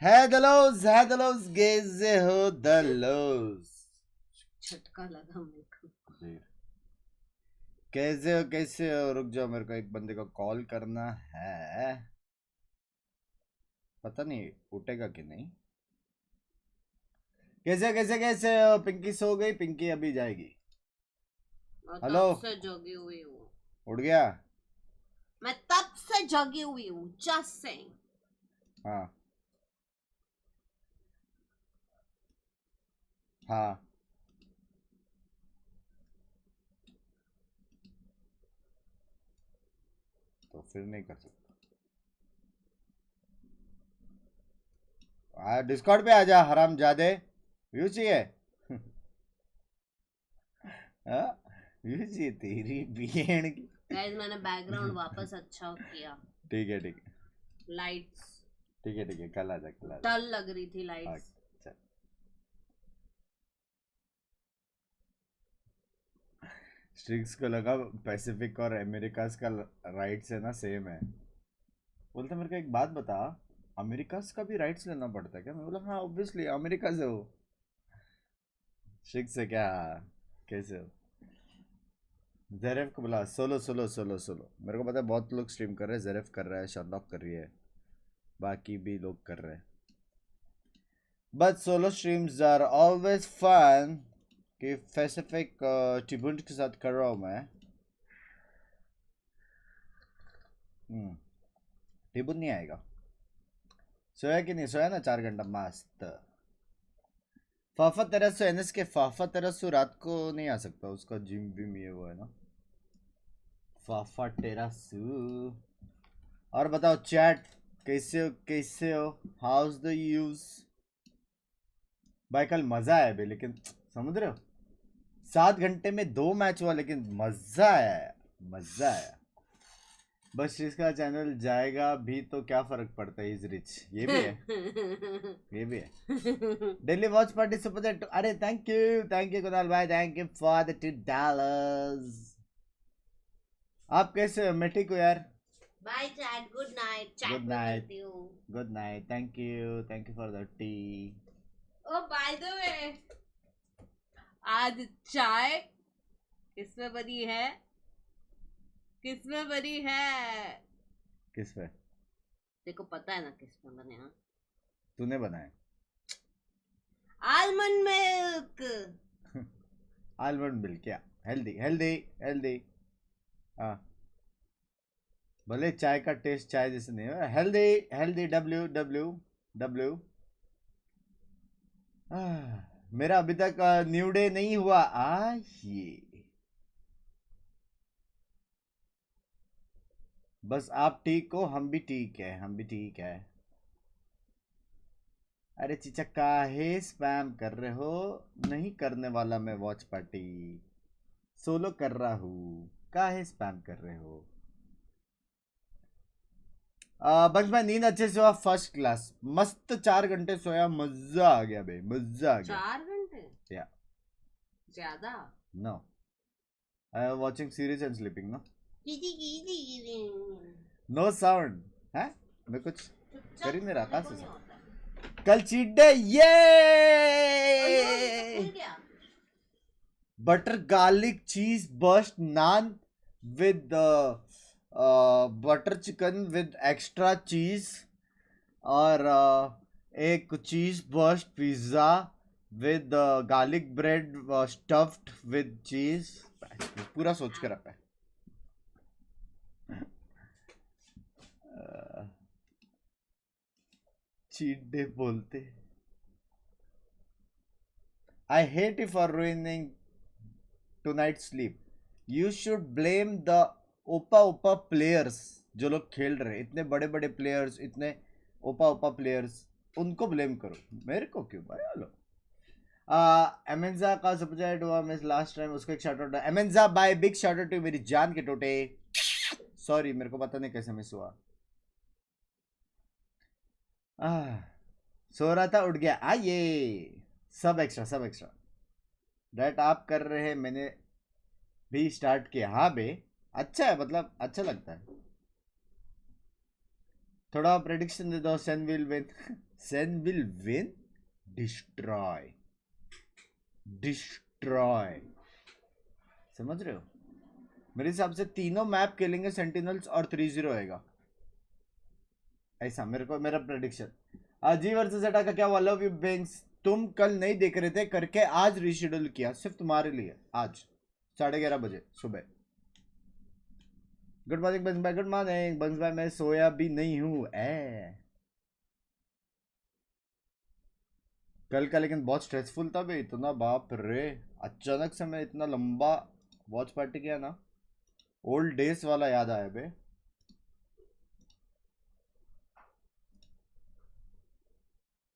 है दलोस कैसे हो दलोस? झटका लगा मेरे को। कैसे हो? रुक जाओ, मेरे को एक बंदे को कॉल करना है, पता नहीं उठेगा कि नहीं। कैसे हो? पिंकी सो गई? पिंकी अभी जाएगी। हेलो, से जगी हुई हूँ। उठ गया? मैं तब से जगी हुई हूँ, जस्ट सेइंग। हाँ हाँ, तो फिर नहीं कर सकता। डिस्कॉर्ड पे आजा हराम जादे, व्यू चाहिए? व्यू चाहिए तेरी बीएन की। गाइस मैंने बैकग्राउंड वापस अच्छा किया। ठीक है लाइट्स ठीक है, कल आजा। डल लग रही थी लाइट्स। अच्छा, स्ट्रिक्स को लगा पैसिफिक और अमेरिकास का राइट्स है ना सेम है। बोलते मेरे को एक बात बता, अमेरिकास का भी राइट्स लेना पड़ता है क्या? मैं बोला हाँ ऑब्वियसली, अमेरिका से हो। स्ट्रिक्स से क्या? कैसे हो? जेरेफ को बुला। सोलो मेरे को पता है बहुत लोग स्ट्रीम कर रहे हैं, जेरेफ कर रहा है, शॉर्लॉक कर रही है, बाकी भी लोग कर रहे हैं, but solo streams are always fun. कि पैसिफिक टिबुंट के साथ कर रहा हूँ मैं। टिबुन नहीं आएगा। सोया कि नहीं सोया ना 4 घंटा मस्त। फाफा तेरसो एनएस के फाफा तेरसो रात को नहीं आ सकता, उसका जिम भी ये वो है ना। फाफा तेरसो। और बताओ चैट, कैसे हो? House the use? भाई कल मजा आया बे, लेकिन समझ रहे हो, 7 घंटे में 2 मैच हुआ, लेकिन मजा आया। बस इसका चैनल जाएगा भी तो क्या फर्क पड़ता है, इज रिच। ये भी है। Daily watch party super. अरे थैंक यू कुणाल भाई, थैंक यू फॉर द $2। आप कैसे हो? मैं ठीक हूँ यार। Bye chat, good night. Good night, thank you for the tea. Oh by the way, आज चाय किसमें बनी है? किस पे? देखो पता है ना किस पे बने? हाँ, तूने बनाया? Almond milk. आलमंड मिल्क क्या? हेल्दी। हाँ, भले चाय का टेस्ट चाय जैसे नहीं है, हेल्दी डब्ल्यू। मेरा अभी तक न्यू डे नहीं हुआ। ये बस आप ठीक हो, हम भी ठीक है। अरे चीचा काहे स्पैम कर रहे हो? नहीं करने वाला मैं वॉच पार्टी, सोलो कर रहा हूँ, काहे स्पैम कर रहे हो? बस मैं नींद अच्छे से हुआ, फर्स्ट क्लास मस्त, 4 घंटे सोया, मजा आ गया बे, मजा आ गया। 4 घंटे या ज्यादा? No, I am watching series and sleeping. No sound है, मैं कुछ कर ही नहीं रहा। कहाँ से कल चीट डे, ये butter garlic cheese burst naan with butter chicken with extra cheese, और एक cheese burst pizza with garlic bread stuffed with cheese. पूरा सोच के रखा है। चीट डे बोलते। I hate you for ruining tonight's sleep. You should blame the Opa players, जो लोग खेल रहे हैं, इतने बड़े बड़े प्लेयर्स, इतने ओपा प्लेयर्स, उनको ब्लेम करो, मेरे को क्यों भाई? हेलो, एमेंजा का सब्जेक्ट हुआ मिस लास्ट टाइम, उसको एक शाउट आउट। एमेंजा bye, big shout out to मेरी जान के टोटे। सॉरी, मेरे को पता नहीं कैसे मिस हुआ। सो रहा था, उठ गया। ये सब एक्स्ट्रा डेट आप कर रहे हैं, मैंने भी स्टार्ट किया। हाँ बे, अच्छा है, मतलब अच्छा लगता है। थोड़ा प्रेडिक्शन दे दो. Sen will win. Sen will win. Destroy. Destroy. समझ रहे हो? मेरे हिसाब से तीनों मैप खेलेंगे सेंटिनल्स और 3-0 होएगा. ऐसा मेरे को मेरा प्रेडिक्शन. जी वर्सेस एटा का क्या हुआ? Love you Binks. तुम कल नहीं देख रहे थे करके आज रीशेड्यूल किया सिर्फ तुम्हारे लिए. आज 11:30 बजे सुबह. गुड मॉर्निंग बंस भाई. गुड मॉर्निंग बंस भाई. मैं सोया भी नहीं हूँ. कल का लेकिन बहुत स्ट्रेसफुल था भाई. इतना बाप रे. अचानक से मैं इतना लंबा वॉच पार्टी किया ना. ओल्ड डेज वाला याद आया बे.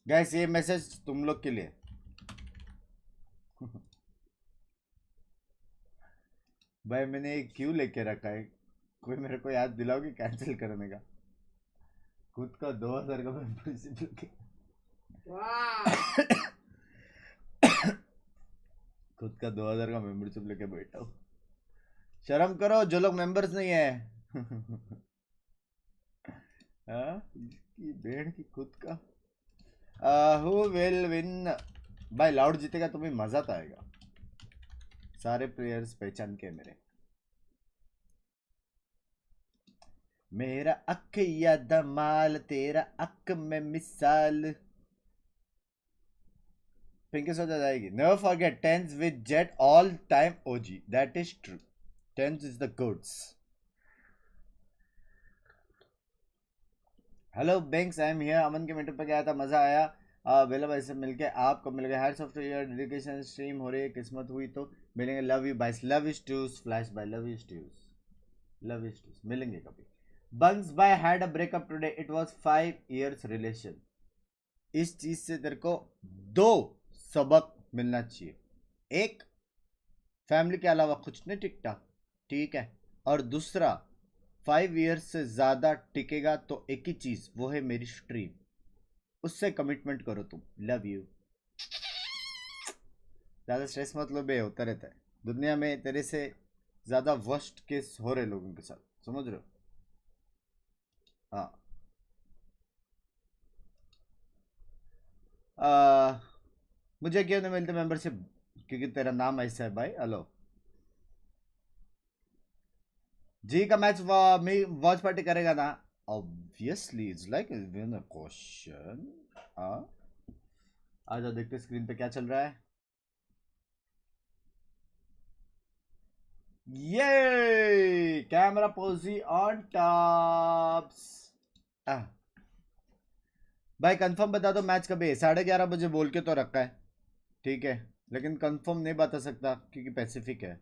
गैस ये मैसेज तुम लोग के लिए. भाई मैंने क्यों लेके रखा है? कोई मेरे को याद दिलाओगे कैंसिल करने का? खुद का 2000 का मेंबरशिप लेके. खुद का 2000 का मेंबरशिप लेके बैठा हूँ. शर्म करो जो लोग मेंबर्स नहीं है. भेड़ की खुद का. Who will win. भाई लाउड जीतेगा तो भी मजा तो आएगा. सारे प्लेयर्स पहचान के मेरे. मेरा अख या दमाल तेरा अख में मिसाल. पिंकी सोचा जाएगी. Never forget TenZ with Jett all time OG. That is true. TenZ is the goods. Hello Binks I am here. Aman के मीटर पे गया था मजा आया. बेला भाई से मिलके आपको मिल गया. हायर सॉफ्टवेयर डेडिकेशन स्ट्रीम हो रही है. किस्मत हुई तो मिलेंगे. Love you byes. Love is twos flash bye. Love is twos. Love is twos. मिलेंगे कभी. Bunks bye had a breakup today. It was 5 years relation. इस चीज से तेरे को 2 सबक मिलना चाहिए. एक, फैमिली के अलावा कुछ नहीं टिकता. ठीक है. और दूसरा, 5 years से ज्यादा टिकेगा तो एक ही चीज, वो है मेरी स्ट्रीम. उससे कमिटमेंट करो तुम. Love you. ज्यादा स्ट्रेस मत लो बे. होता रहता है दुनिया में. तेरे से ज्यादा वर्स्ट केस हो रहे लोगों के साथ. समझ रहे हो? हाँ. मुझे क्यों नहीं मिलती मेंबरशिप? क्योंकि तेरा नाम ऐसा है भाई. हेलो जी का मैच वॉच पार्टी करेगा ना? Obviously it's like question. आ जाओ देखते स्क्रीन पे क्या चल रहा है. ये कैमरा पोजी ऑन टॉप्स. भाई कंफर्म बता दो मैच कभी है. 11:30 बजे बोल के तो रखा है. ठीक है. लेकिन कंफर्म नहीं बता सकता क्योंकि पैसिफिक है.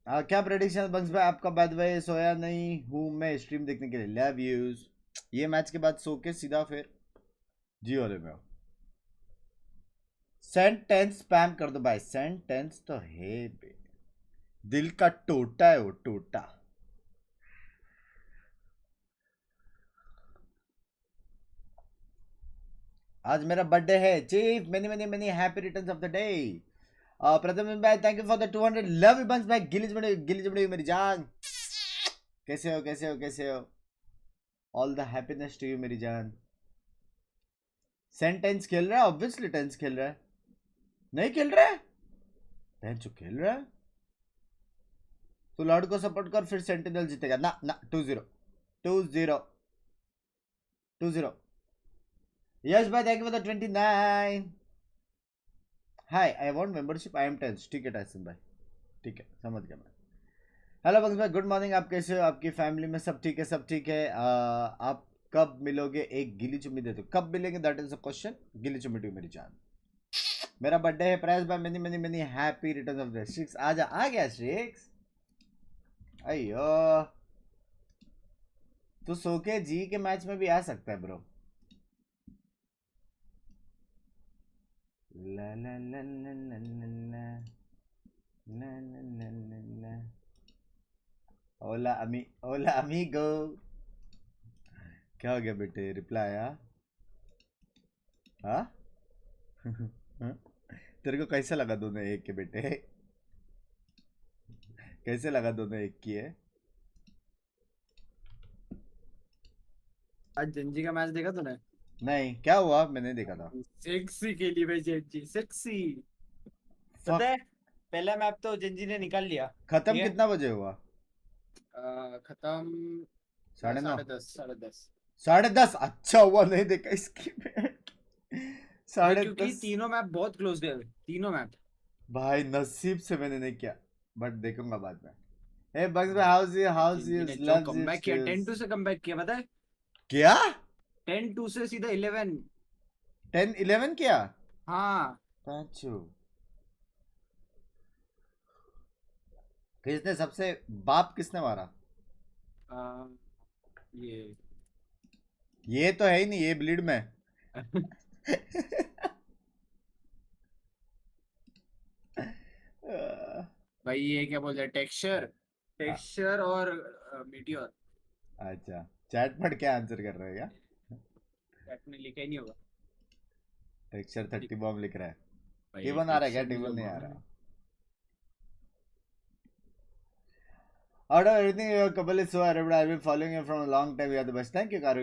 क्या प्रेडिक्शन बंस भाई आपका? बाय द वे सोया नहीं हूँ मैं स्ट्रीम देखने के लिए. Love use. ये मैच के बाद सो के सीधा फिर जियो वाले में. सेंटेंस स्पैम कर दो भाई. सेंटेंस तो है बे. दिल का टोटा है वो. टोटा. आज मेरा बर्थडे है. Chief many many many happy returns of the day. Pratham भाई thank you for the 200 love you Buns भाई. गिली जुबड़ी मेरी जान. कैसे हो कैसे हो कैसे हो? All the happiness to you मेरी जान. सेंटेंस खेल रहा है. ऑब्वियसली टेंस खेल रहा है. नहीं खेल रहा है? टेंस जो खेल रहा है. तो लॉर्ड को सपोर्ट कर फिर सेंटिनल जीतेगा ना. ना 2-0. 2-0. 2-0. यस भाई thank you for the 29. Hi I want membership. I am TenZ. ठीक है टाइसन भाई. ठीक है समझ गया मैं. हेलो बंक्स भाई गुड मॉर्निंग. आप कैसे हो? आपकी फैमिली में सब ठीक है? सब ठीक है. आप कब मिलोगे? एक गिली चुम्मी दे दो. कब मिलेंगे दैट इज अ क्वेश्चन. गिली चुम्मी टू मेरी जान. मेरा बर्थडे है. प्राइस भाई many many many happy returns of the six. आ गया सिक्स. अयो तू सो के जी के मैच में भी आ सकता है ब्रो. ला ला ला ला ला ला ला ला ला ला. ओला अमीगो. क्या हो गया बेटे? रिप्लाई आया? हाँ. तेरे को कैसा लगा दोनों एक के बेटे? कैसे लगा दोनों एक की है? आज जंजी का मैच देखा तूने? नहीं क्या हुआ, मैंने देखा था। सेक्सी के लिए भाई जंजी सेक्सी। पता है पहला मैप तो जंजी ने निकाल लिया। खत्म ठीक है? कितना बजे हुआ? खत्म 9:30 10:30। 10:30 अच्छा हुआ नहीं देखा इसकी भाई क्योंकि 10:30 तीनों मैप बहुत क्लोज गए, तीनों मैप। भाई नसीब से मैंने नहीं किया, बट देखूंगा बाद में। हे बग्स भाई, हाउस जंजी यू ने जो लव्स कमबैक किया 10-2 से कमबैक किया, पता है? क्या 10-2 से सीधा 11। 10-11 किया? हाँ पांचू किसने सबसे बाप किसने मारा? ये तो है ही नहीं, ये ब्लीड में भाई ये क्या बोलते हैं, टेक्सचर और मीटियोर। अच्छा चैट पढ़ के आंसर कर रहे हो क्या? चैट में लिखा ही नहीं होगा। टेक्सचर 30 बॉम्ब लिख रहा है। भाई टीवन आ रहा है क्या? टेक्सचर टीवन नहीं आ होगा। रहा। Out of everything, your couple is so arrived. I've been following you from a long time. You are the best. Thank you, Karu.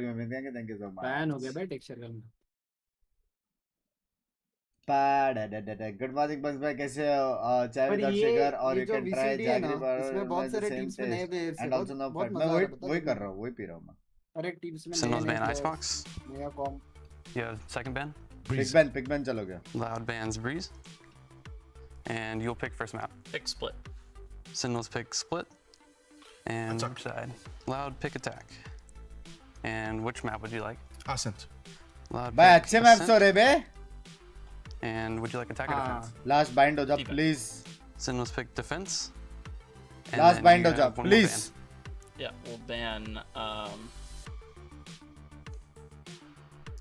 Thank you so much. Ban हो गया भाई टेक्सचर करना। गुड मॉर्निंग बंस भाई, कैसे हो? चाय पर with ये शेगर और ये यू जो कैन ट्राई VCT है ना, जैगरी बार इसमें बहुत सारे टीम्स में नए प्लेयर्स एंड हैं, आल्सो नो बहुत फैट। मैं मजा आ रहा है, वही पता कर रहा हूं, वही पी रहा हूं मैं। हर एक टीम्स में Sentinels नए ban players, Icebox. नया कॉम। You have second ban. Pick ban चलो गया। Loud bans Breeze. And you'll pick first map. Pick split. Sentinels pick split. And which side? Loud pick attack. And which map would you like? Ascent. Loud भाई pick अच्छे maps हो Ascent. रहे बे। And would you like attack or defense? Last bind हो जा Defense. Please. Sentinels pick defense. And last then bind you हो जा have one more please. ban. Yeah, we'll ban.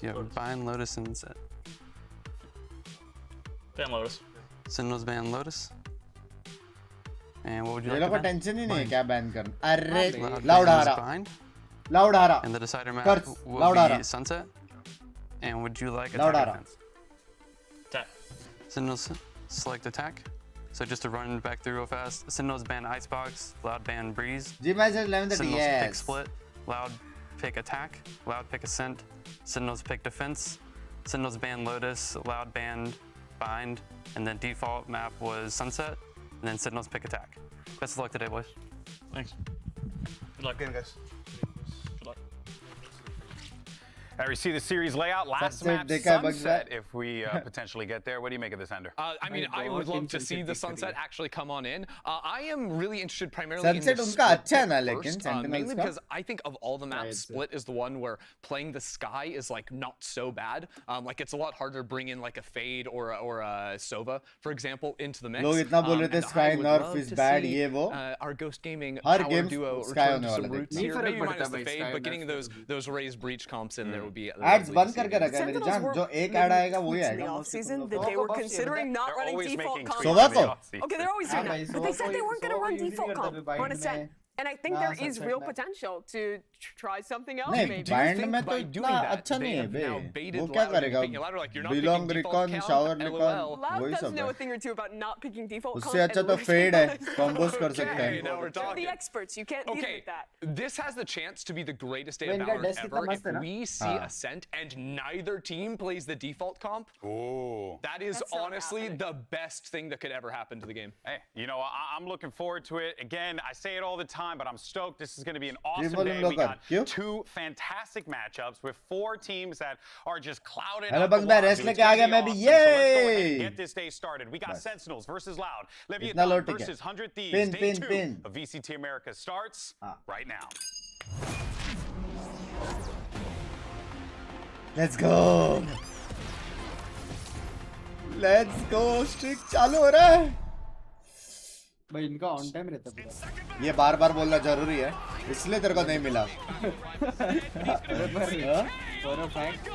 You have Bind, Lotus, and Set. Ban Lotus. Sentinels ban Lotus. And what would you ये like लोग to को ban? Tension ही नहीं है क्या ban करना। अरे Loud लाउड bans हारा, Bind. Loud हारा। And the decider map Curse. will Loud be Hara. Sunset. And would you like Loud attack or Hara. defense? Attack. Sentinels select attack. So just to run back through real fast, Sentinels ban Icebox, Loud ban Breeze. जी match 11:30 Sentinels pick yes। split, Loud pick attack, Loud pick ascent, Sentinels pick defense, Sentinels ban Lotus, Loud ban Bind, and then default map was Sunset, and then Sentinels pick attack. Best of luck today, boys. Thanks. Good luck. Again, guys. Good luck. All right, we see the series layout. Last Sunset map, देखा है bugs Sunset, if we potentially get there. What do you make of this, Ender? I mean, I would love to see the sunset actually come on in. I am really interested primarily Sunset in the उनका split अच्छा है ना pick लेकिन first, Sentinels mainly का। because I think of all the maps, split is the one where playing the sky is like not so bad. Like it's a lot harder to bring in like a Fade or a Sova, for example, into the mix. लोग इतना बोल रहे थे And Sky I would Nerf love is to bad see, ये वो। our Ghost Gaming her power game duo Sky return होने to some वाला roots देखते हैं। here, नहीं maybe फर्क minus पड़ता the भाई, Fade, Sky but getting Nerf those raised breach comps in there would be एड्स lovely बंद to see करके again. रखा है मेरी Sentinels जान, were जो एक making ऐड आएगा वही tweets in आएगा। the off-season तुम that लोग they को were buff considering not They're running always default making comp. tweets Sova in the को? offseason. Okay, they're always doing हाँ that. भाई, But they said they Sova weren't going to Sova run use नहीं default करता comp फिर bind on Ascent. में। And I think हाँ, there is sunset real में। potential to try something else नहीं maybe. Bind think में तो by इतना doing that, अच्छा they नहीं है have बे। now baited वो क्या Loud करेगा? into picking Loud, like, you're not belong picking recon, default shower count, recon, LOL. Loud वही does सब know है। a thing or two about not picking default उससे comp अच्छा and तो losing fade है, on Ascent. कॉम्बोस कर सकते Okay, हैं। now we're They're the talking. experts. You can't beat them Okay, with that. this has the chance to be the greatest day वो of इनका Valorant desk कितना ever मस्त है if ना? we see हाँ। Ascent and neither team plays the default comp. Ooh. That is That's not honestly happening. the best thing that could ever happen to the game. Hey, you know, I'm looking forward to it. Again, I say it all the time, but I'm stoked. This is going to be an awesome बोलूं day. लोग We got क्यों? two fantastic matchups with four teams that are just clouded Hello, up the बंदा, wazoo. rest It's लेके आ gonna गया be मैं भी, awesome. So let's go ahead and yay! get this day started. We got बस। Sentinels versus Loud. इतना Leviathan लो ठीक है। versus 100 Thieves. Pin, Day pin, 2 pin। of VCT America starts हाँ। right now. Let's go. Let's go. Streak चालू हो रहा है। भाई इनका ऑन टाइम रहता है पूरा। ये बार बार बोलना जरूरी है, इसलिए तेरे को नहीं मिला। फॉर अ फैक्ट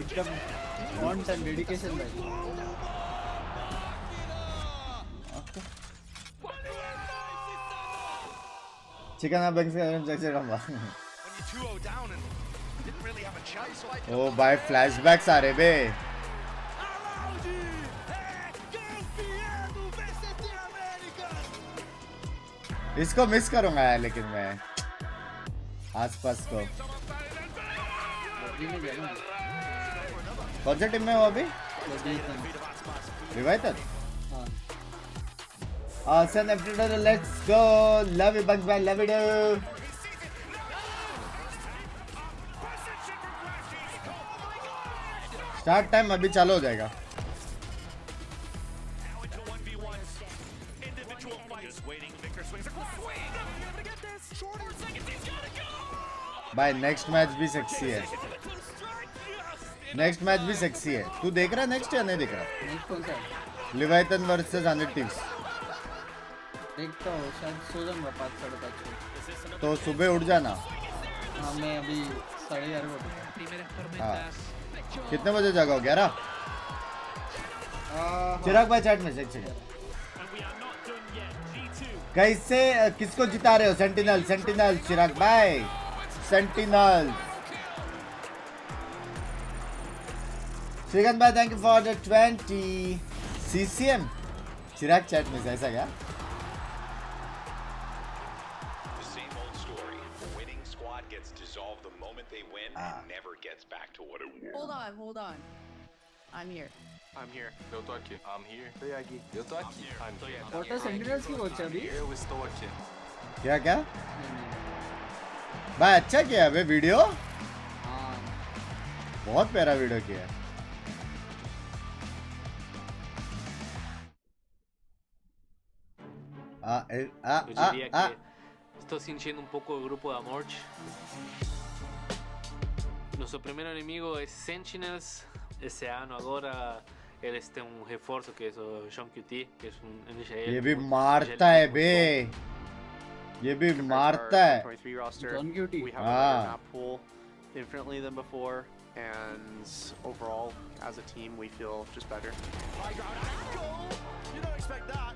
एकदम ऑन टाइम डेडिकेशन भाई। चिकन बिंक्स का रहूंगा। ओ भाई फ्लैशबैक्स आ रहे बे। इसको मिस करूंगा यार, लेकिन मैं आसपास को कौन सी टीम में हो अभी? Rewriter? SEN after let's go. Love you Binks, love you dude. Start time अभी चालू हो जाएगा. भाई नेक्स्ट मैच भी सेक्सी है. नेक्स्ट मैच भी सेक्सी है. तू देख रहा है नेक्स्ट या नहीं देख रहा? नेक्स्ट कौन सा है? लिवाइथन वर्सेस 100 टीम्स. देखता हूँ, शायद सो जाऊंगा 5-5:30 को. तो सुबह उठ जाना. हाँ मैं अभी 11:30 को उठूंगा. हाँ कितने बजे जागा? 11? चिराग भाई चैट में एक सेकंड. कैसे किसको जिता रहे हो? सेंटिनल सेंटिनल चिराग भाई. सेंटिनल श्रीकांत भाई thank you for the 20 CCM. Chirag chat में ऐसा क्या? Hold on. I'm here. Eu tô aqui. I'm here. Tô aqui. Eu tô aqui. I'm here. Quarter Sentinels की कोच अभी? Eu estou aqui. क्या क्या? भाई अच्छा किया बे वीडियो. हाँ. बहुत प्यारा वीडियो किया. Eu diria que estou sentindo um pouco o grupo da morte. Nuestro primer enemigo es Sentinels. Ese ano agora eles têm um reforço que é o Sean QT, que é NGL. ये भी मारता है बे. ये भी मारता है. John Cutie. We have a better map pool infinitely than before, and overall, as a team, we feel just better.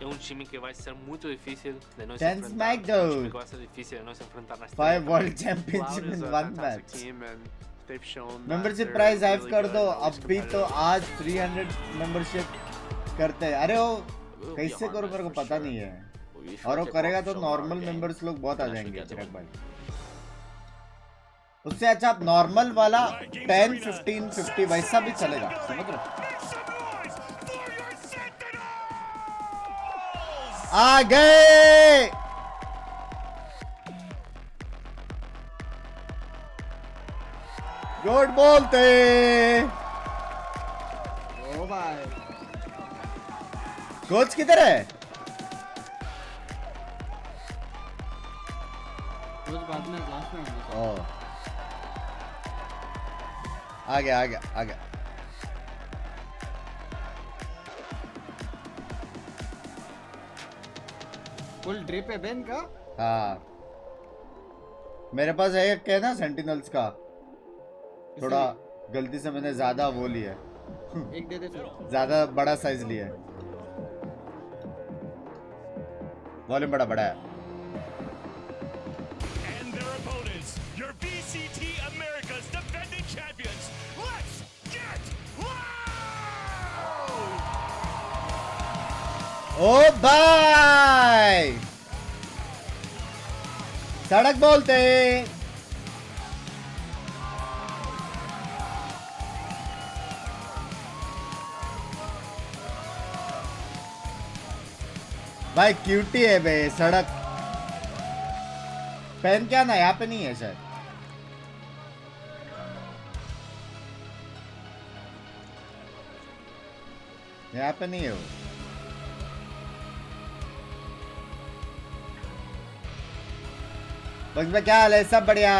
É time que vai ser muito difícil de nós 10 enfrentar. Smackdown. Que vai ser difícil de nós enfrentar nas 5 World Cloud Championship is in a 1 fantastic match. team, and they've shown that membership they're price hype really कर good दो. and always अभी तो competitive. आज 300 membership करते हैं. अरे वो कैसे करो मेरे को पता नहीं है. और वो करेगा तो नॉर्मल मेंबर्स लोग बहुत आ जाएंगे चिराग भाई. उससे अच्छा आप नॉर्मल वाला 10 15 50 वैसा भी चलेगा. समझ रहे हो? आ गए. गुड बोलते. ओ भाई. कोच किधर है? कोच बाद में लास्ट में होंगे. ओ आ गया आ गया आ गया. फुल ड्रिप है बेन का. हाँ मेरे पास है एक है ना सेंटिनल्स का. थोड़ा गलती से मैंने ज्यादा वो लिया है. एक दे दे फिर. ज्यादा बड़ा साइज लिया है. वॉल्यूम बड़ा बड़ा है. And their opponents, your VCT America's defending champions. Let's get loud! ओ भाई सड़क बोलते. भाई क्यूटी है बे. सड़क पेन क्या ना यहाँ पे नहीं है शायद. यहाँ पे नहीं है वो. बस में क्या हाल है? सब बढ़िया.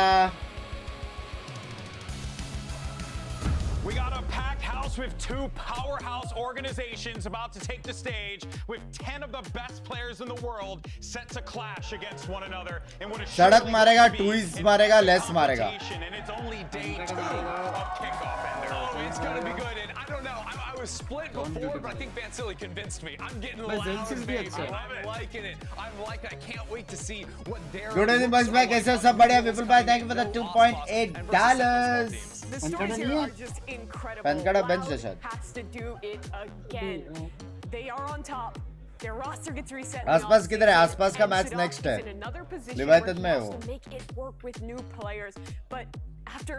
We got a packed house with two powerhouse organizations about to take the stage with 10 of the best players in the world set to clash against one another. And what a सड़क मारेगा, twist मारेगा, less मारेगा. And it's only day 2 of kickoff. Oh, it's gonna be good. And I don't know, I was split before, but I think Vansili convinced me. I'm getting loud, baby. I'm liking it. I'm liking it. I can't wait to see what they're. Good evening bunks भाई, कैसे हो? सब बढ़िया. विपुल भाई thank you for the $2.8. The stories here are just incredible. Pankada bench है शायद. Has to do it again. They are on top. Their roster gets reset. आसपास किधर है? आसपास का मैच नेक्स्ट है. लिवाइथन में है वो. Make it work with new players, but after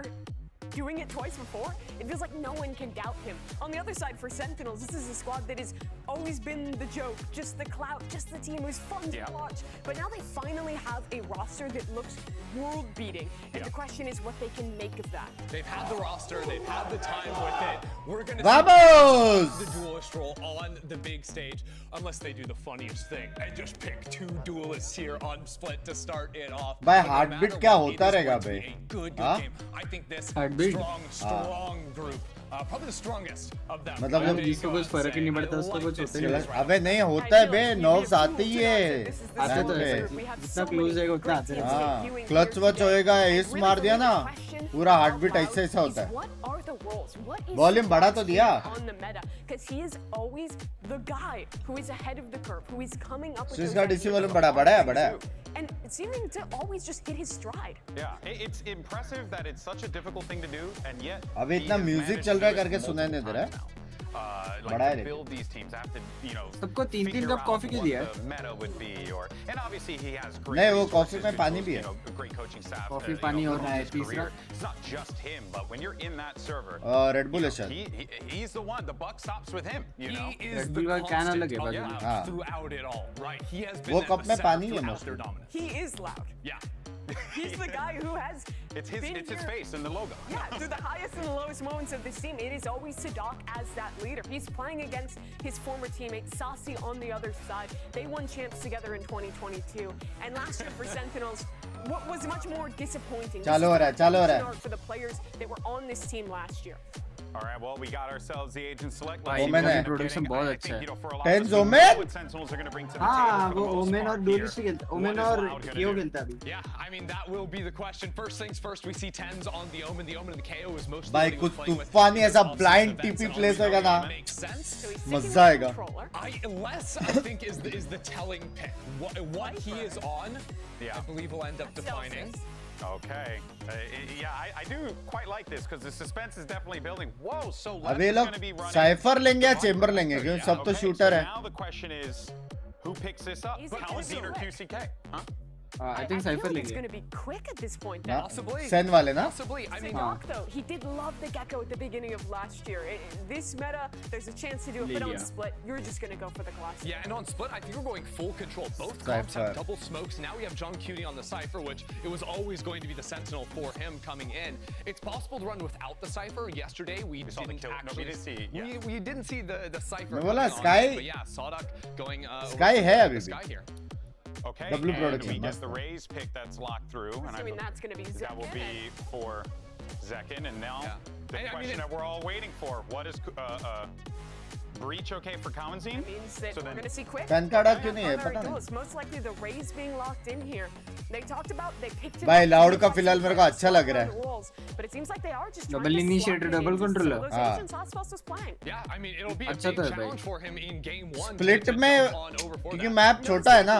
doing it twice before, it feels like no one can doubt him. On the other side, for Sentinels, this is a squad that has always been the joke, just the clout, just the team who's fun to watch. But now they finally have a roster that looks world-beating. And the question is what they can make of that. They've had the roster, they've had the time with it. We're gonna Vamos! see the duelist role on the big stage, unless they do the funniest thing and just pick 2 duelists here on Split to start it off. भाई heartbeat क्या होता रहेगा बे? Good हाँ? game. I think this Heartbeat? strong group. Probably the strongest of them. मतलब जब जिसको कुछ फर्क ही नहीं पड़ता उसको कुछ होता नहीं। अबे नहीं होता है बे, नॉब्स आते ही है आते तो है, जितना क्लोज है उतना आते हैं। हाँ, क्लच वच होएगा, एस मार दिया ना, पूरा हार्टबीट ऐसा ऐसा होता है। वॉल्यूम बढ़ा तो दिया। So इसका डीसी वॉल्यूम बढ़ा है। And seeming to always just hit his stride. Yeah, it's impressive that it's such a difficult thing to do, and yet अभी इतना म्यूजिक चल रहा है करके सुनाई नहीं दे रहा है। like to build these teams have to, you know, सबको 3-3 कप कॉफी क्यों दिया है? meta would be, or and obviously he has great नहीं वो कॉफी resources में to पानी both, भी you है। know, great coaching staff. Coffee पानी और his तीसरा career. It's not just him, but when you're in that server, red bull है शायद। he's the one. The buck stops with him. You know, He is Red the Bull का can अलग है constant बाजू में। हाँ। throughout it all, right? He has been वो at cup the में center पानी है throughout मस्त। their dominance. He is loud. Yeah. He's the guy who has it's his here. face and the logo. Yeah, through the highest and the lowest moments of this team, it is always Sadak as that leader. He's playing against his former teammate Saucy on the other side. They won champs together in 2022. And last year for Sentinels, what was much more disappointing चालू हो रहा है। for the players that were on this team last year. All right, well, we got ourselves the agent select. भाई Omen है। Introduction बहुत अच्छा है। Tens Omen? What Sentinels are going to bring to the हाँ table वो for the most women और part Doris here. खेलता, women What is और Loud gonna कियो do? खेलता अभी। Yeah, I mean that will be the question. First things first, we see tens on the Omen. The Omen and the KO is most. भाई कुछ तूफानी ऐसा blind TP place होगा ना, Makes sense. मजा आएगा। Unless I think is the telling pick. What he is on, I believe will end up defining. Okay. Yeah, I do quite like this because the suspense is definitely building. Whoa, so अब ये Lev is लोग going to be running. Cipher लेंगे या chamber लेंगे क्योंकि सब तो Okay, shooter so है। now the question is, who picks this up? Is it Paladin or Correct. QCK? Huh? I think feel cipher like it's लेंगे। going to be quick at this point. ना? Possibly. Sen वाले ना? Possibly. I mean, Sadak, though, he did love the Gecko at the beginning of last year. This meta, there's a chance to do it, but on Yeah. Split, you're just going to go for the classic. yeah, and on Split, I think we're going full control. Both comps Cypher. have double smokes. Now we have John Cutie on the Cypher, which it was always going to be the Sentinel for him coming in. It's possible to run without the Cypher. Yesterday, we saw the didn't kill. No, actually we did see, yeah. we didn't see the Cypher. मैं बोला coming on, Sky- but yeah, Sadak going. Sky over है to अभी the भी। Sky here. Okay, W and production, we get must the be. Rays pick that's locked through. And Assuming that's going to be that will Zekin. be for Zekin. And now Yeah. the I mean, question that we're all waiting for. What is Breach okay for Cowanzine? Means that So we're then- going to see quick. Pan card क्यों नहीं है Primary पता नहीं। duels, most likely the Rays being locked in here. They talked about they picked him भाई up, loud he का was फिलहाल मेरे को flying अच्छा लग रहा है। on the walls, but it seems like they are just trying Double to initiator, slot him double into controller. some of those हाँ। agents Hotspots was playing. Yeah, I mean it'll be a अच्छा big तो है भाई। challenge for him in game one. Split to में jump on over for क्योंकि that. Map छोटा है ना,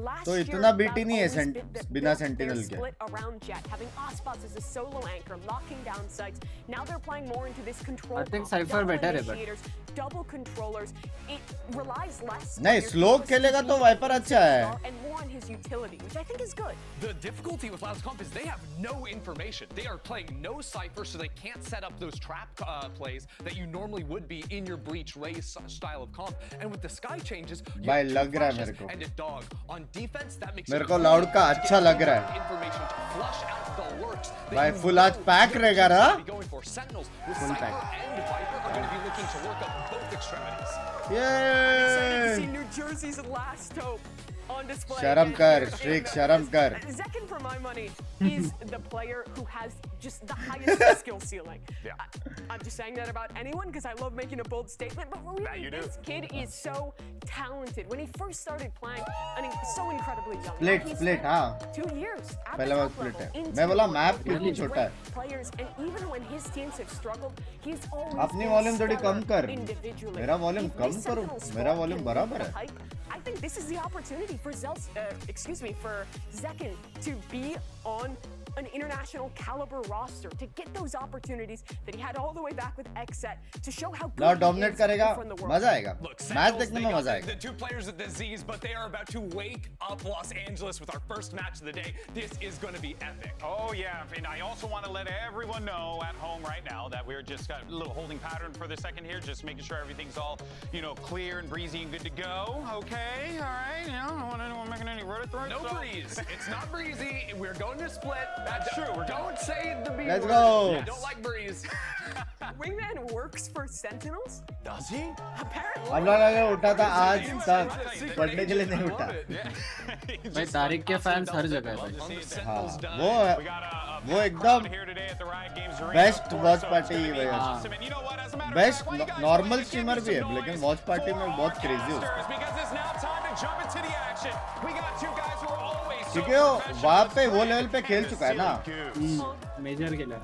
Last तो year, इतना बीटी Valve नहीं है always bit the- बिना built their सेंटिनल के। split around Jet, having Hotspots as a solo anchor, locking down sites. Now they're playing more into this control. I think comp, Cypher double better है, but- initiators, double controllers. It relies less. नहीं, on your slow खेलेगा तो Viper अच्छा है। And more on his utility, which I think is good. The difficulty with Loud's comp is they have no information. They are playing no Cypher, so they can't set up those trap plays that you normally would be in your Breach Race style of comp. And with the Sky changes, you भाई have two लग रहा है flashes मेरे को। and a dog. On defense, that makes मेरे it को harder Loud का to अच्छा get लग रहा है। information to flush out the lurks that भाई you full know आज pack your रहेगा team is ना? gonna be going for. Sentinels with Full Cypher pack. and Viper are going to be looking to work up both extremities. Excited to see ये New Jersey's last hope on display. शर्म again कर, here in Shriek, Memphis. शर्म कर। Zekin, for my money, is the player who has just the highest skill ceiling. Yeah. I'm just saying that about anyone because I love making a bold statement, but really, you do. this kid is so talented. When he first started playing, I mean, so incredibly young. Split, He's split, spent हाँ। 2 years at पहला the bar top split level है। in मैं बोला team map with कितनी great छोटा है। players, and even when his teams have struggled, he's always अपनी been volume थोड़ी stellar कम कर। individually. मेरा वॉल्यूम If कम this करो, Sentinel मेरा squad वॉल्यूम can बराबर live है। the hype, I think this is the opportunity for for Zekin to be on an international caliber roster to get those opportunities that he had all the way back with Xset to show how good Lord he dominate is करेगा in front of the world. मजा आएगा Look, match Sentinels, देखने they में got मजा the आएगा two players of the Z's, but they are about to wake up Los Angeles with our first match of the day. This is going to be epic. Oh, yeah. And I also want to let everyone know at home right now that we're just got a little holding pattern for the second here, just making sure everything's all, clear and breezy and good to go. Okay, all right. I don't want anyone making any road throws. No breeze. It's not breezy. We're going to split. That's true. Don't say the B Let's word. go. I don't like breeze. Wingman works for Sentinels? Does he? Apparently. अल्लाह लगा उठा था आज तक पढ़ने के लिए नहीं उठा भाई तारिक के फैंस हर जगह है भाई हाँ वो एकदम best watch party best normal streamer भी है लेकिन वॉच पार्टी में बहुत क्रेजी होता क्योंकि वो वहाँ पे वो लेवल पे खेल चुका है ना मेजर खेला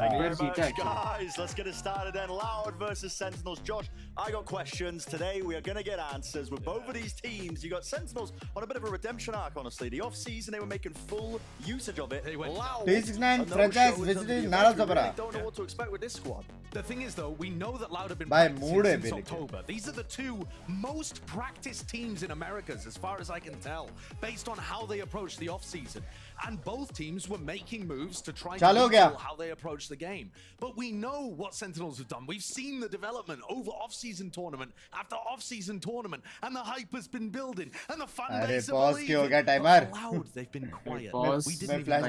Guys, let's get it started then. Loud versus Sentinels. Josh, I got questions. Today we are going to get answers with both of these teams. You got Sentinels on a bit of a redemption arc, honestly. The off-season, they were making full usage of it. Loud. T69 franchise visited Nara Zabara. I don't know what to expect with this squad. The thing is, though, we know that Loud have been By practicing mood since hai, October. These are the two most practiced teams in Americas, as far as I can tell, based on how they approach the off-season. And both teams were making moves to try to control how they approach the game. But we know what Sentinels have done. We've seen the development over off-season tournament after off-season tournament, and the hype has been building, and the fan base are believing. But Loud, they've been quiet. We didn't even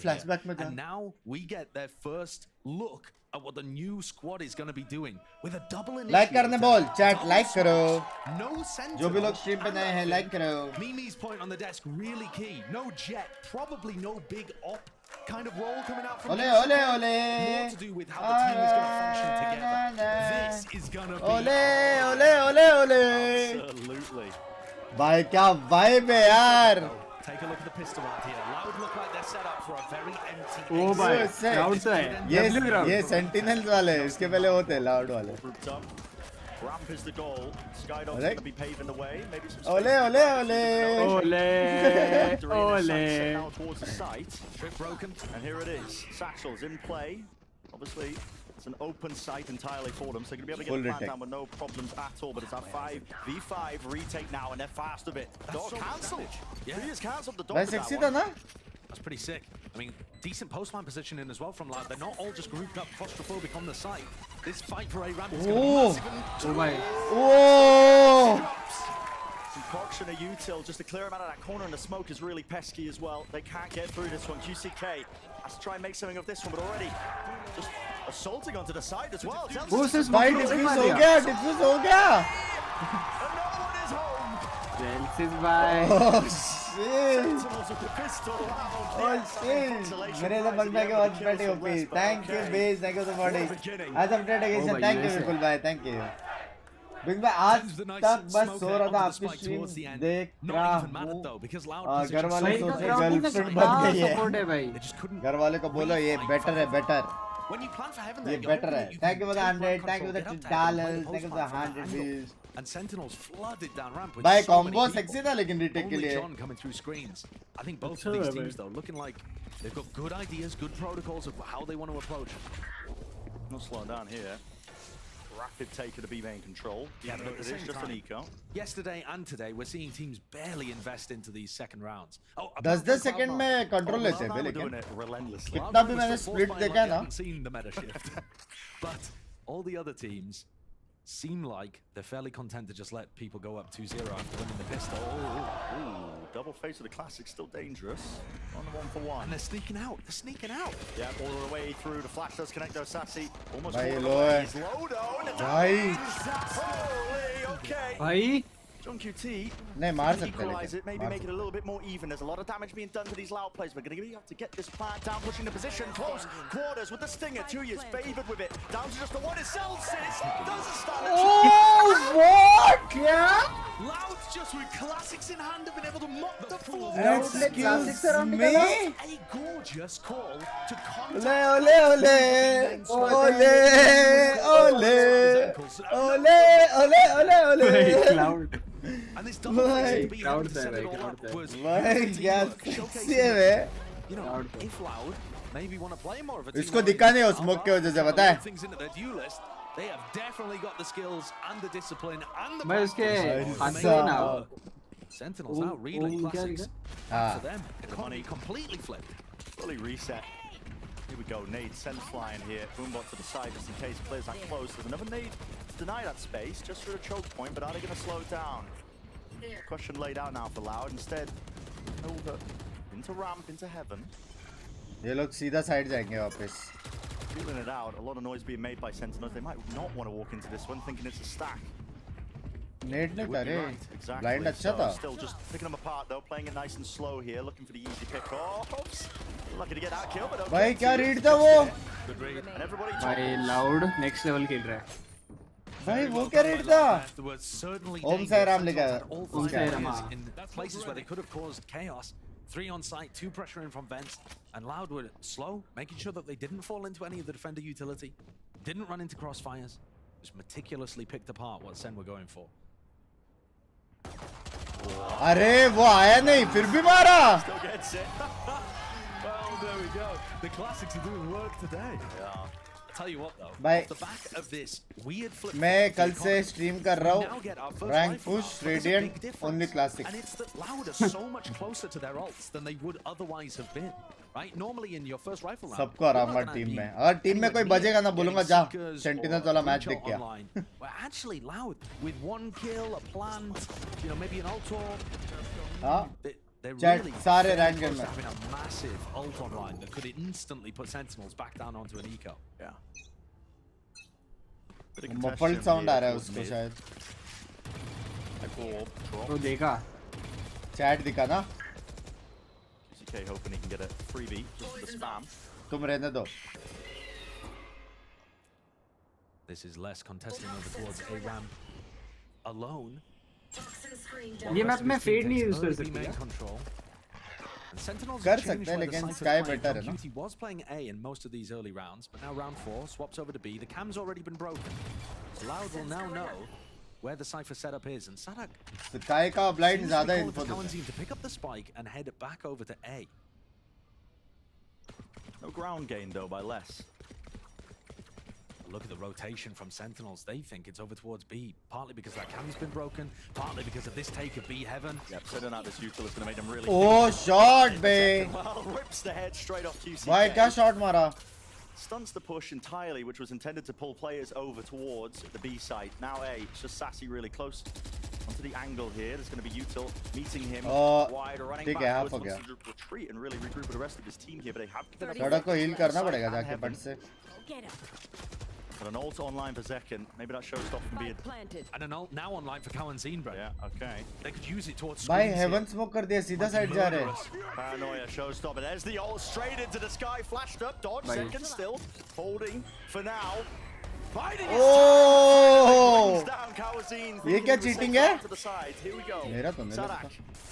flashback and now we get their first look at what the new squad is going to be doing with a double initiator. Like करने बोल chat like करो No जो भी लोग stream पे नए हैं like करो Mimi's point on the desk really key. No jet, probably no big op kind of role coming out from Ole, VCT. ole, ole. More to do with how the team is going to function together. This is going to be ole Absolutely. भाई क्या vibe है यार Take a look at the pistol round here. Loud look like they're set up for a very empty ओ भाई crowd से है ये sentinels वाले इसके पहले होते हैं लाउड वाले Ramp is the goal. Skydog's going to be paving the way. Maybe some ole now towards the site. Trip broken. And here it is. Satchel's in play. Obviously, it's an open site entirely for them, so they're going to be able to get the plant down with no problems at all. But it's that 5v5 retake now, and they're fast of it. Dog cancelled. Yeah. He has cancelled the dog. That's pretty sick. I mean, decent postline positioning as well from Loud. They're not all just grouped up claustrophobic on the site. This fight for A ramp is going to be massive. Some procs and a util just to clear him out of that corner, and the smoke is really pesky as well. They can't get through this one. QCK has to try and make something of this one, but already just assaulting onto the side as well. Diffuse हो गया Another one is home. Celsius भाई Oh shit मेरे तो बंदा के बहुत बैठे OP thank you base thank you so much आज अपडेट एगेशन थैंक यू विपुल भाई थैंक यू बिग भाई आज तक बस सो रहा था आपकी स्ट्रीम देख रहा हूं घर वाले सोचे गर्लफ्रेंड बन गई है घर वाले को बोलो ये बेटर है बेटर ये बेटर है thank you for the 100 thank you for the $2 thank you for the 100 views And Sentinels flooded down ramp with भाई so combo many sexy था लेकिन retake के लिए John coming through screens. I think both of these teams though looking like they've got good ideas, good protocols of how they want to approach. Not slowing down here. Rapid take of the B main control. Yeah, but at the same just time, an eco. Yesterday and today, we're seeing teams barely invest into these second rounds. Oh, 10 second में control लेते हैं लेकिन relentlessly. कितना भी मैंने split देखा है ना seen the meta shift. But all the other teams seem like they're fairly content to just let people go up 2-0 after winning the pistol. Ooh, double face of the classic, still dangerous. On the 1-for-1. And they're sneaking out. They're sneaking out. Yeah, all the way through. The flash does connect though. Sassy almost भाई all low the way. है He's low though. And भाई okay. भाई John QT नहीं मार सकते equalize it, maybe लेकिन make it a little bit more even. There's a lot of damage being done to these Loud players. We're going to have to get this plant down, pushing the position close quarters with the stinger. 2 years favored with it. Down to just the one. It sells it. Doesn't start. Oh, what? Yeah. Loud's just with classics in hand have been able to mop the floor. Excuse me. A gorgeous call to contact. Ole ole ole ole ole ole ole ole. Cloud. And this double face to be able to set it all up was भाई क्या sexy है you know, if Loud maybe want to play more of a team. इसको दिखा नहीं उस smoke की वजह से पता है. Things into their due list. They have definitely got the skills and the discipline and the. मैं उसके हाथ से ना. Sentinels now really classics. For them, economy completely flipped. Fully reset. Here we go, nade, send flying here. Boombot to the side just in case players that close. There's another nade to deny that space just for a choke point, but are they going to slow it down? Question laid out now for Loud. Instead, over into ramp, into heaven. ये लोग सीधा side जाएंगे वापस. Feeling it out, a lot of noise being made by Sentinels. They might not want to walk into this one, thinking it's a stack. Nade नहीं था रे. Exactly. Blind अच्छा था. Still just picking them apart though, playing it nice and slow here, looking for the easy pick-offs. Lucky to get that kill, but okay. भाई क्या read था वो? Good read. And everybody भाई Loud next level खेल रहा है. भाई वो क्या read था? Om Sai Ram लिखा है. Om Sai Ram. In places where they could have caused chaos. 3 on site, 2 pressure in from vents, and Loud were slow, making sure that they didn't fall into any of the defender utility, didn't run into crossfires, just meticulously picked apart what SEN were going for. अरे वो आया नहीं फिर भी मारा. Still gets it. Well, there we go. The classics are doing work today. Yeah. Tell you what though, Bye. off the back of this weird flip. मैं कल से stream कर रहा हूँ. Rank push, Radiant, only classic. And it's that Loud are so much closer to their ults than they would otherwise have been. Right? Normally in your first rifle round. सबको आराम है team में. अगर team में कोई बजेगा ना बोलूँगा जा. Sentinels वाला मैच देख क्या. Well, actually Loud with 1 kill, a plant, you know, maybe an ult orb. हाँ. They're Chat really सारे rank close में. to having a massive ult online that could instantly put Sentinels back down onto an eco. Yeah. Muffled sound आ रहा है उसको शायद. तो देखा. Chat दिखा ना. VCT hoping he can get a freebie just for the spam. तुम रहने दो. This is less contesting over towards a ramp alone. ये मैप में fade नहीं use कर सकते. कर सकते हैं लेकिन Sky better है ना. QT was playing A in most of these early rounds, but now round 4 swaps over to B. The cam's already been broken. Loud will now know where the Cypher setup is, and Sadak Sky का blind ज़्यादा info देता है. To pick up the spike and head back over to A. No ground gain though by less. Look at the rotation from Sentinels. They think it's over towards B, partly because that cam's been broken, partly because of this take of B heaven. Yep, sending out this util is going to make them really. Oh, shot, babe. Well, rips the head straight off QC. Why क्या shot मारा? Stunts the push entirely, which was intended to pull players over towards the B site. Now A, it's just Sassy really close onto the angle here. There's going to be util meeting him wide, running backwards, wants to retreat and really regroup with the rest of his team here, but they have given up. थोड़ा को heal करना पड़ेगा जाके but से. But an ult online for Zekken. Maybe that shows off from being planted. And an ult now online for Cowan Zinbra. Yeah, okay. They could use it towards भाई heaven smoke कर दिया सीधा side जा रहे. Paranoia showstopper. There's the ult straight into the sky, flashed up. Dodge Zekken still holding for now. Oh! ये क्या cheating है? To the side. Here we go. मेरा तो नहीं लगता.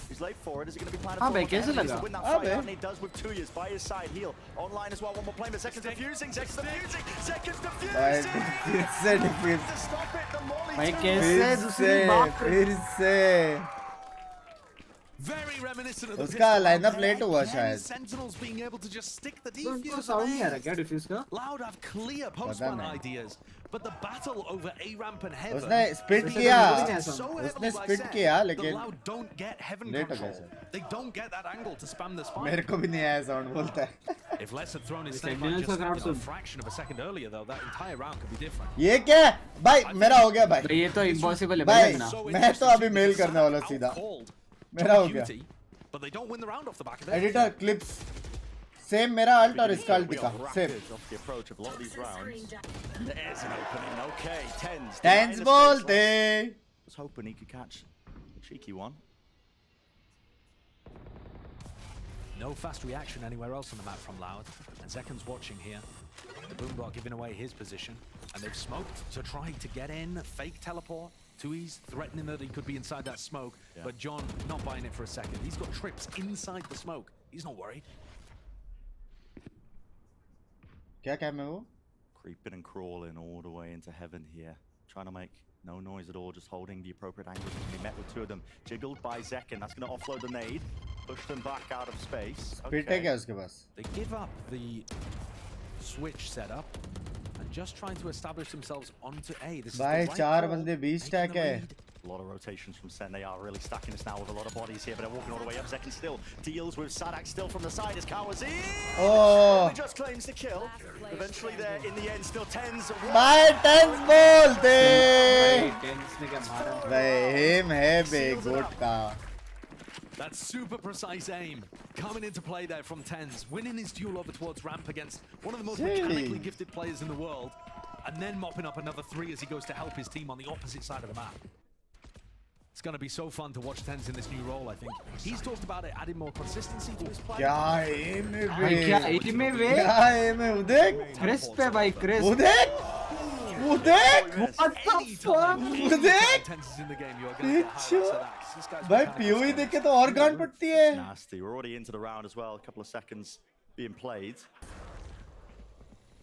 He's late for it. Is he going to be planted? हाँ भाई कैसे लगा? And he does with 2 years by his side. Heal online as well. One more play. But Zekken's defusing. Zekken's defusing. Zekken's defusing. फिर से defuse. To stop it, the molly. भाई कैसे दूसरी बात फिर से. Very reminiscent of the उसका lineup late हुआ शायद. Sentinels being able to just stick the उनको defuse. sound नहीं आ रहा क्या defuse का? Loud have clear post-run ideas, but the battle over A ramp and heaven. उसने split किया. उसने split किया लेकिन Loud don't get heaven late हो control. गया sir. They don't get that angle to spam the spike. मेरे को भी नहीं आया sound बोलता है. If Les had thrown his snake just a fraction of a second earlier, though, that entire round could be different. ये क्या? भाई मेरा हो गया भाई. ये तो impossible है भाई ना. मैं तो अभी mail करने वाला सीधा. मेरा हो गया. But they don't win the round off the back of it. Editor clips. Same मेरा alt और इसका alt दिखा. Same. Off the approach of a lot of these rounds. There's an opening. Okay, tens. Tens बोलते. Was hoping he could catch a cheeky one. No fast reaction anywhere else on the map from Loud, and Zekken's watching here. The Boombot giving away his position, and they've smoked to try to get in, fake teleport. Tui's threatening that he could be inside that smoke, but John not buying it for a second. He's got trips inside the smoke. He's not worried. क्या क्या मैं वो? Creeping and crawling all the way into heaven here. Trying to make no noise at all, just holding the appropriate angle. He met with 2 of them. Jiggled by Zekken. That's going to offload the nade. Push them back out of space. Spit है क्या उसके पास? They give up the switch setup and just trying to establish themselves onto A. This is the भाई right चार call, बंदे 20 taking stack the है. lead. A lot of rotations from Sen. They are really stacking us now with a lot of bodies here, but they're walking all the way up. Zekin still deals with Sadak still from the side as Kawazin. Oh. He just claims the kill. Eventually there in the end still tens. भाई tense बोलते. Tense ने क्या मारा? भाई aim है बे गोट का. That super precise aim coming into play there from Tens, winning his duel over towards ramp against one of the most mechanically gifted players in the world, and then mopping up another 3 as he goes to help his team on the opposite side of the map. It's going to be so fun to watch Tens in this new role, I think. He's talked about it, adding more consistency to his play. क्या aim है बे? क्या aim है बे? क्या aim है उदेक? Crisp है भाई crisp. उदेक? उदेक? What the fuck? उदेक? Tens is in the game. You're going to get highlights of that. भाई POE देख के तो और गांड पड़ती है. Nasty. We're already into the round as well. A couple of seconds being played.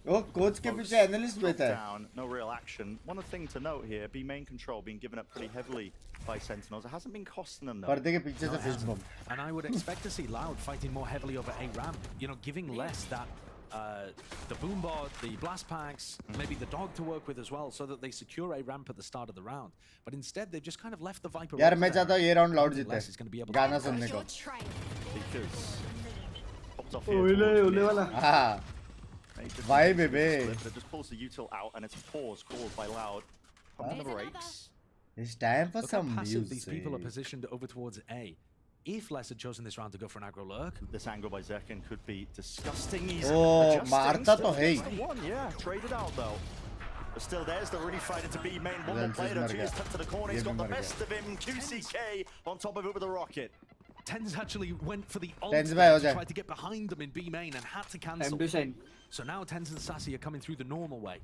वो coach के पीछे एनालिस्ट बैठा है. Down, no real action. One thing to note here: B main control being given up pretty heavily by Sentinels. It hasn't been costing them though. पर्दे के पीछे से fish bomb. And I would expect to see Loud fighting more heavily over A ramp. You know, giving less that the boombot, the blast packs, maybe the dog to work with as well, so that they secure A ramp at the start of the round. But instead, they've just kind of left the Viper. यार मैं चाहता हूँ ये round loud जीते. गाना सुनने को. Because popped off ओले वाला. हाँ. Why, baby? It just pulls the util out, and it's a pause called by Loud. Pumping the brakes. It's time for Look some how passive music. these people are positioned over towards A. If Les had chosen this round to go for an aggro lurk, this angle by Zekin could be disgusting. He's Oh, adjusting. मारता तो है. One, yeah, traded out though. But still, there's the really fighting to be main. One more player though. He's tucked to the corner. He's got the best of him. QCK on top of it with a rocket. Tens actually went for the ult Tens भाई हो जाए. tried to get behind them in B main and had to cancel. Time to shine. So now Tens and Sassy are coming through the normal way.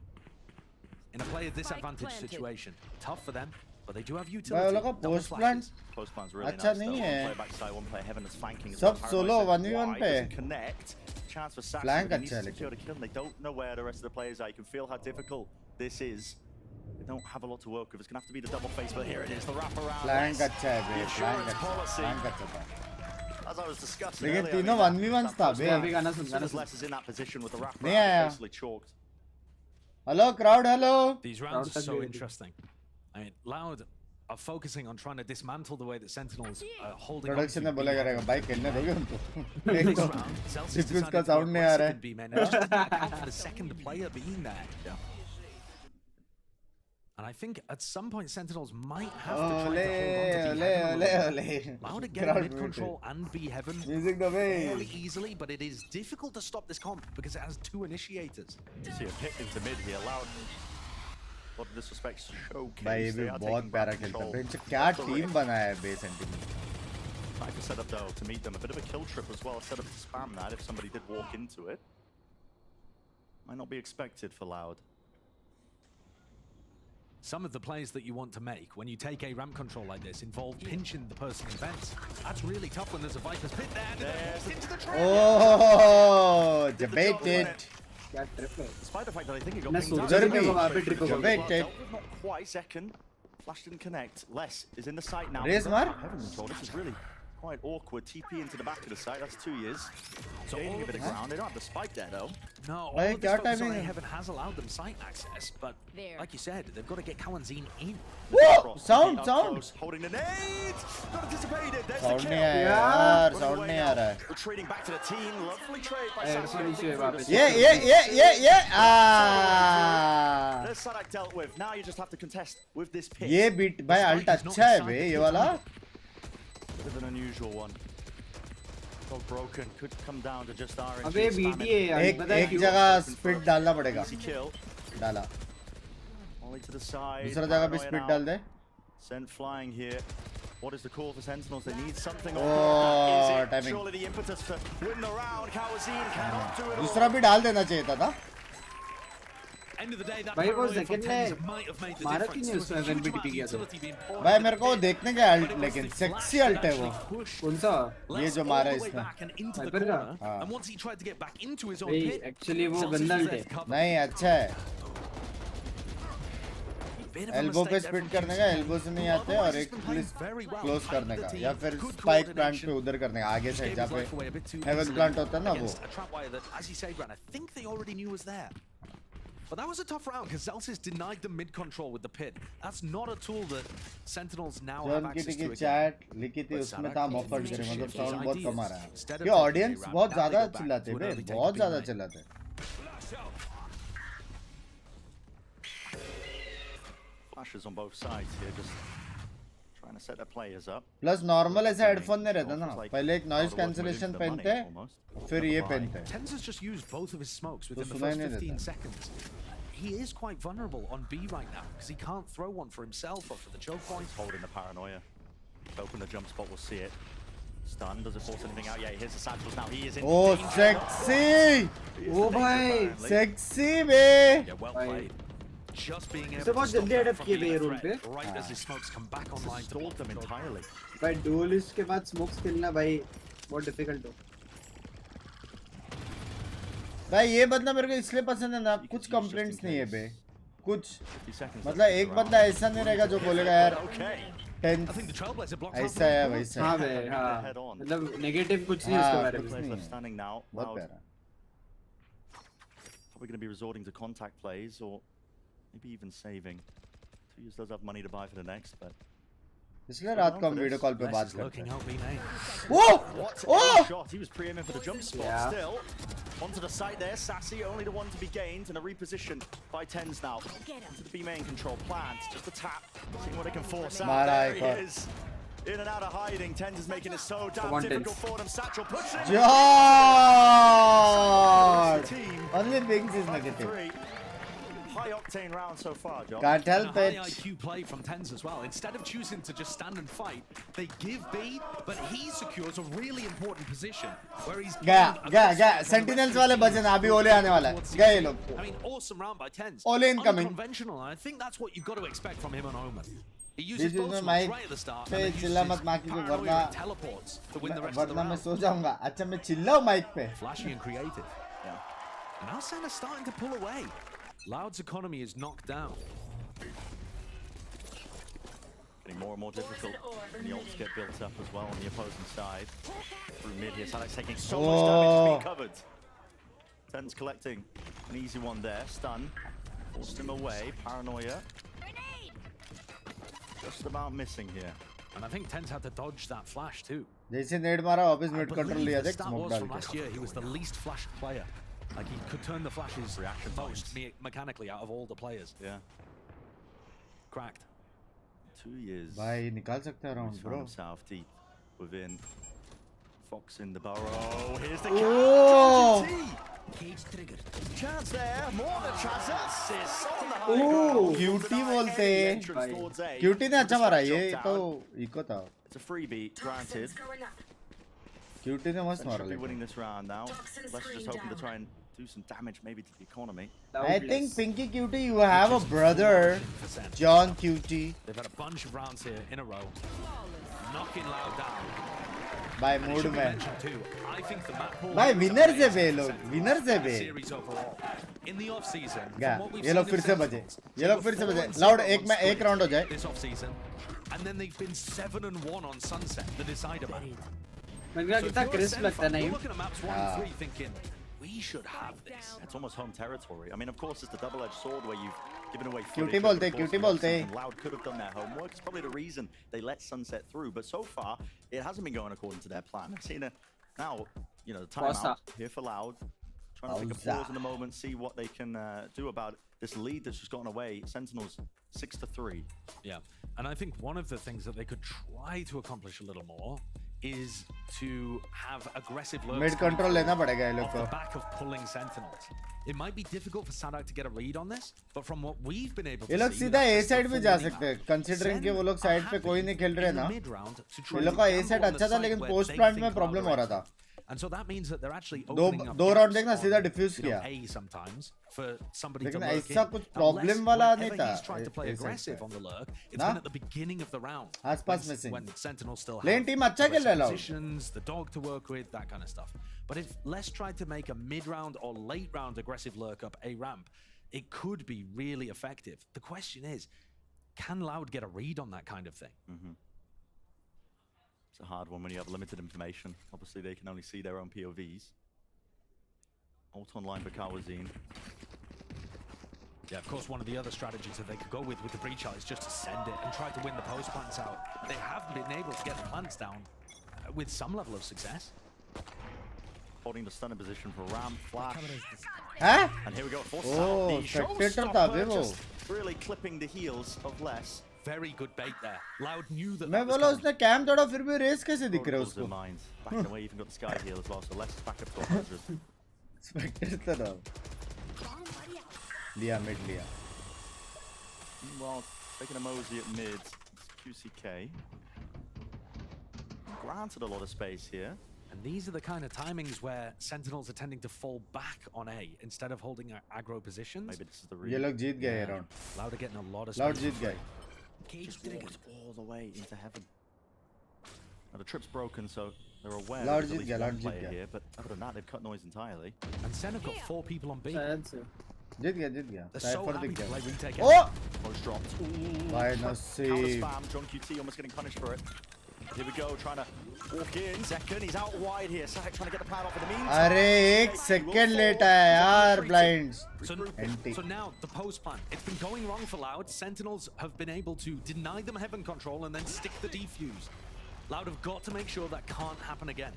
In a player disadvantage situation. Tough for them, but they do have utility. भाई वो लोग का post plan Post plan's really अच्छा nice, नहीं though. है. One player backside, one player heaven is flanking. सब solo 1v1 पे. Doesn't connect. Chance for Sassy. Flank They need अच्छा to है secure the kill. They don't know where the rest of the players are. You can feel how difficult this is. They don't have a lot to work with. It's gonna have to be the double face, but here it is, the wraparound. Flank अच्छा है बे. The Flank assurance अच्छा. policy. Flank अच्छा था. As I was discussing लेकिन earlier, I तीनों mean, 1v1 था बे. अभी गाना सुन. as soon as Les is in that position with the wraparound, नहीं आया. it's basically chalked. Hello crowd, hello. These rounds are so interesting. I mean, Loud are focusing on trying to dismantle the way that Sentinels are holding on production to ने बोला B main. करेगा भाई खेलने दोगे उनको. This एक तो round, Celsius diffuse decided का to go साउंड नहीं आ रहा aggressive in है. B main and just account for the second player being there. And I think at some point Sentinels might have to try to hold on to B heaven. Loud again mid control and B heaven Music the way. fairly easily, but it is difficult to stop this comp because it has 2 initiators. See a pit into mid here, Loud. A lot of disrespect showcase. भाई ये भी They are बहुत taking प्यारा back खेलता है. control इनसे क्या of the team rift. बनाया है बे sentiment. Nice setup though to meet them. A bit of a kill trip as well. A setup to spam that if somebody did walk into it. Might not be expected for Loud. Some of the plays that you want to make when you take a ramp control like this involve pinching the person in vents. That's really tough when there's a Viper's pit there and then walks into the trap. Oh, debated. क्या trip है? Despite the fact that I think he got मैं pinged out. सोच रहा था वहाँ पे trip होगा. Debated. Not quite second. Flash didn't connect. Les is in the site now. Raise mar. Heaven control. This is really quite awkward. TP into the back of the site. That's 2 years. So gaining a bit of ground. They don't have the spike there though. No, all Like, of this क्या focus on timing है? Heaven has allowed them site access, but like you said, they've got to get Kawanzin in. Whoa! Sound, Up sound. close, holding the nade. Not anticipated. There's Sound the नहीं kill. आया यार. Run Sound away नहीं now. आ रहा है. Retreating back to the team. Lovely trade by ऐसे Sassy. नीचे है वापस. ये ah. There's Sadak dealt with. Now you just have to contest with this pit. ये बीट भाई अल्ट अच्छा है बे ये वाला. Bit of an unusual one. Dog broken. Could come down to just RNG. अबे BT है यार. एक पता है एक क्यों? जगह स्पीड डालना पड़ेगा. Easy kill. डाला. All the way to the side. दूसरा जगह भी Paranoia स्पीड now. डाल दे. Sent flying here. What is the call for Sentinels? They need something. Oh, That is it. timing. Surely the impetus to win the round. Kawazin cannot do it all. दूसरा भी डाल देना चाहिए था. End of the day, that भाई वो paranoia from second Tens ने might have made the मारा difference. क्यों नहीं There was उसमें a huge when amount of BT किया था? utility being poured भाई into मेरे को the pit. देखने का But अल्ट it was लेकिन the सेक्सी flash अल्ट है that वो. actually pushed कौन सा? ये Les जो all मारा the way इसने. back and into the Viper का? corner. हाँ. And once he tried to get back into his own भाई pit, actually वो Celsius गंदा was अल्ट है. left covered. नहीं अच्छा है. bit of a एल्बो पे mistake there स्पिट from करने का, GCT, एल्बो से नहीं who आते और otherwise has एक been playing very well. Close करने Tightened का, the या team, फिर good स्पाइक प्लांट coordination. पे उधर करने का, आगे This से game जहाँ was पे life away a bit too heaven easily plant होता है ना वो. against a trapwire that, as you say, Bran, I think they already knew was there. But that was a tough round because Zelsis denied the mid control with the pit. That's not a tool that Sentinels now have John access kitty to की again. Chat लिखी थी, उसमें था buffer करे, मतलब sound बहुत कम आ रहा है. ये ऑडियंस बहुत ज़्यादा चिल्लाते हैं बे, बहुत ज़्यादा चिल्लाते हैं. Flashes on both sides here, just trying to set their players up. Plus normal ऐसा हेडफोन नहीं रहता ना, पहले एक नॉइज कैंसलेशन पहनते हैं, फिर ये पहनते हैं. Tens has just used both of his smokes तो within the सुनाई first नहीं 15 देता. seconds. He is quite vulnerable on B right now because he can't throw one for himself or for the choke point. Holding the paranoia. Open the jump spot, we'll see it. Stun, does it force anything out? Yeah, here's the satchels now. He is in. Oh, sexy! Oh, bhai. Sexy बे. Yeah, well played. Just being able इसे to बहुत stop जल्दी that adopt from किए being ये a rule threat पे. right as his smokes come back online to Stalled them entirely. भाई dualist के बाद स्मोक्स खेलना भाई बहुत डिफिकल्ट हो. भाई ये बंदा मेरे को इसलिए पसंद है ना, कुछ कंप्लेंट्स नहीं है बे, कुछ मतलब एक बंदा ऐसा नहीं रहेगा जो बोलेगा यार ऐसा है वैसा. हाँ बे, हाँ मतलब नेगेटिव कुछ नहीं उसके बारे में. Standing now. बहुत प्यारा. Probably going to be resorting to contact plays or maybe even saving. Two does have money to buy for the next, but इसलिए रात को हम वीडियो कॉल पे बात करते हैं. What a shot! He was pre-aiming for the jump spot. Yeah. Still onto the side there. Sassy only the one to be gained and a reposition by Tens now. To the B main control plant. Just a tap. Seeing what they can force out. There he is. In and out of hiding. Tens is making it so damn difficult for them. Satchel pushing. John! Only Binks is negative. High octane round so far, John. Can't help high it. IQ play from Tens as well. Instead of choosing to just stand and fight, they give B, but he secures a really important position where he's गया Sentinels वाले बजन अभी ओले आने वाला है. गए ये लोग. I mean, awesome round by Tens. Ole incoming. Unconventional. I think that's what you've got to expect from him on Omen. He This uses is both my smokes right at the start, पे and then चिल्ला uses मत माँ की को paranoia वरना and teleports to win the rest of the वरना मैं round. सो जाऊंगा. अच्छा मैं चिल्लाऊं माइक पे. Flashy and creative. Yeah. And now Senna's starting to pull away. Loud's economy is knocked down. Getting more and more difficult. And the ults get built up as well on the opposing side. Through mid here, Salak's taking so much damage, it's being covered. Tens collecting an easy one there. Stun. Forced him away. Paranoia. Just about missing here. And I think Tens had to dodge that flash too. जैसे net मारा वापस mid control believe लिया the देख stat smoke was डाल from के. last year, he was the least flashed player. Like he could turn the flashes Reaction most mechanically out of all the players. Yeah. Cracked. 2 years. भाई निकाल सकते हैं round bro. South deep within. Fox in the burrow. Here's the Oh! Cage triggered. Chance there. More than chance. Assist on the high Oh! ground. Cutie बोलते हैं. Cutie ने अच्छा मारा. ये तो इको था. It's a freebie, granted. Cutie ने मस्त मारा Should be लेकिन. winning this round now. Let's just hoping to try and do some damage maybe to the economy. I think Pinky Cutie, you have a brother, John Cutie. They've had a bunch of rounds here in a row. Knocking Loud down. By mood में. I think the map pool भाई winners है वे लोग. Winners है वे. series overall. In the off season, क्या? from what we've ये लोग seen फिर in से बजे. Sentinels, ये लोग फिर से बजे. Loud एक राउंड हो जाए. this off season, and then they've been 7-1 on Sunset, the decider map. मैंने कहा कितना क्रिस्प लगता है You're नहीं. looking at maps 1 and 3 thinking, we should have this. It's almost home territory. I mean, of course, it's the double-edged sword where you've given away Cutie footage, bolte, but of course, cutie we know bolte. something Loud could have done their homework. It's probably the reason they let Sunset through. But so far, it hasn't been going according to their plan. I've seen now, you know, the timeout here for Loud. Trying to take a pause in the moment, see what they can do about this lead that's just gotten away. Sentinels 6-3. Yeah, and I think one of the things that they could try to accomplish a little more is to have aggressive lurks Mid control लेना पड़ेगा ये लोग off the को. back of pulling Sentinels. It might be difficult for Sadak to get a read on this, but from what we've been able to ये लोग see, सीधा A that's side the भी full जा winning सकते हैं. map. Considering कि वो लोग Sen side are पे कोई नहीं खेल रहे in the ना. mid-round to try ये to लोग का A gamble side on the अच्छा था side लेकिन where post they plant think में are problem हो रहा था. And so that means that they're actually opening up दो round gaps देखना on, सीधा diffuse you know, किया. A sometimes for somebody लेकिन to lurk ऐसा in. कुछ Unless problem वाला नहीं whenever था. he's tried to play A side aggressive पे. on the lurk, it's ना? been at the beginning of the round. आसपास missing. When Sentinels still Lane have team अच्छा खेल रहा है Loud. positions, the dog to work with, that kind of stuff. But if Les tried to make a mid-round or late-round aggressive lurk up a ramp, it could be really effective. The question is, can Loud get a read on that kind of thing? It's a hard one when you have limited information. Obviously, they can only see their own POVs. Ult online for Kawazine. Yeah, of course, one of the other strategies that they could go with the breach is just to send it and try to win the post plants out. They have been able to get the plants down with some level of success. Holding the stun in position for Ram, Flash. Huh? And here we go, force Oh, out the spectator showstopper, tha just really clipping the heels of Les. Very good bait there. Loud knew that. मैं बोला उसने cam तोड़ा फिर भी race कैसे दिख रहा है उसको? Backing away, even got the sky heal as well, so Les is back up to 100. Spectator. लिया mid लिया. Well, taking a mosey at mid, it's QCK. Granted a lot of space here. And these are the kind of timings where Sentinels are tending to fall back on A instead of holding aggro positions. Maybe this is the read. ये लोग जीत गए round. Loud are getting a lot of Loud space. जीत गए. Just walked all the way into heaven. Now the trip's broken, so they're aware Loud there's at Jeet least गया, one Loud player जीत गया. here, but other than that, they've cut noise entirely. And Sen have got 4 people on B. जीत गया They're so Cypher happy दिख to play गया. retake. Oh! Close dropped. By Counter nasiib. spam, John QT almost getting punished for it. Here we go, trying to walk in. Second, he's out wide here. Sack trying to get the pad off in the meantime. अरे एक second late है यार blinds. So now the post plan. It's been going wrong for Loud. Sentinels have been able to deny them heaven control and then stick the defuse. Loud have got to make sure that can't happen again.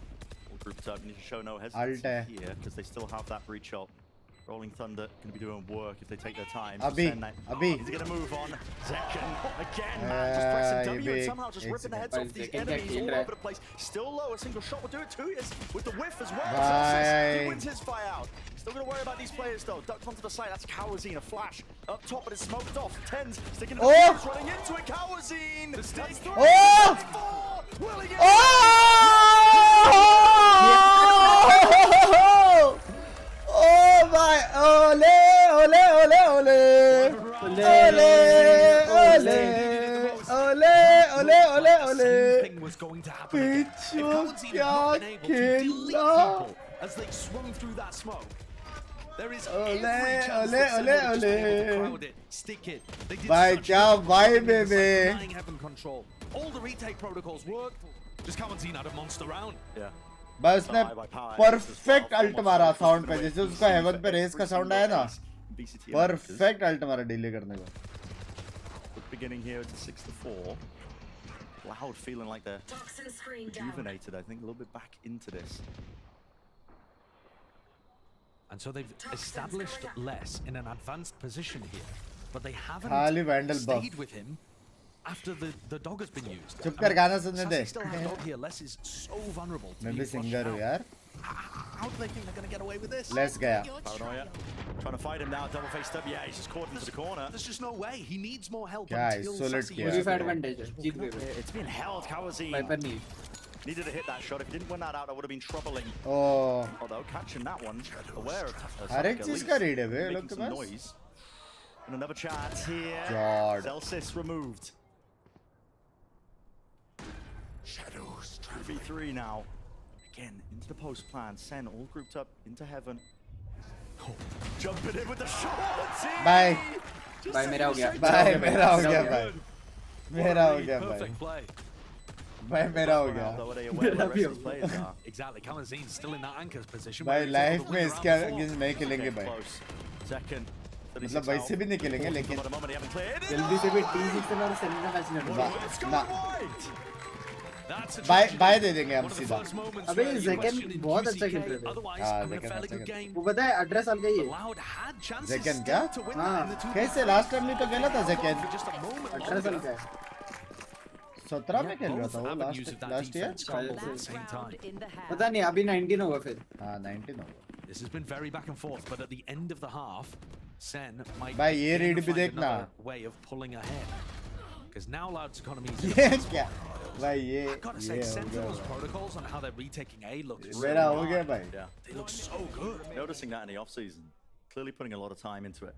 All grouped up, need to show no hesitancy here because they still have that breach ult. Rolling Thunder going to be doing work if they take their time. Abhi. He's going to move on. Zekken again, man, just pressing W and somehow just ripping the heads off these enemies all over the place. Still low, a single shot will do it too. Yes, with the whiff as well. He wins his fight out. Still going to worry about these players though. Ducked onto the side. That's Kawazine. A flash up top, but it's smoked off. Tens sticking to the fuse, running into it. Kawazine. That's 3. That's 4. Will he get Oh my! Ole! Ole! Ole! Ole! Ole! Ole! Ole! Ole! Ole! Thing was going to happen again. If Kawazine had not been able to delete people as they swung through that smoke, there is every chance that someone would just be able to crowd it, stick it. They did Bhai, such kya good vibe job in hai this, be? denying heaven control. All the retake protocols worked. Just Kawazine had a monster round. Yeah. बस उसने perfect alt मारा sound पे जैसे उसका haven पे race का sound आया ना परफेक्ट अल्ट मारा डिले करने को beginning here it's 6-4. Loud feeling like they're rejuvenated, I think, a little bit back into this. And so they've established Les in an advanced position here, but they haven't stayed with him after the dog has been used. चुप कर गाना सुनने दे Still have dog here. Les is so vulnerable. मैं भी singer हूँ यार How do they think they're going to get away with this? Les गया Paranoia. Trying to fight him now, double faced up. Yeah, he's just caught into the corner. There's just no way. He needs more help. क्या isolate किया It's been held, Kawazine. Needed to hit that shot. If he didn't win that out, that would have been troubling. Oh. Although catching that one, aware of हर एक चीज का read है बे लोग के पास noise. And another chance here. God. Celsius removed. Shadows. 3v3 now. Again, into the post plan. Sen all grouped up into heaven. Oh, jumping in with the shot. Bye. Bye, मेरा हो गया. Bye, मेरा हो गया भाई. मेरा हो गया Perfect भाई. play. भाई मेरा हो गया. Exactly. Kamazine's still in that anchor's position. भाई लाइफ में इसके अगेंस्ट नहीं खेलेंगे भाई. Second. मतलब वैसे भी नहीं खेलेंगे लेकिन जल्दी से भी T6 और सेन का मैच नहीं ना बाय दे देंगे हम सीधा. अबे ज़ेकन बहुत अच्छा खेल रहे थे. हाँ ज़ेकन अच्छा खेल. वो पता है एड्रेस अलग ही है. ज़ेकन क्या? हाँ. कैसे लास्ट टाइम भी तो खेला था ज़ेकन. एड्रेस अलग है. 17 में खेल रहा था वो लास्ट ईयर. पता नहीं अभी 19 होगा फिर. हाँ 19 होगा. This has been very back and forth, but at the end of the half, Sen might भाई ये रीड भी find देखना. another way of pulling ahead. Because now Loud's economy is ये क्या? भाई ये gotta say Sentinel's protocols on how they're retaking A looks मेरा हो गया भाई. Yeah. They look so good. Noticing that in the off season, clearly putting a lot of time into it.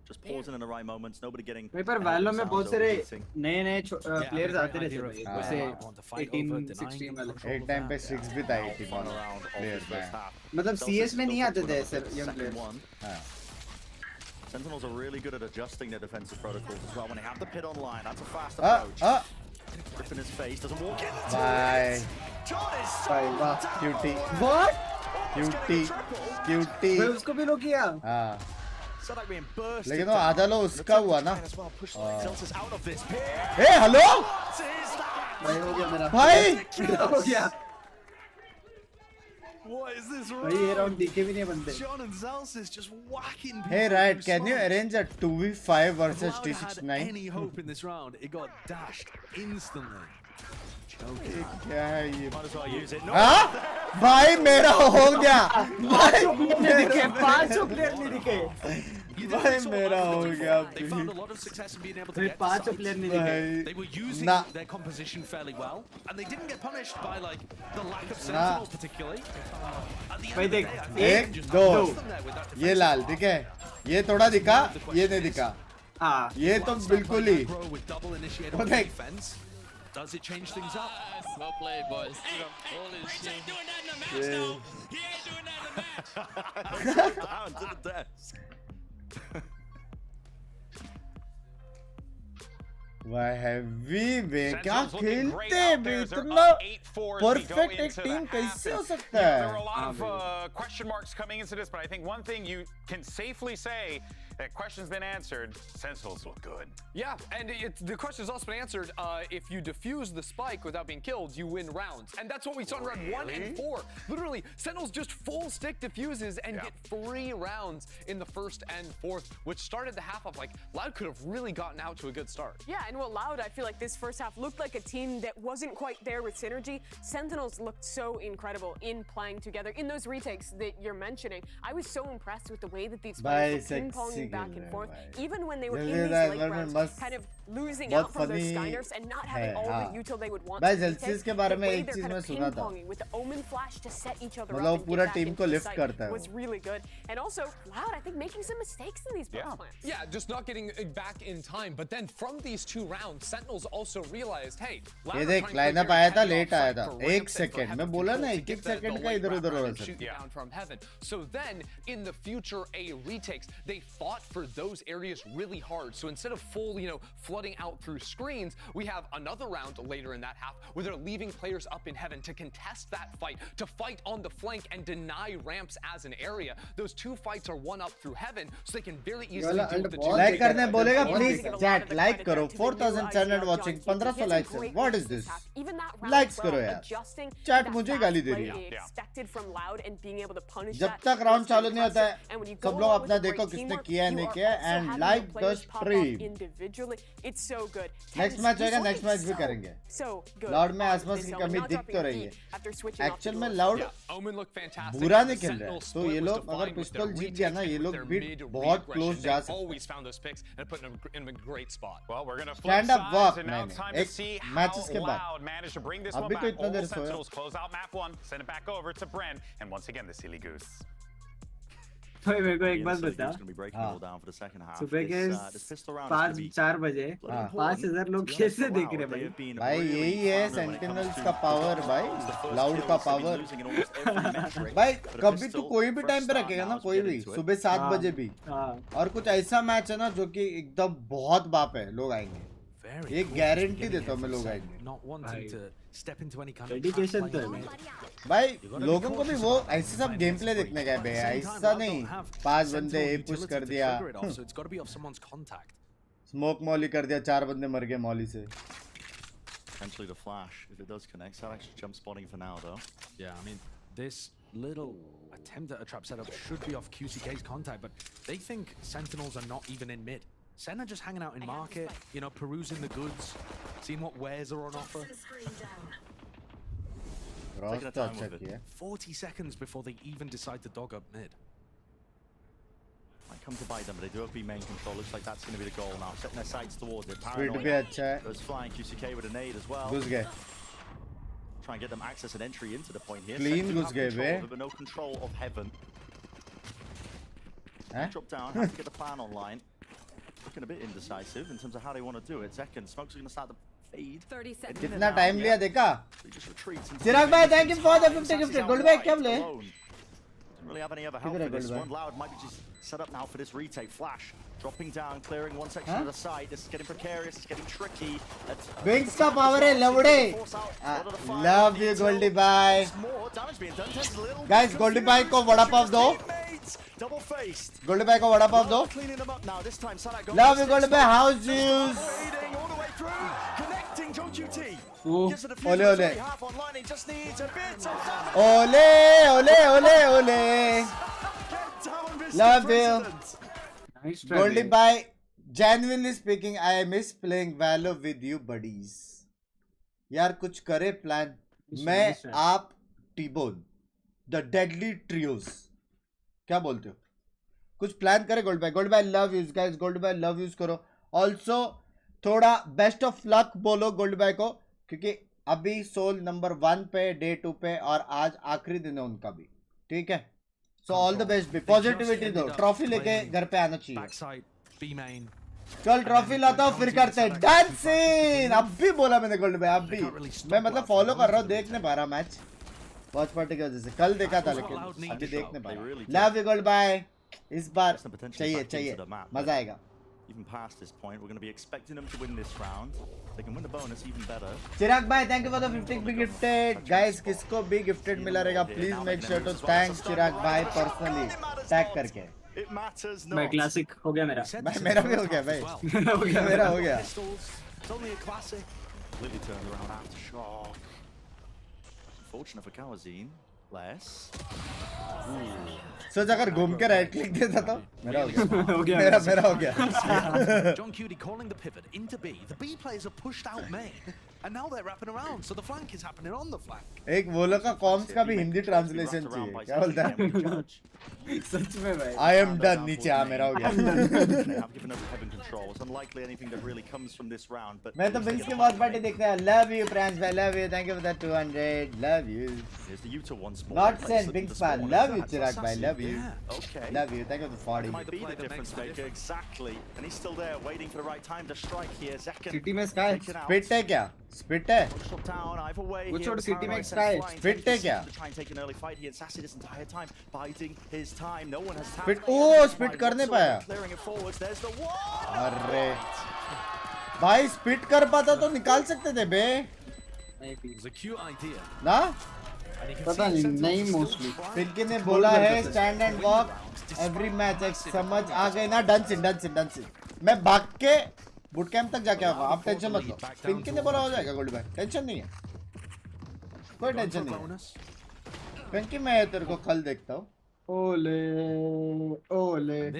Just pausing in the right moments, nobody getting. भाई पर वैलो में बहुत सारे नए प्लेयर्स आते रहते हैं वैसे 18 16 वाले. एक टाइम पे 6 भी था 18 प्लेयर्स में. मतलब CS में नहीं आते थे सर यंग प्लेयर्स. हां Sentinels are really good at adjusting their defensive protocols as well. When they have the pit online, that's a fast approach. Grip in his face, doesn't walk in. Bye. John is so Bye. Cutie. What? Cutie. Cutie. भाई उसको भी लो किया. हाँ. Sadak being bursted. लेकिन वो आधा लो उसका हुआ ना. Zelsis out of this pit. Hey, hello? भाई हो गया मेरा. भाई. हो गया. What is this भाई ये round दिखे भी नहीं बनते. John and Zelsis just whacking. Hey, right, can you arrange a 2v5 versus T69? Any hope in this round? It got dashed instantly. क्या है ये? Might as well use it. हाँ? भाई मेरा हो गया. भाई नहीं दिखे. 5 प्लेयर नहीं दिखे. भाई मेरा हो गया. They found a lot of success in being able to भाई get 5 प्लेयर नहीं दिखे. They were using their composition fairly well, and they didn't get punished by like the lack of sentinels particularly. भाई देख 1 2 ये लाल ठीक है. ये थोड़ा दिखा, ये नहीं दिखा. हाँ. ये तो बिल्कुल ही. With double initiated defense, does it change things up? Well played, boys. Holy shit. Ain't doing that in the match, though. He ain't doing that in the match. Down to the desk. Why have we been? क्या खेलते भी इतना perfect एक team कैसे हो सकता है? There were a lot of question marks coming into this, but I think one thing you can safely say that question's been answered. Sentinels look good. Yeah, and the question's also been answered. If you defuse the spike without being killed, you win rounds. And that's what we saw in round 1 and 4. Literally, Sentinels just full stick defuses and get 3 rounds in the first and fourth, which started the half off like Loud could have really gotten out to a good start. Yeah, and what Loud, I feel like this first half looked like a team that wasn't quite there with synergy. Sentinels looked so incredible in playing together. In those retakes that you're mentioning, I was so impressed with the way that these players were ping-ponging back and forth. Even when they were in these late rounds, kind of losing out from their Skyners and not having all the util they would want. भाई Zelsis के बारे में एक चीज मैं सुना था. With the Omen flash to set each other मतलब up पूरा टीम को लिफ्ट करता है. Was really good. And also Loud, I think, making some mistakes in these both plants. Yeah, just not getting back in time. But then from these 2 rounds, Sentinels also realized, hey, ये देख lineup आया था, late आया था. 1 second मैं बोला ना 1 second का इधर-उधर हो सकता है. Down from heaven. So then in the future A retakes, they fought for those areas really hard. So instead of full, flooding out through screens, we have another round later in that half where they're leaving players up in heaven to contest that fight, to fight on the flank and deny ramps as an area. Those 2 fights are won up through heaven, so they can very easily deal with the 2. Like करने बोलेगा please chat like करो. 4700 watching 1500 likes. What is this? Likes करो यार. Chat मुझे गाली दे रही है. जब तक राउंड चालू नहीं होता है सब लोग अपना देखो किसने किया है नहीं किया and like the stream. Next match होगा, नेक्स्ट मैच भी करेंगे. लाउड में आसपास की कमी दिख तो रही है. एक्चुअल में लाउड बुरा नहीं खेल रहा है. तो ये लोग अगर पिस्तौल जीत गया ना, ये लोग भी बहुत क्लोज जा सकते हैं. स्टैंड अप वॉक नहीं एक मैचेस के बाद. अभी तो इतना देर सोया. भाई मेरे को एक बात बता. सुबह के 4 बजे 5000 लोग कैसे देख रहे भाई? भाई यही है सेंटिनल्स का पावर भाई, लाउड का पावर. भाई कभी तो कोई भी टाइम पे रखेगा ना, कोई भी सुबह 7 बजे भी. और कुछ ऐसा मैच है ना जो कि एकदम बहुत बाप है, लोग आएंगे. ये गारंटी देता हूँ मैं, लोग आएंगे. डेडिकेशन तो है भाई. लोगों को भी वो ऐसे सब गेम प्ले देखने गए बे, ऐसा नहीं 5 बंदे पुश कर दिया, स्मोक मॉली कर दिया, 4 बंदे मर गए मॉली से. Potentially the flash if it does connect. So actually jump spotting for now though. Yeah, I mean this little attempt at a trap setup should be off QCK's contact, but they think Sentinels are not even in mid. Sen are just hanging out in market, perusing the goods, seeing what wares are on offer. 40 seconds before they even decide to dog up mid. Might come to bite them, but they do have B main control. Looks like that's going to be the goal now. Setting their sights towards it. Paranoid. Goes flying QCK with a nade as well. घुस गए. Try and get them access and entry into the point here. Clean घुस गए बे. But no control of heaven. Drop down, have to get the plan online. Looking a bit indecisive in terms of how they want to do it. Second, Smokes are going to start the fade. 30 seconds. कितना time लिया देखा? He just retreats. चिराग भाई, thank you for the 50 gifted. Gold bag क्या बोले? really have any other help for this one. Loud might be just set up now for this retake. Flash dropping down, clearing one section of the site. This is getting precarious. It's getting tricky. Binks का power है लवड़े. Love you Goldie bye. Guys Goldie bye को वड़ा पाव दो. Double faced. Goldie bye को वड़ा पाव दो. Cleaning them up now. This time Salah goes. Love you Goldie bye. How's juice? Waiting all the way through. Connecting John QT. Ole ole. Half online. He just needs a bit of damage. Ole ole ole ole. Love you. Nice try, Goldie Binks. bye. Genuinely speaking, I miss playing Valo with you buddies. यार कुछ करे plan. मैं आप T-bone the deadly ट्रियोस क्या बोलते हो? कुछ plan करे gold boy love yous guys. Gold boy love yous करो. ऑल्सो थोड़ा बेस्ट ऑफ लक बोलो गोल्ड बाय को, क्योंकि अभी सोल नंबर 1 पे, डे 2 पे, और आज आखिरी दिन है उनका भी. ठीक है, सो ऑल द बेस्ट. भी पॉजिटिविटी दो. ट्रॉफी लेके घर पे आना चाहिए. चल ट्रॉफी लाता हूँ फिर करते हैं डांसिंग. अब भी बोला मैंने गोल्ड बाय. अब भी मैं मतलब फॉलो कर रहा हूँ. देख नहीं पा रहा मैच वॉच पार्टी की वजह से. कल देखा था लेकिन अभी देख नहीं पा रहा. Love you gold boy. इस बार चाहिए मजा आएगा. Even past this point, we're going to be expecting them to win this round. If they can win the bonus, even better. चिराग भाई, thank you for the 50 be gifted. Guys, किसको भी gifted मिला रहेगा, please make sure to thank चिराग भाई personally, tag करके. It matters भाई not. Classic हो गया मेरा. मेरा भी हो गया भाई. मेरा हो गया. It's only a classic. Completely turned around aftershock. Unfortunate for Kawazine. Less. सोच अगर घूम के राइट क्लिक देता तो मेरा हो गया. मेरा हो गया. John Cutie calling the pivot into B. The B players are pushed out main, and now they're wrapping around, so the flank is happening on the flank. एक वो लोग का कॉम्स का भी हिंदी ट्रांसलेशन चाहिए. क्या बोलता है? सच में भाई. I am done. नीचे आ, मेरा हो गया. I've given up heaven control. It's unlikely anything that really comes from this round. But मैं तो बिंक्स की बहुत पार्टी देखता है. Love you Pranks भाई. Love you. Thank you for that 200. Love you. Here's the Utah once more. Not send Binks fan. Love you Chirag bhai. Love you. Okay. Love you. Thank you for the 40. Might be the difference maker, exactly. And he's still there, waiting for the right time to strike here. Zekken. City में sky. Spit है क्या? Spit है? Shut down either way. Which here. one city Paranoid makes sent sky? flying. Spit है क्या? To try and take an early fight here. Sassy this entire time, biding his time. No one has tapped. Spit. Oh, spit कर नहीं पाया. Clearing it forwards. There's the wall. अरे भाई spit कर पाता तो निकाल सकते थे बे. It's a cute idea. ना? पता नहीं मोस्टली. पिंकी ने बोला है stand and walk every match. एक समझ आ गई ना. डन. मैं भाग के बूट कैंप तक जाके आऊंगा. आप टेंशन मत लो. पिंकी ने बोला हो जाएगा गोल्ड भाई. टेंशन नहीं है, कोई टेंशन नहीं है. पिंकी मैं तेरे को कल देखता हूँ. ओले कोई नहीं,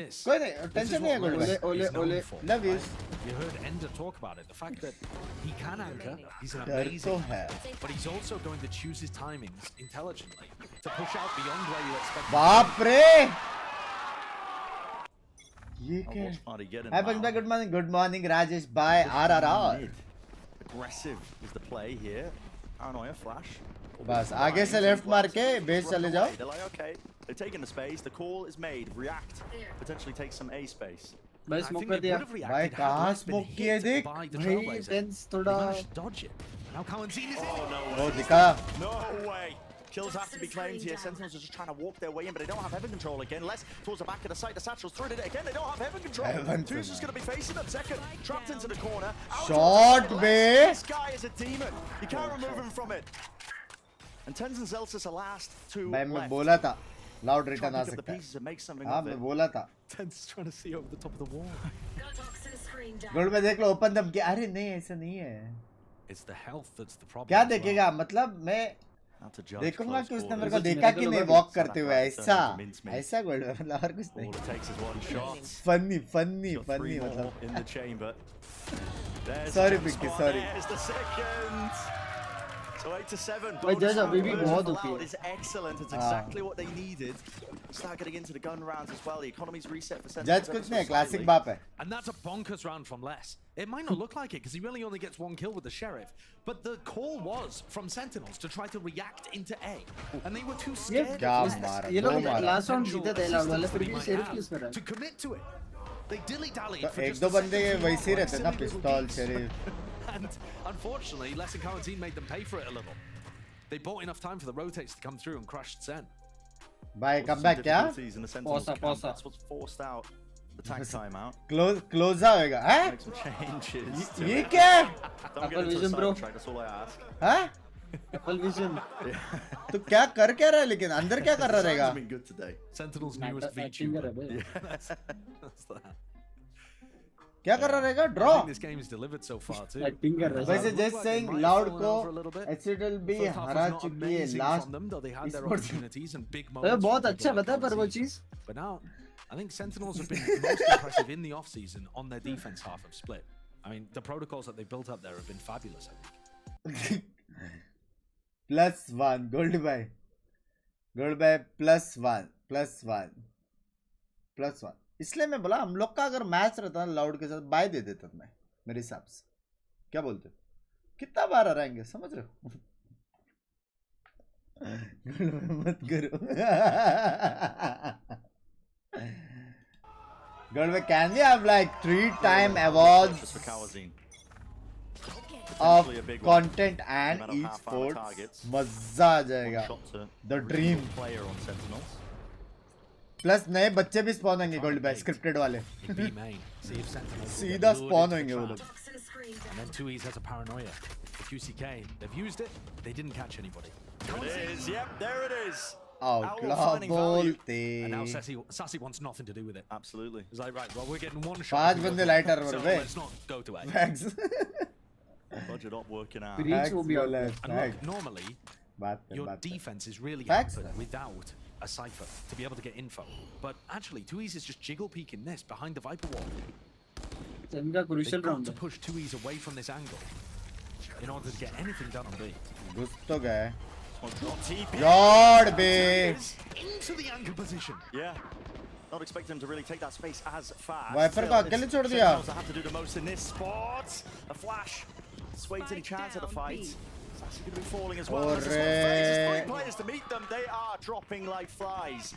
टेंशन नहीं है गोल्ड भाई. ओले. Love you. You heard Ender talk about it. The fact that he can anchor, he's an डर तो amazing, है. but he's also going to choose his timings intelligently to push out beyond where you expect. बाप रे, ये क्या Watch party getting है? loud. Good morning Rajesh भाई. RRR. Aggressive is the play here. Paranoia flash. बस आगे से लेफ्ट मार के बेस चले जाओ. They're like, okay, they're taking the space. The call is made. React. Potentially take some A space. भाई स्मोक कर दिया. भाई कहाँ स्मोक किए देख. भाई टेंस थोड़ा. Dodge it. Now Kawanzine is in. वो दिखा. No way. Kills have to be claimed here. Sentinels are just trying to walk their way in, but they don't have heaven control again. Less towards the back of the site. The Satchel's through it again. They don't have heaven control. Two's just going to be facing them. Second, trapped into the corner. Shot, babe. This guy is a demon. You can't remove him from it. And Tenzin Zelsis are last two मैं left. बोला था Loud return आ Trying to pick up the सकता है. pieces and make something हाँ of मैं it. बोला था. Ten's trying to see over the top of the wall. Gold में देख लो ओपन दम किया. अरे नहीं ऐसा नहीं है. It's the health that's the problem. क्या as well. देखेगा मतलब मैं Not to judge देखूंगा close कि उसने quarters. मेरे को देखा कि नहीं वॉक करते हुए. ऐसा Mincemeat. ऐसा गोल्ड में मतलब और कुछ All नहीं. it takes is one shot. Funny Got three more मतलब. in the chamber. There's Sorry, the Binky, spot. sorry. There's the second. So 8-7. भाई जज अभी भी Bonus बहुत for होती Loud है. is excellent. It's exactly what they needed. Start getting into the gun rounds as well. The economy's reset for Sentinels. जज कुछ नहीं, क्लासिक बाप है. And that's a bonkers round from Les. It might not look like it because he really only gets one kill with the Sheriff. But the call was from Sentinels to try to react into A. And they were too scared क्या of मारा, ये लोग दो मारा. Last round जीते थे loud वाले, फिर He भी might शेरिफ have यूज कर रहा है. to commit to it. They dilly-dallied तो for एक just दो a बंदे second वैसे ही before रहते ना, accidentally पिस्तौल beats. Sheriff. And unfortunately, Les and Quarantine made them pay for it a little. They bought enough time for the rotates to come through and crashed Sen. Bye, come back क्या? Pause. That's what's forced out the tank timeout. Close होएगा, हैं? Make some changes. ये क्या? Don't get into a sidetrack, that's all I ask. हाँ? Apple Vision. तो क्या कर क्या रहा है लेकिन अंदर क्या कर रहा रहेगा? Been good today. Sentinel's newest VTuber. That's that. क्या कर रहा रहेगा? Draw. I think this game is delivered so far too. वैसे just saying loud को HCL भी हरा चुकी है last. बहुत अच्छा बता पर वो चीज. But now, I think Sentinels have been most impressive in the off-season on their defense half of split. I mean, the protocols that they built up there have been fabulous, I think. +1 Goldby +1 इसलिए मैं बोला हम लोग का अगर match रहता ना loud के साथ बाय दे देता मैं मेरे हिसाब से क्या बोलते हो कितना बार आ रहेंगे समझ रहे हो मत करो Goldby can we have like 3-time awards of content and esports मजा आ जाएगा the dream प्लस नए बच्चे भी स्पॉन होंगे गोल्ड बाय स्क्रिप्टेड वाले सीधा स्पॉन होंगे वो लोग And then 2E's has a paranoia. The QCK, they've used it, they didn't catch anybody. There it is, yep, there it is. Outlaw बोलते And now Sassy wants nothing to do with it. Absolutely. He's like, right, well, we're getting one shot. 5 बंदे lighter वर पे let's not go to A. Facts. Budget up working out. Facts will be all And look, normally, your defense is really hampered without a cipher to be able to get info. But actually, 2E's is just jiggle peeking this behind the Viper wall. They've got to push 2E's away from this angle in order to get anything done on B. घुस तो गए God be into the anchor position. Yeah. Not expecting him to really take that space as fast. Viper को अकेले छोड़ दिया. Have to do the most in this spot. A flash. Sways any chance at a fight. Sassy going to be falling as well. Three players to meet them. They are dropping like flies.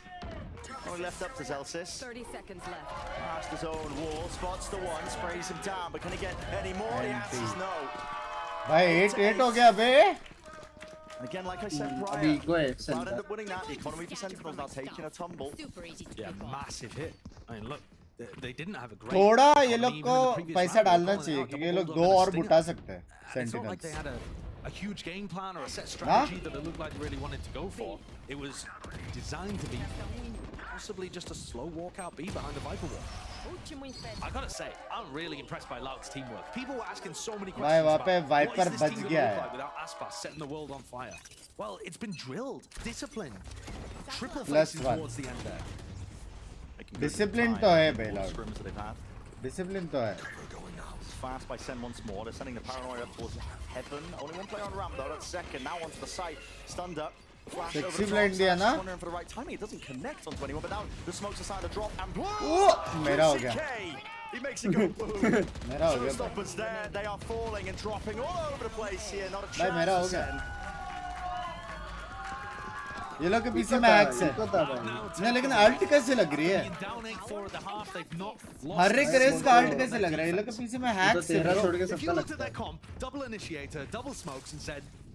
Only left up to Zelsis. 30 seconds left. Past his own wall. Spots the one. Sprays him down. But can he get any more? The answer is no. भाई 8-8 हो गया बे. Again, like I said prior, go ahead, Cloud end up winning that. The economy for Sentinels now taking a tumble. Yeah, massive hit. I mean, look, they didn't have a great. थोड़ा ये लोग को पैसा डालना चाहिए क्योंकि ये लोग 2 और बुटा सकते हैं Sentinels. It's not like they had a huge game plan or a set strategy that it looked like they really wanted to go for. It was designed to be possibly just a slow walkout B behind the Viper wall. I gotta say, I'm really impressed by Loud's teamwork. People were asking so many questions about what is this team gonna look like without Aspas setting the world on fire. Well, it's been drilled, disciplined, triple facing towards the end there. Discipline तो है बे Loud. Discipline तो है. Fast by Sen once more. They're sending the paranoia up towards heaven. Only one player on ramp though. That's second. Now onto the site. Stunned up. Flash over the top. Wondering for the right timing. It doesn't connect onto anyone, but now the smokes aside the drop and मेरा हो गया. He makes it go boom. Showstoppers there. They are falling and dropping all over the place here. Not a chance. मेरा हो गया. ये लोग के पीछे में एक्स है नहीं लेकिन अल्ट कैसे लग रही है हर एक रेस का अल्ट कैसे लग रहा है ये लोग के पीछे में हैक्स है छोड़ के सबका लगता है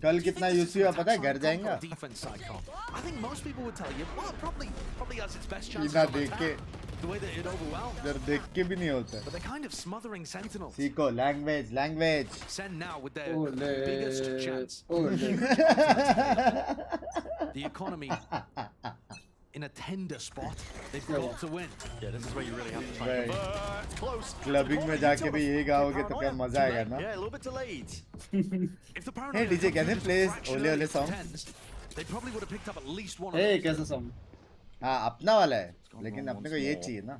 कल कितना यूसी हुआ पता है घर जाएंगा इतना देख के इधर देख के भी नहीं होता सीखो language The economy in a tender spot. They've got to win. Yeah, this is where you really have to try and convert. It's close. Clubbing में जाके भी यही गाओगे तो क्या मजा आएगा ना? Yeah, a little bit delayed. Hey DJ, can you play ole song? They probably would have picked up at least one. Hey, कैसा song? हाँ अपना वाला है लेकिन अपने को ये चाहिए ना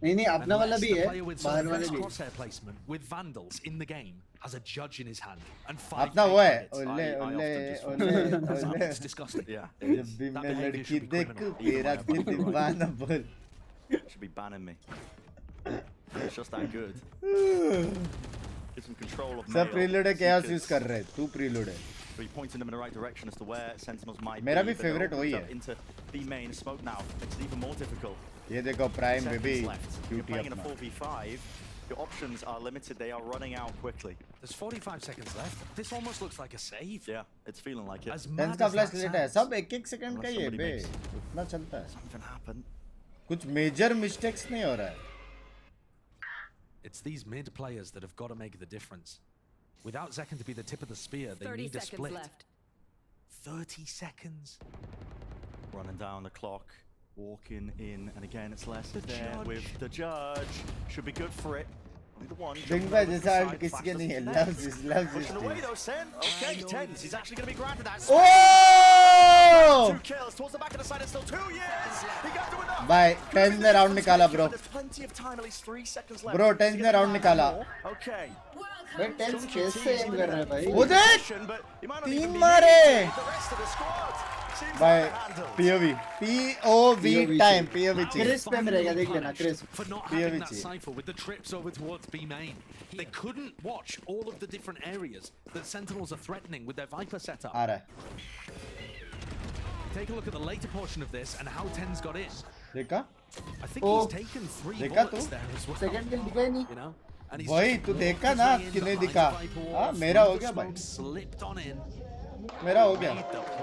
नहीं अपना वाला भी है बाहर वाले भी crosshair placement with vandals in the game has a judge in his hand and 5 अपना वो है ओले it's disgusting. Yeah, जब भी मैं लड़की देखूं तेरा दिल दीवाना बोल should be banning me. It's just that good. Get some control of सब preload है chaos यूज कर रहे तू preload है So you're pointing them in the right direction as to where Sentinels might मेरा भी be. favorite वही है Into the main smoke now. Makes it even more difficult. ये देखो prime में भी You're playing in a 4v5. Your options are limited. They are running out quickly. There's 45 seconds left. This almost looks like a save. Yeah, it's feeling like it. As TenZ mad का as flash that late है sounds, सब 1-1 second का ही है बे उतना चलता है Something happened. कुछ major mistakes नहीं हो रहा है it's these mid players that have got to make the difference. Without Zekken to be the tip of the spear, they 30 need a seconds split. left. 30 seconds. Running down the clock, walking in, and again it's less The there judge. with the judge. Should be good for it. Only the one. Bing भाई जैसा ult किसी के नहीं है loves this Pushing away though, Sen. Okay, Tens. He's actually going to be granted that. Oh! 2 kills towards the back of the side. It's still 2 years. He got to enough. भाई 10 ने round निकाला bro There's plenty of time. At least 3 seconds left. bro 10 ने round निकाला Okay. भाई 10 कैसे M कर रहा है भाई वो देख But he might not even 3 be मारे needed. The rest of the squad seems भाई like handled. POV time POV Chris पे रहेगा देख लेना Chris For not having that cypher with the trips over towards B main. They couldn't watch all of the different areas that Sentinels are threatening with their Viper setup. आ रहा है Take a look at the later portion of this and how Tens got in. देखा I think he's taken 3 देखा bullets तू? there as well. Second किल दिखा ही नहीं You know? And he's भाई just तू walked देखा his ना way in कि नहीं behind दिखा the Viper wall, हाँ मेरा हो through गया the भाई smoke, slipped on in मेरा हो गया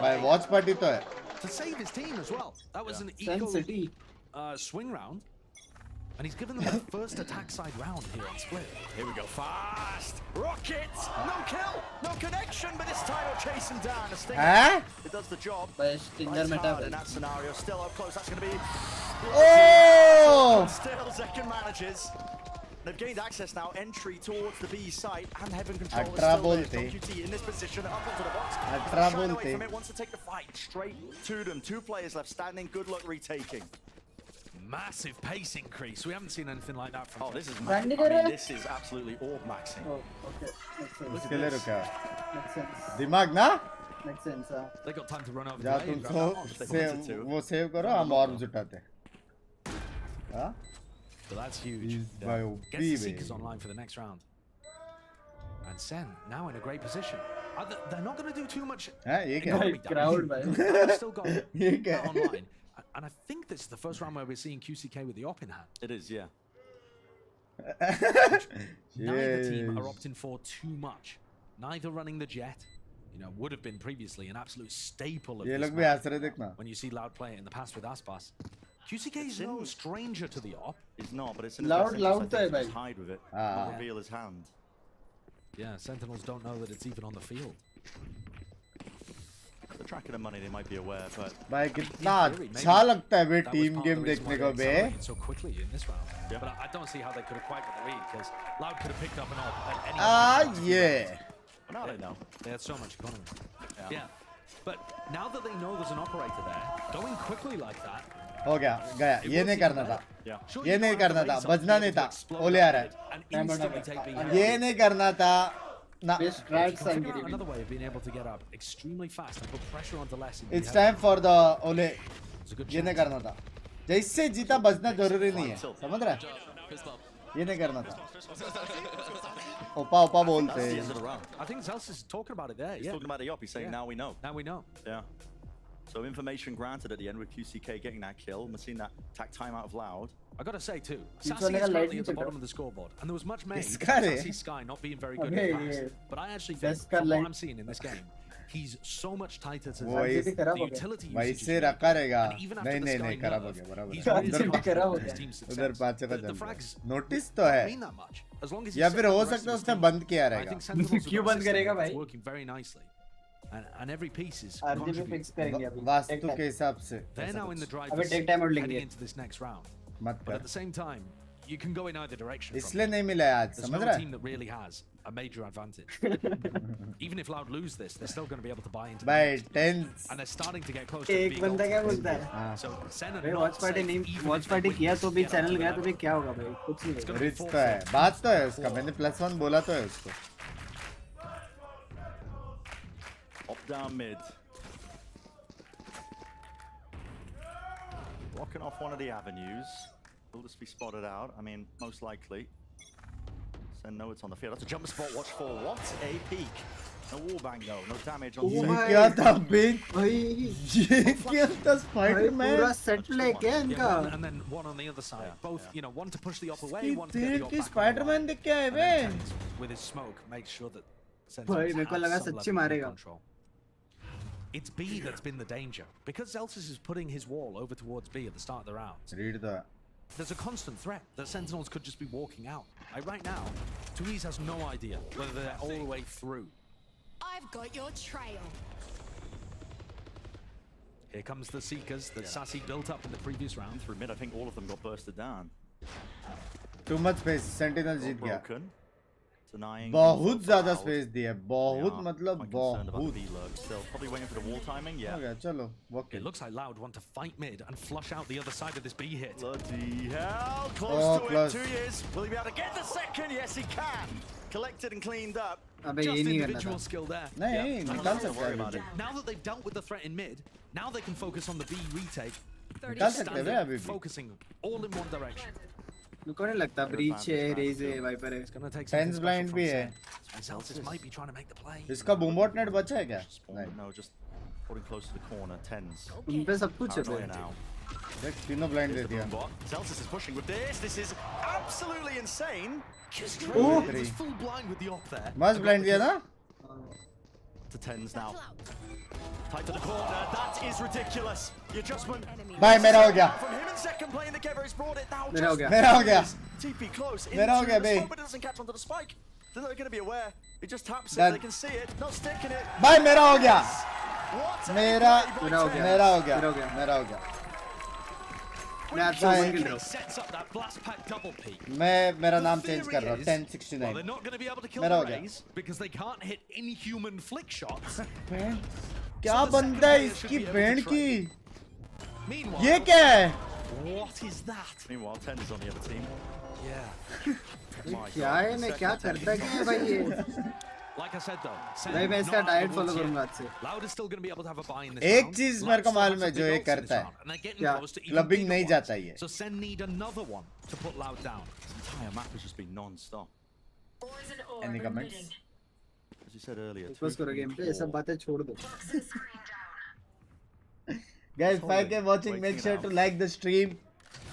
भाई वॉच पार्टी तो है to save his team as well. That was an Sun eco City swing round. And he's given them the first attack side round here on Split. Here we go, fast! Rockets! No kill! No connection, but this time will chase him down. A stinger. Huh? It does the job. भाई stinger में Hard in that scenario. Still up close. That's going to be... Oh! Still, Zekken manages. They've gained access now. Entry towards the B site. And Heaven Control is Atra still there. bolte. QT in this position. Up onto the box. Atra Shying away bolte. from it. Wants to take the fight straight to them. 2 players left standing. Good luck retaking. Massive pace increase. We haven't seen anything like that from. Oh, this is Randy massive. I Garrett? mean, this is absolutely orb maxing. Oh, okay. Makes sense. उसके लिए रुका Makes sense. दिमाग ना Makes sense. They got time to run over. जा the तुम lane, so grab that off. Save वो save करो हम और जुटाते हाँ So that's huge. भाई Gets the ओपी Seekers भाई online for the next round. And Sen now in a great position. They're not going to do too much. हाँ ये क्या economy crowd, damage. man. They've still got ये क्या that online. And I think this is the first round where we're seeing QCK with the op in hand. It is, yeah. Neither team are opting for too much. Neither running the jet, you know, would have been previously an absolute staple of ये this लोग भी map. हंस रहे देखना When you see Loud play it in the past with Aspas. QCK is no stranger to the op. He's not, but it's in Loud- his loud best interest तो है to just भाई. hide with it. Ah. Not reveal his hand. Yeah, Sentinels don't know that it's even on the field. They're tracking the money, they might be aware, but भाई कितना अच्छा लगता है बे That was team part of game the reason देखने why को they बे accelerated so quickly in this round. Yeah. But I don't see how they could have quite got the lead because Loud could have picked up an op at any ah point. yeah now they know. They had so much economy. Yeah. Yeah. But now that they know there's an operator there, going quickly like that. हो गया गया ये नहीं करना था Yeah. Sure, ये you नहीं don't have करना the था race up Bazna to be नहीं able था to explode ओले आ रहा it है and instantly take B. ये नहीं करना था ना Best If strats you can and figure out getting another way of being able to get up extremely fast and put pressure onto less. It's time for the ओले It's a good ये नहीं chance. करना था जैसे जीता बजना जरूरी नहीं है समझ रहा है ये नहीं करना था ओपा ओपा बोलते That's the हैं end of the round. I think Zels is talking about it there. He's Yeah. talking about the op, he's saying Yeah. now we know. Now we know. Yeah. So information granted at the end with QCK getting that kill. We're seeing that tack time out of Loud. I gotta say too, He's Sassy running is a currently lightning at the center. bottom of the scoreboard, and there was much made This of guy, Sassy Sky not being very good Okay, at the yeah. past. But I actually think, This guy from what like- I'm seeing in this game, he's so much tighter to वो the इस utility भाई usage से is रखा रहेगा and even after नहीं the नहीं Sky नहीं खराब हो nerf, गया बराबर he's है। really उधर supportive खराब हो of his गया। team's success. उधर पाँच का The चलता frags है नोटिस तो don't है mean that much. As long as या he's फिर set हो up the rest सकता है of his उसने team, बंद किया I रहेगा think Sentinels have क्यों got a बंद system करेगा that's भाई? working very nicely. And every piece is RGB contributing. fix करेंगे अभी वास्तु के हिसाब से They're ऐसा now in the कुछ drive अबे take time out heading लेंगे into this next round. मत But at कर the same time, you can go in either direction. from इसलिए it. नहीं मिला है आज There's समझ no रहा team है that really has a major advantage. Even if Loud lose this, they're still going to be able to buy into the भाई next. 10 And they're starting to get close to एक being बंदा क्या ultimate. बोलता है हाँ So Sen are भाई not watch party safe, नहीं even watch if they party win किया this तो to भी get चैनल onto गया the तो भी level. क्या होगा भाई कुछ नहीं होगा। रिच तो है बात तो है उसका मैंने +1 बोला तो है उसको Up down mid. Blocking off one of the avenues. Will this be spotted out? I mean, most likely. Sen know it's on the field. That's a jump spot. Watch for what a peek. No wallbang though, no damage on ये Sage. क्या था big भाई ये क्या था Spiderman पूरा set लेके इनका And then one on the other side. Both, you know, one to push the op away, ये one to get the देख op के back on the Spiderman line. दिख के आए And bay then Tens, with his smoke, makes sure that Sentinels भाई मेरे को have लगा some सच्ची level of मारेगा control. It's B that's been the danger. Because Zelsis is putting his wall over towards B at the start of the round, read the there's a constant threat that Sentinels could just be walking out. Like right now, Tuiz has no idea whether they're all the way through. I've got your trail. Here comes the Seekers that Sassy built up in the previous round. Through mid, I think all of them got bursted down. Too much space sentinel जीत गया Broken. Denying बहुत info ज्यादा for space दिया Loud. बहुत They are मतलब quite concerned about बहुत the V-lurk. Still probably waiting for the wall timing. हो Yeah. गया चलो It looks like Loud want to fight mid and flush out the other side of this B hit. Bloody hell! Close Oh, to close. it. 2 years. Will he be able to get the second? Yes, he can. Collected and cleaned up. अबे Just ये नहीं करना individual था skill there. नहीं निकाल सकता है about it. Now that they've dealt with the threat in mid, now they can focus on the B retake. निकाल सकते हैं Standing, अभी भी focusing all in one direction. मेरे को नहीं लगता ब्रीच है रेज है वाइपर है It's gonna take TenZ something blind special भी from है Sen. Zelsis might be trying to make the play. इसका बूमबॉट नेट बचा है क्या नहीं No, just putting close to the corner. Tens. उन पे सब कुछ है Paranoia भाई now. देख तीनों ब्लाइंड दे Here's the दिया boombot. Zelsis is pushing with this. This is absolutely insane. Just Oh. He's full blind with the op there. मस्त ब्लाइंड दिया ना To Tens now. Tight to the corner. That is ridiculous. The adjustment. भाई मेरा हो गया From him in second playing the cover, he's brought it now. मेरा हो गया मेरा हो गया TP close. मेरा हो into गया the bay smoke, but it doesn't catch onto the spike. They're not going to be aware. He just taps it. Done. They can see it. Not sticking it. भाई मेरा हो गया What? मेरा मेरा हो गया मेरा हो गया मेरा हो गया मेरा हो गया मैं आपसे भाई, वन किल रहा हूँ Sets up that blast pack double peak. मैं मेरा नाम The चेंज theory कर रहा हूँ is, 1069 well, they're not going to be able to kill मेरा the हो गया Rays because they can't hit inhuman flick shots. क्या So the बंदा है second player should इसकी be able to band trade. की Meanwhile, ये क्या है What is that? Meanwhile, Tens is on the other team. yeah. My क्या God. है मैं क्या करता क्या है भाई ये Like I said though, Sen भाई मैं इसका not diet able follow to- करूंगा आज से Loud is still going to be able to have a buy in this एक round. चीज Loud मेरे को still मालूम has है some जो big ये ults in करता this है round, and they're getting क्या? close to even clubbing bigger नहीं ones. जाता ये So Sen need another one to put Loud down. The entire map has just been non-stop. Any comments As you said earlier. Focus करो game पे ये सब बातें छोड़ दो guys 5k watching make sure to like the stream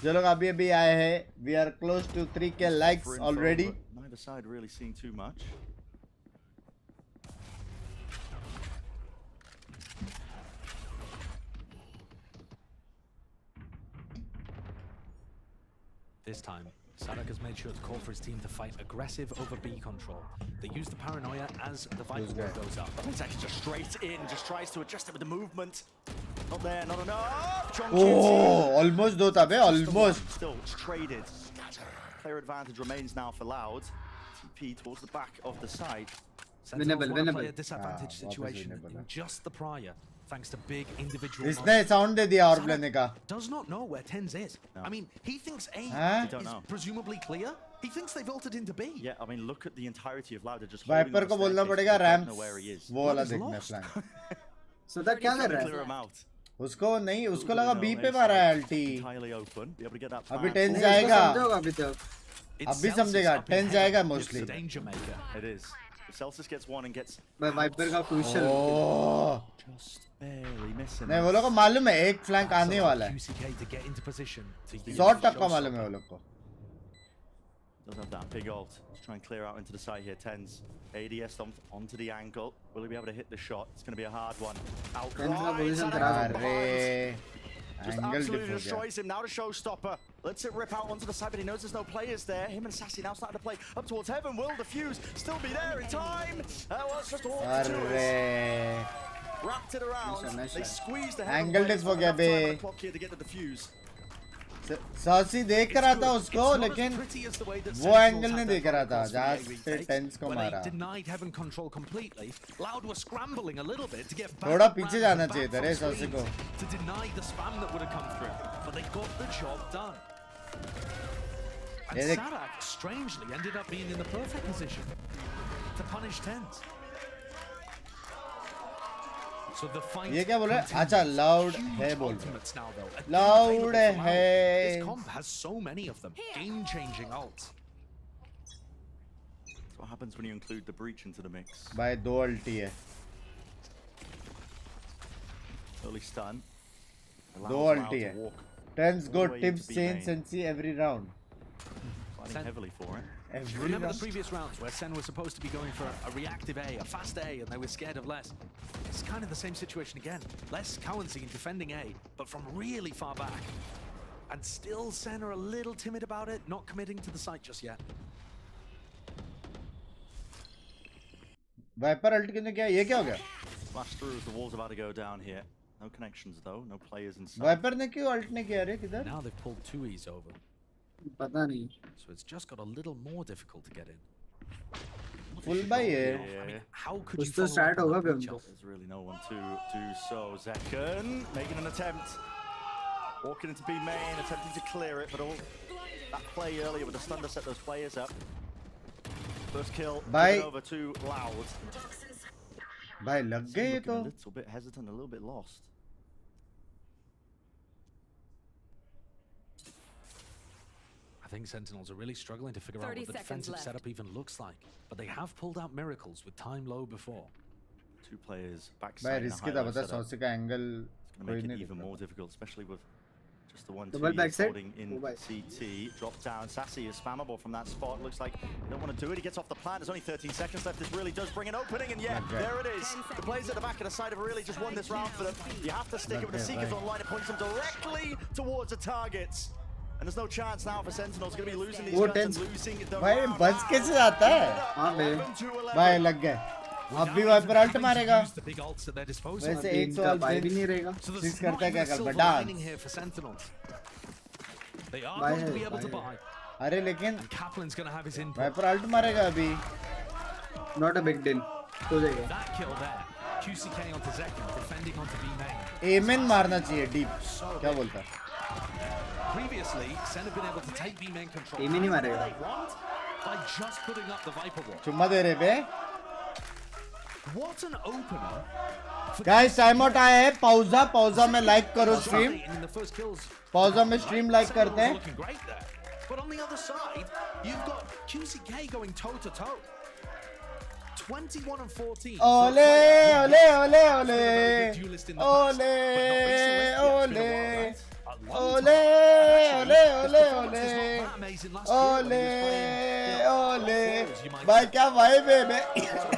जो लोग अभी अभी आए हैं we are close to 3k likes already Neither side really seeing too much. This time, Sadak has made sure to call for his team to fight aggressive over B control. They use the paranoia as the Viper wall goes up. It's actually just straight in, just tries to adjust it with the movement. Not there, not enough. John oh almost दो था बे almost Still, it's traded. Player advantage remains now for Loud. TP towards the back of the side. Sentinels Winnable, want to play winnable. a disadvantage Ah, situation winnable. in just the prior, thanks to big individual. इसने sound दे दिया और Sadak लेने का does not know where Tens is. I mean, he thinks A Huh? Don't is know. presumably clear. He thinks they've ulted into B. Yeah, I mean, look at the entirety of Loud. They're just Viper को बोलना पड़ेगा RAM where he is. वो वाला He's देखना lost. Plan सदा क्या कर रहा Clear है him out. उसको नहीं उसको लगा बी पे मारा है अल्टी Entirely open. Be able to get that अभी back. 10 नहीं, जाएगा उसको समझोगा अभी तक It's अभी Celsius समझेगा up in 10 heaven. जाएगा It's mostly the danger maker. It is. If Celsius gets one and gets भाई वाइपर का क्रूशियल ओह just barely missing. नहीं वो लोग को मालूम है एक फ्लैंक आने वाला है QCK to get into position to use 100% the मालूम है वो लोग को Doesn't have that big ult. Let's try and clear out into the side here. Tens. ADS onto the angle. Will he be able to hit the shot? It's going to be a hard one. Out Tens का right. position Sadak खराब है अरे just angle absolutely dip हो गया destroys him. Now the showstopper. Lets it rip out onto the side, but he knows there's no players there. Him and Sassy now starting to play up towards heaven. Will the fuse still be there in time? That was just all to us. अरे Wrapped it around. Nice, They nice. squeezed the Angle heaven. dip हो गया बे। Clock here to get to the fuse. Saucy देख रहा था उसको लेकिन वो angle नहीं देख रहा था जहाँ से टेंस को मारा denied heaven control completely. Loud was scrambling a little bit to get back थोड़ा up पीछे round जाना the चाहिए था back रे of सॉसी को screen to deny the spam that would have come through, but they got the job done. And ये देख Sadak strangely ended up being in the perfect position to punish Tens. So the fight ये क्या बोल रहा है अच्छा loud है बोल रहा ultimates now though. Again loud available from Loud. है This comp has so many of them. Game-changing ults. So What happens when you include the breach into the mix? भाई 2 ulti है. Early stun. 2 ulti है. Tens go tips chains and see every round. Fighting heavily for it. Remember the previous rounds where Sen was supposed to be going for a reactive A, a fast A, and they were scared of Les? It's kind of the same situation again. Les counting and defending A, but from really far back. And still Sen are a little timid about it, not committing to the site just yet. Viper ult किन्होंने क्या ये क्या हो गया? Flash through as the walls about to go down here. No connections though, no players inside. Viper ने क्यों ult ने किया रे किधर? Now they've pulled 2Es over. पता नहीं. So it's just got a little more difficult to get in. Full buy है. I mean, how could you तो start होगा भी हमको. There's really no one to do so. Zekken making an attempt. Walking into B main, attempting to clear it, but all that play earlier with the stun to set those players up. First kill over to Loud. भाई लग गए तो. A little bit hesitant, a little bit lost. I think Sentinels are really struggling to figure out what the defensive setup even looks like, but they have pulled out miracles with time low before. 2 players backside. भाई risky था पता 100 का angle कोई नहीं. Even more difficult, especially with just the 1-2 holding in CT. Drop down. Sassy is spammable from that spot. Looks like they don't want to do it. He gets off the plant. There's only 13 seconds left. This really does bring an opening, and yeah, there it is. The players at the back of the side have really just won this round for them. You have to stick it with the Seekers online. It points them directly towards the targets. And there's no chance now for Sentinels. Going to be losing these guns and losing the round. भाई बच कैसे जाता है? हाँ भाई लग गए. अब भी वाइपर अल्ट मारेगा. वैसे एक तो अल्ट भी नहीं रहेगा. सिक्स करता है क्या कर बटा. अरे लेकिन वाइपर अल्ट मारेगा अभी. Not a big deal. हो जाएगा. एमेन मारना चाहिए डीप. क्या बोलता है? Previously, Sen have been able to take B main control. Omen नहीं मारेगा. By just putting up the Viper wall. चुम्मा दे रहे बे. What an opener. Guys, time out आया है. पाउजा में लाइक करो स्ट्रीम. पाउजा में स्ट्रीम लाइक करते हैं. But on the other side, you've got QCK going toe to toe. 21 and 14. Ole, ole, ole, ole. Ole, ole. Ole, ole, ole, ole. Ole, ole. भाई क्या vibe है बे?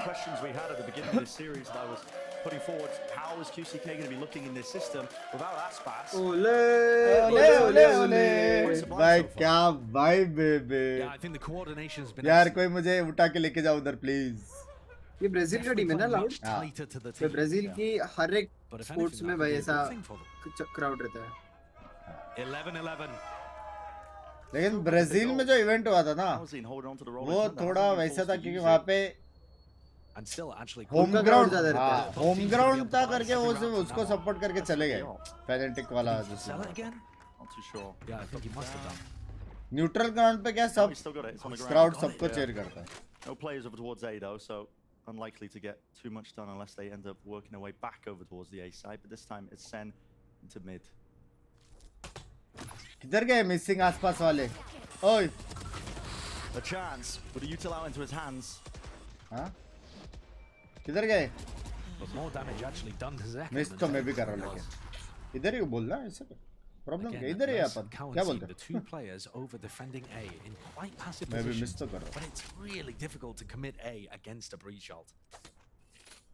Questions we had at the beginning of this series that I was putting forward. How is QCK going to be looking in this system without Aspas? Ole, ole, ole, ole. भाई क्या vibe है बे? Yeah, I think the coordination has been. यार कोई मुझे उठा के लेके जाओ उधर please. ये ब्राजील का टीम है ना लाउड? तो ब्राजील की हर एक स्पोर्ट्स में भाई ऐसा क्राउड रहता है. 11-11. लेकिन ब्राजील में जो इवेंट हुआ था ना वो थोड़ा वैसा था क्योंकि वहाँ पे होम ग्राउंड था करके वो उसको सपोर्ट करके चले गए. फैनेटिक वाला न्यूट्रल ग्राउंड पे क्या सब क्राउड सबको चीयर करता है. No players over towards A though, so unlikely to get too much done unless they end up working their way back over towards the A side. But this time it's Sen into mid. किधर गए missing आसपास वाले? ओए. A chance, but a util out into his hands. हाँ? किधर गए? But more damage actually done to Zek. Miss तो मैं भी कर रहा हूँ लेकिन. इधर ही बोलना है ऐसे. प्रॉब्लम क्या इधर है अपन? क्या बोलते हैं? The two players over defending A in quite passive मैं भी मिस positions, तो कर रहा हूँ. but it's really difficult to commit A against a breach ult.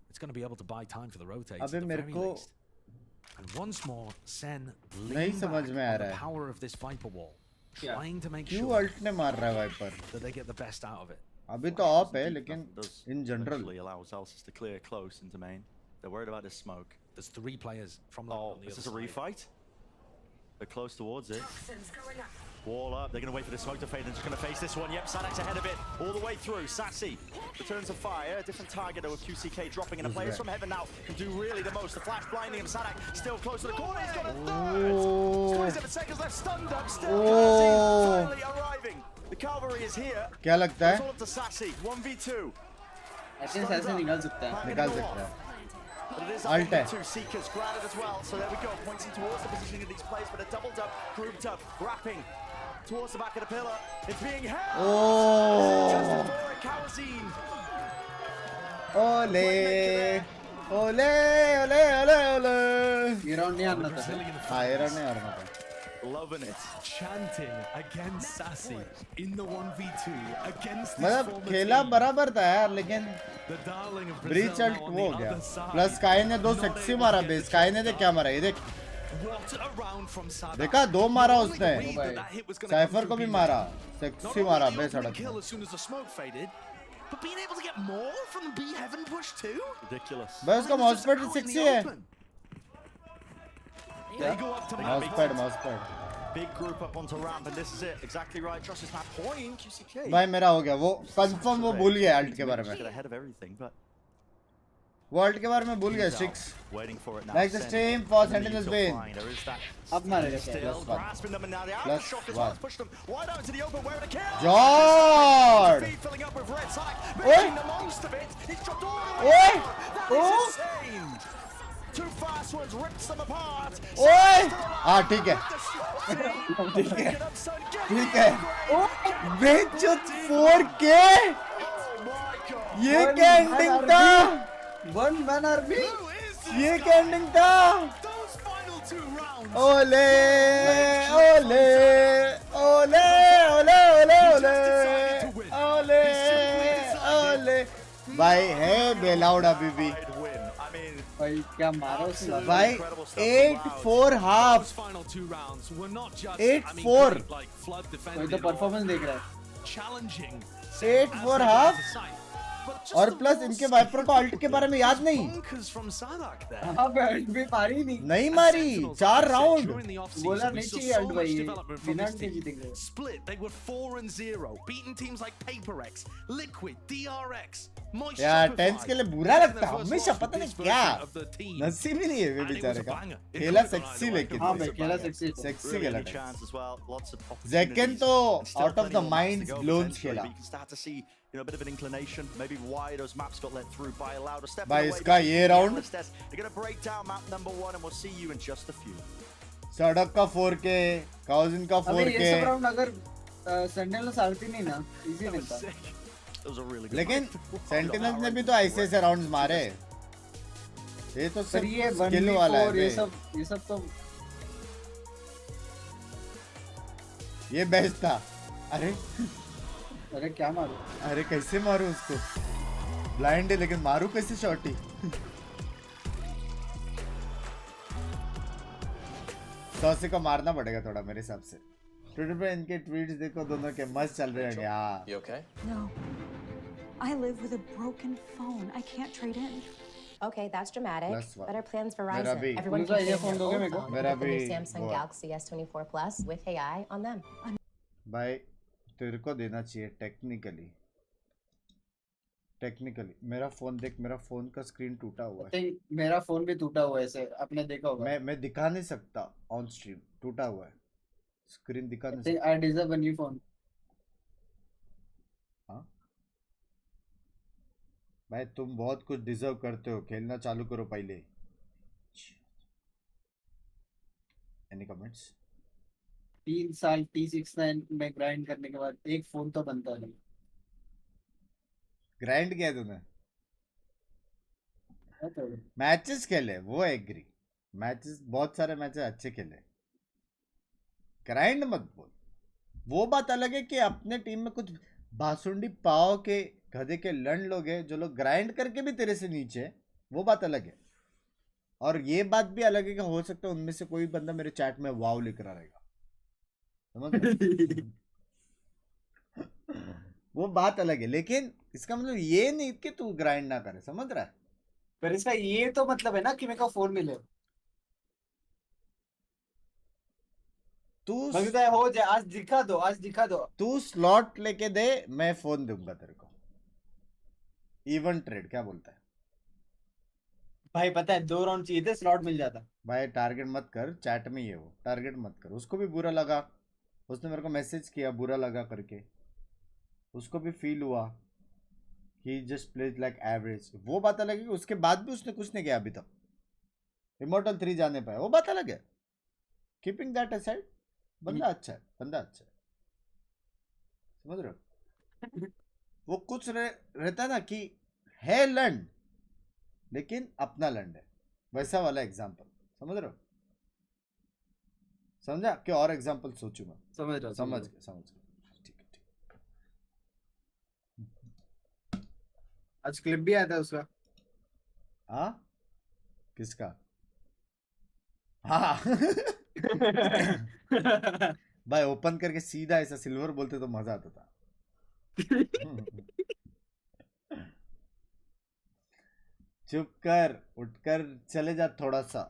It's going to be able to buy time for the rotate. अबे मेरे को And once more, Sen नहीं leaning समझ back में आ on रहा the है. power of this Viper wall, trying to make क्यों sure alt ने मार रहा है wiper? that they get the best out of it. अभी तो ऑफ है लेकिन in general. Allows Alcis to clear close into main. They're worried about this smoke. There's 3 players from the Oh, on the is other this a side. refight? They're close towards it. Wall up. They're going to wait for the smoke to fade. They're just going to face this one. Yep, Sadak's ahead of it. All the way through. Sassy returns to fire. A different target though with QCK dropping in. A players from heaven now can do really the most. The flash blinding him. Sadak still close to the corner. He's got a third. 27 seconds left. Stunned up. Still finally arriving. The cavalry is here. क्या लगता है? It's all up to Sassy. 1v2. ऐसे से निकाल सकता है. निकाल सकता है. But it is Alt है. 2 Seekers granted as well, so there we go, pointing towards the positioning of these players, but a doubled up, grouped up, wrapping towards the back of the pillar. It's being held. Oh. Just before it, Kawazine. Ole, ole, ole, ole, ole. ये round नहीं आना था। हाँ ये round नहीं आना था। Loving it. Chanting against Sassy in the 1v2 against this मतलब former खेला team. बराबर था यार, लेकिन The darling of Breach Brazil ult now on वो the गया। other side. प्लस स्काई ने 2 सेक्सी मारा बे। स्काई ने देख क्या मारा, ये देख What a round from Sadak. देखा, 2 मारा Not only उसने। did we, but that hit was gonna cipher come को भी through मारा, Not सेक्सी only मारा the बे opening सड़क kill में। as soon as the smoke faded, but being able to get more from the B heaven push too. Ridiculous. बस उसका mouse pad sexy है। They go up to mouse pad. Big group up onto ramp, and this is it. Exactly right. Josh is now point. QCK. भाई मेरा हो गया, वो confirm वो भूल गया अल्ट के बारे में। Get ahead of everything, but वो अल्ट के बारे में भूल गया। 6 waiting for it now. Like the stream for Sentinel's Bane. There is that. अब मारेगा क्या? Still grasping them, and now the Plus aftershock as well one. has pushed them wide out into the open. Where the kill? Jord! Feed filling up with red side, Oi! making the most of it. He's dropped all the way. Oi! That is insane. Two fast ones rips them apart. ओए हाँ ठीक है ठीक है बेचो 4K ये क्या ending था 1 man army ये क्या एंडिंग था ओले ओले ओले ओले ओले ओले ओले भाई है बेलाउड अभी भी भाई क्या मारा उसने भाई 8-4 हाफ 8-4 कोई तो परफॉर्मेंस देख रहा है 8-4 हाफ और प्लस इनके वाइपर को अल्ट के बारे में याद नहीं हाँ अल्ट भी मारी नहीं मारी 4 राउंड बोला नहीं चाहिए अल्ट भाई बिना अल्ट के जीतेंगे Split, they were 4-0, beating teams like PaperX, Liquid, DRX, Moist यार Shopify. टेंस के लिए बुरा लगता है हमेशा, पता नहीं क्या नसीब ही नहीं है वे बेचारे का। खेला सेक्सी लेकिन हाँ भाई खेला सेक्सी खेला chance as well. Lots of Zekken तो out of the minds blown खेला। You can start to see, you know, a bit of an inclination, maybe why those maps got let through by Loud. A step भाई away इसका ये round they're going to break down map number 1 and we'll see you in just a few. सड़क का 4K काउजिन का 4K ये सब round अगर sentinels आती नहीं ना इजी मिलता लेकिन सेंटिनल्स ने भी तो ऐसे ऐसे राउंड्स मारे। ये तो सब स्किल वाला है ये सब तो ये बेस्ट था। अरे क्या मारू अरे कैसे मारू उसको ब्लाइंड है लेकिन मारू कैसे शॉटी सॉसी को मारना पड़ेगा थोड़ा मेरे हिसाब से। ट्विटर पे इनके ट्वीट्स देखो दोनों के मस्त चल रहे हैं यार। You okay? No. I live with a broken phone. I can't trade in. Okay, that's dramatic. Plus one. Better plans for मेरा Ryzen. भी। Everyone can trade their old phone मेरा with the new भी Samsung वो। Galaxy S24 Plus with AI on them. भाई तेरे को देना चाहिए टेक्निकली मेरा फोन देख, मेरा फोन का स्क्रीन टूटा हुआ है। मेरा फोन भी टूटा हुआ है ऐसे आपने देखा होगा। मैं दिखा नहीं सकता ऑन स्ट्रीम, टूटा हुआ है स्क्रीन दिखा नहीं सकता। I deserve a new phone. हाँ भाई तुम बहुत कुछ डिजर्व करते हो, खेलना चालू करो पहले। Any comments? 3 साल T69 में ग्राइंड करने के बाद एक फोन तो बनता नहीं। ग्राइंड किया तूने? मैचेस खेले वो एग्री, मैचेस बहुत सारे मैचेस अच्छे खेले, ग्राइंड मत बोल। वो बात अलग है कि अपने टीम में कुछ बासुंडी पाव के गधे के लंड लोग हैं जो लोग ग्राइंड करके भी तेरे से नीचे, वो बात अलग है। और ये बात भी अलग है कि हो सकता है उनमें से कोई बंदा मेरे चैट में वाव लिख रहा रहेगा, समझ वो बात अलग है। लेकिन इसका मतलब ये नहीं कि तू ग्राइंड ना करे, समझ रहा है? पर इसका ये तो मतलब है ना कि मेरे को फोन मिले, तू हो जाए। आज दिखा दो तू स्लॉट लेके दे, मैं फोन दूंगा तेरे को। इवन ट्रेड क्या बोलता है भाई? पता है 2 राउंड चाहिए थे, स्लॉट मिल जाता। भाई टारगेट मत कर चैट में, ये वो टारगेट मत कर। उसको भी बुरा लगा, उसने मेरे को मैसेज किया बुरा लगा करके, उसको भी फील हुआ ही जस्ट प्लेज लाइक एवरेज। वो बात अलग है कि उसके बाद भी उसने कुछ नहीं किया अभी तक, इमॉर्टल 3 जाने पाए, वो बात अलग है। कीपिंग दैट असाइड, बंदा अच्छा है, बंदा अच्छा है। समझ रहे हो? वो कुछ रहता ना कि है लंड लेकिन अपना लंड है, वैसा वाला एग्जांपल समझ रहे हो? समझा कि और एग्जांपल सोचूं मैं? समझ गया। ठीक है। आज क्लिप भी आया था उसका। हाँ किसका? हाँ भाई ओपन करके सीधा ऐसा सिल्वर बोलते तो मजा आता था। चुप कर, उठकर चले जा थोड़ा सा।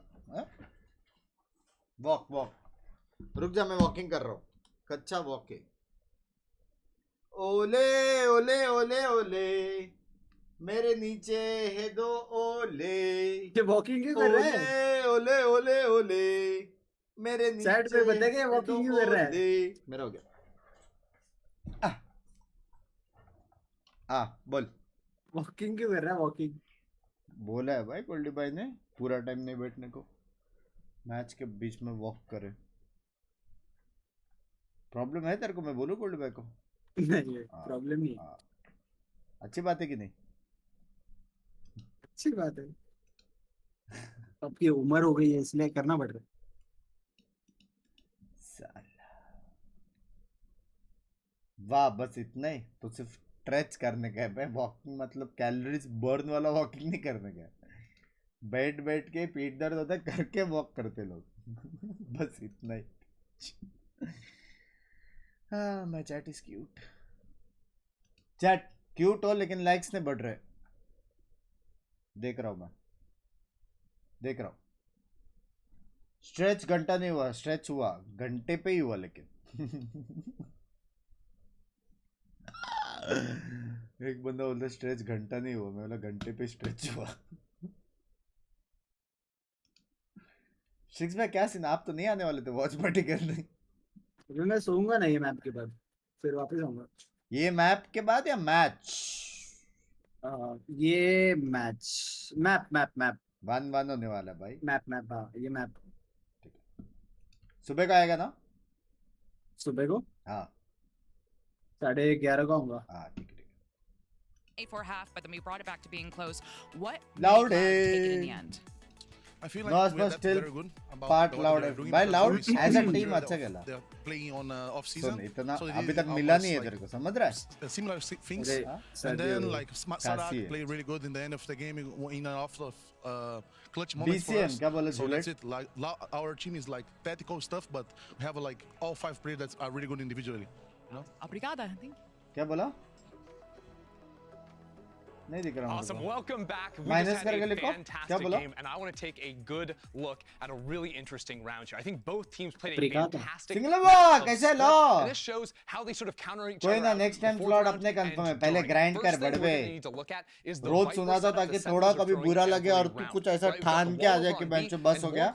वॉक रुक जा, मैं वॉकिंग कर रहा हूँ, कच्चा वॉक है। ओले ओले ओले ओले मेरे नीचे है दो ओले। ये वॉकिंग क्यों कर रहा है? ओले ओले ओले मेरे नीचे चैट पे बताएगा वॉकिंग क्यों कर रहा है? मेरा हो गया। बोल वॉकिंग क्यों कर रहा है? वॉकिंग बोला है भाई गोल्डी भाई ने, पूरा टाइम नहीं बैठने को, मैच के बीच में वॉक करे। प्रॉब्लम है तेरे को? मैं बोलूं गोल्डी भाई को? नहीं प्रॉब्लम नहीं। अच्छी बात है कि नहीं? अच्छी बात है। आपकी उम्र हो गई है इसलिए करना पड़ रहा है। वाह बस इतना ही तो सिर्फ स्ट्रेच करने का है, वॉकिंग मतलब कैलोरीज बर्न वाला वॉकिंग नहीं करने का है। बैठ के पीठ दर्द होता है करके वॉक करते लोग। बस इतना ही। हाँ my chat is cute. Chat cute हो लेकिन लाइक्स नहीं बढ़ रहे। देख रहा हूं मैं, देख रहा हूं। स्ट्रेच घंटा नहीं हुआ, स्ट्रेच हुआ घंटे पे ही हुआ लेकिन। एक बंदा बोलता स्ट्रेच घंटा नहीं हुआ, मैं बोला घंटे पे स्ट्रेच हुआ। सिक्स में क्या सीन? आप तो नहीं आने वाले थे वॉच पार्टी करने? मैं सोऊंगा ना ये मैप के बाद, फिर वापस आऊंगा। ये मैप के बाद या मैच? ये मैच मैप 1-1 होने वाला भाई। मैप हाँ ये मैप। सुबह का आएगा ना? सुबह को हाँ 11:30 को आऊंगा। हाँ ठीक है। For half, but then we brought it back to being close. What Loud made Cloud take it in the end? I feel No, like but still very good about part what Loud they're doing by because Loud we see as a that team they're अच्छा खेला। they're playing on off season. सुन इतना so अभी तक are मिला almost नहीं है like तेरे को, समझ रहा है? similar things. And then like Sadak played really good in the end of the game in and out of clutch moments for us. क्या बोला So जुलेट? that's it. Like our team is like tactical stuff, but we have like all 5 players that are really good individually. You know? Obrigada. Thank you. क्या बोला? नहीं दिख रहा। Awesome. Welcome back. We Minus just had करके a लिखो। क्या fantastic बोला? game, and I want to take a good look at a really interesting round here. I think both teams played a fantastic सिंगलवा कैसे लो? and this shows how they sort of counter each कोई other. ना next time slot अपने confirm है, पहले grind कर बड़वे। रोज सुना था ताकि थोड़ा कभी बुरा लगे और तू कुछ ऐसा ठान के आ जाए कि बेंच पे बस हो गया।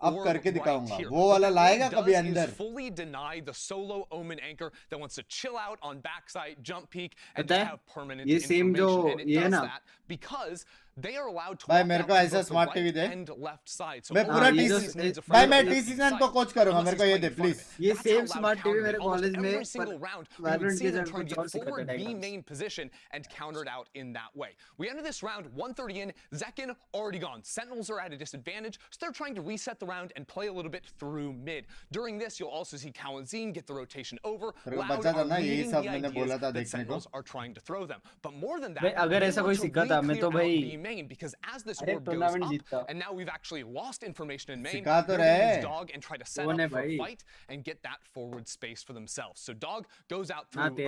अब करके दिखाऊंगा, वो वाला लाएगा कभी अंदर। Fully deny the solo Omen anchor that wants to chill out on backside, jump peek, and just have permanent information. And it does that because they are allowed to भाई walk मेरे out को to ऐसा both the smart right TV they. and left side. So मैं पूरा Omen T needs a भाई मैं friendly T season को coach करूंगा, मेरे को ये दे प्लीज। ये सेम स्मार्ट टीवी मेरे कॉलेज में every single round we would Valorant see के them जगह trying to कुछ और get forward सिखाते B हैं। main position and countered out in that way. We ended this round 130 in, Zekin already gone. Sentinels are at a disadvantage, so they're trying to reset the round and play a little bit through mid. During this, you'll also see Kawazine get the rotation over. Loud are leading the ideas that Sentinels are trying to throw them. But more than that, अगर ऐसा कोई सिखा था मैं तो भाई B main because as this orb goes up, and now we've actually lost information in main. सिखा तो They're going to रहे। use Dog and try to set up for a fight and get that forward space for themselves. So Dog goes out through B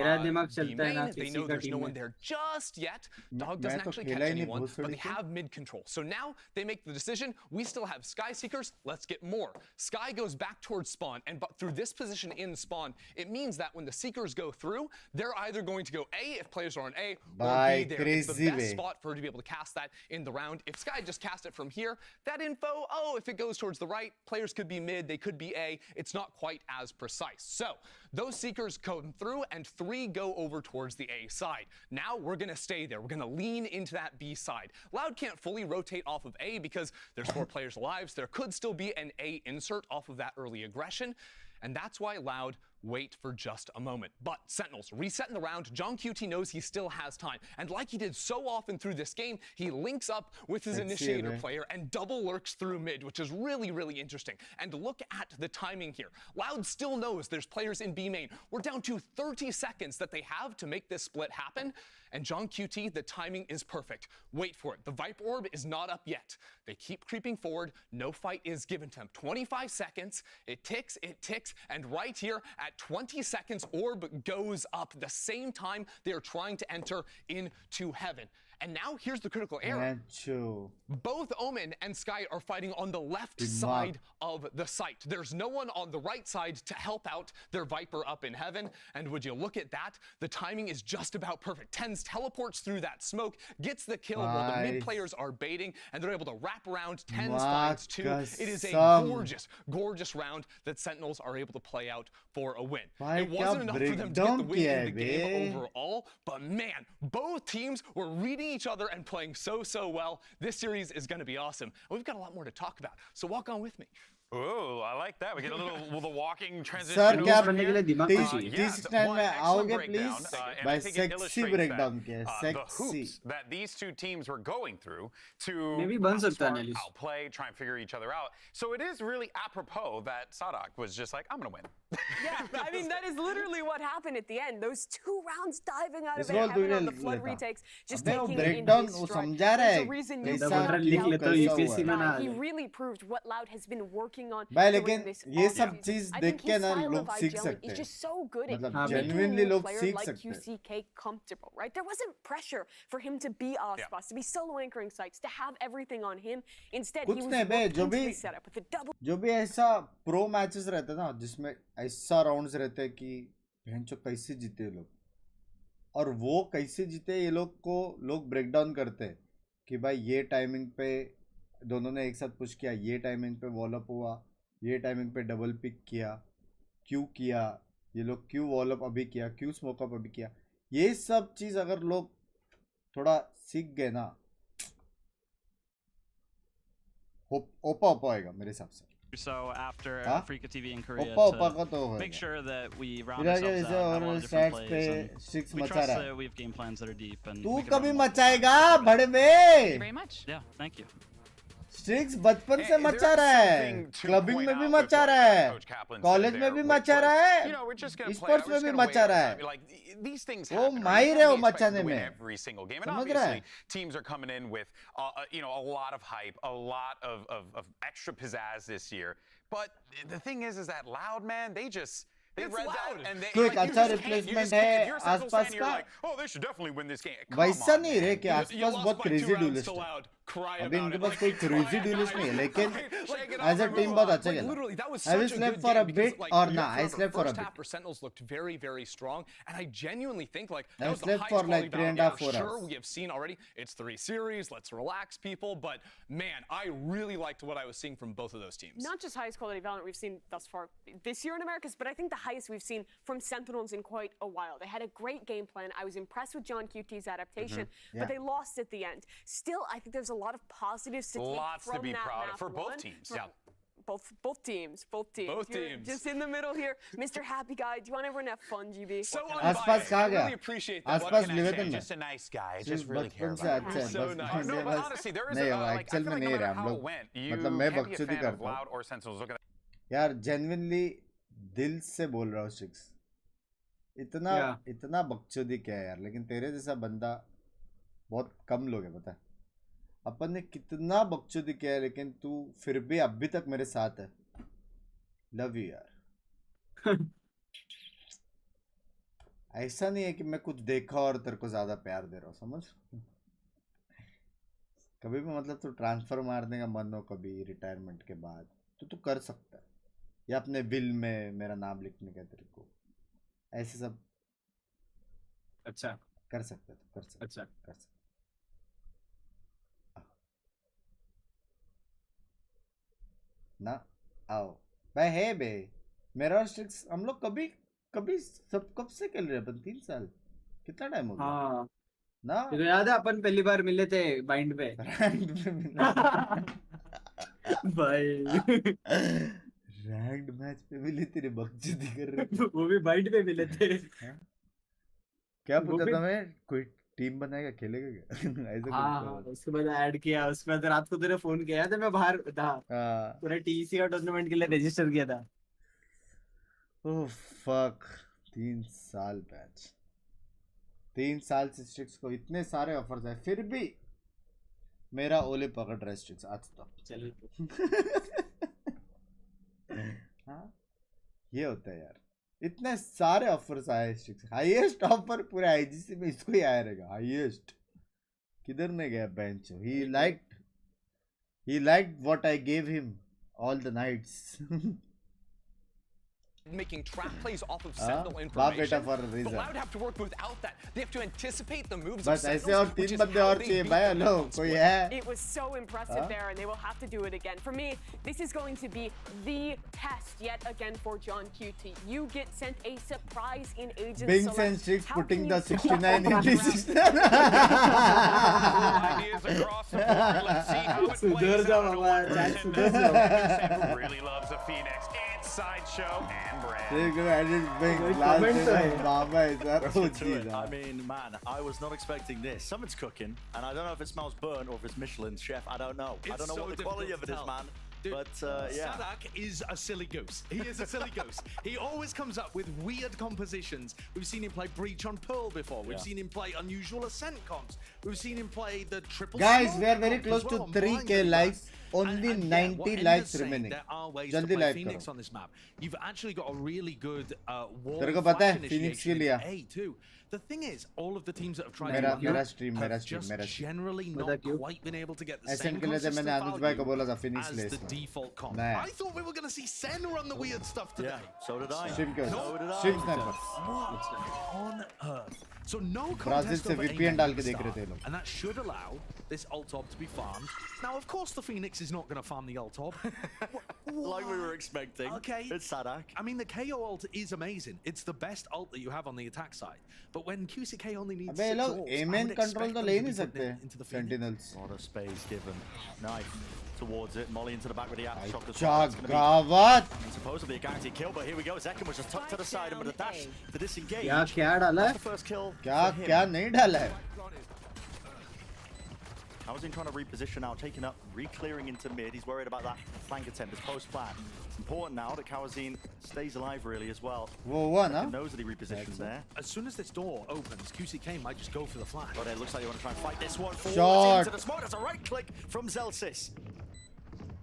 main. They know there's no one there just yet. Dog doesn't actually catch anyone, but they have mid control. So now they make the decision. We still have Sky Seekers. Let's get more. Sky goes back towards spawn, and but through this position in spawn, it means that when the Seekers go through, they're either going to go A if players are on A, or B there. It's the best spot for her to be able to cast that in the round. If Sky just cast it from here, that info, oh, if it goes towards the right, players could be mid, they could be A. It's not quite as precise. So those Seekers come through, and 3 go over towards the A side. Now we're going to stay there. We're going to lean into that B side. Loud can't fully rotate off of A because there's 4 players alive. So there could still be an A insert off of that early aggression. And that's why Loud wait for just a moment. But Sentinels reset in the round. John QT knows he still has time. And like he did so often through this game, he links up with his initiator player and double lurks through mid, which is really, really interesting. And look at the timing here. Loud still knows there's players in B main. We're down to 30 seconds that they have to make this split happen. And John QT, the timing is perfect. Wait for it. The Viper Orb is not up yet. They keep creeping forward. No fight is given to them. 25 seconds. It ticks, and right here at 20 seconds, Orb goes up the same time they are trying to enter into heaven. And now here's the critical error. Both Omen and Sky are fighting on the left side of the site. There's no one on the right side to help out their Viper up in heaven. And would you look at that? The timing is just about perfect. Tens teleports through that smoke, gets the kill while the mid players are baiting, and they're able to wrap around. Tens finds 2. It is a gorgeous, gorgeous round that Sentinels are able to play out for a win. It wasn't enough for them to get the win in the game overall, but man, both teams were reading each other and playing so well. This series is going to be awesome. We've got a lot more to talk about, so walk on with me. Oh, I like that. We get a little the walking transition. Sir, क्या बनने के लिए दिमाग चाहिए? This stand में आओगे please? By sexy breakdown के the hoops that these two teams were going through to outplay, try and figure each other out. So it is really apropos that Sadak was just like, I'm gonna win. Yeah, I mean that is literally what happened at the end. Those 2 rounds diving out of heaven on the flood retakes, just taking it in his stride. There's a reason he really proved what Loud has been working on. भाई लेकिन ये सब चीज देख के ना लोग सीख सकते हैं. मतलब genuinely लोग सीख सकते हैं. QCK comfortable, right? There wasn't pressure for him to be Ospas, to be solo anchoring sites, to have everything on him. Instead, he was perfectly set up with the double. जो भी ऐसा pro matches रहते हैं ना जिसमें ऐसा rounds रहते हैं कि भैंचो कैसे जीते लोग, और वो कैसे जीते ये लोग को लोग ब्रेक डाउन करते हैं कि भाई ये टाइमिंग पे दोनों ने एक साथ पुश किया, ये टाइमिंग पे वॉल अप हुआ, ये टाइमिंग पे डबल पिक किया, क्यों किया, ये लोग क्यों वॉल अप अभी किया, क्यों स्मोक अप अभी किया. ये सब चीज़ अगर लोग थोड़ा सीख गए ना, ओपा होएगा मेरे हिसाब से. So after Africa TV in Korea to make sure that we round ourselves out, have a lot of different plays, and we trust that we have game plans that are deep. And तू कभी मचाएगा बड़े में? Thank you very much. Yeah, thank you. स्ट्रिक्स बचपन से मचा रहा है, clubbing में भी मचा रहा है, कॉलेज में भी मचा रहा है, स्पोर्ट्स में भी मचा रहा है. वो माहिर है वो मचाने में. समझ रहा है? Teams are coming in with a lot of hype, a lot of extra pizzazz this year. But the thing is that Loud, man, they read that and they एक अच्छा रिप्लेसमेंट है आसपास का. Oh, they should definitely win this game. वैसा नहीं रे कि आसपास बहुत क्रेजी डुलिस्ट है. अभी इनके पास कोई क्रेजी डुलिस्ट नहीं है, लेकिन एज अ टीम बहुत अच्छा खेला. I slept for a bit or not? I slept for a bit. Sentinels looked very, very strong, and I genuinely think like that I was the slept highest for quality like 3.5 Valorant 4 sure hours. we have seen already. It's 3 series. Let's relax, people. But man, I really liked what I was seeing from both of those teams. Not just highest quality Valorant we've seen thus far this year in Americas, but I think the highest we've seen from Sentinels in quite a while. They had a great game plan. I was impressed with John QT's adaptation, but they lost at the end. Still, I think there's a lot of positives to take Lots from to be that proud of map for both one. teams. Yeah. Both teams. Both You're teams. just in the middle here. Mr. Happy Guy, do you want everyone to have fun, GB? So आसपास कहाँ गया? really appreciate that. आसपास निवेदन में. Just a nice guy. Just really care बचपन से about अच्छा है. So nice. No, but honestly, there is नहीं a, वो like, I एक्चुअल feel में like no नहीं matter रहे हम how it लोग. went, you मतलब मैं can't be a बकचोदी fan of करता Loud हूँ. or Sentinels. Look at यार जेन्युइनली दिल से बोल रहा हूँ सिक्स. इतना बकचोदी क्या है यार, लेकिन तेरे जैसा बंदा बहुत कम लोग है पता है. अपन ने कितना बकचोदी किया है, लेकिन तू फिर भी अभी तक मेरे साथ है. लव यू यार. ऐसा नहीं है कि मैं कुछ देखा और तेरे को ज्यादा प्यार दे रहा हूँ, समझ. कभी भी मतलब तू ट्रांसफर मारने का मन हो कभी रिटायरमेंट के बाद तो तू कर सकता है, या अपने विल में मेरा नाम लिखने का तेरे को ऐसे सब अच्छा कर सकता है. तो कर सकता. अच्छा कर सकता ना. आओ भाई है बे मेरा स्ट्रिक्स. हम लोग कभी सब कब से खेल रहे हैं अपन? 3 साल. कितना टाइम हो गया? हाँ ना तो याद है अपन पहली बार मिले थे बाइंड पे. भाई रैंक्ड मैच पे मिले तेरे बकचोदी कर रहे वो भी बाइट पे मिले थे। क्या पूछा था मैं? कोई टीम बनाएगा खेलेगा क्या? ऐसा हाँ, उसके बाद ऐड किया, उसके बाद रात को तेरे फोन किया था, मैं बाहर था, पूरा टीसी का टूर्नामेंट के लिए रजिस्टर किया था। ओह फक, 3 साल बैच, 3 साल से स्ट्रिक्स को इतने सारे ऑफर्स है, फिर भी मेरा ओले पकड़ रहा है स्ट्रिक्स आज तक। चल हाँ ये होता है यार, इतने सारे ऑफर्स आए स्ट्रिक्स, हाईएस्ट ऑफर पूरे आईजीसी में इसको ही आया रहेगा, हाईएस्ट। किधर नहीं गया bench? He liked what I gave him all the nights. Making trap plays off of Sentinel information, but Loud have to work without that. They have to anticipate the moves of Sentinels, which is how they beat them. It was so impressive there, and they will have to do it again. For me, this is going to be the test yet again for John QT. You get sent a surprise in Agent Binks and Strix putting the 69 in the 69. Ideas across the board. Let's see how it plays out. Really loves a Phoenix. Inside show and I mean, man, I was not expecting this. Something's cooking, and I don't know if it smells burnt or if it's Michelin's, chef. I don't know. I don't know what the quality of it is, man. Dude, but yeah, Sadak is a silly goose. He is a silly goose. He always comes up with weird compositions. We've seen him play Breach on Pearl before. We've seen him play unusual Ascent comps. We've seen him play the triple. Guys, we are very close to 3K likes. Only 90 likes remaining. There are ways Jaldi to play like Phoenix karo. on this map. You've actually got a really good wall तेरे को पता है flash Phoenix के initiation लिए? into A too. The thing is, all of the teams that have tried मेरा to मेरा stream just generally not quite been able to get the same SN के लिए तो मैंने अनुज भाई को बोला था Phoenix ले as the इसको। default comp. नहीं। I thought we were going to see Sen run the weird stuff today. yeah, so did I. Stream क्यों? So did I. Stream sniper। What on earth? So no Brazil contest से over VPN A डाल के at the देख रहे थे start, लोग। and that should allow this ult op to be farmed. Now, of course, the Phoenix is not going to farm the ult op. Like we were expecting. Okay. It's Sadak. I mean, the KO ult is amazing. It's the best ult that you have on the attack side. But when QCK only needs अबे ये 6 लोग ults, I aim would and control expect तो them ले to नहीं be putting सकते it into the Phoenix. Sentinels। A lot of space given. Knife towards it. Molly into the back with the aftershock. Chagavat. Supposedly a guaranteed kill, but here we go. Zekken was just tucked to the side and with a dash to disengage. क्या डाला है? That's the first kill. क्या नहीं डाला है? Kawazin trying to reposition now, taking up, re-clearing into mid. He's worried about that flank attempt, his post-plan. It's important now that Kawazin stays alive really as well. Whoa, no? Knows that he repositions there. As soon as this door opens, QCK might just go for the flash. But it looks like they want to try and fight this one forward. Shot. Into the smoke. That's a right click from Zelsis.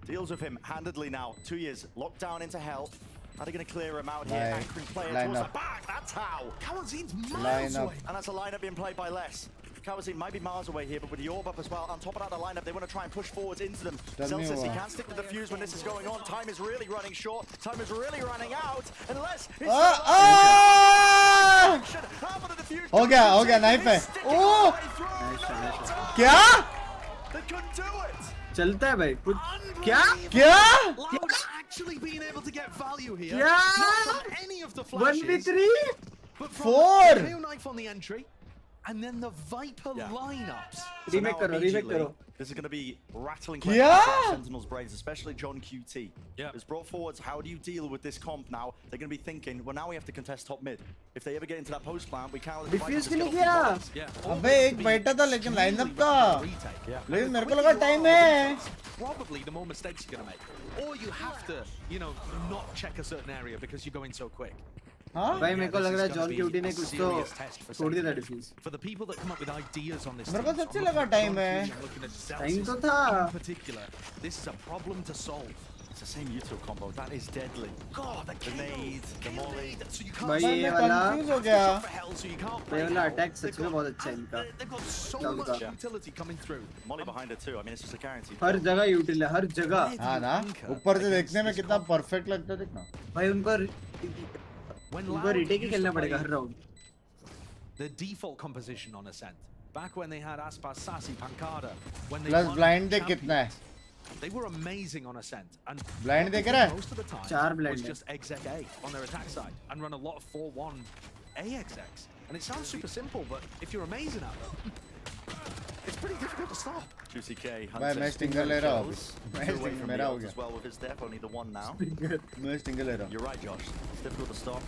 Deals with him handedly now. 2 years locked down into hell. Are they going to clear him out here? Anchoring player towards the back. That's how. Kawazin's miles away. And that's a lineup being played by Les. Kawazin might be miles away here, but with the orb up as well, on top of that, the lineup, they want to try and push forwards into them. Zelsis, he can't stick to the fuse when this is going on. Time is really running short. Time is really running out. Unless he's हो गया knife है। ओह क्या? They couldn't do it. चलता है भाई कुछ क्या Loud actually being able to get value here. Yeah. Not from any of the flashes. 1v3 but from 4 the KO knife on the entry. And then the Viper lineups. So now immediately, this is going to be rattling Yeah. Sentinel's brains, especially John QT. Yeah. It's brought forwards, how do you deal with this comp now? They're going to be thinking, well, now we have to contest top mid. If they ever get into that post plan, we can't... Diffuse के लिए क्या? अबे एक बैठा था लेकिन lineup था। लेकिन मेरे को लगा टाइम है। Probably the more mistakes you're going to make. Or you have to, you know, not check a certain area because you're going so quick. हाँ? भाई मेरे को लग रहा है जॉन क्यूटी ने कुछ तो छोड़ दिया था diffuse. For the people that come up with ideas on this, मेरे को सबसे लगा टाइम है। टाइम तो था। In particular, this is a problem to solve. It's the same util combo. That is deadly. God, the nade, the molly. So you can't. भाई ये वाला अटैक सच में बहुत अच्छा है इनका। They've got so much utility coming through. Molly behind it too. I mean, it's just a guarantee. हर जगह यूटिल है, हर जगह। हाँ ना? ऊपर से देखने में कितना परफेक्ट लगता है देखना। भाई उनको रिटेक ही खेलना पड़ेगा हर round. The default composition on Ascent. Back when they had Aspas, Sassy, Pancada, when they Plus blind देख कितना है? They were amazing on Ascent, and blind देख रहा है? most of the time 4 blind was just exec A on their attack side and run a lot of 4-1 AXX. And it sounds super simple, but if you're amazing at them, it's pretty difficult to stop. Juicy K. भाई मैं stinger ले रहा हूँ मैं stinger मेरा हो गया as well with his death, only the one now. मैं स्टिंगर ले रहा हूँ. You're right, Josh. It's difficult to stop.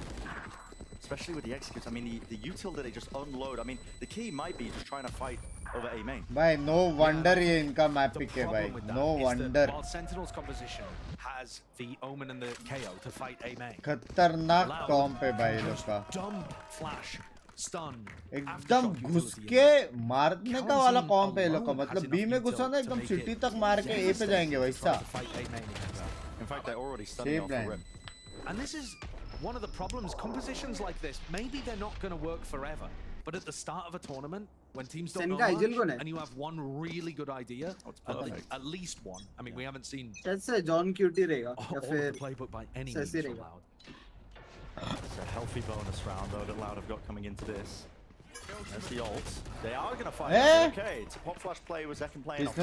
Especially with the executes. I mean, the util that they just unload. I mean, the key might be just trying to fight over A main. भाई no wonder ये इनका map pick है भाई. No wonder. While Sentinel's composition has the Omen and the KO to fight A main. खतरनाक कॉम्प है भाई लोग का. Dump flash. Stun. एकदम घुस के मारने का वाला कॉम्प है लोग का. मतलब बी में घुसा ना एकदम सिटी तक मार के ए पे जाएंगे वैसा. In fact, they're already stunning off the rim. And this is one of the problems. Compositions like this, maybe they're not going to work forever. But at the start of a tournament, when teams don't know much, and you have one really good idea, at least one. I mean, we haven't seen John QT रहेगा या all फिर the playbook by any means from Loud. It's a healthy bonus round though that Loud have got coming into this. There's the ult. They are going to fight. Okay, it's a pop flash play with Zekin playing off.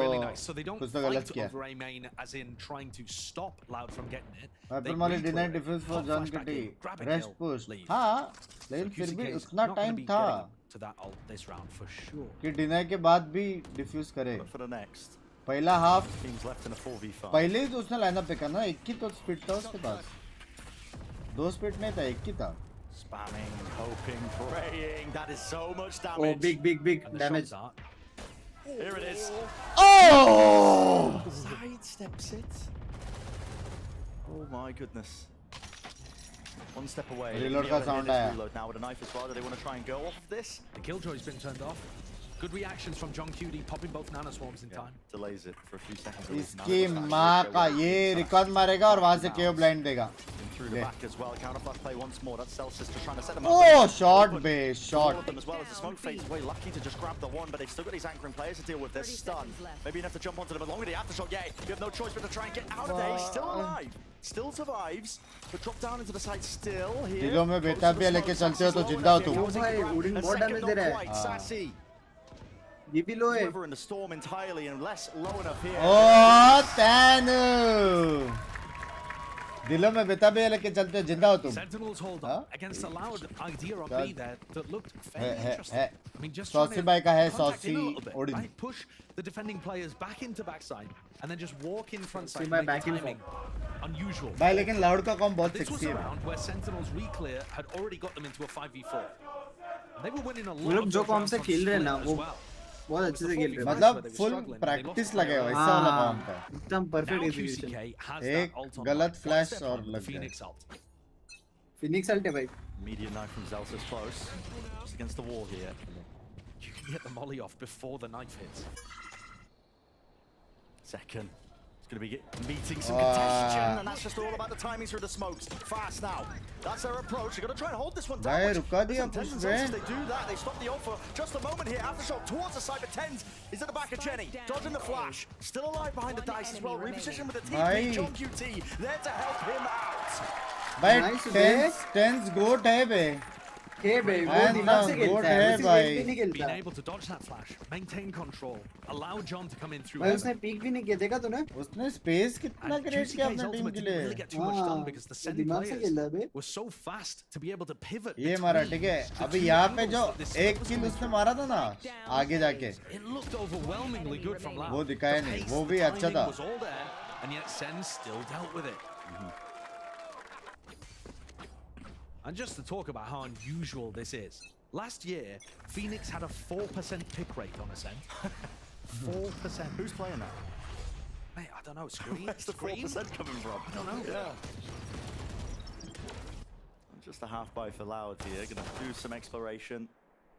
Really nice. So they don't fight over A main as in trying to stop Loud from getting it. Hyper Molly denied defense for John Kitty. Rest push. हाँ, लेकिन फिर भी उतना time था to that ult this round for sure. कि deny के बाद भी diffuse करे. For the next. पहला half. Teams left in a 4v5. पहले ही तो उसने लाइनअप पे करना. एक ही तो स्पीड था उसके पास. दो स्पीड नहीं था, एक ही था. Spamming, hoping, praying. That is so much damage. Oh, big damage. Here it is. Oh! Sidesteps it. Oh my goodness. One step away. Reload का sound आया. Reload now with a knife as well. Do they want to try and go off of this? The killjoy's been turned off. Good reactions from John QD, popping both nano swarms in time. Delays it for a few seconds. इसकी माँ का ये record मारेगा और वहाँ से KO blind देगा. Through the back as well. Counter flash play once more. That's Celsius just trying to set them up. Oh, shot base, shot. Them as well as the smoke fades away. Lucky to just grab the one, but they've still got these anchoring players to deal with. They're stunned. Maybe enough to jump onto them. But long with the aftershock, yeah, you have no choice but to try and get out of there. He's still alive. Still survives. But drop down into the side still here. दिलों में बेटा भी लेके चलते हो तो जिंदा हो तुम. भाई उड़िंग बहुत डैमेज दे रहा है. Sassy. ये भी लो है. River in the storm entirely and less low enough here. Oh, Tanu. दिलों में बेटा भी लेके चलते हो जिंदा हो तुम. Sentinels hold up against a Loud idea on B there that looked fairly interesting. I mean, just Saucy भाई का है Saucy Odin. Right, push the defending players back into backside and then just walk in front side. Back in unusual. भाई लेकिन Loud का com बहुत This was sexy a है. round where Sentinels reclear had already got them into a 5v4. They were winning a lot. वो लोग जो com से खेल रहे हैं ना वो बहुत अच्छे से खेल रहे हैं. मतलब full practice लगे हुए ऐसा वाला कॉम था. एकदम perfect execution. एक गलत flash और लग गया. Phoenix ult है भाई. Immediate knife from Zelsis close. Just against the wall here. You can get the molly off before the knife hits. Second. It's going to be meeting some congestion, and that's just all about the timing through the smokes. Fast now. That's their approach. They're going to try and hold this one down. भाई रुका दिया Tense push Zelsis, में. they do that. They stop the ult for just a moment here. Aftershock towards the side, but Tens is at the back of Jenny. Dodging the flash. Still alive behind the dice as well. Reposition with the TP. John QT there to help him out. भाई Tens goat है बे. Hey baby, वो दिमाग से खेलता है. उसी पे नहीं खेलता. Being able to dodge that flash, maintain control, allow John to come in through. भाई उसने पीक भी नहीं किया देखा तूने? उसने space कितना create किया अपने टीम के लिए. Really get too much done because the Sen players were so fast to be able to pivot. ये मारा ठीक है. अभी यहाँ पे जो एक kill उसने मारा था ना आगे जाके. It looked overwhelmingly good from Loud. वो दिखाया नहीं. वो भी अच्छा था. Was all there, and yet Sen still dealt with it. And just to talk about how unusual this is, last year, Phoenix had a 4% pick rate on Ascent. 4%. Who's playing that? Mate, I don't know. Screen? Where's the 4% coming from? I don't know. Yeah. Just a half buy for Loud here. Gonna do some exploration.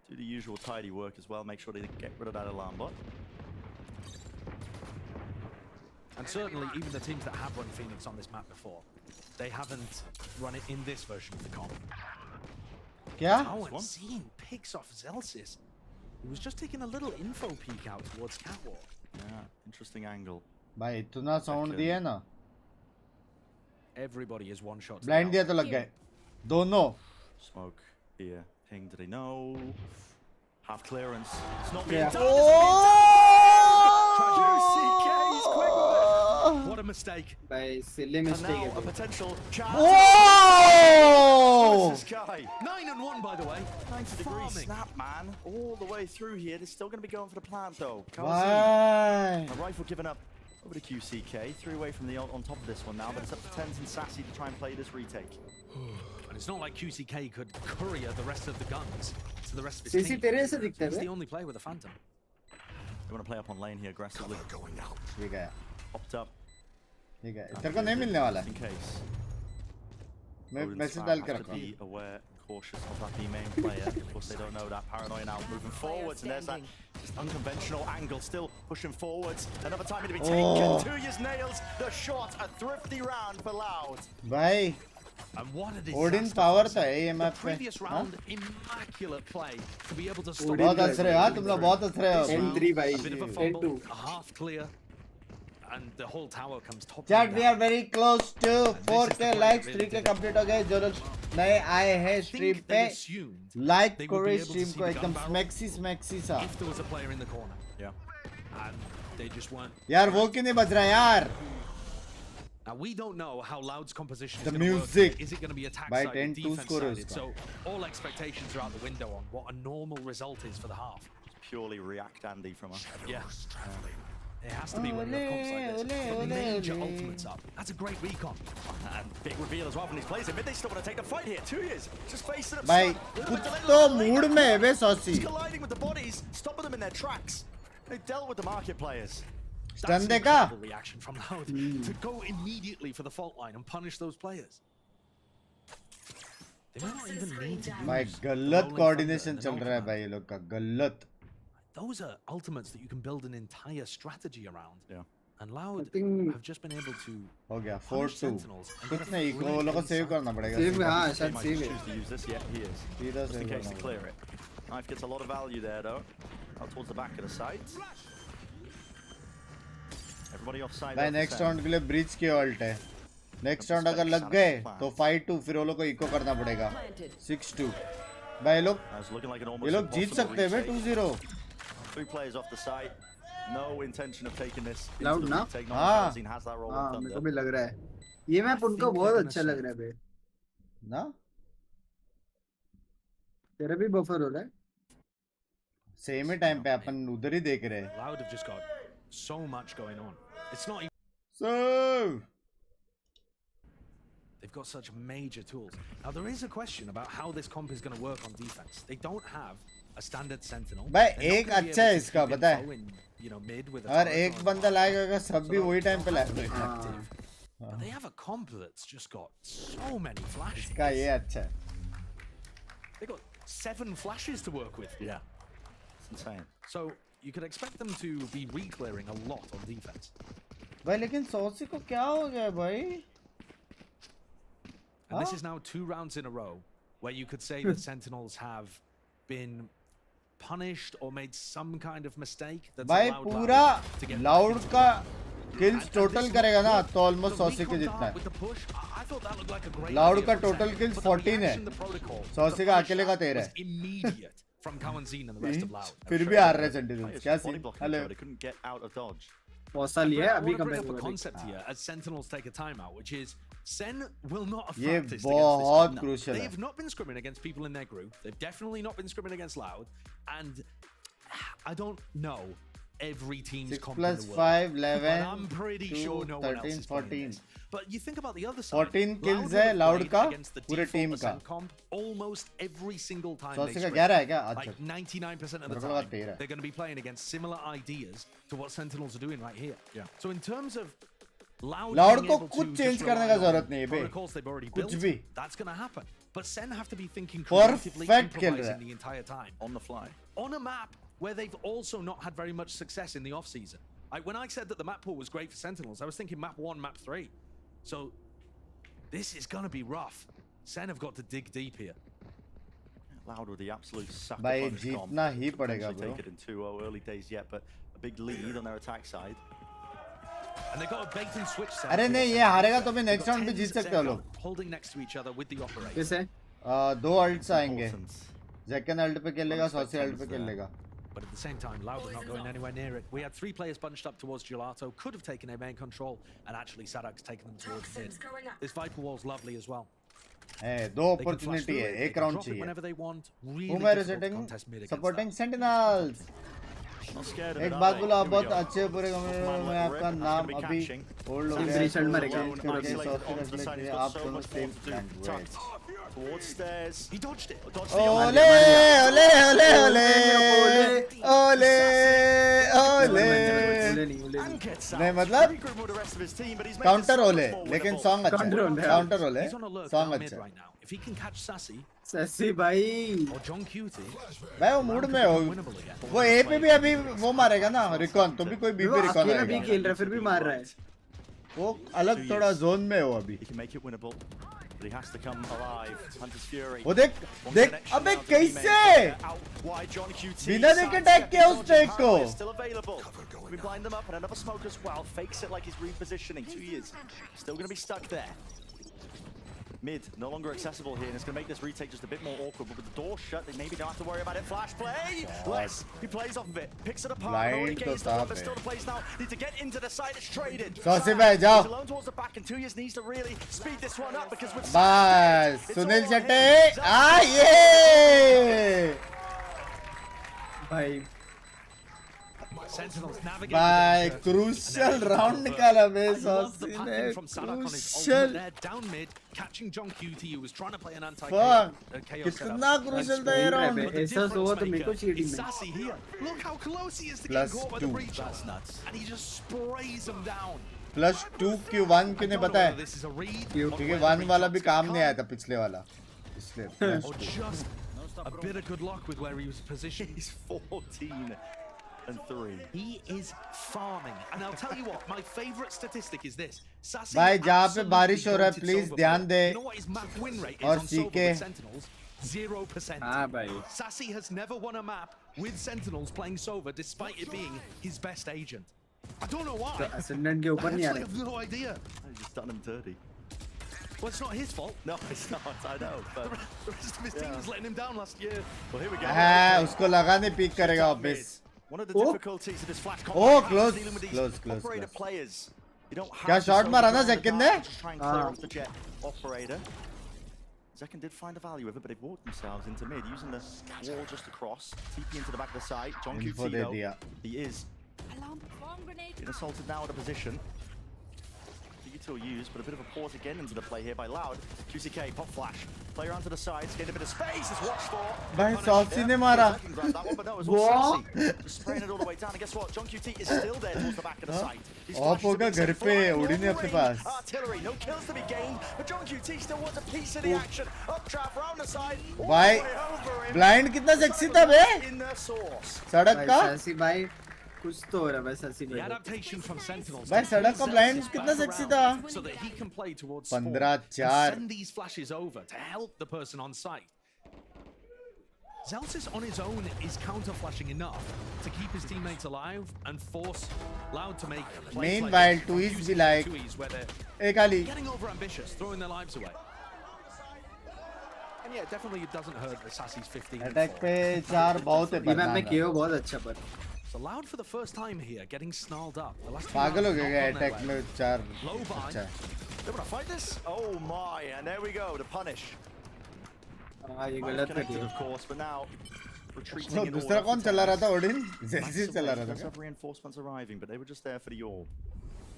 Do the usual tidy work as well. Make sure they get rid of that alarm bot. And certainly, even the teams that have run Phoenix on this map before, they haven't run it in this version of the comp. Yeah? Oh, and seeing picks off Zelsis. He was just taking a little info peek out towards Catwalk. Yeah, interesting angle. भाई इतना sound दिया ना. Everybody is one shot. Blind दिया तो लग गए. दोनों. Smoke here. Ping, do they know? Half clearance. It's not being done. What a mistake. By silly mistake. A potential chance. Oh! Sky. 9-1, by the way. 90 Farming. degree snap, man. All the way through here. They're still going to be going for the plant, though. Why? A rifle given up over to QCK. 3 away from the on top of this one now, but it's up to Tens and Sassy to try and play this retake. And it's not like QCK could courier the rest of the guns to the rest of his CC team. तेरे से दिखता He's है the only player with a Phantom. They want to play up on lane here aggressively. Going out. ठीक है Popped up. ठीक है तेरे को नहीं मिलने वाला In case. मैं Odin's मैसेज fan डाल have के to रखा be aware, cautious of that B main player. Of course, they don't know that. Paranoia now moving forwards, and there's that just unconventional angle still pushing forwards. Another time to be taken. 2 years nails the shot. A thrifty round for Loud. भाई And what a Odin disaster power for था Sen. ये The map पे previous round, immaculate play to be able to stop. बहुत हंस रहे हो हाँ तुम लोग बहुत हंस रहे हो N3 भाई A bit of a fumble, a half clear, and the whole tower comes top. Chat, we are very close to 4K likes, 3K complete हो गए जो लोग नए आए हैं स्ट्रीम पे लाइक करो स्ट्रीम को एकदम स्मैक्सी सा If there was a player in the corner, yeah, and they just weren't. यार वो क्यों नहीं बज रहा यार Now we don't know how Loud's composition The is going to music. work. Is it going to be attack By sided, 10-2 defense score sided? uska. So all expectations are out the window on what a normal result is for the half. Purely react Andy from us. Yeah. It has to be when you have comps like this. Put major ultimates up. That's a great recon. And big reveal as well from these players. Admit they still want to take the fight here. 2 years. Just facing up. भाई कुछ तो mood में है बे saucy Colliding with the bodies, stopping them in their tracks. They dealt with the market players. Stun That's an देखा incredible reaction from Loud to go immediately for the fault line and punish those players. They might not even need to भाई use गलत rolling coordination thunder चल and रहा है no भाई ये लोग का गलत Those are ultimates that you can build an entire strategy around. Yeah. And Loud think- have just been able to हो गया punish 4-2 Sentinels and कुछ get a नहीं free वो लोगों को सेव inside. करना पड़ेगा Save हाँ They शायद might save choose है to use this. Yeah, he is. सीधा Just in सेव case करना to clear it. Knife gets a lot of value there though. Out towards the back of the site. Everybody offside. भाई next round के लिए bridge की alt है next round अगर लग गए तो 5-2 फिर वो लोग को इको करना पड़ेगा 6-2 भाई ये लोग जीत सकते हैं बे 2-0 3 players off the site. No intention of taking this. Loud ना हाँ हाँ मेरे को भी लग रहा है ये मैप उनको बहुत अच्छा लग रहा है बे ना तेरा भी बफर हो रहा है सेम ही टाइम पे अपन उधर ही देख रहे हैं Loud have just got so much going on. It's not even. So They've got such major tools. Now there is a question about how this comp is going to work on defense. They don't have a standard sentinel. भाई They're not एक gonna be अच्छा है able to इसका keep पता है info in, you know, mid with a अगर turret एक or a बंदा bomb. लाएगा सब भी So वही टाइम पे they're लाएगा effective. But they have a comp that's just got so many flashes. इसका ये अच्छा है They got 7 flashes to work with. Yeah, it's insane. So you could expect them to be re-clearing a lot on defense. भाई लेकिन saucy को क्या हो गया भाई And this is now 2 rounds in a row where you could say that Sentinels have been punished or made some kind of mistake that's भाई allowed पूरा Loud to get loud back into का the game. Kills And total this करेगा ना looked तो almost the saucy के recon जितना dart with है the push, I thought that looked like a great loud idea का from total Sen, kills but the 14 है reaction, the protocol, saucy the का push अकेले का 13 was है immediate from Kawanzin and the rest of Loud. फिर भी हार रहे सेंटिनल्स क्या scene hello They couldn't get out of dodge. पौसा लिया है I अभी want to bring up a compare concept here as Sentinels take a timeout, which is Sen will not have ये practiced बहुत against this. crucial है They've not been scrimming against people in their group. They've definitely not been scrimming against Loud. And I don't know every team's 6 comp plus in the 5 world, 11 but I'm pretty 2 sure no one else 13 is playing 14 this. But you think about the other side. 14 kills Loud है have loud played का against the पूरे default team का Ascent comp almost every single time saucy they का scrim. 11 है क्या Like अच्छा 99% of the मेरे को लगा time, 13 they're going to be playing against similar ideas to what Sentinels are doing right here. Yeah. So in terms of Loud loud being को able कुछ to change just करने rely का on जरूरत नहीं है बे protocols they've already कुछ built, भी that's going to happen. But Sen have to be thinking creatively, Perfect खेल रहा improvising है the entire time. On the fly. On a map where they've also not had very much success in the off-season. Like when I said that the map pool was great for Sentinels, I was thinking map 1, map 3. So this is going to be rough. Sen have got to dig deep here. Loud with the absolute sucker भाई punch comp. जीतना ही पड़ेगा Potentially bro take it in 2-0 early days yet, but a big lead on their attack side. And they got a bait and switch set. अरे नहीं ये हारेगा तो भी next round पे जीत सकते हो लोग Holding next to each other with the operator. कैसे 2 अल्ट्स आएंगे जैकन अल्ट पे खेलेगा सॉसी अल्ट पे खेलेगा But at the same time, Loud are not going anywhere near it. We had 3 players bunched up towards Gelato, could have taken a main control, and actually Sadak's taken them towards mid. This Viper wall's lovely as well. दो opportunity है, एक round चाहिए. Whom are you supporting Sentinels? एक बात बोलो, आप बहुत अच्छे पूरे कम्युनिटी में आपका नाम अभी ओल्ड हो गया है, आप दोनों सेम लैंग्वेज. ओले ओले ओले ओले ओले ओले नहीं मतलब काउंटर ओले, लेकिन सॉन्ग अच्छा है. काउंटर ओले सॉन्ग अच्छा है. ससी भाई भाई वो मूड में हो. वो ए पे भी अभी वो मारेगा ना रिकॉन, तो भी कोई बी पे रिकॉन आएगा. भी खेल रहा फिर भी मार रहा है. वो अलग थोड़ा जोन में हो अभी. वो देख देख अबे कैसे बिना देखे टैग किया उस टैग को. We blind them up and another smoke as well. Fakes it like he's repositioning. 2 years. Still going to be stuck there. Mid, no longer accessible here, and it's going to make this retake just a bit more awkward. But with the door shut, they maybe don't have to worry about it. Flash play! Les, he plays off of it. Picks it apart. Already gains the one, but still the plays now. Need to get into the side. It's traded. Saucy bhai, jao. Alone towards the back, and 2 years needs to really speed this one up because with bas, Sunil Shetty. Ah, yeah! Bhai. भाई crucial round निकाला बे saucy ने. Crucial कितना crucial था ये round. ऐसा हुआ तो मेरे को चीटिंग में +2 क्यों 1 क्यों नहीं पता है, क्योंकि 1 वाला भी काम नहीं आया था पिछले वाला, इसलिए a bit of good luck with where he was positioned. He's 14-3. He is farming, and I'll tell you what, my favorite statistic is this. Sassy भाई जहाँ पे बारिश हो रहा है प्लीज ध्यान दे. You know what his map win rate is और on Sova सीके. with Sentinels? 0%. हाँ भाई. Sassy has never won a map with Sentinels playing Sova, despite it being his best agent. I don't know why. Ascendant के ऊपर नहीं आ I have no idea. He's just done him dirty. Well, it's not his fault. No, it's not. I know. But the rest of his team was letting him down last year. Well, here we go. हाँ उसको लगा नहीं peak करेगा वापस. One of the difficulties of this flash combat Oh, is close, dealing with these close. operator players. You don't have क्या to shot slow मारा down ना the Zekin guard, ने? just try and clear off the jet operator. Zekin did find the value of it, but they've walked themselves into mid using the wall just across. TP into the back of the site. John QT though, he is being assaulted now at a position. Util used, but a bit of a pause again into the play here by Loud. QCK, pop flash. Player onto the sides, getting a bit of space. It's watched for. भाई saucy ने मारा. What? Just spraying it all the way down. And guess what? John QT is still there towards the back of the site. Of होगा घर पे, उड़ी नहीं अपने पास. Artillery, no kills to be gained, but John QT still wants a piece of the action. Up trap, round the side. भाई blind कितना sexy था बे. In their source. सड़क का. ससी भाई कुछ तो हो रहा है ससी The adaptation from Sentinels. भाई सड़क का ब्लाइंड कितना सेक्सी था. So that he can play towards 15-4. send these flashes over to help the person on site. Zelsis on his own is counter-flashing enough to keep his teammates alive and force Loud to make plays Meanwhile, like Tuiz be like, where they're hey Kali, getting over-ambitious, throwing their lives away. And yeah, definitely it doesn't hurt that Sassy's 15. Attack पे 4 बहुत है. ये map में कियो बहुत अच्छा पर. So Loud for the first time here, getting snarled up. The last पागल हो गया अटैक में 4. अच्छा. They want to fight this? Oh my! And there we go to punish. ये गलत कर दिया. Of course, but now retreating. तो दूसरा कौन चला रहा था ओडिन? जैसे चला रहा था. Lots of reinforcements arriving, but they were just there for the all.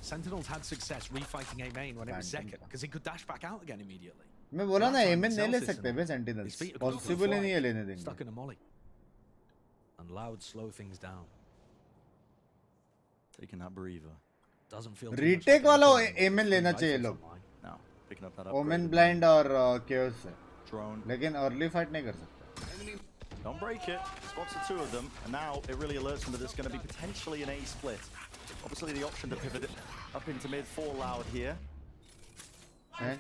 Sentinels had success refighting A main when it was second because he could dash back out again immediately. मैं बोला ना ए में नहीं ले सकते बे सेंटिनल्स. पॉसिबल ही नहीं है लेने देंगे. Stuck in a molly. And Loud slow things down. Taking that breather. Doesn't feel. Retake वाला ए में लेना चाहिए लोग. Now picking up that up. Women blind और केओस से. Drone. लेकिन अर्ली फाइट नहीं कर सकते. Don't break it. Spots the 2 of them, and now it really alerts them that there's going to be potentially an A split. Obviously, the option to pivot it up into mid for Loud here.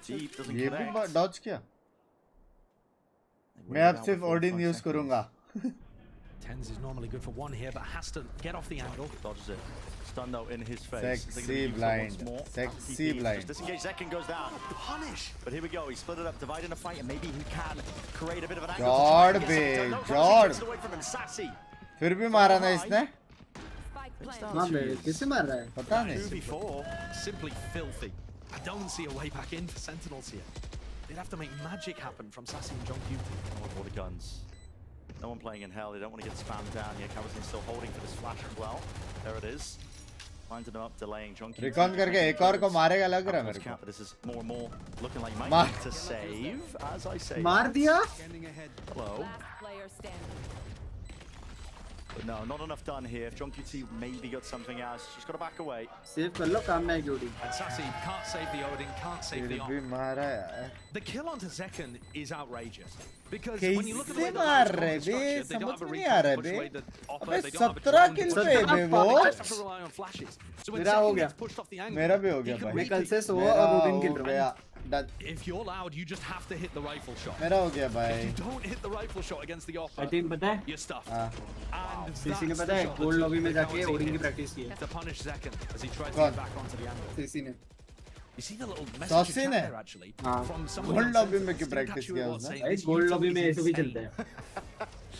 Deep doesn't ये connect. भी Dodge किया. मैं अब सिर्फ Odin use करूंगा. Tens is normally good for one here, but has to get off the angle. Dodges it. Stun though in his face. Sexy blind. Sexy blind. Just disengage. Zekin goes down. Punish. But here we go. He split it up, dividing the fight, and maybe he can create a bit of an angle. Jord be. Jord. Away from him. Sassy. फिर भी मारा ना इसने. हाँ बे किसे मार रहा है? पता नहीं. 2v4. Simply filthy. I don't see a way back in for Sentinels here. they'd have to make magic happen from Sassy and John Q. All the guns. No one playing in hell. They don't want to get spammed down here. Kawazin's still holding for this flash as well. There it is. Winding up, delaying John Q. Recon करके एक और को मारेगा लग रहा है मेरे को. This is more and more looking like he might need to save. As I say. मार दिया. Hello. But no, not enough done here. If John QT maybe got something else, just got to back away. Save कर लो काम नहीं जोड़ी. And Sassy can't save the Odin, can't save the Omp. The kill onto Zekken is outrageous. Because when you look at the way the lines are structured, they don't have a recall much way that Oppa, they don't have a 17 kills पे बे वो. They have to rely on flashes. So when Zekken gets pushed off the angle, मेरा भी हो गया भाई. मैं कल से सोया और Odin किल रहा हूँ. If you're loud, you just have to hit the rifle shot. मेरा हो गया भाई. If you don't hit the rifle shot against the Oppa, I think पता है? you're stuffed. And सीसी ने पता है गोल्ड लॉबी में जाके Odin की प्रैक्टिस की है. To punish Zekken as he tries to get back onto the angle. CC ने. You see the little message in there actually from someone. Gold lobby में क्यों प्रैक्टिस किया उसने? भाई गोल्ड लॉबी में ऐसे भी चलता है.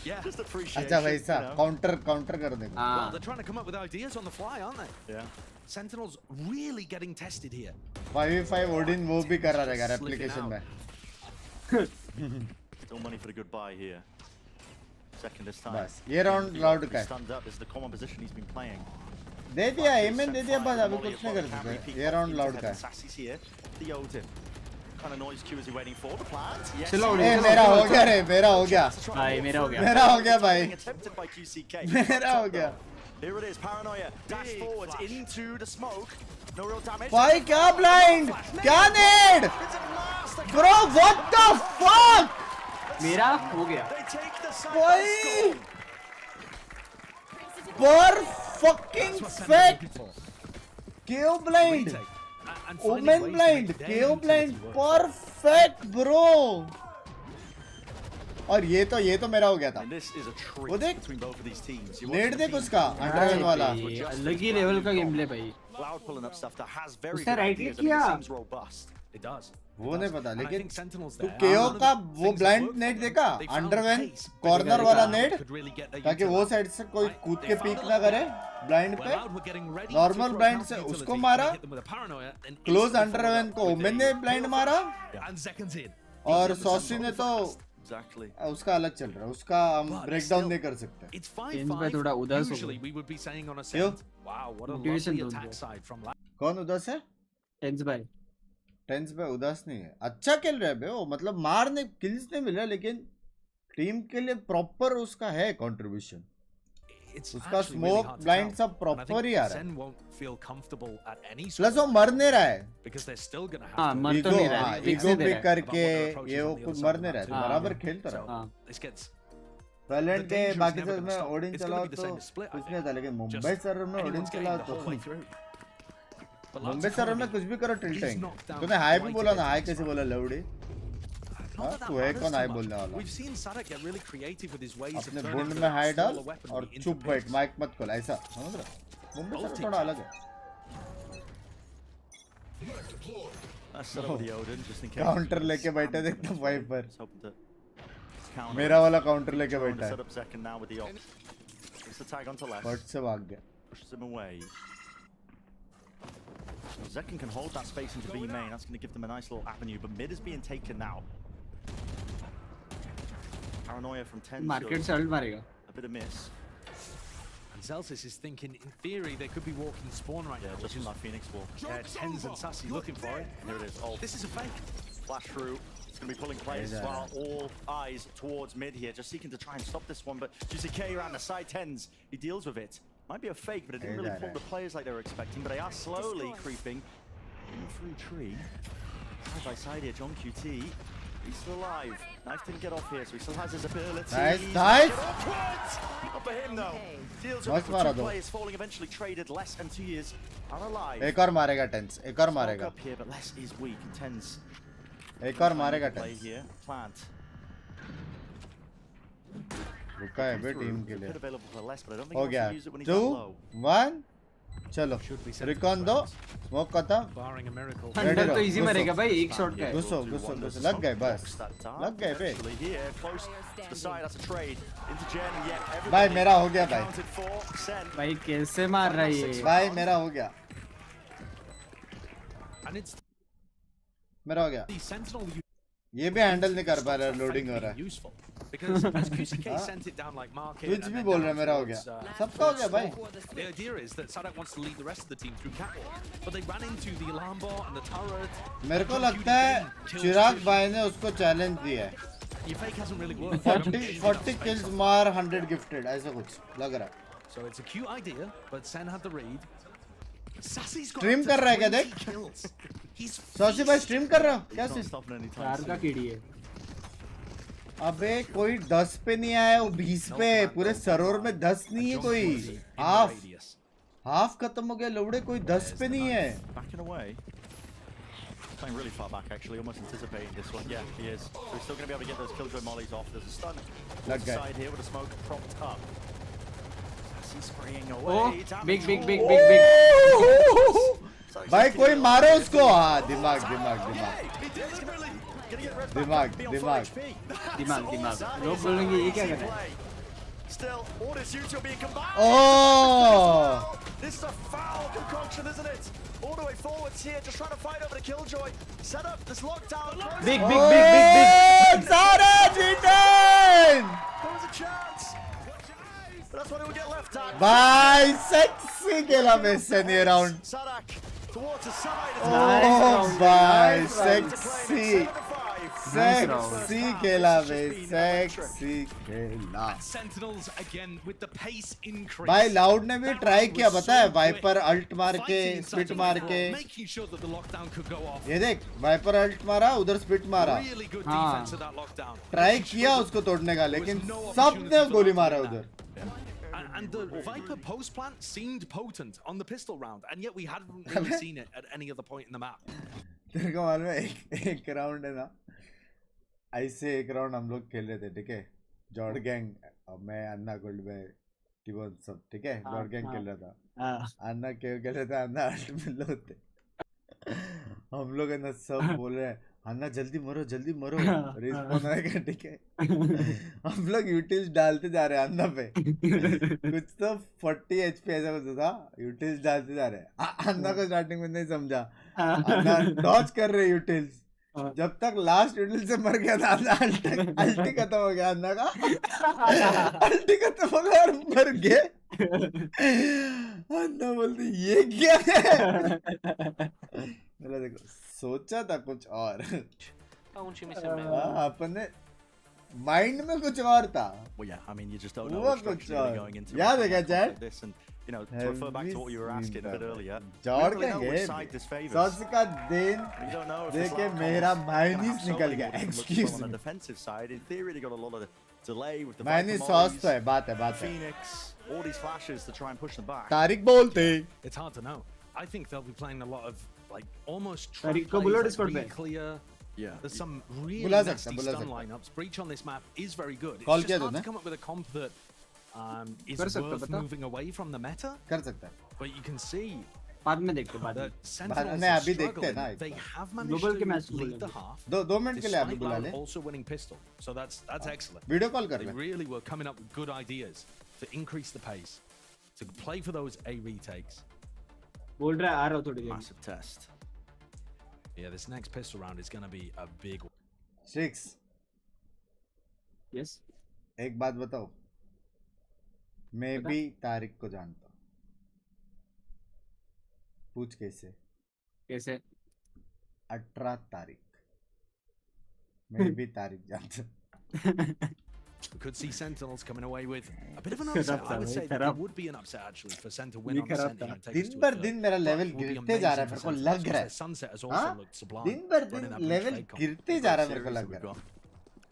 Yeah. Just appreciate. अच्छा वैसा काउंटर कर देगा. Well, they're trying to come up with ideas on the fly, aren't they? Yeah. Sentinels really getting tested here. 5v5 Odin वो भी कर रहा रहेगा replication में. Still money for the goodbye here. Second this time. बस ये round loud का है. Stand up. This is the common position he's been playing. दे दिया एमएन दे दिया बस अभी कुछ नहीं कर सकते. ये round loud का है. Sassy's here. The Odin. What kind of noise Q is he waiting for? The plant. Yes. मेरा हो गया रे. मेरा हो गया. भाई मेरा हो गया. मेरा हो गया भाई. Attempted by QCK. मेरा हो गया. Here it is, Paranoia, dash forwards into the smoke, no real damage. भाई क्या blind, क्या need, bro what the fuck? मेरा हो गया. भाई, per fucking fact, KO blind, Omen blind, KO blind, perfect bro. और ये तो मेरा हो गया था. वो देख नेट देख उसका अंडरगन वाला. अलग ही लेवल का गेम प्ले भाई. उसने राइट क्लिक किया. वो नहीं पता लेकिन तू केओ का वो ब्लाइंड नेट देखा अंडरगन कॉर्नर वाला नेट ताकि वो साइड से कोई कूद के पीक ना करे ब्लाइंड पे. नॉर्मल ब्लाइंड से उसको मारा. क्लोज अंडरगन को ओमेन ने ब्लाइंड मारा और सॉसी ने तो Exactly. उसका अलग चल रहा है. उसका हम ब्रेकडाउन नहीं कर सकते. इन पे थोड़ा उदास हो गया. मोटिवेशन दो. कौन उदास है? टेंस भाई उदास नहीं है. अच्छा खेल रहा है बे वो. मतलब मारने किल्स नहीं मिल रहा लेकिन टीम के लिए प्रॉपर उसका है कंट्रीब्यूशन. उसका स्मोक ब्लाइंड सब प्रॉपर ही आ रहा है. प्लस वो मर नहीं रहा है. हाँ मर तो नहीं रहा है. ईगो पिक करके ये वो कुछ मर नहीं रहा है. बराबर खेलता रहा. वैलोरेंट के बाकी सर्वर में ओडिन चलाओ तो कुछ नहीं था लेकिन मुंबई सर्वर में ओडिन चलाओ तो मुंबई सर्वर में कुछ भी करो टिल्टिंग. तूने हाई भी बोला ना. हाई कैसे बोला लवड़ी? तू है कौन हाई बोलने वाला? अपने बुंड में हाई डाल और चुप बैठ. माइक मत खोल. ऐसा समझ रहा. मुंबई सर्वर थोड़ा अलग है. काउंटर लेके बैठे देखता वाइपर. मेरा वाला काउंटर लेके बैठा है. फट से भाग गया. Zekken can hold that space into B main. That's going to give them a nice little avenue. But mid is being taken now. Paranoia from 10. Market से अल्ट मारेगा. A bit of miss. And Zelsis is thinking, in theory, they could be walking spawn right now. Just from that Phoenix wall. Yeah, Tens and Sassy looking for it. Here it is. Oh, this is a fake. Flash through. It's going to be pulling players as well. All eyes towards mid here, just seeking to try and stop this one. But GCK around the side Tens. He deals with it. Might be a fake, but it didn't really pull the players like they were expecting. But they are slowly creeping in through tree. Side by side here, John QT. He's still alive. Knife didn't get off here, so he still has his ability. Nice. Not for him though. Deals with two players falling, eventually traded. Les and Tears are alive. एक और मारेगा Tens. एक और मारेगा. Up here, but Les is weak. And Tens. एक और मारेगा Tens. Here, plant. रुका है बे टीम के लिए. हो गया. 2, 1 चलो. रिकॉन दो. स्मोक खत्म. अंदर तो इजी मरेगा भाई. एक शॉट का है. घुसो लग गए बस. लग गए बे. भाई मेरा हो गया भाई. भाई कैसे मार रहा है ये? भाई मेरा हो गया. मेरा हो गया. ये भी हैंडल नहीं कर पा रहा, लोडिंग हो रहा है। Because as QCK sent it down like market, कुछ भी बोल रहा है, मेरा हो गया, सबका हो गया भाई। The idea is that Sadak wants to lead the rest of the team through catwalk, but they ran into the alarm bot and the turret. मेरे को लगता है चिराग भाई ने उसको चैलेंज दिया है। Your fake hasn't really worked. 40 kills more 100 gifted, ऐसा कुछ लग रहा है। So it's a cute idea, but Sen had the read. Stream कर रहा है क्या देख? सौसी भाई स्ट्रीम कर रहा हो क्या? चार का केडी है। अबे कोई 10 पे नहीं आया, वो 20 पे, पूरे सरोवर में 10 नहीं है कोई। हाफ खत्म हो गया लौड़े, कोई 10 पे नहीं है। Playing really far back actually, almost anticipating this one. Yeah, he is. So he's still going to be able to get those killjoy mollies off. There's a stun side here with a smoke propped up. He's spraying away. Oh, big. भाई कोई मारो उसको। हाँ दिमाग। लोग बोलेंगे ये क्या कर रहा है? Still, all this U2 being combined. Oh! This is a foul concoction, isn't it? All the way forwards here, just trying to fight over the killjoy. Set up this lockdown. Big. Zara G10! There was a chance. But that's what it will get left at. Bye, sexy खेला वैसे नहीं round. Sadak towards the side. Oh, bye, sexy. Sexy खेला वे, sexy खेला। Sentinels again with the pace increase. भाई loud ने भी try किया, पता है, वाइपर अल्ट मार के स्पिट मार के। ये देख, वाइपर अल्ट मारा, उधर स्पिट मारा। ट्राई किया उसको तोड़ने का, लेकिन सबने गोली मारा उधर। And the Viper post plant seemed potent on the pistol round, and yet we hadn't really seen it at any other point in the map. तेरे को मालूम है एक राउंड है ना, ऐसे एक राउंड हम लोग खेल रहे थे, ठीक है, जॉर्ड गैंग, मैं अन्ना गोल्ड में टिबोन सब, ठीक है, जॉर्ड गैंग खेल रहा था, अन्ना खेल रहा था, अन्ना अल्ट में लोग थे, हम लोग है ना सब बोल रहे हैं अन्ना जल्दी मरो रिस्पॉन आएगा, ठीक है, हम लोग यूटिल्स डालते जा रहे हैं अन्ना पे, कुछ तो 40 HP ऐसा कुछ था, यूटिल्स डालते जा रहे हैं, अन्ना को स्टार्टिंग में नहीं समझा, अन्ना डॉज कर रहे यूटिल्स, जब तक लास्ट यूटिल से मर गया था अल्टी खत्म हो गया अन्ना का, अल्टी खत्म हो गया और मर गए, अन्ना बोलते ये क्या है, मेरा देखो सोचा था कुछ और, अपने माइंड में कुछ और था, वो कुछ और, याद है क्या chat? You know, to refer back to what you were asking a bit earlier, जॉर्ड का गेम सॉस का दिन देखे मेरा माइनस निकल गया, excuse me, defensive side in theory they got a lot of delay with the minus sauce तो है, बात है Phoenix, all these flashes to try and push them back. Tariq बोलते, it's hard to know. I think they'll be playing a lot of like almost Tariq को बुला Discord पे, clear. Yeah, there's some really nasty stun lineups. Breach on this map is very good. It's just hard to come up with a comp that is worth moving away from the meta. कर सकता है, but you can see बाद में देखते हैं, बाद में अभी देखते हैं ना, they have managed to lead the half. 2 minute के लिए अभी बुला ले, also winning pistol, so that's excellent. Video call कर ले, they really were coming up with good ideas to increase the pace, to play for those A retakes. बोल रहा है आ रहा हूँ थोड़ी देर, Massive test. Yeah, this next pistol round is going to be a big one. 6 yes, एक बात बताओ, मैं भी तारिक को जानता हूँ, पूछ कैसे 18 तारीख, मैं भी तारिक जानता हूँ। We could see Sentinels coming away with a bit of an upset. I would say that would be an upset actually for Sen to win on the Sentinel and take us to a third. दिन मेरा level गिरते जा रहा है, मेरे को लग रहा है, Sunset has also looked sublime. दिन पर दिन लेवल गिरते जा रहा है, मेरे को लग रहा है,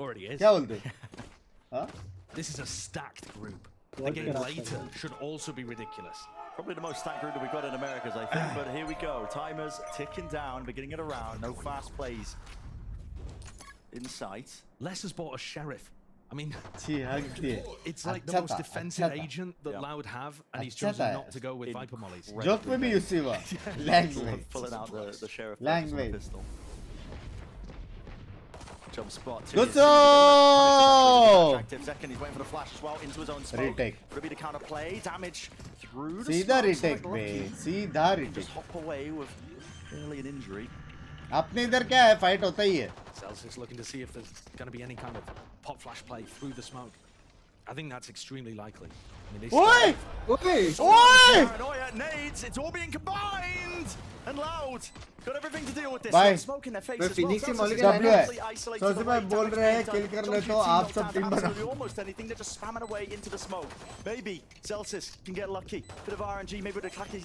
already is. क्या बोलते हो? This is a stacked group. The game later should also be ridiculous. Probably the most stacked group that we've got in Americas, I think, but here we go. Timers ticking down, beginning at a round, no fast plays in sight. Les has bought a sheriff. I mean, it's like the most defensive agent that Loud have, and he's chosen not to go with Viper Mollies. Joke में भी use हुआ, language, pulling out the sheriff language. pistol. Jump spot. Gusto! Second, he's waiting for the flash as well into his own smoke. Retake. Would it be the counter play? Damage through the सीधा retake पे, सीधा retake. Just hop away with barely an injury. अपने इधर क्या है fight होता ही है Celsius looking to see if there's going to be any kind of pop flash play through the smoke. I think that's extremely likely. I mean, Oi! Paranoia, nades, it's all being combined! And Loud got everything to deal with this. Bye. Smoke in their face Bye, as Phoenix well. से मौलिक W है Isolated सबसे the पहले right बोल down रहे हैं the किल कर ले तो John आप QT सब knocked टीम down बना absolutely almost anything. They're just spamming away into the smoke. Maybe Celsius can get lucky. Bit of RNG, maybe with a Kaki.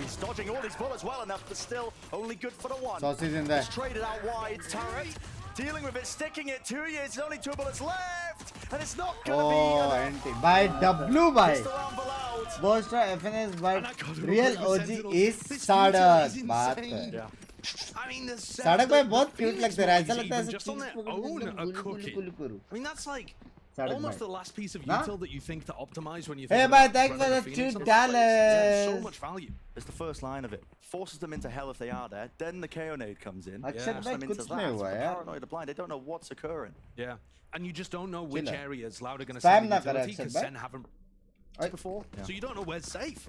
He's dodging all these bullets well enough, but still only good for the one. Sausage in there. He's traded out wide. Turret dealing with it, sticking it 2 years. There's only 2 bullets left, and it's not gonna be enough. anti by W by It's the round for Loud. Boaster FNS by real OG is Sadak बात है I mean, the Sadak भाई बहुत cute लगता है ऐसा लगता है just on their own a cookie. I mean, that's like Sadak almost bhai. the last piece of Nah? util that you think to optimize when you Hey, think bhai, about thanks for running the a Phoenix $2. on the place. Yeah, so Yes. much value. It's the first line of it. Forces them into hell if they are there. Then the KO nade comes in. Akshat Forces bhai, them into kuch that. nahi hua The yaar. paranoid are blind. They don't know what's occurring. Yeah, and you just don't know which Chiller. areas Loud are going to Spam send na the kare utility Akshat because bhai. Sen haven't before, so you don't know where's safe.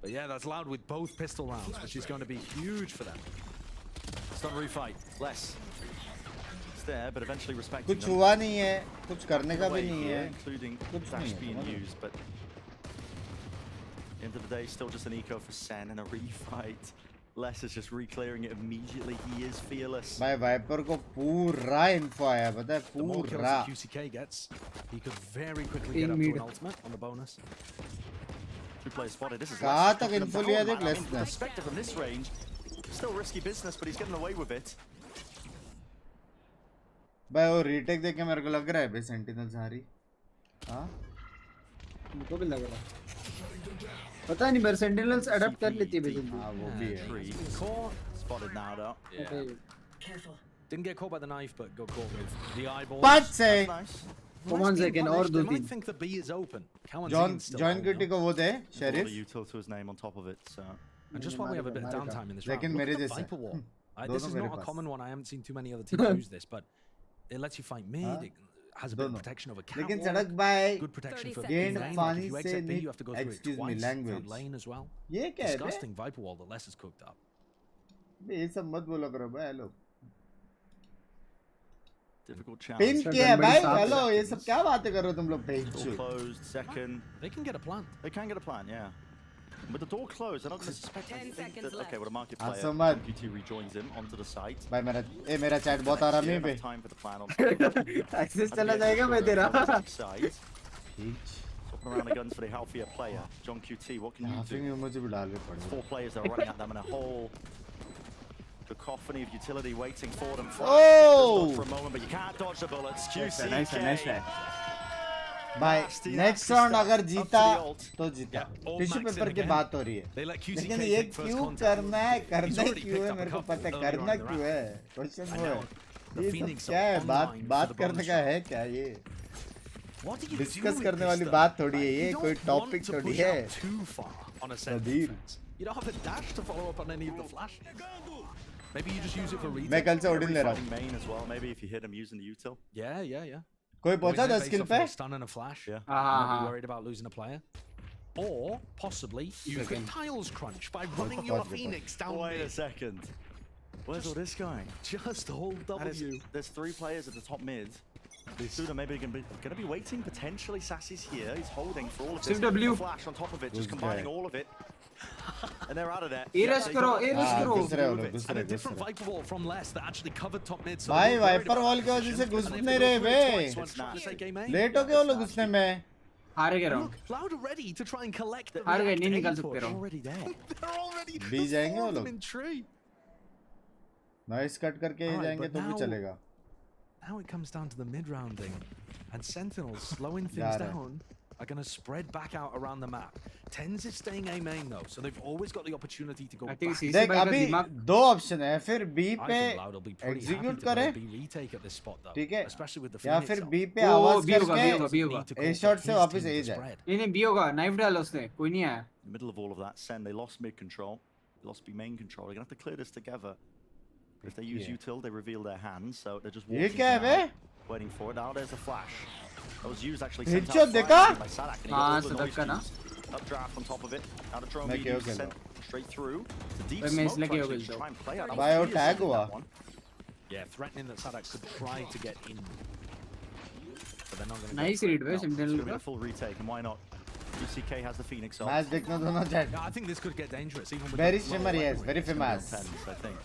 But yeah, that's Loud with both pistol rounds, which is going to be huge for them. Stun refight. Less. It's there, but eventually respecting कुछ them. हुआ नहीं है कुछ करने का भी Away नहीं here, है including कुछ dash नहीं है being मतलब। used, but end of the day, still just an eco for Sen and a refight. Les is just re-clearing it immediately. He is fearless. भाई वाइपर को पूरा इन्फो आया पता है The more kills पूरा that QCK gets, he could very quickly get up to an ultimate on the bonus. 2 players spotted. This is कहाँ Les तक talking info about लिया man. देख I mean, लेसनेस perspective from this range, still risky business, but he's getting away with it. भाई वो retake देख के मेरे को लग रहा है भाई सेंटिनल्स हारी हाँ मुझको भी लग रहा है पता नहीं मेरे सेंटिनल्स अडॉप्ट कर लेती है बेसिकली हाँ वो भी है Spotted now though. Yeah. Didn't get caught by the knife, but got caught with the eyeball. But say Come on second और दो I तीन think the B is open. John cutie को वो दे There's a lot sheriff of util to his name on top of it, so. And just while we have a bit of downtime in this round, लेकिन look मेरे at the जैसा Viper wall. दोनों This is मेरे not a pass common one. I haven't seen too many other teams use this, but it lets you fight mid. It has a bit of दोनों protection over लेकिन catwalk. सड़क bye Good protection for गेंद B lane. Like पानी if you से exit B, नहीं you have to go through it excuse me twice language through lane as well. ये क्या है बे Disgusting Viper wall that Les has cooked up. ये सब मत बोलो करो भाई हेलो Difficult challenge. पिन किया है भाई हेलो ये सब क्या बातें कर रहे हो तुम लोग Door भेजो closed, second. They can get a plant. They can get a plan, yeah. With the door closed, they're not going to suspect anything that, okay, well, a market player, Asomad. QT rejoins him onto the site. भाई मेरा chat बहुत आराम नहीं पे Time for the plan on access चला जाएगा मैं तेरा side. Swapping around the guns for the healthier player. John QT, what can you do? मुझे भी डालने पड़ेंगे 4 players that are running at them in a whole cacophony of utility waiting for them. Oh! For a moment, but you can't dodge the bullets. QC. nice भाई next round अगर जीता तो जीता tissue paper की बात हो रही है लेकिन ये क्यों करना क्यों है मेरे को पता है करना क्यों है क्वेश्चन वो है ये सब क्या है बात करने का है क्या ये डिस्कस करने वाली बात थोड़ी है ये कोई टॉपिक थोड़ी है You don't have a dash to follow up on any of the flashes. Maybe you just use it for retake. मैं कल से ओडिन ले रहा हूँ main as well. Maybe if you hit him using the util. Yeah. कोई पहुंचा 10 किल पे Stun and a flash. Yeah. Not be worried about losing a player. Or possibly you could tiles crunch by running your Phoenix down Wait mid. a second. Where's all this going? Just hold W. There's 3 players at the top mid. Suda maybe going to be waiting potentially. Sassy's here. He's holding for all of this. W. Flash on top of it, just combining all of it. And they're out of there. Erase करो And a different Viper wall from Les that actually covered top mid. So भाई wiper wall की वजह से घुस नहीं रहे बे late हो गए वो लोग घुसने में हारे गए round Look, Loud are ready to try and collect the हार गए नहीं react निकाल A सकते push. Round Already there. They're already B जाएंगे वो them लोग in tree. नॉइस कट करके ही Alright, जाएंगे but तो भी now- चलेगा Now it comes down to the mid rounding, and Sentinels slowing things Got it. down are going to spread back out around the map. Tens is staying A main though, so they've always got the opportunity to go I think back. CC देख भाई का अभी दिमाग दो option है फिर B I पे think Loud will be pretty happy execute to करे go B retake at this spot though, ठीक है especially with the या Phoenix फिर up. बी पे वो आवाज बी होगा करके ए शॉट से वापस ए जाए नहीं बी होगा नाइफ डाला उसने कोई नहीं आया In the middle of all of that, Sen, they lost mid control. They lost B main control. They're going to have to clear this together. But if they use util, they reveal their hands, so they're just ये walking क्या है for now, bay waiting for it. Now there's a flash. That was used actually. Headshot sent out देखा? by Sadak, and he got हाँ all the Sadiq noise का ना cues. Updraft on top of it. Now the drone मैं being क्यों used. खेल Sen रहा Straight through. It's a deep But smoke miss lagi to होगा actually तो. try and play out. Bio tag हुआ. Yeah, threatening that Sadak could try to get in. But they're not going to. Nice read, bhai. It's going to be Sentinel a full retake, and why not? UCK has the Phoenix Match देखना दोनों chat. Yeah, I think this could get dangerous. Even with Very the streamer, yes, very famous. I think.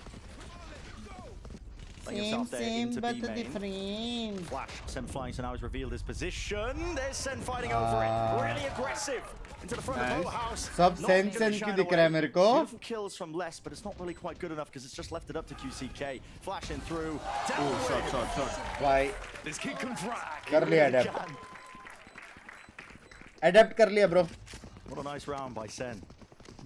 Same but different. Flash, Sen flying, so now he's revealed his position. There's Sen fighting over it. Really aggressive. Into the front of the boathouse. सब Sen की दिख रहा है मेरे को. Beautiful kills from Les, but it's not really quite good enough because it's just left it up to QCK. Flashing through. Shot. Why? This kid can frag. कर लिया adapt. Adapt कर लिया bro. What a nice round by Sen.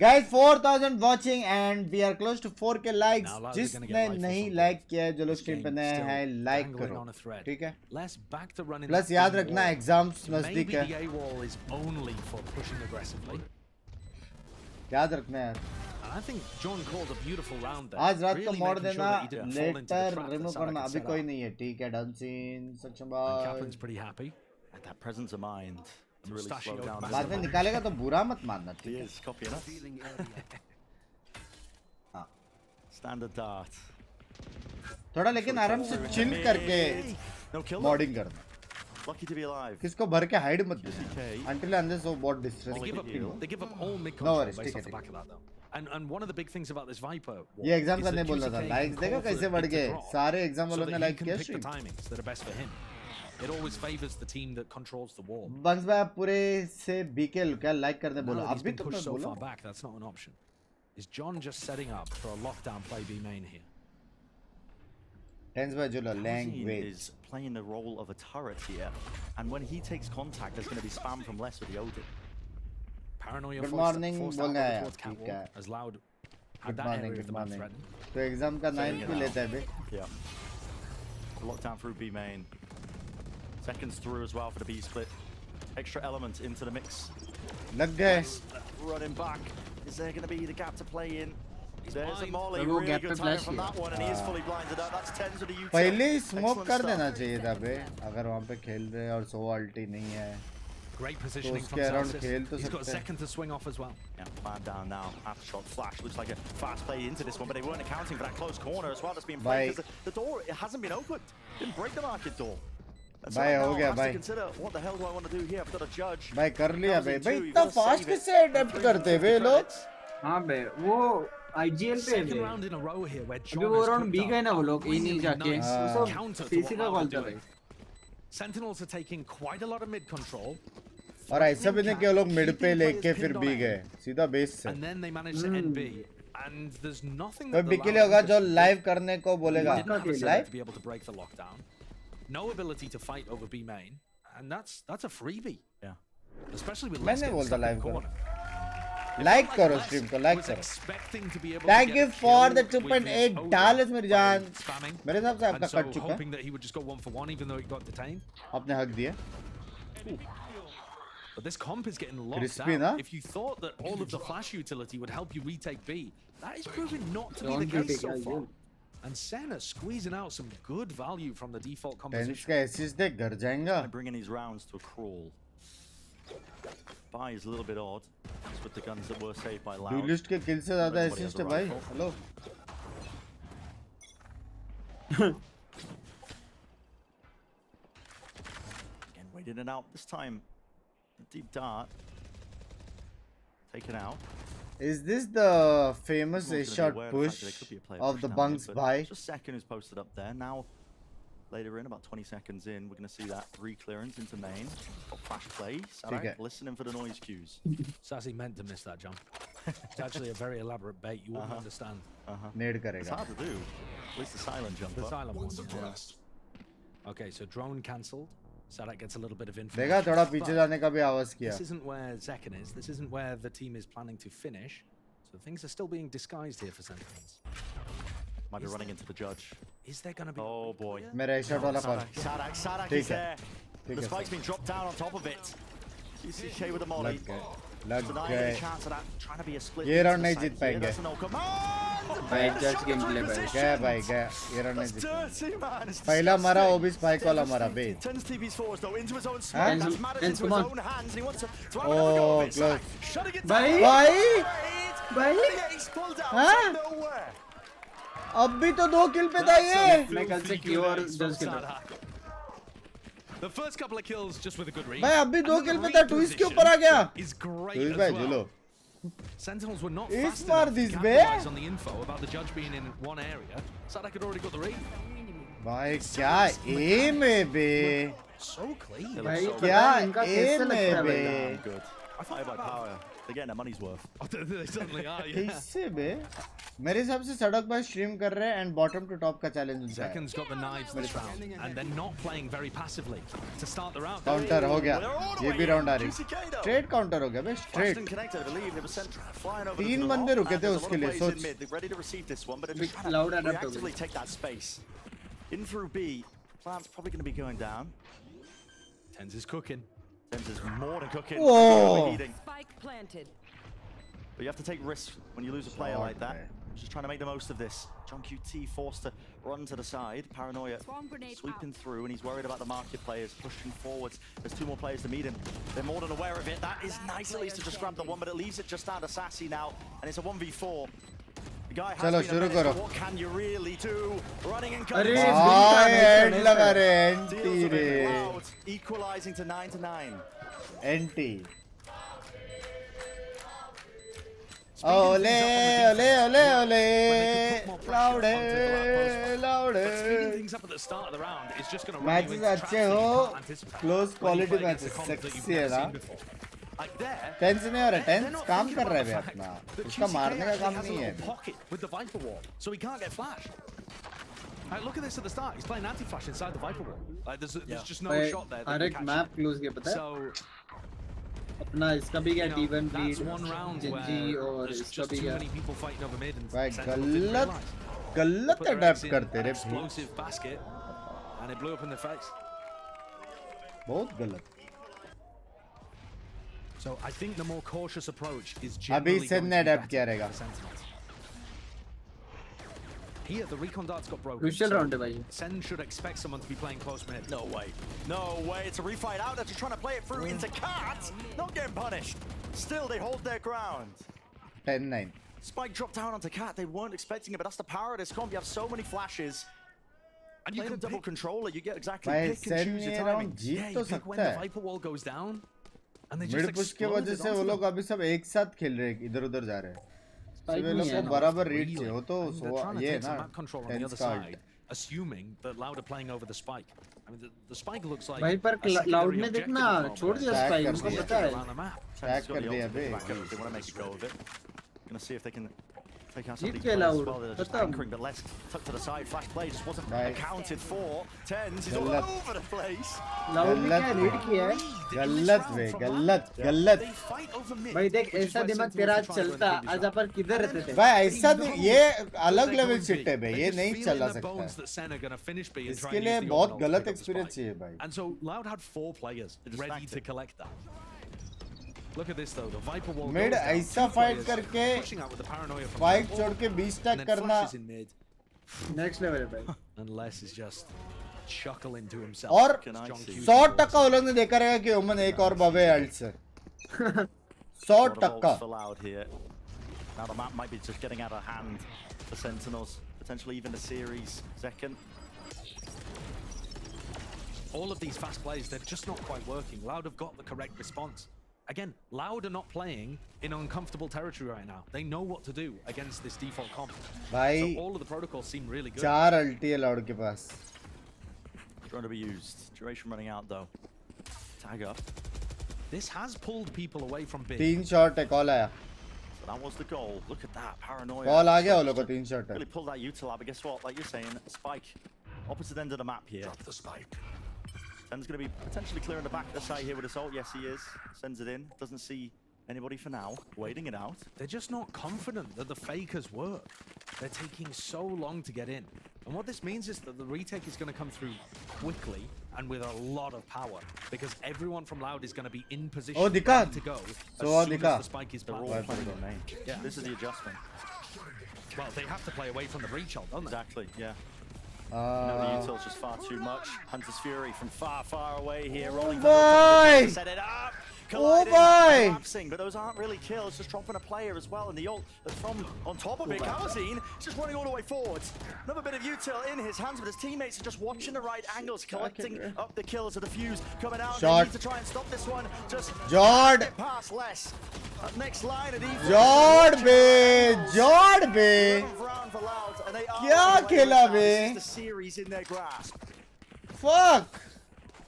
Guys, 4,000 watching and we are close to 4k likes. जिसने नहीं like किया है जो लोग स्ट्रीम पे नए हैं like करो, ठीक है? Plus याद रखना exams नजदीक है. याद रखना यार. I think John called a beautiful round there. आज रात को Really मोड़ making sure देना, that he didn't fall into the later trap that remove Sadak करना had अभी set कोई up. नहीं है, ठीक है? Dancing, Sachin And boy. Kaplan's pretty happy. And that presence of mind really Mustachio slowed down. बाद में निकालेगा तो बुरा मत मानना, He ठीक है? is copying us. Standard dart. थोड़ा लेकिन आराम से chill करके modding करना. Lucky to be alive. किसको भर के hide मत देना. Until unless वो बहुत disrespectful. They give up all mid No control worries, based ठीक off the है. back of that though. And one of the big things about this Viper ये एग्जाम करने बोल रहा था. Likes देखो कैसे बढ़ गए. सारे एग्जाम वालों ने like किया the stream. timings that are best for him. It always favors the team that controls the wall. बंस भाई आप पूरे से बीके क्या like करने बोलो. Now that he's अभी been तो pushed मैं so far बोला. back, that's not an option. Is John just setting up for a lockdown play B main here? Tens by Jula, language. Is playing the role of a turret here, and when he takes contact, there's going to be spam from Les with the Odin. Paranoia. Good morning, बोल गया यार. ठीक Catwalk है. as loud. Good morning, good morning. तो exam का 9 भी लेता है बे. Yeah. Lockdown through B main. Seconds through as well for the B split. Extra element into the mix. लग गए. Running back. Is there going to be the gap to play in? There's a molly. वो Really gap good पे timing flash from किया. that one, and he is fully blinded up. That's 10s with the U-turn. पहले ही smoke Excellent कर stuff. देना चाहिए था बे. अगर वहाँ पे खेल रहे और 100 ulti नहीं है. Great positioning तो from उसके around Celsius. खेल तो He's got a सकते हैं. second to swing off as well. Yeah, man down now. Aftershock flash looks like a fast play into this one, but they weren't accounting for that close corner as well that's been played because the door it hasn't been opened. Didn't break the market door. And so भाई now हो गया has to भाई. consider what the hell do I want to do here? I've got a judge. भाई कर लिया भाई. भाई You've इतना got to fast save it. कैसे adapt करते हैं बे लोग? हाँ बे वो IGL पे Second round in a row here where John अभी वो has round cooked B up. गए ना वो लोग ये नहीं जाके Nice counter उसको to CC what का Loud कॉल are था doing. भाई. Sentinels are taking quite a lot of mid control. और ऐसा भी नहीं कि वो लोग मिड पे लेके फिर बी गए. सीधा बेस से. And then they managed to end B. And there's nothing कोई that the बिकी होगा जो लाइव करने को बोलेगा. didn't have a setup live to be able to break the lockdown. No ability to fight over B main. And that's a freebie. Yeah. Especially with मैं Les नहीं getting बोलता stuck in live करो. corner. Like करो stream को like करो. Thank you for the 2.8 dollars मेरी जान. मेरे हिसाब से आपका And so कट चुका है. hoping that he would just go 1-for-1 even though he got detained. आपने हक दिया. But this comp is getting locked Crispy, out. na? If you thought that all of the flash utility would help you retake B, that is proving not to be Don't the you case take so it, far. yeah. And Sen is squeezing out some good value from the default TenZ composition. का assist देख घर जाएगा. Bringing these rounds to a crawl. Buy is a little bit odd. It's with the guns that were saved by Loud. Dualist के किल से ज्यादा Everybody has assist a है भाई. rifle. Hello. Again, waiting it out this time. A deep dart. Taken out. Is this the famous Everyone's shot gonna be aware of the fact push that there could be a player of push the down Bunks mid, but buy? Just second who's posted up there. Now, later in, about 20 seconds in, we're going to see that re-clearance into main. Got flash play. Okay. Sadak listening for the noise cues. Sassy meant to miss that, John. It's actually a very elaborate bait. You wouldn't understand. नेड It's करेगा. hard to do. At least the silent jump. The silent one. Yeah. Okay, so drone cancelled. Sadak gets a little bit of information. देखा थोड़ा पीछे But जाने का भी आवाज किया. this isn't where Zekken is. This isn't where the team is planning to finish. So things are still being disguised here for Sentinels. Might be running into the judge. Is there going to be... Oh boy. मेरा shot वाला पर. Sadak ठीक is है. there. ठीक The है. spike's been dropped down on top of it. CCK with the molly. लग गए. लग Denying any गए. chance of that. Trying to be a split. ये into round the नहीं side जीत here. पाएंगे. That's a no command. भाई जज game play भाई. गया भाई गया. ये round नहीं That's Jeet. dirty, man. It's पहला मारा वो भी disgusting. spike वाला मारा बे. Turns TV's forwards though into his own Huh? smoke. That's Madden Tens, into come his on. own hands. And he wants to have another go Oh of it. close. Shutting it भाई. down. भाई. भाई हाँ? अब भी तो 2 किल पे था ये। मैं कल से क्यों और जज के लिए The first couple of kills just with a good read. भाई अब भी 2 किल पे था, 2 इसके ऊपर आ गया। 2 भाई झूलो। Sentinels were not इस fast बार enough दिस to बे। capitalize on the info about the judge being in one area. Sadak had already got the read. भाई क्या एम है बे। So clean. भाई क्या एम है बे। Good. I thought about power. They're getting their money's worth. They certainly are, yeah. कैसे बे? मेरे हिसाब से सड़क भाई स्ट्रीम कर रहे हैं and bottom to top का challenge उनका है। Zeken's got the knives this round, and they're not playing very passively to start the round. Counter हो गया, ये भी round आ रही। Straight counter हो गया बे, straight। 3 बंदे रुके थे उसके लिए, सोच। Ready to receive this one, but Loud adapt हो actively take that space. In through B, Plant's probably going to be going down. Tens is cooking. Tens is more than cooking. Whoa. Spike planted. But you have to take risks when you lose a player like that. Just trying to make the most of this. John QT forced to run to the side. Paranoia sweeping through, and he's worried about the market players pushing forwards. There's 2 more players to meet him. They're more than aware of it. That is nice at least to just grab the one, but it leaves it just out of Sassy now, and it's a 1v4. The guy has चलो been शुरू a करो। what can you really do? Running and अरे cutting. And लगा रे Deals anti with रे it loud, equalizing to 9-9. Anti ओले ओले ओले ओले लाउडे लाउडे Things up at the start of the round is just going to matches अच्छे हो क्लोज क्वालिटी मैचेस सेक्सी है ना टेंस नहीं हो रहा टेंस काम कर रहा है भाई अपना उसका मारने का काम नहीं है with the Viper wall, so he can't get flashed. Right, look at this at the start. He's playing anti-flash inside the Viper wall. Like there's just no shot there. हर एक मैप क्लोज के पता है अपना इसका भी क्या D1 that's one round where there's just too many people fighting over mid and भाई गलत अडैप्ट करते रे explosive basket and it blew up in their face. बहुत गलत So I think the more cautious approach is अभी सेन ने adapt किया रहेगा Here, the recon darts got broken. Crucial round है भाई Sen should expect someone to be playing close mid. No way. No way. It's a refight out. They're just trying to play it through into Cat. Not getting punished. Still, they hold their ground. 10-9. Spike dropped down onto Cat. They weren't expecting it, but that's the power of this comp. You have so many flashes. And you can double controller. You get exactly pick and choose your timing. जीत तो सकता when the है Viper wall goes down, and they mid just push की वजह से वो लोग अभी सब एक साथ खेल रहे हैं इधर-उधर जा रहे हैं वे लोग को बराबर रीड चाहिए हो तो ये है ना TenZ card assuming that Loud are playing over the spike. I mean the spike looks like भाई पर Loud ने देखना छोड़ दिया स्पाइक उनको पता है टैग कर दिया बे They want to make a go of it. Gonna see if they can take out Jeet something गए as Loud well. They're just anchoring, but less tucked to the side. Flash play just wasn't accounted for. Tens, he's all over the place. Loud ने क्या read किया है गलत वे गलत भाई देख ऐसा दिमाग तेरा चलता आज अपन किधर रहते थे भाई ऐसा ये अलग लेवल शिट है भाई ये नहीं चला सकता इसके लिए बहुत गलत एक्सपीरियंस चाहिए भाई and so Loud had 4 players ready to collect that. Look at this though, the Viper wall mid ऐसा फाइट करके फाइट छोड़ के 20 टैग करना नेक्स्ट लेवल है भाई unless is just chuckling to himself. और 100% वो लोग ने देखा रहेगा कि ओमन एक और बबे अल्ट से 100%. Now the map might be just getting out of hand for Sentinels, potentially even the series second. All of these fast plays, they're just not quite working. Loud have got the correct response. Again, Loud are not playing in uncomfortable territory right now. They know what to do against this default comp. भाई so all of the protocols seem really good. 4 अल्टी है Loud के पास. Trying to be used. Duration running out though. Tag up. This has pulled people away from B. 3 shot है call आया. So that was the goal. Look at that paranoia. Call आ गया वो लोग को 3 shot है. Really pulled that util, but guess what? Like you're saying, Spike, opposite end of the map here. Drop the spike. Sen's going to be potentially clearing the back of the side here with assault. Yes, he is. Sends it in. Doesn't see anybody for now. Waiting it out. They're just not confident that the fakers work. They're taking so long to get in. And what this means is that the retake is going to come through quickly and with a lot of power. Because everyone from Loud is going to be in position to go as soon as the spike is planted. Yeah. This is the adjustment. Well, they have to play away from the breach ult, don't they? Exactly, yeah. The util's just far too much. Hunter's Fury from far, far away here. Rolling boy! set it up. colliding, boy! collapsing, but those aren't really kills, just dropping a player as well, and the ult from on top of it, Kawazine just running all the way forwards. Another bit of util in his hands, but his teammates are just watching the right angles, collecting up the kills of the fuse coming out. They need to try and stop this one. Just get past less. Next line of defense. Jord be. Kya khela be? The series in their grasp. Fuck.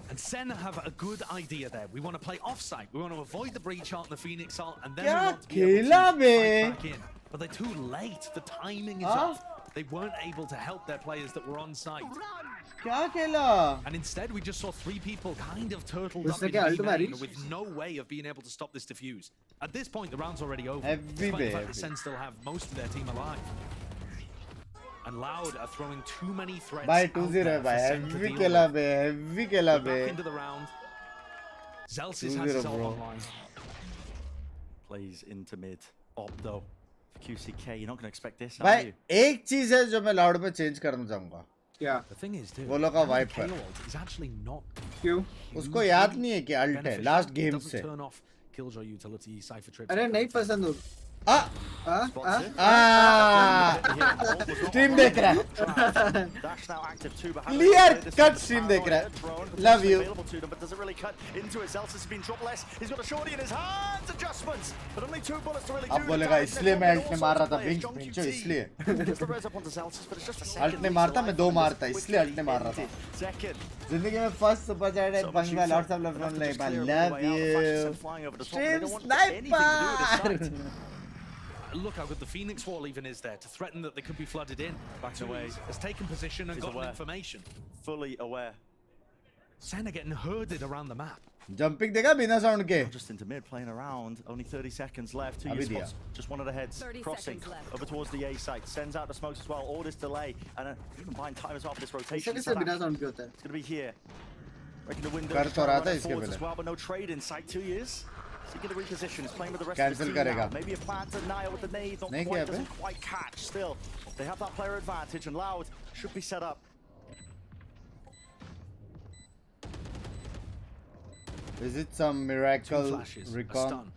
And SEN have a good idea there. We want to play offside. We want to avoid the breach ult and the Phoenix ult, and then we want to be able to fight back in. But they're too late. The timing is off. They weren't able to help their players that were on site. And instead, we just saw 3 people kind of turtled up in main with no way of being able to stop this defuse. At this point, the round's already over. Despite the fact that SEN still have most of their team alive. And Loud are throwing too many threats. By 2-0, by heavy killer be, heavy killer be. Back into the round. Zelsis has his ult online. Plays into mid. Opto. QCK, you're not going to expect this, are भाई you? एक चीज है जो मैं loud में change करना चाहूंगा. Yeah. The thing is, dude, वो लोग का वाइपर. is actually not. क्यों? उसको याद नहीं है कि अल्ट है लास्ट गेम से. Killjoy utility cipher trips. अरे नहीं पसंद हो. स्ट्रीम देख रहा है. क्लियर कट स्ट्रीम देख रहा है. Love you. अब बोलेगा इसलिए मैं अल्ट ने मार रहा था बिंक्स बिंचो इसलिए. अल्ट ने मारता मैं 2 मारता इसलिए अल्ट ने मार रहा था. जिंदगी में फर्स्ट सुपर चैट है बंगा lots of love from life. I love you. Stream sniper. Look how good the Phoenix wall even is there to threaten that they could be flooded in. Back away. Has taken position and gotten information. Fully aware. SEN are getting herded around the map. Jumping देखा बिना sound के. Just into mid, playing around. Only 30 seconds left. 2 spots. Just one of the heads crossing over towards the A site. Sends out the smokes as well. All this delay and even buying time as well for this rotation. इससे बिना sound के होता है. It's going to be here. Breaking the window. कर तो रहा था इसके as well, but no trade in sight. 2 years. Seeking to reposition. He's playing with the rest Cancel of the team करेगा. now. Maybe a plan to Nile with the nade. Not quite, doesn't quite catch. Still, they have that player advantage, and Loud should be set up. Is it some miracle recon?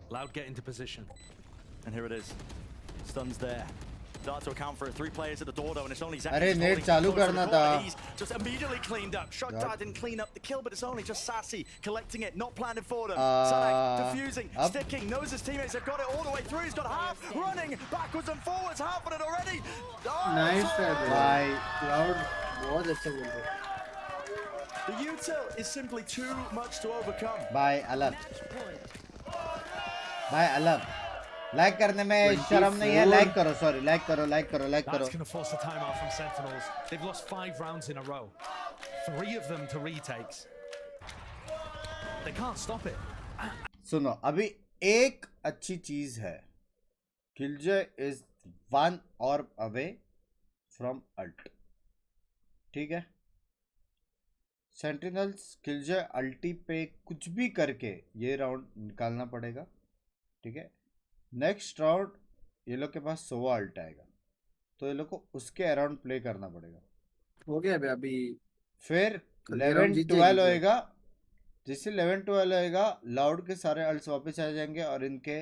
Loud get into position. And here it is. Stuns there. Start to account for it. 3 players at the door though, and it's only Zach. अरे net चालू करना था. He's just immediately cleaned up. Shottar didn't clean up the kill, but it's only just Sassy collecting it, not planning for them. Sadak defusing, sticking, knows his teammates have got it all the way through. He's got half running backwards and forwards, half on it already. Nice by Cloud. बहुत अच्छा बोल रहे. The util is simply too much to overcome. By Alap. By Alap. Like करने में शर्म नहीं है. Like करो. सॉरी लाइक करो. That's going to force a timeout from Sentinels. They've lost 5 rounds in a row. 3 of them to retakes. They can't stop it. सुनो अभी एक अच्छी चीज है. Killjoy is 1 orb away from ult. ठीक है. Sentinels Killjoy ulti पे कुछ भी करके ये राउंड निकालना पड़ेगा. ठीक है. नेक्स्ट राउंड ये लोग के पास 100 अल्ट आएगा तो ये लोग को उसके अराउंड प्ले करना पड़ेगा. हो गया अभी. फिर 11-12 होएगा. जिससे 11-12 होएगा लाउड के सारे अल्ट्स वापस आ जाएंगे और इनके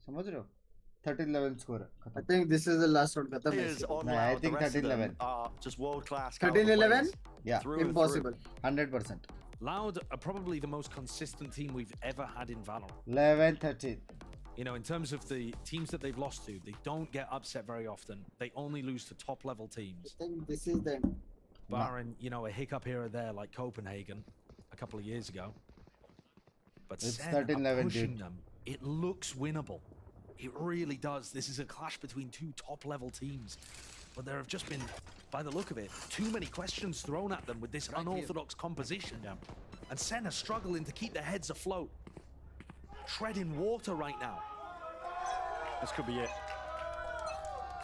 समझ रहे हो 13-11 score. I think this is the last round. खत्म है. I think 13-11. Just world class. 13-11? Yeah. Impossible. 100%. Loud are probably the most consistent team we've ever had in VALORANT. 11-13. You know, in terms of the teams that they've lost to, they don't get upset very often. They only lose to top-level teams. I think this is them. Barring, you know, a hiccup here or there like Copenhagen a couple of years ago. But it's SEN 13-11, pushing them. It looks winnable. It really does. This is a clash between 2 top-level teams. But there have just been, by the look of it, too many questions thrown at them with this unorthodox composition. And SEN are struggling to keep their heads afloat. Treading water right now. This could be it.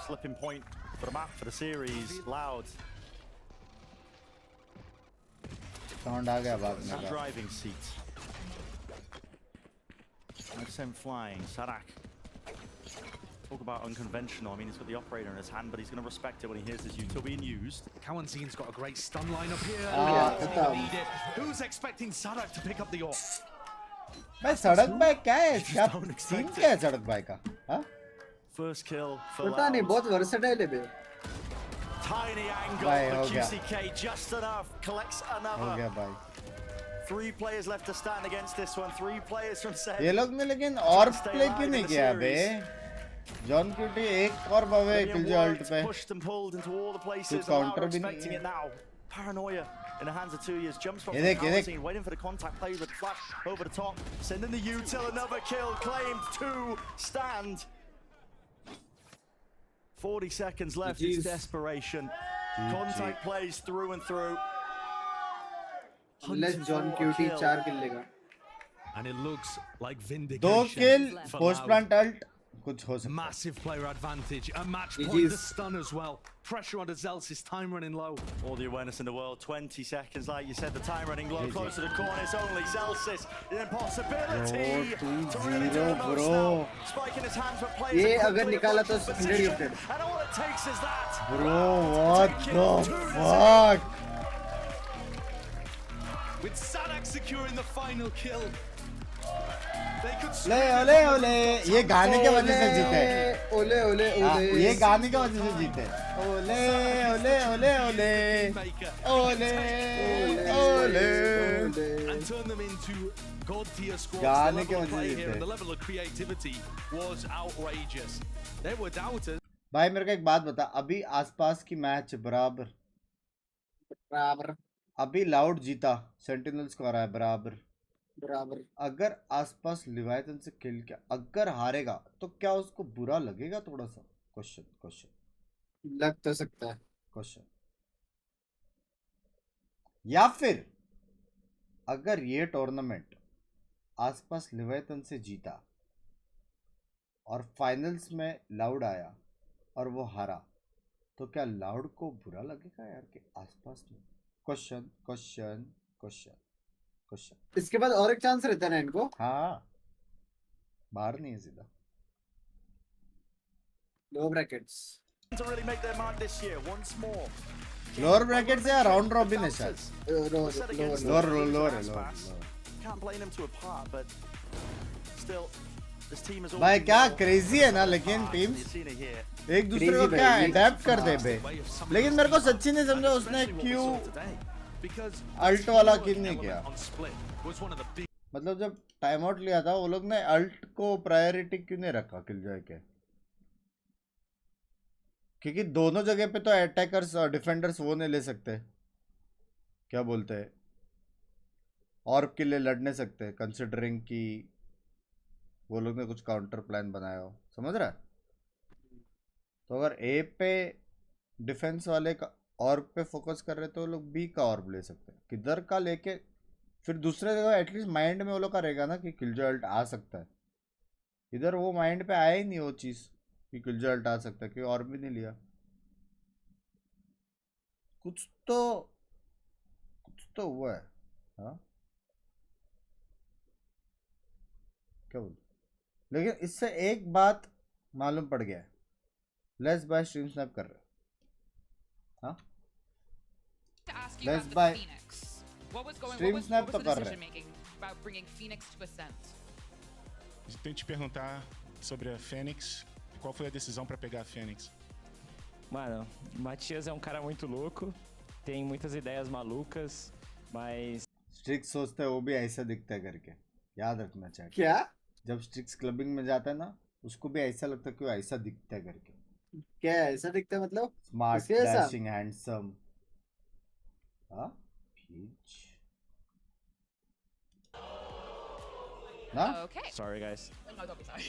Slipping point for the map for the series. Loud. Sound आ गया भागने का. Driving seat. SEN flying. Sadak. Talk about unconventional. I mean, he's got the operator in his hand, but he's going to respect it when he hears this util being used. Kawanzin's got a great stun line up here. Need it. Who's expecting Sadak to pick up the AWP? भाई सड़क भाई क्या है? क्या scene क्या है सड़क भाई का? हाँ? First kill for पता नहीं, बहुत versatile है बे. Tiny angle भाई for हो गया. QCK, just enough, collects another. हो गया भाई. 3 players left to stand against this one. 3 players from SEN. ये लोग ने लेकिन और प्ले क्यों नहीं किया बे? जॉन क्यूटी एक और बवे किल अल्ट पे. Pushed and pulled into all the places. counter Loud भी नहीं expecting है. it now. Paranoia in the hands of 2 years. Jumps from ये the देख, ये देख. scene, waiting for the contact plays with flash over the top. Sending the util, another kill claimed to stand. 40 seconds left. It's desperation. Contact plays through and through. Unless John Cutie 4 kill लेगा. And it looks like 2 vindication. kill for post Loud. plant ult कुछ हो सकता है. Massive player advantage. A match point to stun as well. Pressure onto Zelsis, time running low. All the awareness in the world. 20 seconds, like you said, the time running low. Close to the corner, it's only Zelsis. An impossibility to really do the most now. Spike in his hands, but players ये are अगर quickly निकाला तो approaching 100 position. gifted. And all it takes is that. Bro, what the fuck? With Sadak securing the final kill. They could ले ओले ओले ये गाने के वजह से जीते. ओले ओले ओले. ये गाने के वजह से जीते. ओले ओले ओले ओले ओले ओले. And turn them into god tier squads. गाने The के level of वजह play से here and जीते. the level of creativity was outrageous. There were doubters. भाई मेरे को एक बात बता. अभी आसपास की मैच बराबर. अभी लाउड जीता. सेंटिनल्स को हराया बराबर. अगर आसपास लिवायतन से किल किया, अगर हारेगा तो क्या उसको बुरा लगेगा? थोड़ा सा क्वेश्चन लग तो सकता है. क्वेश्चन. या फिर अगर ये टूर्नामेंट आसपास लिवायतन से जीता और फाइनल्स में लाउड आया और वो हारा, तो क्या लाउड को बुरा लगेगा यार कि आसपास में? क्वेश्चन. इसके बाद और एक चांस रहता है ना इनको. हाँ, बाहर नहीं है सीधा. Low brackets. To really make their mark this year once more. Lower bracket से राउंड रॉबिन है शायद. Lower. Can't blame them to a part, but still, this team is all. भाई क्या क्रेजी है ना, लेकिन टीम्स एक दूसरे को क्या अडैप्ट कर दे बे. लेकिन मेरे को सच्ची नहीं समझा उसने क्यों अल्ट वाला किल नहीं किया. मतलब जब टाइम आउट लिया था वो लोग ने अल्ट को प्रायोरिटी क्यों नहीं रखा किल जॉय के? क्योंकि दोनों जगह पे तो अटैकर्स और डिफेंडर्स वो नहीं ले सकते, क्या बोलते हैं, ऑर्ब के लिए लड़ नहीं सकते, कंसिडरिंग कि वो लोग ने कुछ काउंटर प्लान बनाया हो. समझ रहा है? तो अगर ए पे डिफेंस वाले का ऑर्ब पे फोकस कर रहे तो वो लोग बी का ऑर्ब ले सकते हैं. किधर का लेके फिर दूसरे जगह एटलीस्ट माइंड में वो लोग का रहेगा ना कि किलजॉय अल्ट आ सकता है. इधर वो माइंड पे आया ही नहीं वो चीज़ कि किलजॉय अल्ट आ सकता है, क्योंकि ऑर्ब भी नहीं लिया. कुछ तो हुआ है. हाँ क्या बोल. लेकिन इससे एक बात मालूम पड़ गया है. लेट्स बाय स्ट्रीम स्नैप कर रहे हैं. हाँ लेट्स बाय स्ट्रीम स्नैप तो कर रहे हैं. Tenho te perguntar sobre a Fênix. Qual foi a decisão para pegar a Fênix? Mano, o Matias é um cara muito louco, tem muitas ideias malucas, mas स्ट्रिक्स सोचते हैं वो भी ऐसा दिखता है करके, याद रखना चाहिए. क्या? जब स्ट्रिक्स क्लबिंग में जाता है ना, उसको भी ऐसा लगता है कि वो ऐसा दिखता है करके. क्या ऐसा दिखता है मतलब? Smart, dashing, handsome. हाँ ना? Sorry guys.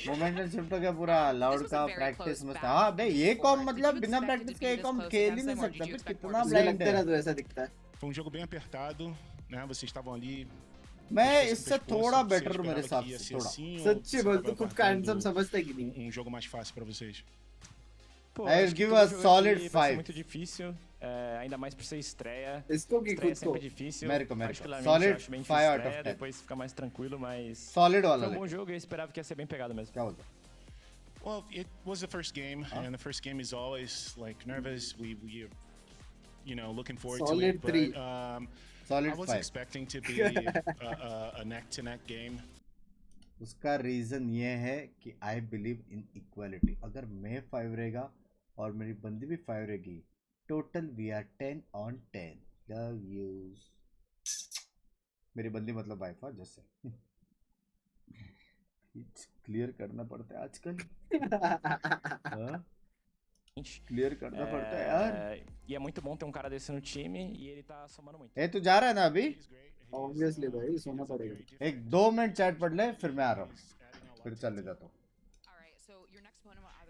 मोमेंटम शिफ्ट हो गया पूरा. लाउड का प्रैक्टिस मस्त. हाँ बे ये कॉम मतलब बिना प्रैक्टिस के एक कॉम खेल ही नहीं सकता. फिर कितना ब्लाइंड है. तो ऐसा दिखता है. Foi um jogo bem apertado, né? Vocês estavam ali. मैं इससे थोड़ा बेटर मेरे हिसाब से थोड़ा. सच्ची बोल तू खुद का हैंडसम समझता है कि नहीं? Jogo mais fácil para vocês. Pô, I'll give a solid 5. Muito difícil, ainda mais por ser estreia. Estreia é sempre difícil. Mérico. Particularmente, Solid eu acho bem 5 out difícil of 10. depois fica mais tranquilo, mas Solid वाला. Foi um bom jogo e eu esperava que ia ser bem pegado mesmo. क्या होता? Well, it was the first game, and the first game is always like nervous. We you know, looking forward solid to it. But solid I was 5. expecting to be a neck-to-neck game. उसका reason ये है कि I believe in equality. अगर मैं 5 रहेगा और मेरी बंदी भी 5 रहेगी, total we are 10 on 10. Love yous. मेरी बंदी मतलब बाय फॉर जैसे क्लियर करना पड़ता है आजकल. क्लियर करना पड़ता है यार. E é muito bom ter um cara desse no time e ele tá somando muito. ए तू जा रहा है ना अभी? ऑब्वियसली भाई सोना पड़ेगा. एक 2 मिनट चैट पढ़ ले फिर मैं आ रहा हूँ. फिर चले जाता हूँ.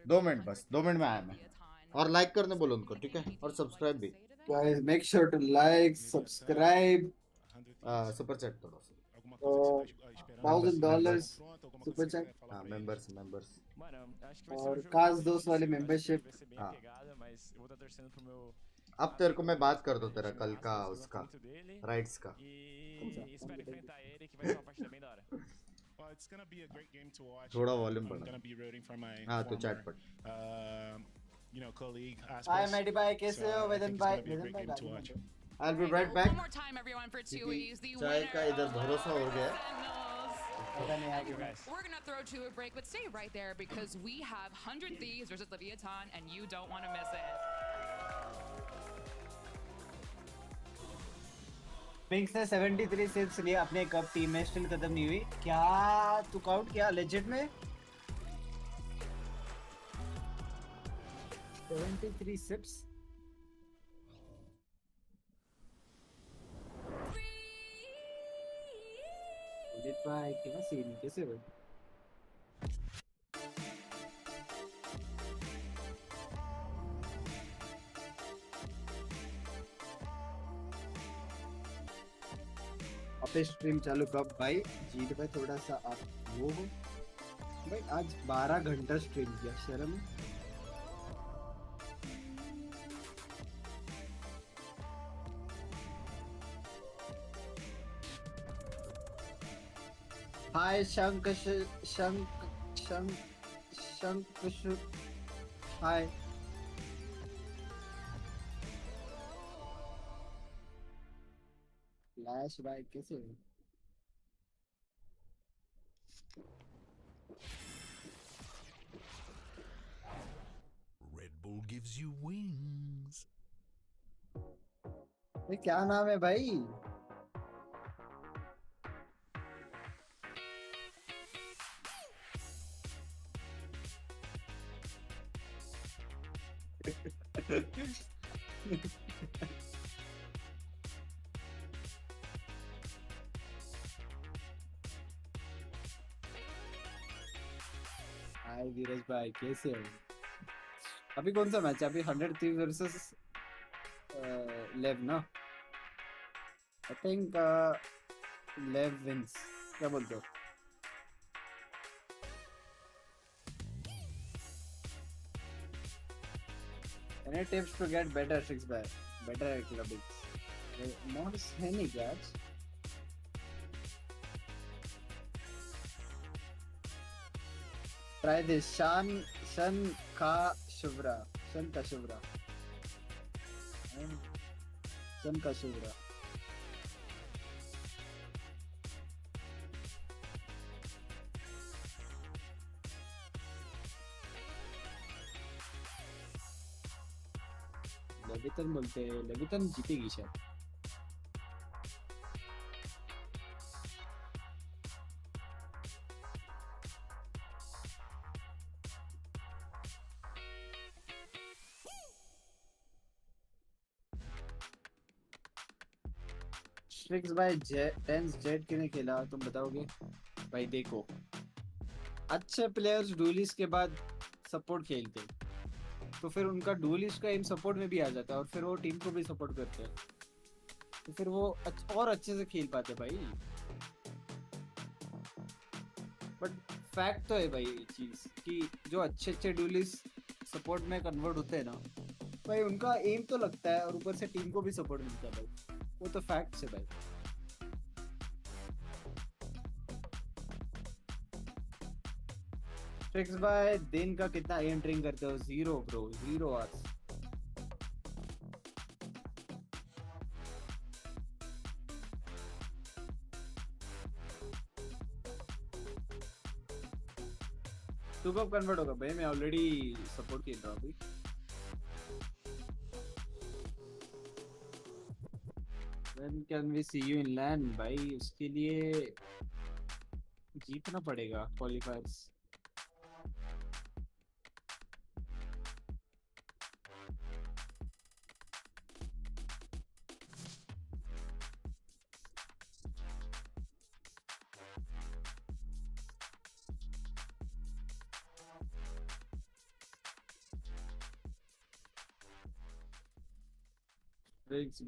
2 मिनट बस. 2 मिनट में आया मैं. और लाइक करने बोलो उनको, ठीक है? और सब्सक्राइब भी. Guys, make sure to like, subscribe. Super chat थोड़ा सा. $1,000 सुपर चैट. हाँ मेंबर्स. और काश दोस्त वाले मेंबरशिप. हाँ. अब तेरे को मैं बात कर दूँ तेरा कल का उसका राइट्स का. थोड़ा वॉल्यूम बढ़ा. हाँ तो चैट पढ़. हाय मैडी भाई, कैसे हो? वेदन भाई. I'll be right back. One more time, everyone, for 2E's. The चाय का इधर भरोसा हो गया. We're gonna throw to a break, but stay right there because we have 100 Thieves versus Leviathan, and you don't want to miss it. Binks ने 73 sips लिए अपने cup team में स्टिल खत्म नहीं हुई. क्या तू काउंट किया लेजेंड में? 73 सिप्स. भाई क्या सीन कैसे भाई? अपने स्ट्रीम चालू कब भाई? जीत भाई थोड़ा सा आप वो हो भाई. आज 12 घंटा स्ट्रीम किया, शर्म है? हाय शंकश हाय. फ्लैश भाई कैसे हो? Red Bull gives you wings. क्या नाम है भाई? हाय वीरेश भाई कैसे हो? अभी कौन सा मैच है? अभी 100 थीव्स वर्सेस लेव ना? आई थिंक लेव विंस. क्या बोलते हो? Any tips to get better tricks by better at clubbing? Mods है नहीं क्या आज? Try this. Shan ka shubra. Levitin बोलते हैं. लेविटन जीतेगी शायद. ट्रिक्स भाई टेंस जेट किने खेला तुम बताओगे भाई? देखो अच्छे प्लेयर्स डुलिस्ट के बाद सपोर्ट खेलते, तो फिर उनका डुलिस्ट का एम सपोर्ट में भी आ जाता है और फिर वो टीम को भी सपोर्ट करते हैं, तो फिर वो और अच्छे से खेल पाते भाई. बट फैक्ट तो है भाई ये चीज कि जो अच्छे डुलिस्ट सपोर्ट में कन्वर्ट होते हैं ना भाई, उनका एम तो लगता है और ऊपर से टीम को भी सपोर्ट मिलता है भाई. वो तो फैक्ट है भाई. ट्रिक्स भाई दिन का कितना एम ड्रिंक करते हो? 0 ब्रो, 0 आवर्स. तू कब कन्वर्ट होगा भाई? मैं ऑलरेडी सपोर्ट खेल रहा हूँ अभी। When can we see you in LAN भाई? उसके लिए जीतना पड़ेगा क्वालिफायर्स।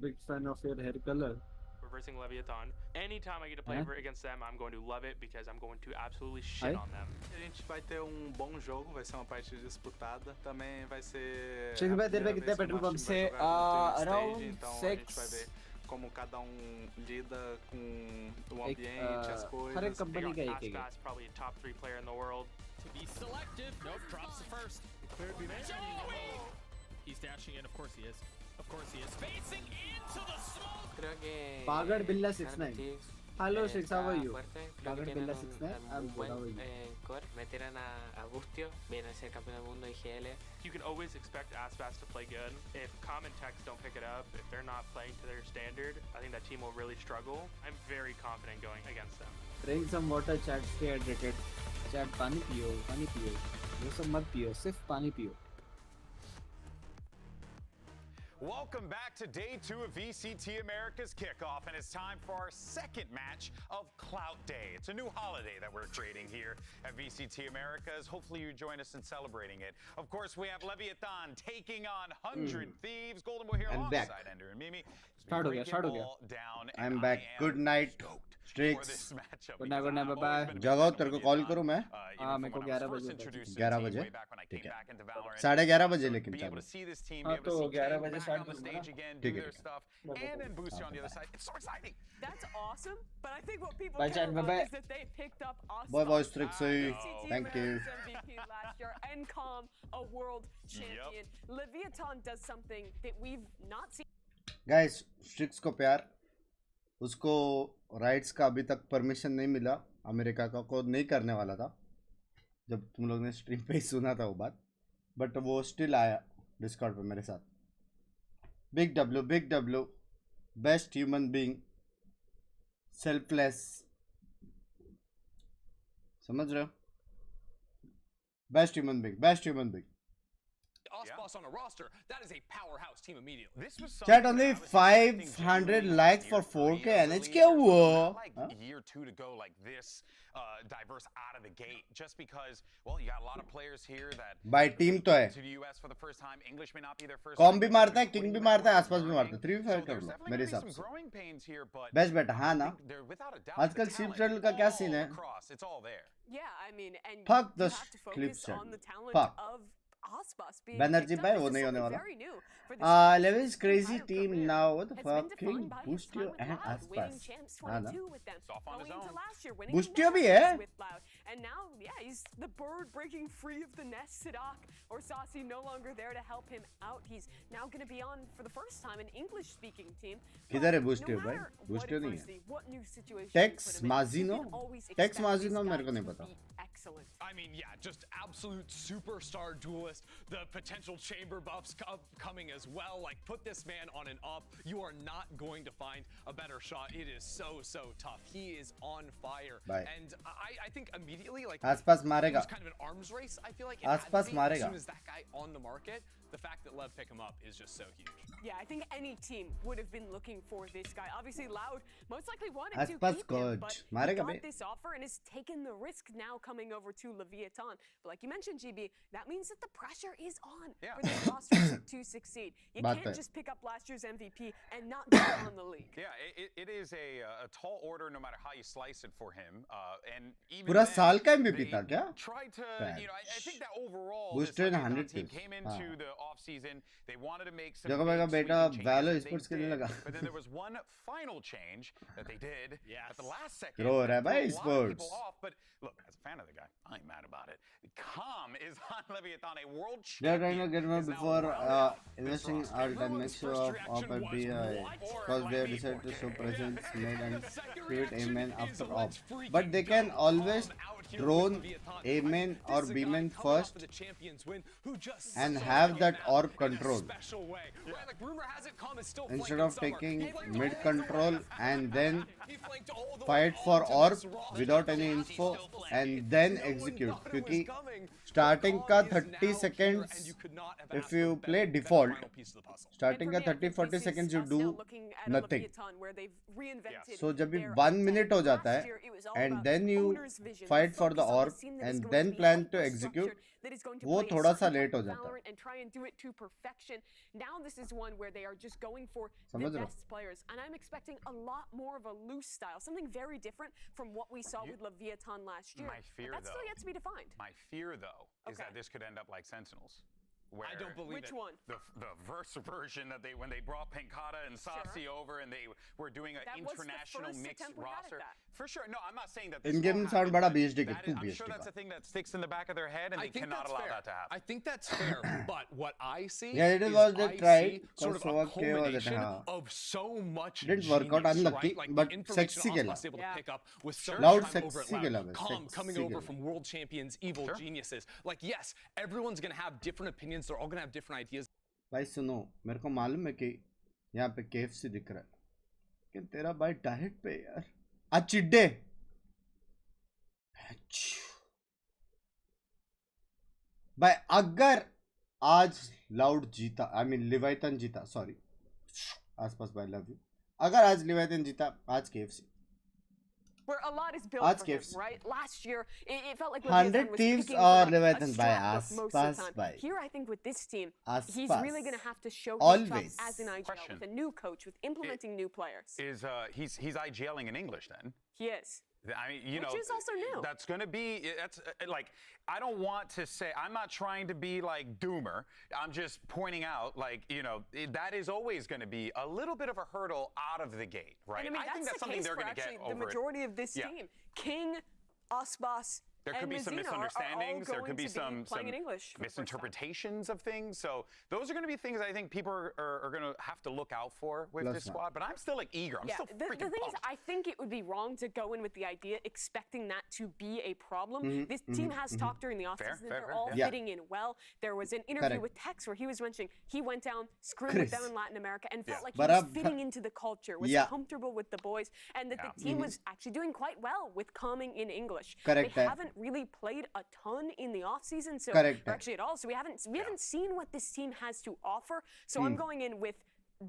Big fan of your hair color. Reversing Leviathan. Anytime I get to play against them, I'm going to love it because I'm going to absolutely shit on them. A gente vai ter bom jogo, vai ser uma partida disputada. Também vai ser. Chega vai ter que ter petrol pump se around então 6. A gente vai ver como cada lida com o ambiente, as coisas. हर एक company का एक Aspas, probably a top 3 player in the world. To be selective. Nope, drops the first. He's dashing in, of course he is. Of course he is. Facing into the smoke. Bagad Billa 69. Hello Shix, how are you? Bagad Billa 69. I'm good. How are you? Metieron a Bustio, viene a ser campeón del mundo IGL. You can always expect Aspas to play good. If common techs don't pick it up, if they're not playing to their standard, I think that team will really struggle. I'm very confident going against them. Drink some water, chat, stay hydrated. Chat, पानी पियो, पानी पियो. ये सब मत पियो, सिर्फ पानी पियो. Welcome back to day 2 of VCT America's Kickoff, and it's time for our second match of Clout Day. It's a new holiday that we're creating here at VCT Americas. Hopefully you join us in celebrating it. Of course, we have Leviathan taking on 100 Thieves. Golden Boy here alongside Ender and Mimi. Start हो गया. I'm back. Good night. Strix. Good night, bye bye. जगाओ तेरे को call करूँ मैं? हाँ मेरे को 11 बजे. 11 बजे. ठीक है. 11:30 बजे लेकिन चलो. हाँ तो 11 बजे start करूँगा. ठीक है. And then boost you on the other side. It's so exciting. That's awesome, but I think what people Bye, care chat, about bye-bye. is that they picked up Bye, Strixie. Thank you. MVP last year, NCOM, a world champion. Leviathan does something that we've not seen. Guys, Strix को प्यार. उसको rights का अभी तक permission नहीं मिला America का को नहीं करने वाला था जब तुम लोग ने स्ट्रीम पे ही सुना था वो बात बट वो स्टिल आया डिस्कॉर्ड पे मेरे साथ big W best human being selfless समझ रहे हो best human being Aspas on a roster, that is a powerhouse team immediately. This was Chat only 500 likes for 4K NHK war. Like year 2 to go like this diverse out of the gate just because well you got a lot of players here that by team तो है to the US for the first time. English may not be their first com भी मारता है king भी मारता है आसपास भी मारता है 3v5 कर लो मेरे हिसाब से बेस्ट बेटा हाँ ना आजकल शिप ट्रेडल का क्या सीन है Yeah, I mean, and fuck you the have to clip focus set on the talent fuck of Aspas being Banerjee picked bhai up. वो This नहीं is होने something वाला very new for this Levi's crazy entire team career. now what the Has been fuck defined by his Bustio time with and Loud, winning Aspas champs हाँ ना 22 with them, going into last year winning Bustio भी Masters है with Loud, and now yeah he's the bird breaking free of the nest. Sidak or Saucy no longer there to help him out. He's now going to be on for the first time an English speaking team. किधर है Bustio भाई Bustio नहीं है what new situation Tex Mazino मेरे को नहीं पता excellent. I mean, yeah, just absolute superstar duelist. The potential chamber buffs coming as well. Like, put this man on an up. You are not going to find a better shot. It is so tough. He is on fire. Bye. And I think immediately, like, आसपास मारेगा it was kind of an arms race. I feel like it had to be as soon as that guy on the market. The fact that LEV pick him up is just so huge. Yeah, I think any team would have been looking for this guy. Obviously, Loud most likely wanted to Aspas keep him, but he got this offer and has taken the risk now coming over to Leviathan. But like you mentioned, GB, that means that the pressure is on for this roster to succeed. You can't just pick up last year's MVP and not get on the league. Yeah, it is a tall order no matter how you slice it for him. And even पूरा साल का then, MVP था क्या tried to, you know, I think that overall Boosted this 100 team came into the off season. They wanted to make some देखो मेरा बेटा Valo Esports खेलने लगा. But then there was one final change that they did at the last second. Grow रहा है भाई threw a lot of Esports. people off, but look, as a fan of the guy, I ain't mad about it. Calm is on Leviathan, a world They are trying champion. to get more before investing all time. Make sure of BI because they decided to show presence made and create a main after off. But they can always drone A main or B main first and have that orb control instead of taking mid control and then fight for orb without any info and then execute. Because starting ka 30 seconds if you play default, starting ka 30-40 seconds you do nothing. So जब भी 1 minute हो जाता है and then you fight for the orb and then plan to execute, वो थोड़ा सा late हो जाता है. Now this is one where they are just going for the समझ रहे हो? best players, and I'm expecting a lot more of a loose style, something very different from what we saw with Leviathan last year. My fear, But that's still though, yet to be defined. My fear, though, is that this could end up like Sentinels. Where I don't believe Which it. one? The verse version that when they brought Penkata and Satsi over and they were doing an That was the international first mixed attempt we had at roster. that. For sure. No, I'm not saying that this In-game won't sound happen, बड़ा but BSD के that तू is- I'm BSD sure that's का. a thing that sticks in the back of their head and I they think cannot that's allow fair. that to happen. I think that's fair, but what I see Yeah, it is was they I tried, see sort of so a okay, was it, culmination हाँ. of so much Didn't work out, genius, unlucky, right? Like but the information sexy Oscar खेला. was able to pick up with so Loud much time over at sexy खेला Loud. बस, Calm coming sexy over खेला. from world champions, evil geniuses. Like, yes, everyone's going to have different opinions. They're all going to have different ideas. भाई सुनो, मेरे को मालूम है कि यहाँ पे KFC दिख रहा है, लेकिन तेरा भाई डाइट पे यार. चिड्डे. भाई अगर आज लाउड जीता, I mean लेविथन जीता, सॉरी, आसपास भाई लव यू. अगर आज लेविथन जीता, आज KFC. Where a lot is built आज for him, KFC. right? Last year, it felt like 100 Leviathan was teams picking are from a Leviathan by scrapbook most of the आसपास time. भाई. Here, I think with this team, he's आसपास. really going to have to show his Always. chops as an IGL Question. with a new coach, with implementing new players. Is he's IGLing in English then? He is. I mean, you Which know, is also new. That's going to be, that's like, I don't want to say, I'm not trying to be like doomer. I'm just pointing out, like, you know, that is always going to be a little bit of a hurdle out of the gate, right? And I mean, think that's the something case they're for going to get actually over the majority of this Yeah. team. King, Osbas, There could and be some Mazzino are all misunderstandings. There going could be to some playing in English for the first time. misinterpretations of things. So those are going to be things I think people are going to have to look out for with Plus this one. squad. But I'm still like eager. I'm still the freaking thing is, pumped. I think it would be wrong to go in with the idea expecting that to be a problem. Mhm, This team mhm, has mhm. talked during the Fair, offseason. fair, They're fair, all yeah. fitting in well. There was an interview Correct. with Tex where he was mentioning he went down, screwed Chris. with them in Latin America, and felt Yeah. like But he was I'm- fitting into the culture, was Yeah. comfortable with the boys, and that Yeah. the team Mhm. was actually doing quite well with calming in English. Correct, They eh? haven't really played a ton in the offseason, so Correct, or eh? actually at all. So we haven't seen what this team has to offer. So I'm going in with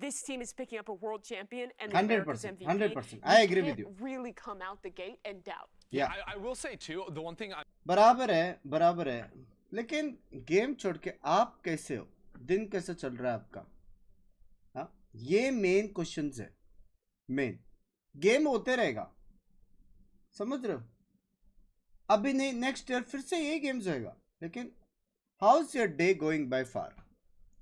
this team is picking up a world champion and the America's 100%, MVP. 100%. You I agree with can't really come out the gate and doubt. Yeah. I will say, too, the one thing I बराबर है. लेकिन game छोड़ के आप कैसे हो, दिन कैसे चल रहा है आपका, हाँ, ये मेन क्वेश्चन है. मेन गेम होते रहेगा, समझ रहे हो? अभी नहीं, नेक्स्ट ईयर फिर से ये गेम्स होएगा, लेकिन how is your day going by far,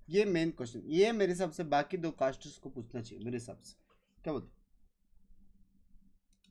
ये मेन क्वेश्चन. ये मेरे हिसाब से बाकी दो कास्टर्स को पूछना चाहिए मेरे हिसाब से. क्या बोलते?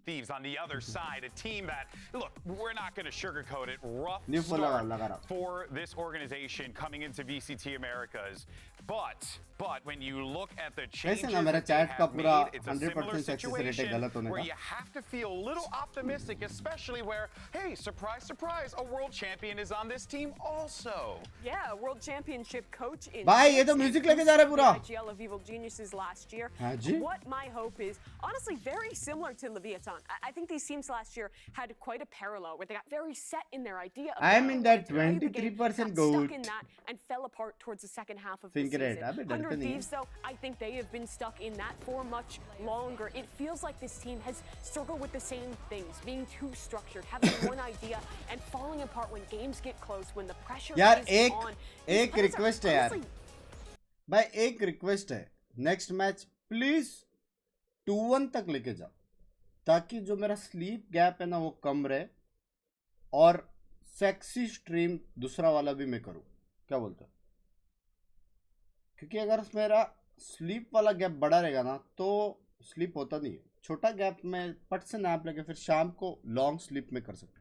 Thieves on the other side, a team that, look, we're not going to sugarcoat it, rough New full start lagara. for this organization coming into VCT Americas. But when you look at the changes ना मेरा that they chat का have पूरा made, it's a 100% similar success rate है situation गलत होने where का. you have to feel a little optimistic, especially where, hey, surprise, surprise, a world champion is on this team also. Yeah, World Championship coach in भाई ये तो music लेके जा रहा है पूरा. IGL of Evil Geniuses last year. हाँ जी. What my hope is, honestly, very similar to Leviathan. I think these teams last year had quite a parallel where they got very set in their idea. Of I'm how in they that wanted to play the game, 23% got stuck goat. in that and fell apart towards the second half of Think the rate, season. अबे डरते 100 नहीं Thieves, though, I think they have been stuck in that for much longer. It feels like this team has struggled with the same things, being too structured, having one idea, and falling apart when games get close, when the pressure यार is on. These एक players are request है यार honestly भाई, एक request है, next match please 2-1 तक लेके जाओ, ताकि जो मेरा स्लीप गैप है ना वो कम रहे और सेक्सी स्ट्रीम दूसरा वाला भी मैं करूं. क्या बोलते हो? क्योंकि अगर मेरा स्लीप वाला गैप बड़ा रहेगा ना तो स्लीप होता नहीं है. छोटा गैप में पट से नैप लेके फिर शाम को लॉन्ग स्लीप में कर सकते.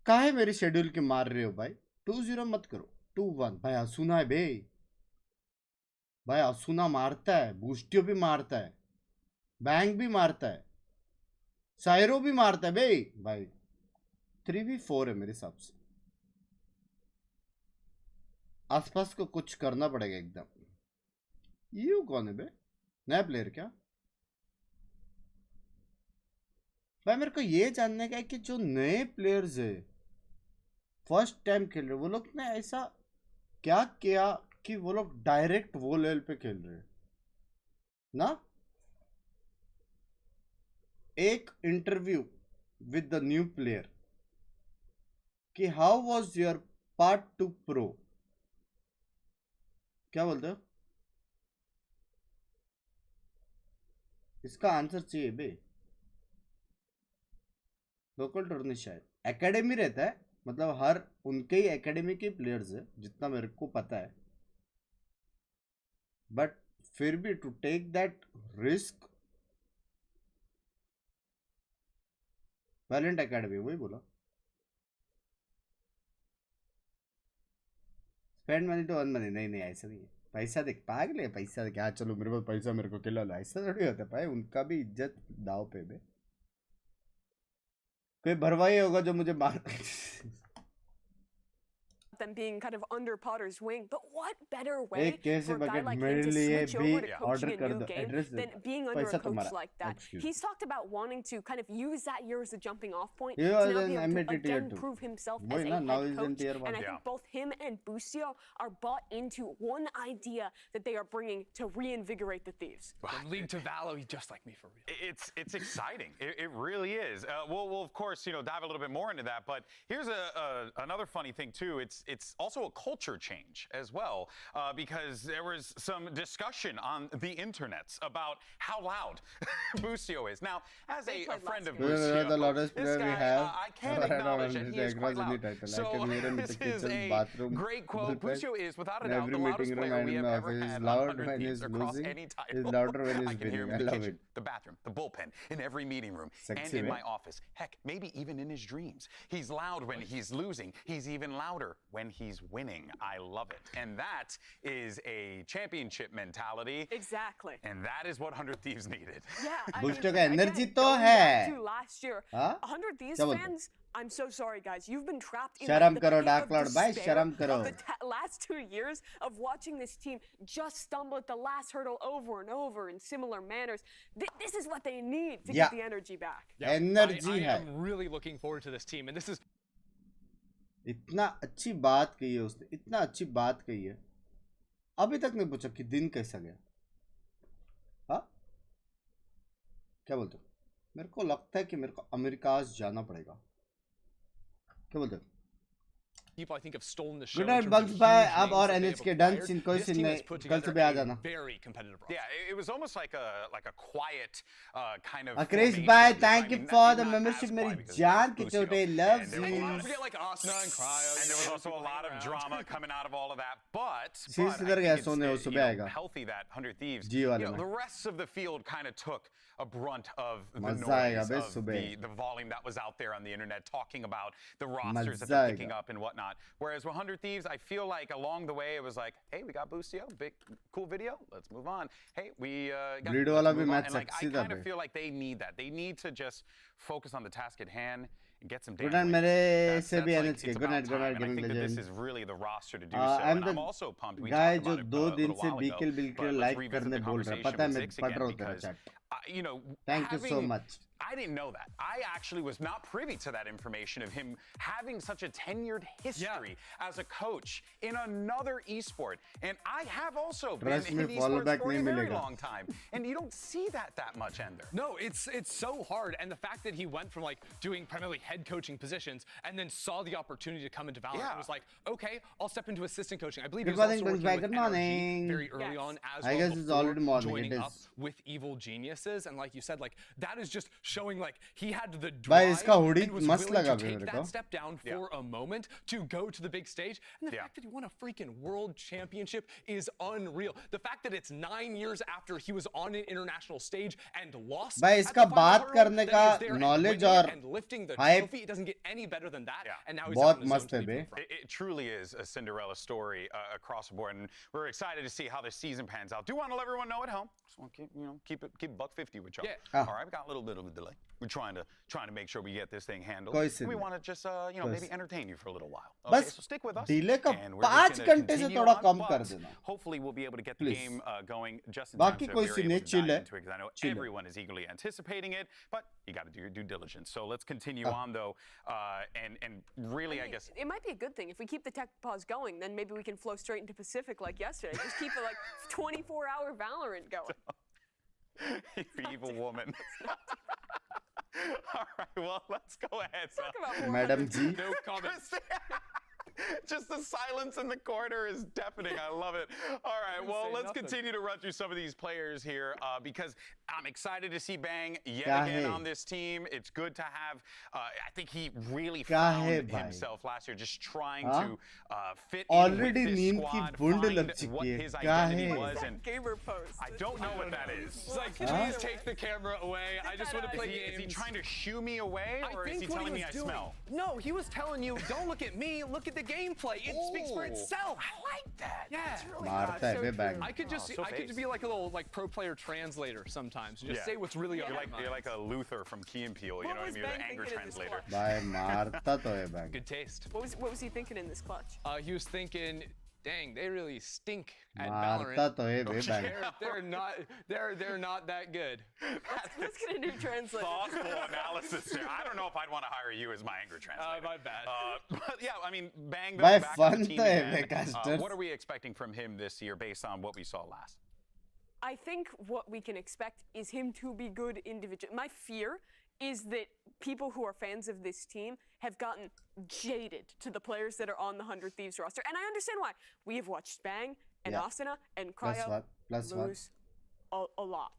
काहे मेरी शेड्यूल के मार रहे हो भाई? 2-0 मत करो, 2-1. भाई असुना है बे, भाई असुना मारता है, बूस्टियो भी मारता है, बैंक भी मारता है, सायरो भी मारता है बे. भाई 3v4 है मेरे हिसाब से. आसपास को कुछ करना पड़ेगा एकदम. यू कौन है बे? नया प्लेयर क्या? भाई मेरे को ये जानने का है कि जो नए प्लेयर्स है फर्स्ट टाइम खेल रहे, वो लोग ने ऐसा क्या किया कि वो लोग डायरेक्ट वो लेवल पे खेल रहे हैं ना. एक interview with the new player कि how was your path to pro, क्या बोलते हो? इसका आंसर चाहिए बे. लोकल टूर्नामेंट शायद एकेडमी रहता है, मतलब हर उनके ही एकेडमी के प्लेयर्स है जितना मेरे को पता है. बट फिर भी to take that risk, Valiant academy वही बोला. Spend money to earn money. नहीं नहीं ऐसा नहीं है. पैसा देख, पागल है पैसा देख. हाँ चलो मेरे पास पैसा, मेरे को खिला लो, ऐसा थोड़ी होता है भाई. उनका भी इज्जत दाव पे बे. कोई भरवाई होगा जो मुझे मार them being kind of under Potter's wing, but what better way for a guy like him मेरे to लिए switch भी over to order coaching a कर new दो. game address than being under a coach like that? He's talked about wanting to kind of use that year as a jumping off point He to was now in be able MAT to tier again 2. prove himself Boy, as a now head he's in coach. tier 1. And I think both him and Busio are bought into one idea that they are bringing to reinvigorate the Thieves. From League to Valo, he's just like me for real. It's exciting. It really is. We'll of course dive a little bit more into that. But here's another funny thing too. It's also a culture change as well, because there was some discussion on the internets about how loud Busio is. Now, as a friend of Busio, the loudest player we have. I can't acknowledge that he is quite loud. So this is a great quote. Busio is without a doubt the loudest player we have ever had on 100 Thieves across any title. He's louder when he's I can hear him winning. in I the love kitchen, it. the bathroom, the bullpen, in every meeting room, and Sexy, in man. my office. Heck, maybe even in his dreams. He's loud when he's losing. He's even louder when he's winning. I love it. And that is a championship mentality. Exactly. And that is what 100 Thieves needed. Yeah, I Booster mean, का energy again, तो going है. back to last year, हाँ? 100 Thieves क्या बोलते? fans, I'm so sorry, guys. You've been trapped in शर्म the करो pit Dark of Lord भाई, despair शर्म करो. of the last 2 years of watching this team just stumble at the last hurdle over and over in similar manners. This is what they need to get the energy back. Yeah, Energy I है. am really looking forward to this team, and this is इतना अच्छी बात कही है उसने, इतना अच्छी बात कही है. अभी तक नहीं पूछा कि दिन कैसा गया. हाँ क्या बोलते हो? मेरे को लगता है कि मेरे को अमेरिका जाना पड़ेगा. क्या बोलते हो? people I think have stolen the show. Good night, Binks भाई. अब और NHK डन सीन कोई सीन नहीं. कल सुबह आ जाना. Very competitive roster. Yeah, it was almost like a quiet kind of. Chris भाई, thank you for the membership. मेरी जान की चोटे. Loves you. Forget like Asna and Cryo. And there was also a lot of drama coming out of all of that. But Sis I इधर गया think सोने वो it's सुबह आएगा. healthy that 100 Thieves. जी वाले में. The rest of the field kind of took a brunt of the मजा आएगा बे noise of सुबह. the volume that was out there on the internet talking about the rosters that they're picking up and whatnot. Whereas 100 Thieves, I feel like along the way it was like, hey, we got Busio, big cool video, let's move on. Hey, we got Bleed let's वाला move भी on. match And like, I sexy था kind of bay. feel like they need that. They need to just focus on the task at hand and get some damn Good night wins. मेरे से That's भी like, NHK. it's Good about night, good time, night, and I gaming think that this legend. is really the roster to do so. I'm And the I'm also pumped. We guy talked जो about it दो a दिन little से while बीकिल ago, बिल्किल but let's like revisit करने the बोल रहा है. conversation पता है with मैं Zix पढ़ again रहा हूँ तेरा because, chat. you know, Thank you so much. I didn't know that. I actually was not privy to that information of him having such a tenured history as a coach in another esport. And I have also Trust been me, in follow esports back for a नहीं very मिलेगा. long time. And you don't see that much, Ender. No, it's so hard, and the fact that he went from like doing primarily head coaching positions and then saw the opportunity to come into VALORANT and was like, okay, I'll step into assistant coaching. I believe he was also working with Good NRG morning. very early on as I well guess it's before already morning. joining It up is. with Evil Geniuses, and like you said, like that is just showing showing like he had the भाई drive इसका hoodie and was मस्त willing लगा to भाई take मेरे that को step down for a moment to go to the big stage. And the fact that he won a freaking world championship is unreal. The fact that it's 9 years after he was on an international stage and lost. भाई इसका बात करने का knowledge और and lifting the hype trophy, it doesn't get any better than that. And now he's बहुत on his मस्त है own bay. It truly is a Cinderella story across the board, and we're excited to see how the season pans out. Do want to let everyone know at home. Just want to keep it $150 with y'all. Yeah. All right, we got a little bit of a delay. We're trying to make sure we get this thing handled. कोई सी We नहीं. want to just maybe entertain you for a little while. बस Okay, so stick with us. delay का and we're just 5 gonna घंटे से continue थोड़ा on, come but कर देना. Hopefully we'll be able to get the Please. game going just in time बाकी so कोई we're सी able नहीं, to chill dive है. into it, because I know Chill है. everyone is eagerly anticipating it, but you got to do your due diligence. So let's continue on though, and really I guess it might be a good thing if we keep the tech pause going. Then maybe we can flow straight into Pacific like yesterday. Just keep it like 24-hour Valorant going. you evil woman. All right, well, let's go ahead. Talk about Madam G. No comments. Just the silence in the corner is deafening. I love it. All right, well, let's continue to run through some of these players here because I'm excited to see Bang yet again on this team. It's good to have, I think he really found himself last year, just trying to fit in with this squad, find what his identity was. And gamer post. I don't know what that is. It's like, please take the camera away. I just want to play games. Is he trying to shoo me away, or is he what telling me was I doing, smell? No, he was telling you, don't look at me, look at the gameplay. It speaks for itself. I like that. Yeah. That's really मारता है बे Bang. I could just I could be like a little like pro player translator sometimes. Just say what's really on my mind. You're like a Luther from Key and Peele. You know what I mean? You're the anger translator. भाई मारता तो है Bang. Good taste. What was he thinking in this clutch? He was thinking, dang, they really stink at मारता Valorant. तो है बे Bang. They're not that good. Let's get a new translator. Thoughtful analysis there. I don't know if I'd want to hire you as my anger translator. My bad. But yeah, I mean, Bang भाई back on the fun team तो है again. Bay casters. What are we expecting from him this year based on what we saw last? I think what we can expect is him to be good individually. My fear is that people who are fans of this team have gotten jaded to the players that are on the 100 Thieves roster. And I understand why. We have watched Bang and Asuna and Cryo lose a lot.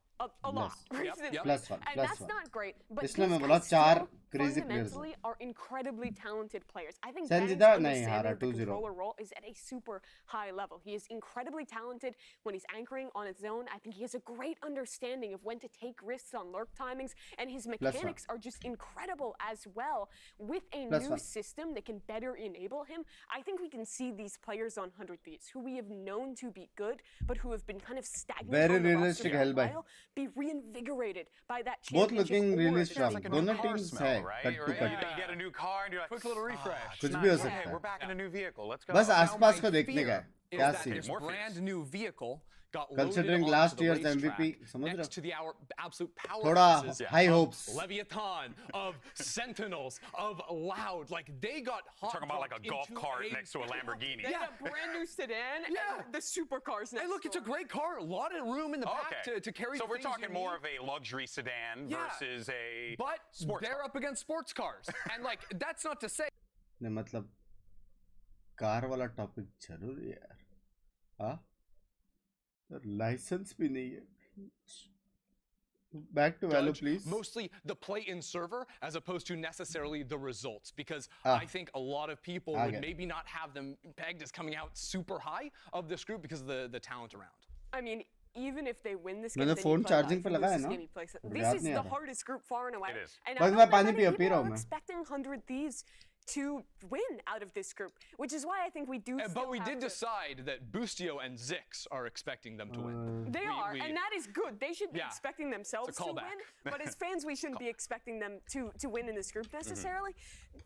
A lot recently. And that's not great. But these guys still fundamentally are incredibly talented players. I think Bang's understanding the controller role is at a super high level. He is incredibly talented when he's anchoring on his own. I think he has a great understanding of when to take risks on lurk timings, and his mechanics are just incredible as well. With a new system that can better enable him, I think we can see these players on 100 Thieves, who we have known to be good, but who have been kind of stagnant Very on the realistic roster for a Hellboy. while, be reinvigorated by that Both championship looking really aura. strong. दोनों teams है cut to cut. You get a new car and you're like, quick little refresh. कुछ भी हो सकता hey, है. we're back in a new vehicle. Let's go. बस आसपास को देखने का है. Is क्या that scene? this brand new vehicle got Considering loaded last onto the year's racetrack MVP, समझ रहे हो? next to the absolute थोड़ा powerhouses high of hopes. Leviathan, of Sentinels, of Loud. Like they got hot. Talking about like a golf cart next to a Lamborghini. They have a brand new sedan and the supercars next Hey, look, it's a great car. A lot of room in the back to carry. So we're things talking you more need. of a luxury sedan versus a But sports they're car. up against sports cars, and like that's not to say. नहीं मतलब car वाला topic जरूरी है यार. हाँ? Licence भी नहीं है. Back to Valo, please. Mostly the play-in server as opposed to necessarily the results, because I think a lot of people would maybe not have them pegged as coming out super high of this group because of the talent around. I mean, even if they win this game, मैंने phone charging पे लगाया ना. This is the hardest group far and away. It is. And बस I know मैं that पानी many P people रहा हूँ are मैं. expecting 100 Thieves to win out of this group, which is why I think we do. But we did decide that Boostio and Zix are expecting them to win. They are, and that is good. They should be expecting themselves to win. But as fans, we shouldn't be expecting them to win in this group necessarily,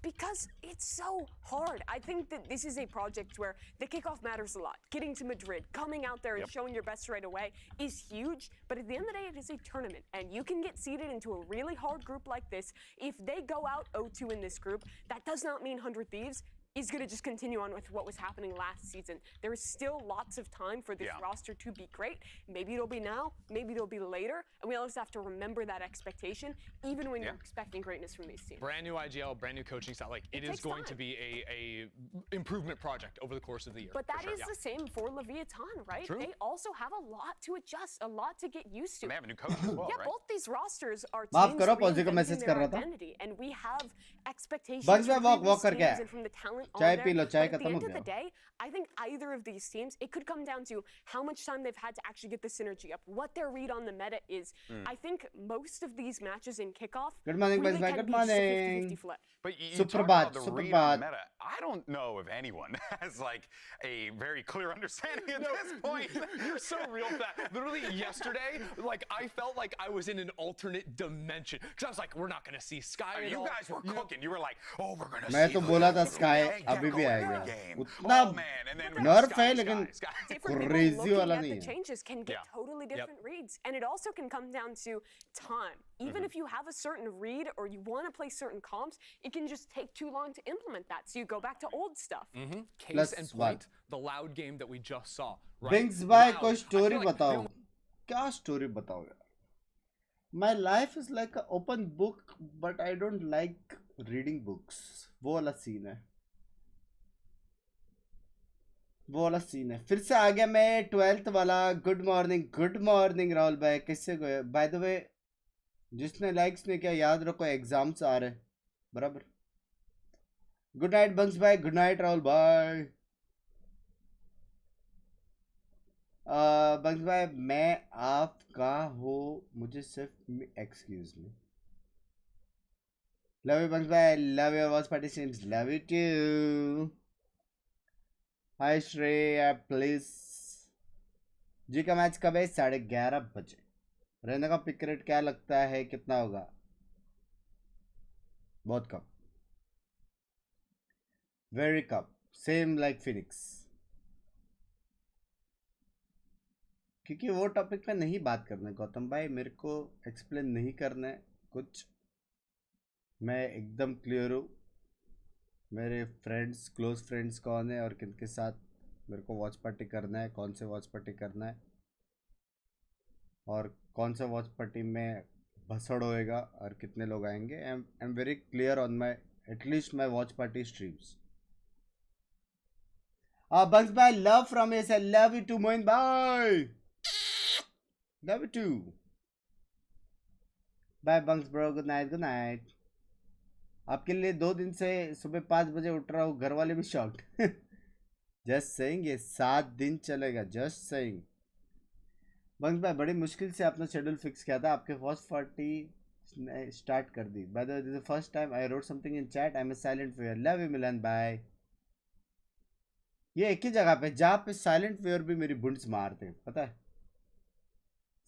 because it's so hard. I think that this is a project where the kickoff matters a lot. Getting to Madrid, coming out there and showing your best right away is huge. But at the end of the day, it is a tournament, and you can get seeded into a really hard group like this. If they go out 0-2 in this group, that does not mean 100 Thieves is going to just continue on with what was happening last season. There is still lots of time for this roster to be great. Maybe it'll be now, maybe it'll be later, and we always have to remember that expectation, even when you're expecting greatness from these teams. Brand new IGL, brand new coaching style. Like it is going to be a improvement project over the course of the year. But that is the same for Leviathan, right? True. They also have a lot to adjust, a lot to get used to. And they have a new coach as well, yeah, right? both these rosters are माफ teams करो, पौधे को reinventing message their कर रहा था। identity, and we have expectations bugs में from walk previous करके teams आया। and from the talent on चाय there. पी लो, चाय But at the खत्म हो end of the गया। day, I think either of these teams, it could come down to how much time they've had to actually get the synergy up, what their read on the meta is. I think most of these matches in Kickoff Good morning, really Buzz. can Good be morning. 50-50 flip. But you talk Suprabhat, about the read Suprabhat. on the meta. I don't know if anyone has like a very clear understanding at this point. You're so real for that. Literally yesterday, like I felt like I was in an alternate dimension because I was like, we're not gonna see Sky. I mean, you guys were cooking. You were like, oh, we're gonna मैं see. तो बोला था sky अभी भी आएगा उतना नर्फ है लेकिन क्रेजी वाला नहीं The है changes can get totally different reads, and it also can come down to time. Even if you have a certain read or you want to play certain comps, it can just take too long to implement that. So you go back to old stuff. Case in point, the loud game that we just saw. Right? Binks भाई Loud. कोई I story feel like बताओ क्या story बताओ यार My life is like an open book but I don't like reading books वो वाला scene है वो वाला सीन है फिर से आ गया मैं 12th वाला गुड मॉर्निंग राहुल भाई किससे गए बाय द वे जिसने लाइक्स नहीं किया याद रखो एग्जाम्स आ रहे बराबर गुड नाइट बंक्स भाई गुड नाइट राहुल भाई बंक्स भाई मैं आप कहाँ हो मुझे सिर्फ excuse me love you Bunks भाई love your watch party streams love you too hi Shreya please जी का मैच कब है 11:30 बजे रहने का पिक रेट क्या लगता है कितना होगा बहुत कम वेरी कम सेम लाइक फिनिक्स क्योंकि वो टॉपिक पे नहीं बात करना गौतम भाई मेरे को एक्सप्लेन नहीं करना है कुछ मैं एकदम क्लियर हूँ मेरे फ्रेंड्स क्लोज फ्रेंड्स कौन है और किनके साथ मेरे को वॉच पार्टी करना है कौन से वॉच पार्टी करना है और कौन सा वॉच पार्टी में भसड़ होएगा और कितने लोग आएंगे I am very clear on my at least my watch party streams Bunks भाई love from S I love you too Moin भाई love you too bye Bunks bro good night आपके लिए 2 दिन से सुबह 5 बजे उठ रहा हूँ घर वाले भी शॉक्ड जस्ट सेइंग ये 7 दिन चलेगा जस्ट सेइंग बंक्स भाई बड़ी मुश्किल से अपना शेड्यूल फिक्स किया था आपके फर्स्ट 40 स्टार्ट कर दी by the way this is the first time I wrote something in chat I am a silent viewer love you Milan bye ये एक ही जगह पे जहाँ पे साइलेंट वेयर भी मेरी बुंड्स मारते हैं पता है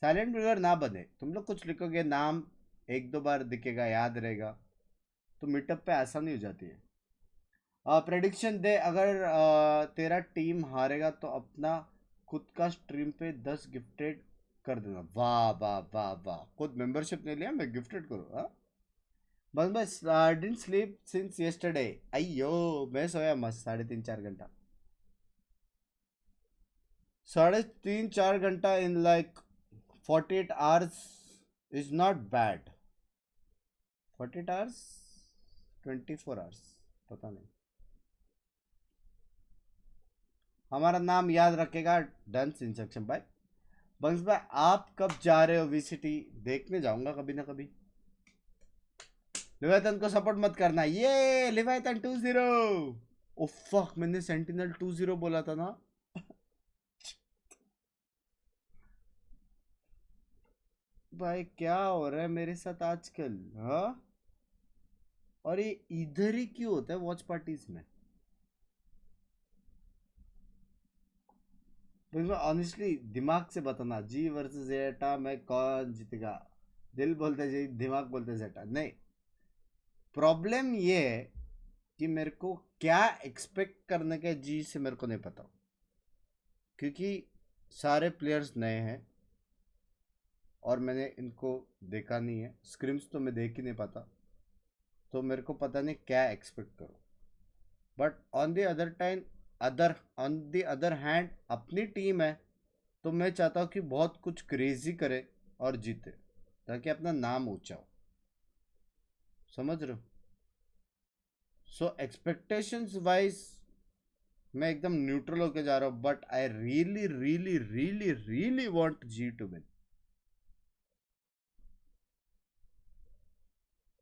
साइलेंट वेयर ना बने तुम लोग कुछ लिखोगे नाम 1-2 बार दिखेगा याद रहेगा तो मीटअप पे आसानी हो जाती है प्रेडिक्शन दे अगर तेरा टीम हारेगा तो अपना खुद का स्ट्रीम पे 10 गिफ्टेड कर देना वाह वाह वाह वाह खुद मेंबरशिप नहीं लिया मैं गिफ्टेड करूँ हाँ बस मैं डिडंट स्लीप सिंस यस्टरडे अयो मैं सोया मस्त 3.5-4 घंटा 3.5-4 घंटा in like 48 hours is not bad 48 hours 24 hours पता नहीं हमारा नाम याद रखेगा डंस इंस्ट्रक्शन भाई बंक्स भाई आप कब जा रहे हो वीसीटी देखने जाऊंगा कभी ना कभी लिवायतन को सपोर्ट मत करना ये लिवायतन 2-0 ओ फक मैंने सेंटिनल 2-0 बोला था ना भाई क्या हो रहा है मेरे साथ आजकल हाँ और ये इधर ही क्यों होता है वॉच पार्टीज में ऑनेस्टली दिमाग से बताना जी वर्सेस जेटा में कौन जीतेगा दिल बोलते जी दिमाग बोलते जेटा नहीं प्रॉब्लम ये है कि मेरे को क्या एक्सपेक्ट करने के जी से मेरे को नहीं पता क्योंकि सारे प्लेयर्स नए हैं और मैंने इनको देखा नहीं है स्क्रिम्स तो मैं देख ही नहीं पाता तो मेरे को पता नहीं क्या एक्सपेक्ट करूँ but on the other hand अपनी टीम है तो मैं चाहता हूँ कि बहुत कुछ क्रेजी करे और जीते ताकि अपना नाम ऊंचा हो, समझ रहे हो? सो एक्सपेक्टेशंस वाइज मैं एकदम न्यूट्रल होके जा रहा हूँ, but I really really really really want G to win.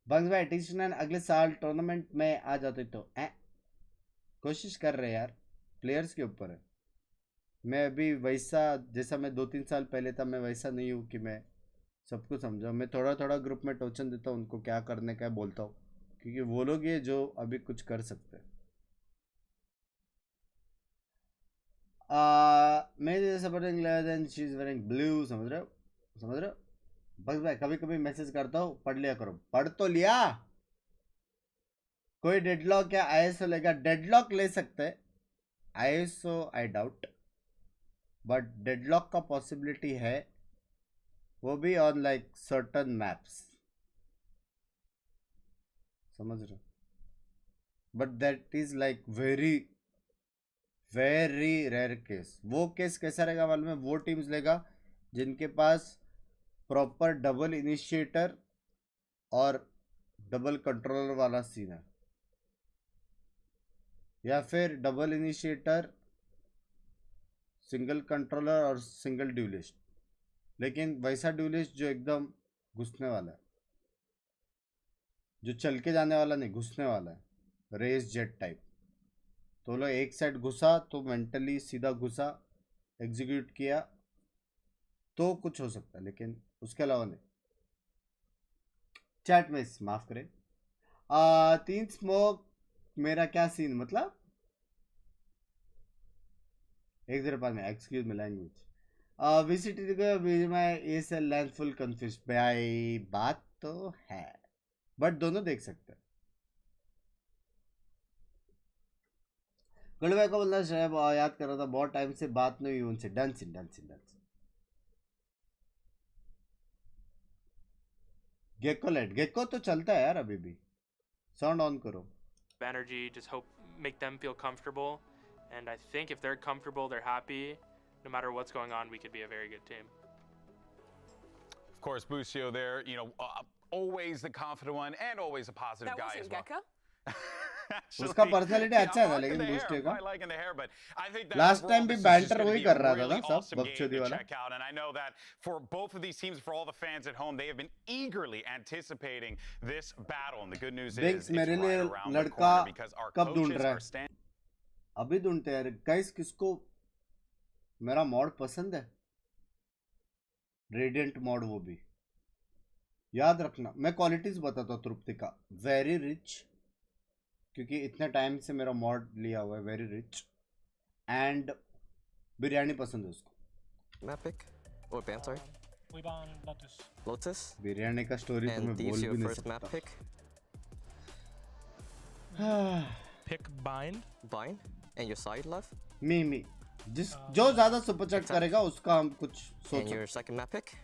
बंग्स भाई टी-9 अगले साल टूर्नामेंट में आ जाते तो कोशिश कर रहे यार, प्लेयर्स के ऊपर है। मैं अभी वैसा जैसा मैं 2-3 साल पहले था, मैं वैसा नहीं हूँ कि मैं सबको समझाऊँ। मैं थोड़ा थोड़ा ग्रुप में टोचन देता हूँ उनको क्या करने का बोलता हूँ, क्योंकि वो लोग ये जो अभी कुछ कर सकते हैं। मैं जैसे supporting and she is wearing blue, समझ रहे हो? बस भाई कभी कभी मैसेज करता हूँ, पढ़ लिया करो। पढ़ तो लिया। कोई डेडलॉक या आईएसओ लेगा? डेडलॉक ले सकते हैं, ISO I doubt, but deadlock का पॉसिबिलिटी है, वो भी ऑन लाइक सर्टन मैप्स, समझ रहे हो? But that is like very very rare case. वो केस कैसा रहेगा मालूम है? वो टीम्स लेगा जिनके पास प्रॉपर डबल इनिशिएटर और डबल कंट्रोलर वाला सीन है, या फिर डबल इनिशिएटर, सिंगल कंट्रोलर और सिंगल ड्यूलिस्ट, लेकिन वैसा ड्यूलिस्ट जो एकदम घुसने वाला है, जो चल के जाने वाला नहीं, घुसने वाला है, रेस जेट टाइप। तो लोग एक साइड घुसा तो मेंटली सीधा घुसा, एग्जीक्यूट किया तो कुछ हो सकता है, लेकिन उसके अलावा नहीं। चैट में माफ करें। 3 स्मोक मेरा क्या सीन, मतलब 105 में, एक्सक्यूज मी लैंग्वेज। VCT को मैं ESL लैंड फुल कंफ्यूज भाई, बात तो है, बट दोनों देख सकते हैं। गढ़वे को बोलना शायद याद कर रहा था, बहुत टाइम से बात नहीं हुई उनसे। डन गेको तो चलता है यार अभी भी। साउंड ऑन करो। Energy, just hope make them feel comfortable, and I think if they're comfortable, they're happy. No matter what's going on, we could be a very good team. Of course, Busio there, you know, always the confident one and always a positive guy as well. उसका personality अच्छा है लेकिन बूस्टे का last time भी banter वही कर रहा था ना, सब बकचोदी वाला। And I know that for both of these teams, for all the fans at home, they have been eagerly anticipating this battle, and the good news is Binks मेरे लिए लड़का कब ढूंढ रहा है? अभी ढूंढते हैं गाइस। किसको मेरा मॉड पसंद है? रेडिएंट मॉड, वो भी याद रखना। मैं क्वालिटीज बताता हूँ तृप्ति का। वेरी रिच, क्योंकि इतने टाइम से मेरा मॉड लिया हुआ है, वेरी रिच, एंड बिरयानी पसंद है उसको। Mapic or ban, sorry. We ban Lotus. Lotus. Biryani का स्टोरी तो मैं बोल भी नहीं सकता। Map pick. Pick bind. Bind and your side left. मी जो ज्यादा सुपर चैट करेगा उसका हम कुछ सोच। And your second map pick.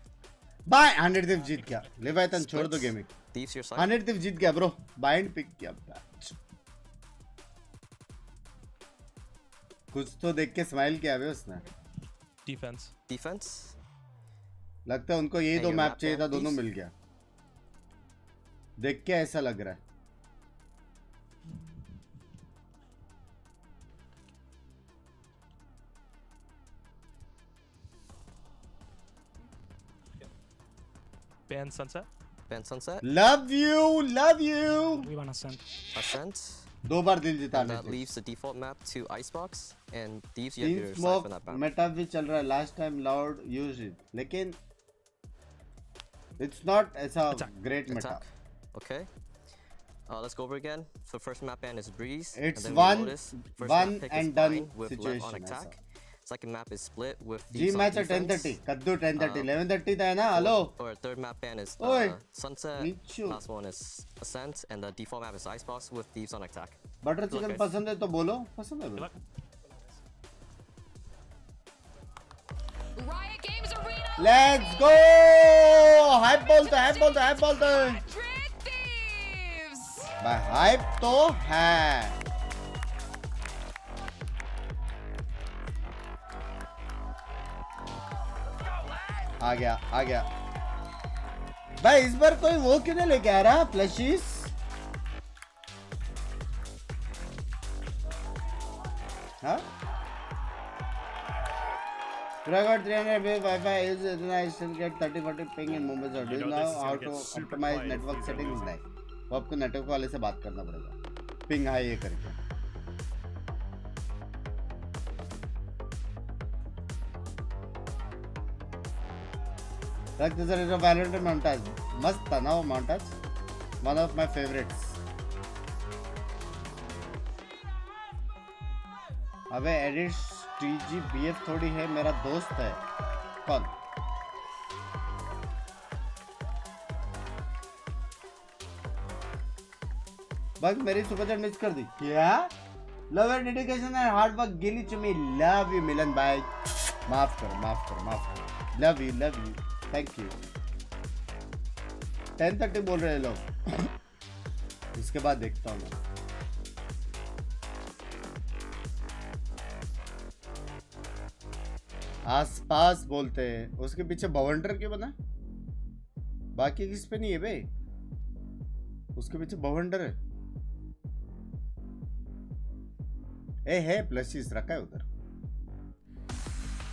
बाय 100 दिव जीत गया। लेवाइथन छोड़ दो गेमिंग। Thieves your side. 100 दिव जीत गया ब्रो। बाइंड पिक किया। कुछ तो देख के स्माइल किया है उसने। डिफेंस लगता है उनको यही दो मैप चाहिए था, दोनों मिल गया। देख के ऐसा लग रहा है। ban sunset. Ban sunset. Love you. We want Ascent. Ascent. 2 बार दिल जिताने that leaves the default map to Icebox and Thieves you have your side for that map. Meta भी चल रहा है। Last time loud use it, लेकिन it's not ऐसा great Meta. Okay. Let's go over again. So first map ban is Breeze. It's one and done situation. Second map is Split with G match at 10:30. Kaddu 10:30. 11:30 था ना? Hello. Or third map ban is Sunset. Last one is Ascent, and the default map is Icebox with Thieves on attack. Butter chicken पसंद है तो बोलो, पसंद है। Riot Games Arena. Let's go. Hype बोलते। भाई hype तो है। आ गया भाई इस बार कोई वो क्यों नहीं लेके आ रहा प्लशीज हाँ I got 300 big Wi-Fi use it and I still get 30-40 ping in Mumbai. So do you know how to optimize network settings नहीं वो आपको नेटवर्क वाले से बात करना पड़ेगा पिंग हाई ये करके like this is a VALORANT montage मस्त था ना वो montage one of my favorites अबे एडिट TG BF थोड़ी है मेरा दोस्त है कौन बस मेरी सुपर चैट मिस कर दी क्या love and dedication and hard work गिली to me love you Milan भाई माफ करो लव यू थैंक यू 10:30 बोल रहे हैं लोग इसके बाद देखता हूँ मैं आसपास बोलते हैं उसके पीछे बवंडर क्यों बना बाकी किस पे नहीं है बे उसके पीछे बवंडर है है प्लशीज रखा है उधर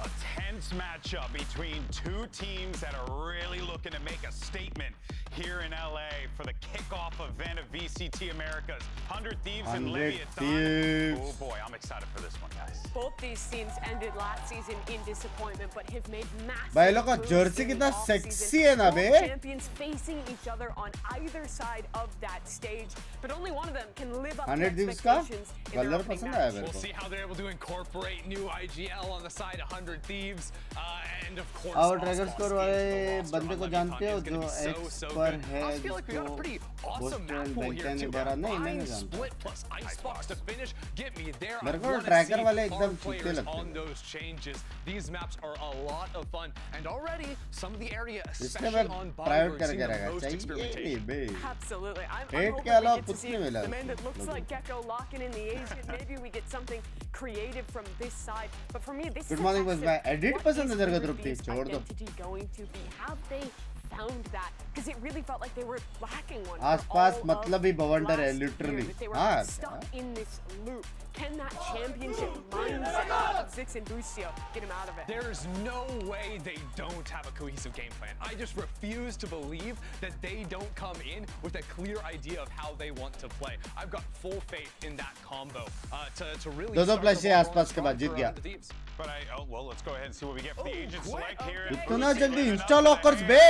A tense matchup between two teams that are really looking to make a statement here in LA for the kickoff event of VCT Americas. 100 Thieves and Leviathan. Oh boy, I'm excited for this one, guys. Both these teams ended last season in disappointment, but have made massive भाई लोग का Jersey कितना sexy है ना बे champions facing each other on either side of that stage, but only one of them can live up to 100 Thieves का expectations in their colour opening पसंद match. आया मेरे We'll को see how they're able to incorporate new IGL on the side of 100 Thieves, and of course. और dragon score वाले बंदे को जानते हो जो एक्स पर है बोस्टन बैंकन ने बारा नहीं मैंने जानता मेरे को ट्रैकर वाले एकदम चूते लगते हैं These maps are a lot of fun, and already some of the area, इसलिए especially मैं on प्राइवेट Byward, seem करके the रखा most चाहिए experimentation. बे Absolutely. I'm Hate hoping के अलावा we get to कुछ see नहीं मिला the man that looks like Gecko locking in the Asian. Maybe we get something creative from this side. But for me, this Good is morning बस मैं edit पसंद है तेरे को What तृप्ति is छोड़ दो identity going to be? Have they found that? Because it really felt like they were lacking one. आसपास मतलब ही बवंडर है लिटरली They were हाँ stuck in this loop. Can that championship mindset of Zix and Busio get him out of it? There's no way they don't have a cohesive game plan. I just refuse to believe that they don't come in with a clear idea of how they want to play. I've got full faith in that combo to really. दो plus है आसपास के बाद जीत गया But well, let's go ahead and see what we get for the agent select here. इतना जल्दी install lockers बे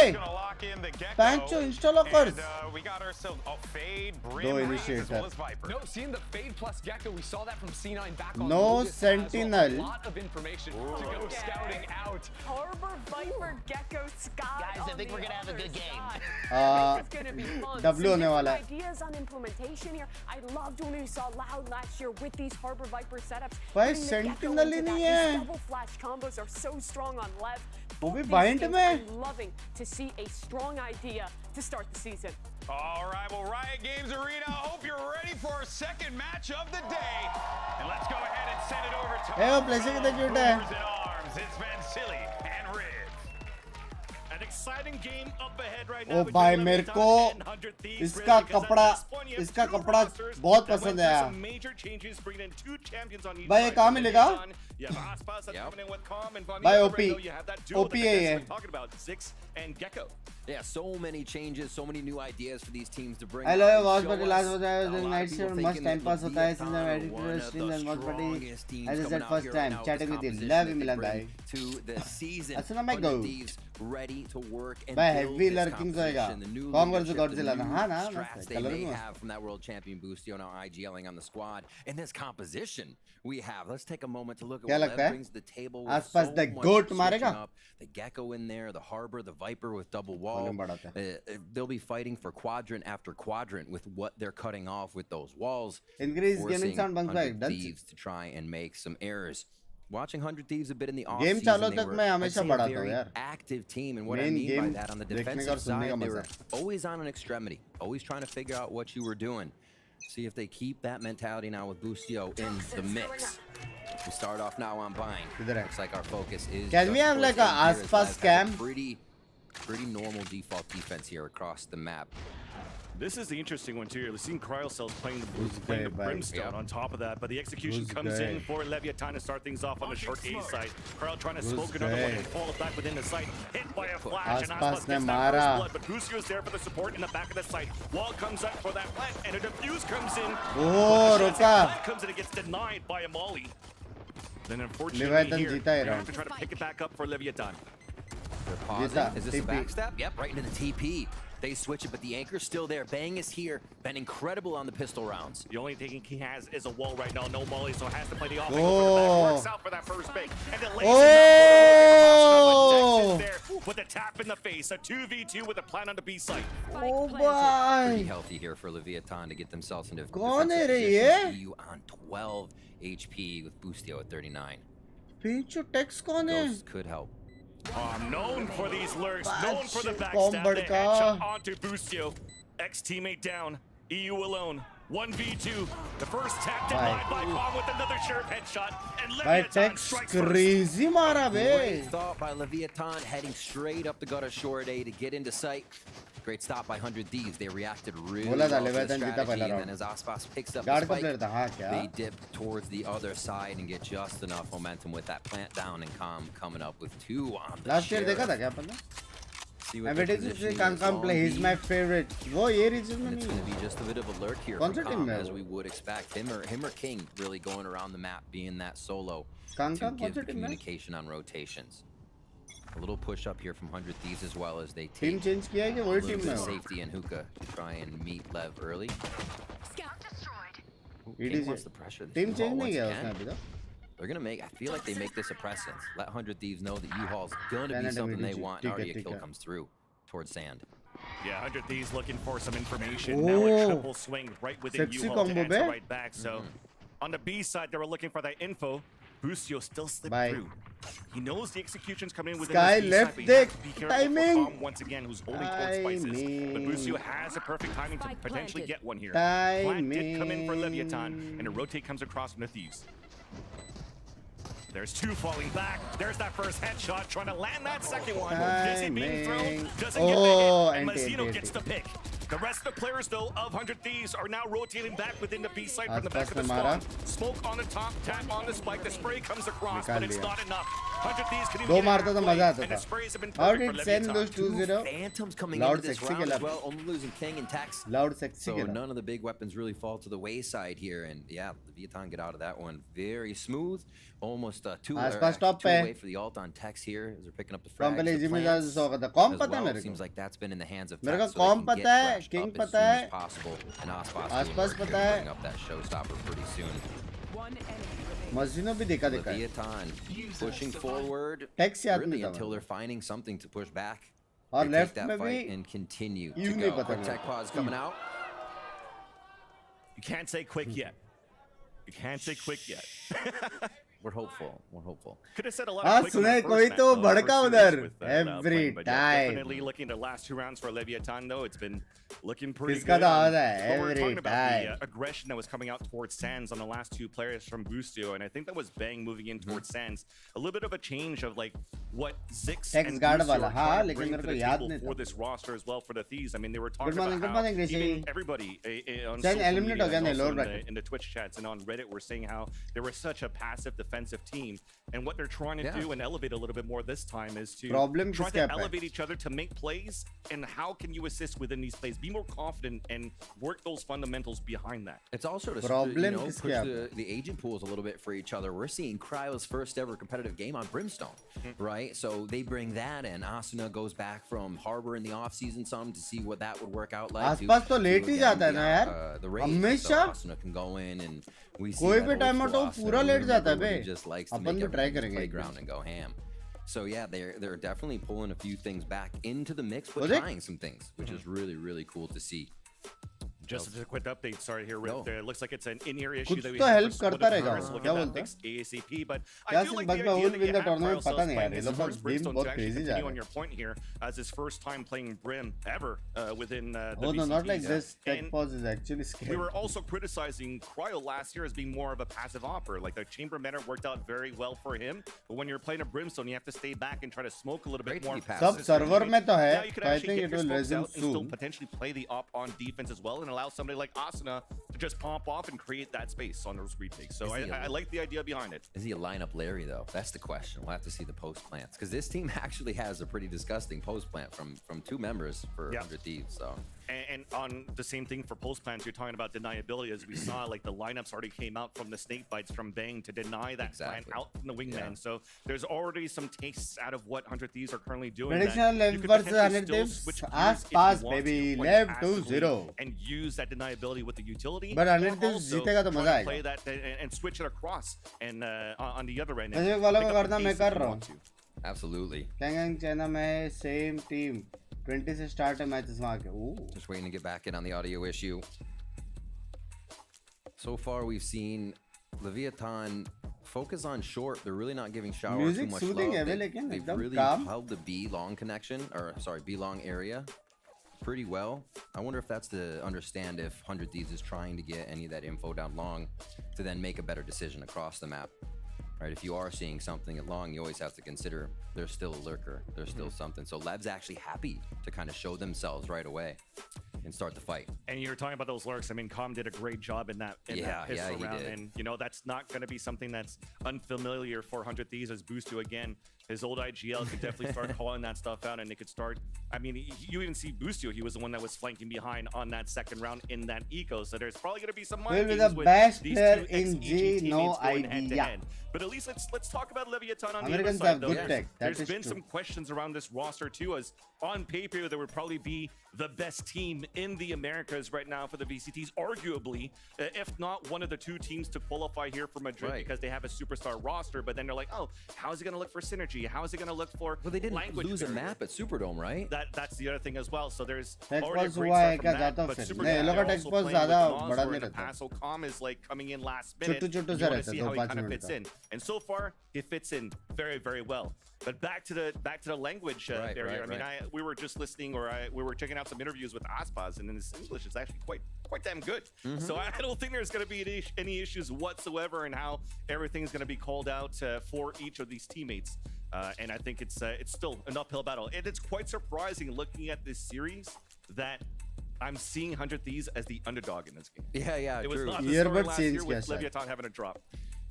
पैंचो install lockers We got ourselves a fade, दो Brim, initiator as well as Viper. No, seeing the fade plus Gecko, we saw that from C9 back on. No Lucas as well. Sentinel. A lot of information to go scouting out. Harbor, Viper, Gecko, Sky. Guys, I think we're gonna have a good game. This is gonna be fun. W होने वाला है Ideas on implementation here. I loved when we saw Loud last year with these Harbor Viper setups. भाई Bring the Gecko Sentinel he into नहीं that. है These double flash combos are so strong on Lev. वो भी Both these bind teams में are loving to see a strong idea to start the season. All right, well, Riot Games Arena, I hope you're ready for our second match of the day. And let's go ahead and send it over to Hey, वो placing कितना cute है Boomers in Arms. It's Van Silly and Riv. An exciting game up ahead right O now. भाई मेरे को इसका कपड़ा बहुत पसंद आया भाई ये कहाँ मिलेगा भाई ओपी है ये Yeah, so many changes, so many new ideas for these teams to bring. Hello watch party last होता है नाइट से मस्त टाइम पास होता है season editor stream and watch party as I said first time chatting with you love you Milan भाई अच्छा मैं go ready to work and भाई build हेवी this लर्किंग्स होएगा competition, the new कौन वर्सेस leadership, गॉडजिला the ना new हां ना straps they कलर may में have from that world champion Boostio now IGLing on the squad. And this composition we have, let's take a moment to look at क्या what लगता Lev है brings to the table with आसपास so the much गोट switching मारेगा up. The Gecko in there, the Harbor, the Viper with double wall. They'll be fighting for quadrant after quadrant with what they're cutting off with those walls. Increase gaming sound bang bang. 100 Thieves to try and make some errors. Watching 100 Thieves a bit in the off Game season, चालू they तक were मैं I'd हमेशा say, a बढ़ाता हूँ very यार active team, and what I Main mean by game that on the देखने का और defensive सुनने का side, they मजा were always on an extremity, always trying to figure out what you were doing. See if they keep that mentality now with Boostio in the mix. We start off now on Bind. Looks like our focus is. Can we have like a aspas cam? Pretty normal default defense here across the map. This is the interesting one too. You're seeing Cryocells playing the Brimstone on top of that, but the execution comes in for Leviathan to start things off on the short A side. Cryo trying to smoke another one and fall back within the site. Hit by a flash, and Aspas gets that first blood, but Busio is there for the support in the back of the site. Wall comes up for that plant, and a defuse comes in. Oh, Plant comes in and gets denied by a molly. Then unfortunately here, they have to try to pick it back up for Leviathan. They're pausing. Is this a backstab? Yep, right into the TP. They switch it, but the anchor's still there. Bang is here. Been incredible on the pistol rounds. The only thing he has is a wall right now. No molly, so has to play the offense. Works out for that first pick. And it lays there with a tap in the face. A 2v2 with a plant on the B site. Oh boy. Pretty healthy here for Leviathan to get themselves into Kaun hai defensive re position. EU on 12 HP with Boostio at 39. Pichu Tex kaun hai? Ghost could help. Known for these lurks, known for the backstab. The headshot onto Boostio. Ex-teammate down. EU alone. 1v2. The first tap denied by Kong with another sharp headshot. And Leviathan strikes crazy mara be. Great thought by Leviathan, heading straight up the gutter short A to get into sight. Great stop by 100 Thieves. They reacted really well to the strategy, and then as Aspas picks up the spike, they dip towards the other side and get just enough momentum with that plant down, and Calm coming up with 2 on the last year dekha tha kya apne? Can't play. He's my favorite. Wo ye region mein it's going to be just a bit of a lurk here from Calm, as we would expect. Him or King really going around the map, being that solo to give the communication on rotations. A little push up here from 100 Thieves as well, as they take team change kiya hai ki wo team mein safety and Hookah to try and meet Lev early. King wants the pressure. Team change nahi kiya usne abhi tak. They're gonna make. I feel like they make this a precedent. Let 100 Thieves know that U-Haul's gonna be something they want. And already a kill comes through towards Sand. Yeah, 100 Thieves looking for some information. Now a triple swing right within U-Haul to answer right back. So on the B side, they were looking for that info. Boostio still slipped through. He knows the execution's coming in within Sky the left side, dick. Be careful Timing. for Tom once again, who's holding towards Spices. But Boostio has a perfect timing to potentially get one here. Plant did come in for Leviathan, and a rotate comes across from the Thieves. There's 2 falling back. There's that first headshot, trying to land that second one. Busy being thrown, doesn't get the hit, and Mazzino gets the pick. The rest of the players, though, of 100 Thieves are now rotating back within the B site from the back of the spawn. Smoke on the top, tap on the spike. The spray comes across, but it's not enough. 100 Thieves can even get it halfway, and the sprays have been perfect for Leviathan. Leviathan. 2-0. Phantoms coming into this round as well, only losing King and Tex. Loud sexy. So none of the big weapons really fall to the wayside here, and yeah, Leviathan get out of that one very smooth. Almost 2 away for the ult on Tex here as they're picking up the frags. Seems like that's been in the hands of Tex, so they can get flashed up as soon as possible. And Aspas will bring up that showstopper pretty soon. Mazzino bhi dekha Leviathan pushing forward really until they're finding something to push back. Or they left take that fight and continue to go. Tech pause coming out. You can't say quick yet. You can't say quick yet. We're hopeful. We're hopeful. Could have said a lot of quick सुने कोई तो भड़का उधर every time. Definitely looking at the last 2 rounds for Leviathan, though. It's been looking pretty किसका good. तो आता है But we're every talking about time. the aggression that was coming out towards Sands on the last 2 players from Boostio, and I think that was Bang moving in towards Sands. A little bit of a change of like what Zix and Boostio are trying to bring to the table for this roster as well for the Thieves. I mean, they were talking about how even everybody on social media and also in the Twitch chats and on Reddit were saying how they were such a passive defensive team. And what they're trying to do and elevate a little bit more this time is to try to elevate each other to make plays. And how can you assist within these plays? Be more confident and work those fundamentals behind that. It's also to push the agent pools a little bit for each other. We're seeing Cryo's first ever competitive game on Brimstone, right? So they bring that in. Asuna goes back from Harbor in the off season some to see what that would work out like. आसपास तो late ही जाता है ना यार हमेशा Asuna can go in and we see कोई भी time out हो पूरा लेट जाता है बे अपन तो ट्राई करेंगे playground and go ham. So yeah, they're definitely pulling a few things back into the mix, but trying some things, which is really cool to see. Just a quick update, sorry here, Rip. It looks like it's an in-ear issue that we तो have help करता रहेगा वो, क्या बोलता है? ASAP, but क्या I do सिर्फ like bug the में idea will that win you the have tournament Cryo पता नहीं यार, playing ये this लोग versus beam Brimstone बहुत to actually crazy जा continue रहे on हैं. your point here as his first time playing Brim ever within the Oh no, not like VCTs. this. Tech And pause is actually scary. we were also criticizing Cryo last year as being more of a passive operator. Like the chamber meta worked out very well for him, but when you're playing a Brimstone, you have to stay back and try to smoke a little bit more. सब server में तो है, Now you could I actually think get it your will smokes resume out and still soon. potentially play the op on defense as well and allow somebody like Asuna to just pop off and create that space on those retakes. So I like the idea behind it. Is he a lineup Larry though? That's the question. We'll have to see the post plants because this team actually has a pretty disgusting post plant from 2 members for 100 Thieves. So. And on the same thing for post plants, you're talking about deniability, as we saw, like the lineups already came out from the snake bites from Bang to deny that plant out from the wingman. So there's already some tastes out of what 100 Thieves are currently doing. Prediction LEV versus 100 Thieves. Ass maybe LEV 2-0. And use that deniability with the utility. But 100 Thieves जीतेगा तो मजा आएगा. Play that and switch it across and on the other end. ऐसे वाला को करना मैं कर रहा हूँ. Absolutely. Kang China में same team. 20 से start है matches वहाँ के. Just waiting to get back in on the audio issue. So far, we've seen Leviathan focus on short. They're really not giving Shower Music too much soothing love. है लेकिन They've एकदम really calm. held the B long connection, or sorry, B long area pretty well. I wonder if that's to understand if 100 Thieves is trying to get any of that info down long to then make a better decision across the map. Right, if you are seeing something at long, you always have to consider there's still a lurker, there's still something. So LEV's actually happy to kind of show themselves right away and start the fight. And you're talking about those lurks. I mean, Com did a great job in that pistol he round, did. and you know that's not going to be something that's unfamiliar for 100 Thieves as Boostu again. His old IGL could definitely start calling that stuff out, and it could start. I mean, you even see Boostu. He was the one that was flanking behind on that second round in that eco. So there's probably going to be some Will be mind the games with best these player two in ex-EG G, no teammates going idea. head-to-head. But at least let's talk about Leviathan on Americans the other have side, good though. tech. That There's is been true. some questions around this roster too, as on paper there would probably be the best team in the Americas right now for the VCTs, arguably, if not one of the 2 teams to qualify here for Madrid because they have a superstar roster. But then they're like, oh, how is it going to look for synergy? How is it going to look for Well, they didn't language lose a barrier? map at Superdome, right? That's the other thing as well. So there's Text already a pause great हुआ है start क्या from that. ज़्यादा But फिर? Super नहीं, ये लोग का they're text also pause playing ज़्यादा with बड़ा Noswar नहीं in the रहता. past, so Com is like coming in last minute. छोटू-छोटू You सा want to रहता see है, how 2-5 he kind of minute fits का. in. And so far, he fits in very, very well. But back to the language barrier. I mean, we were just listening, we were checking out some interviews with Aspas, and his English is actually quite damn good. So I don't think there's going to be any issues whatsoever in how everything's going to be called out for each of these teammates. And I think it's still an uphill battle. And it's quite surprising looking at this series that I'm seeing 100 Thieves as the underdog in this game. Yeah, it was true. not the story last year with Leviathan having a drop.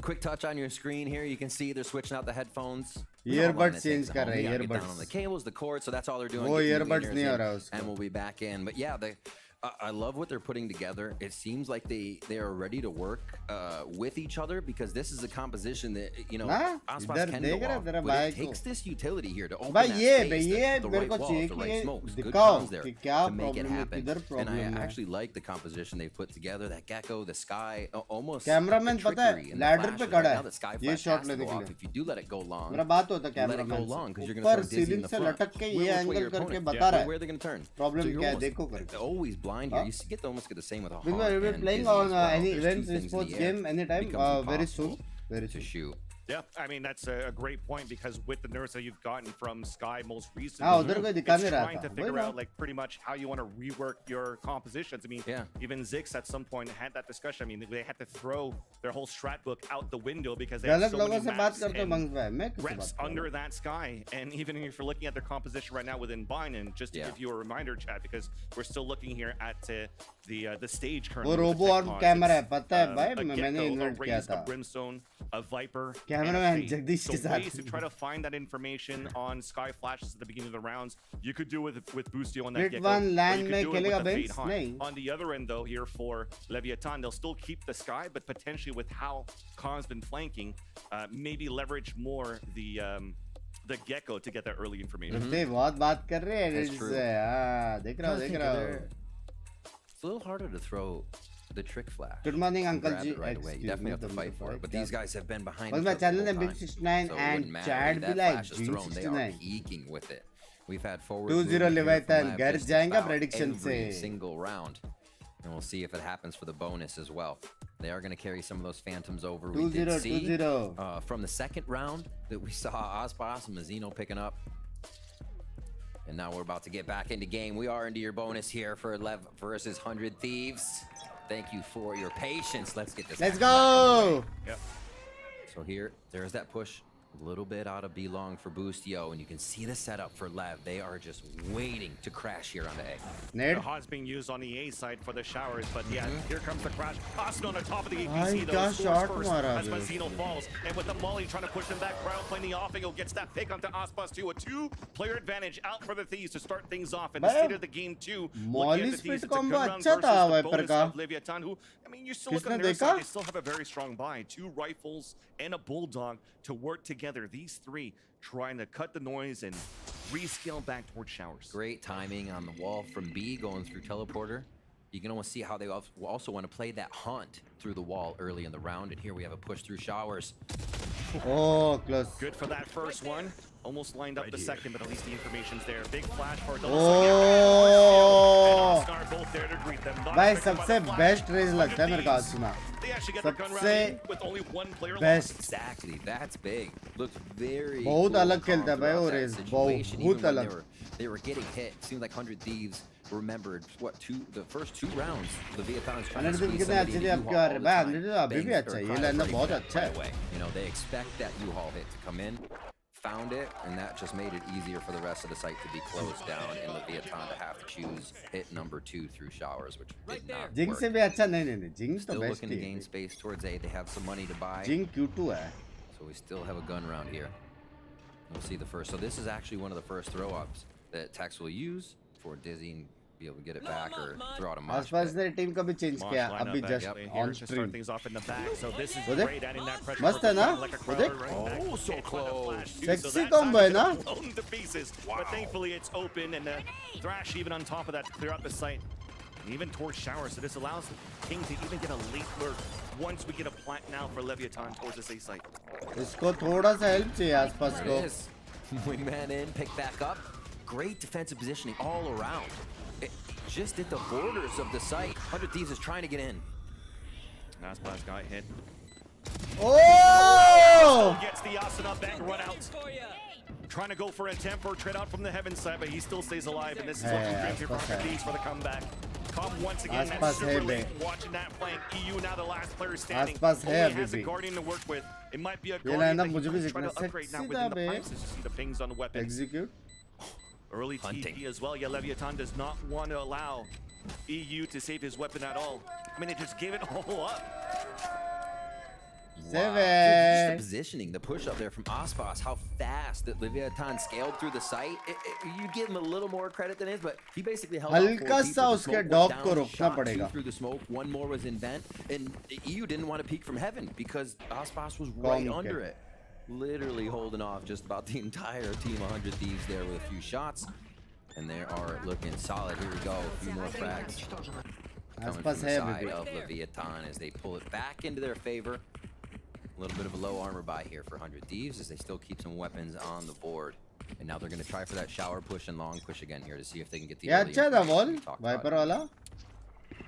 Quick touch on your screen here. You can see they're switching out the headphones. Earbuds change कर रहे हैं, Get earbuds. down on the cables, the cords, so that's all they're doing. वो getting the earbuds wieners नहीं in, हो रहा उसको. and we'll be back in. But yeah, I love what they're putting together. It seems like they are ready to work with each other because this is a composition that Aspas can go off, but it takes this utility here to open that space, the right walls, the right smokes, good comms there to make it happen. And I actually like the composition they've put together. That Gecko, the Sky, almost Cameraman like पता है ladder पे खड़ा now that Sky है ये Flash shot has to लेने go के off. लिए. If you do let it go long, मेरा बात होता let it go cameraman long से. because you're going to ऊपर start dizzying ceiling the से front. लटक के Will ये which way angle your करके opponent- बता रहा where है. they're going to turn. Problem So you're क्या है almost देखो करके. always blind here. You get to almost get the same with a We'll Hawk be and playing Dizzy on as well. any There's events, two things in sports the air. game anytime, Becomes very impossible soon. to shoot. Yeah, I mean, that's a great point because with the nerfs that you've gotten from Sky most recently, हाँ उधर कोई दिखा it's नहीं रहा trying to था. figure वही out like pretty much how you want to rework your compositions. I mean, even Zix at some point had that discussion. I mean, they had to throw their whole strat book out the window because they had गलत so लोगों many से बात maps करते हो and मंगवा है. मैं किससे reps बात कर रहा under हूँ? that Sky. And even if you're looking at their composition right now within Binance, just to give you a reminder, chat, because we're still looking here at the stage currently. वो with the robo और tech mods. Camera है It's, पता है भाई a मैंने Gecko, a invert किया Raze, a था. Brimstone, a Viper, Cameraman and a Fade. Jagdish के So साथ. ways to try to find that information on Sky Flashes at the beginning of the rounds. You could do with Boostio on that Split Gecko, one or land you could में do it with खेलेगा the Fade Binks? Hunt. नहीं. On the other end though, here for Leviathan, they'll still keep the Sky, but potentially with how Khan's been flanking, maybe leverage more the Gecko to get that early information. ते बहुत बात कर रहे हैं That's Reddit true. से. हाँ देख रहा हूँ. It's a little harder to throw the trick flash. Good morning, and Uncle grab G. it right away. You definitely have to fight for it. But these guys have been behind Well, each my other channel the name whole Binks time. 69 So it and wouldn't matter. Chad That be like flash is thrown. They are 69. peeking with it. We've had forward 2-0 movement here Leviathan, from Lev घर just जाएगा about prediction every से. single round. And we'll see if it happens for the bonus as well. They are going to carry some of those Phantoms over. 2-0, We did see 2-0. From the second round that we saw Aspas and Mazzino picking up. And now we're about to get back into game. We are into your bonus here for LEV versus 100 Thieves. Thank you for your patience. Let's get this. Let's go! Yep. So here, there's that push. A little bit out of B-long for Boostio, and you can see the setup for LEV. They are just waiting to crash here on the A. The HOD's being used on the A side for the showers, but yeah, here comes the crash. Austin on the top of the APC, though, scores first as Mazzino falls. And with the Molly trying to push him back, Crowd playing the offing, gets that pick onto Aspas too. A two-player advantage out for the Thieves to start things off in the state of the game too. Molly speed combo अच्छा था Viper का. Leviathan, who, I mean, you still look on their side, they still have a very strong buy. 2 rifles and a bulldog to work together. These 3 trying to cut the noise and rescale back towards showers. Great timing on the wall from B going through teleporter. You can almost see how they also want to play that hunt through the wall early in the round. And here we have a push through showers. Oh, close. Good for that first one. Almost lined up the second, but at least the information's there. Big flash for Oh. both there to greet them. भाई सबसे best race लगता है मेरे को आसुना. सबसे best. Exactly, that's big. Looks very. बहुत अलग खेलता है भाई वो रेस. बहुत अलग. They were getting hit. Seemed like 100 Thieves remembered the first 2 rounds. The Vietnam's trying to squeeze somebody into U-Haul. You know, they expect that U-Haul hit to come in. Found it, and that just made it easier for the rest of the site to be closed down and Leviathan to have to choose hit number 2 through showers, which did not Jinx work. से भी अच्छा नहीं Jinx तो Still best looking to he. gain space towards A. They have some money to buy. Jinx Q2 है. So we still have a gun round here. We'll see the first. So this is actually one of the first throw-ups that Tex will use for Dizzy and be able to get it back or throw out a mosh आसपास ने team का भी change किया अभी just on stream. So this is वो देख great, adding that pressure मस्त है ना वो देख Oh, so close. sexy combo है ना. Blown to pieces, but thankfully it's open and Thrash even on top of that to clear out the site. And even towards showers, so this allows King to even get a late lurk once we get a plant now for Leviathan towards this A site. इसको थोड़ा सा help चाहिए आसपास को. Wingman in, pick back up. Great defensive positioning all around. Just at the borders of the site. 100 Thieves is trying to get in. Aspas got hit. Oh! Gets the Asuna back run out. Trying to go for a temper trade out from the heaven side, but he still stays alive. And this is looking great here for 100 Thieves for the comeback. Come once again, that's super late. Watching that flank. EU now the last player standing. Only has a Guardian to work with. It might be a Guardian that he try to upgrade now within the pipes. As you see the pings on the weapons. Execute. Early TP as well. Yeah, Leviathan does not want to allow EU to save his weapon at all. I mean, it just gave it all up. Wow. Dude, just the positioning, the push up there from Aspas, how fast that Leviathan scaled through the site. You give him a little more credit than his, but he basically held हल्का सा उसके dog को रोकना पड़ेगा. Through the smoke, one more was in vent, and EU didn't want to peek from heaven because Aspas was right under it. Literally holding off just about the entire team 100 Thieves there with a few shots. And they are looking solid. Here we go. A few more frags coming from the side of Leviathan as they pull it back into their favor. A little bit of a low armor buy here for 100 Thieves as they still keep some weapons on the board. And now they're going to try for that shower push and long push again here to see if they can get the early अच्छा था ball Viper वाला.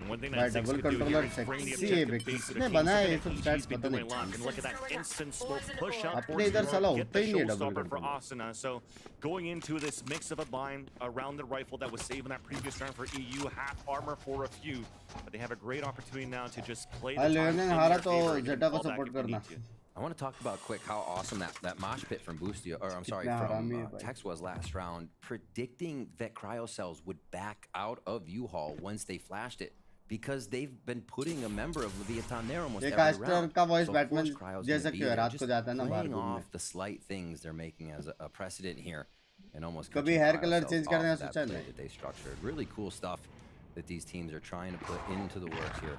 One thing भाई that double controller sexy है बे. किसने बनाया ये सब stats पता नहीं. And look at that instant smoke push out अपने इधर साला होता ही नहीं है double for controller. Asuna. So going into this mix of a bind around the rifle that was saved in that previous round for EU, half armor for a few, but they have a great opportunity now to just play the time in their favor and Jetta को fall back support if they करना. need to. I want to talk about quick how awesome that mosh pit from Boostio, or I'm sorry, from Tex was last round, predicting that cryocells would back out of U-Haul once they flashed it. Because they've been putting a member of Leviathan there almost every round. का voice So Batman of course Cryo's जैसा gonna be क्यों there, रात just को जाता है ना बाहर playing घूमने. off the slight things they're making as a precedent here, and almost कभी hair color change करने का सोचा that they structured. Really cool stuff that these teams are trying to put into the works here.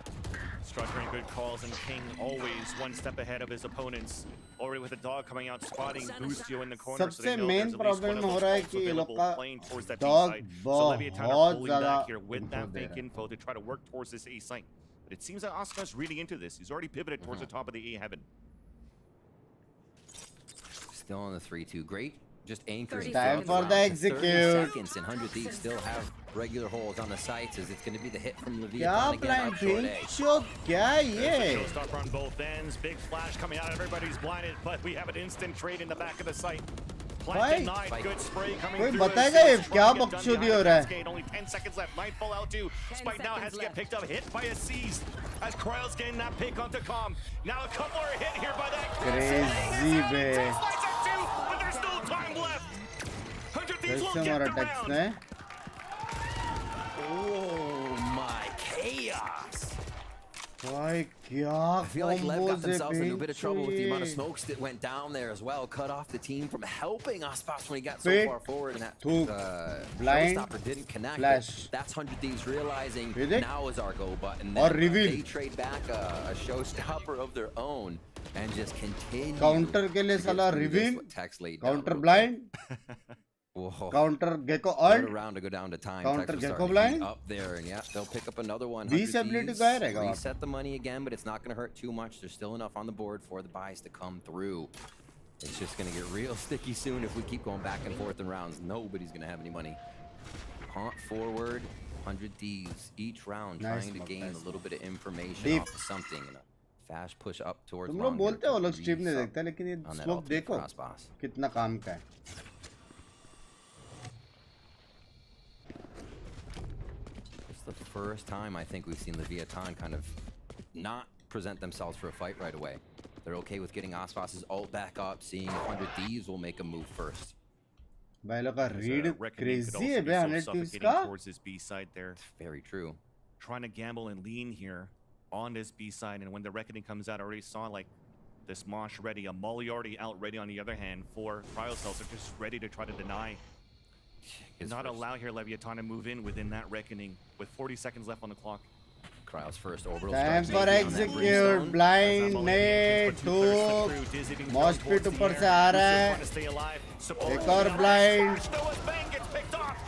Structuring good calls, and King always one step ahead of his opponents. Already with a dog coming out, spotting Boostio in the corner. So सबसे main problem हो रहा है कि ये लोग का dog बहुत ज़्यादा here with that fake info to try to work towards this A site. But it seems that Oscar's reading into this. He's already pivoted towards the top of the A heaven. Still on the 3-2. Great just anchoring. Time for the execute. Seconds, and 100 Thieves still have regular holes on the sights as it's going to be the hit from क्या Leviathan again. blind shot क्या ये? Showstopper on both ends. Big flash coming out. Everybody's blinded, but we have an instant trade in the back of the site. Plant denied. Good spray coming कोई through. बताएगा ये क्या बकचोदी हो रहा है? Only 10 seconds left. Nightfall out too. Spike now has to get picked up. Hit by a seize. As Kryle's getting that pick onto Calm. Now a couple are hit here by that. Crazy बे. But there's no time left. 100 Thieves will कैसे get मारा the takes round. ने? Oh my chaos! भाई क्या I feel like LEV got themselves in a bit of trouble with the amount of ये? smokes that went down there as well. Cut off the team from helping Aspas when he got so Pick, far forward, and that blind, showstopper didn't connect. flash. That's 100 Thieves realizing Predict, now is our go button. or Then, reveal. they trade back a showstopper of their own and just continue. Counter के लिए साला reveal, counter blind, counter gecko alt, around to go down to time. counter Tex will gecko start to blind. heat up there, and yeah, they'll pick up another one. 20 ability का रहेगा वहाँ पे. Reset the money again, but it's not going to hurt too much. There's still enough on the board for the buys to come through. It's just going to get real sticky soon if we keep going back and forth in rounds. Nobody's going to have any money. Haunt forward, 100 Thieves each round, trying to gain a little bit of information off of something. And a fast push up towards. तुम लोग बोलते हो वो लोग stream नहीं देखता लेकिन ये स्मोक देखो कितना काम का है. It's the first time I think we've seen Leviathan kind of not present themselves for a fight right away. They're okay with getting Aspas's ult back up, seeing if 100 Thieves will make a move first. भाई लोग का read crazy है बे 100 Thieves का. Towards his B side there. Very true. Trying to gamble and lean here on this B side, and when the reckoning comes out, I already saw like this Mosh ready, a Molly already out ready on the other hand for Cryocells. They're just ready to try to deny. Not allow here Leviathan to move in within that reckoning with 40 seconds left on the clock. Cryo's first orbital. Time for execute. Blind nade two. Mosh pit ऊपर से आ रहा है. एक और blind.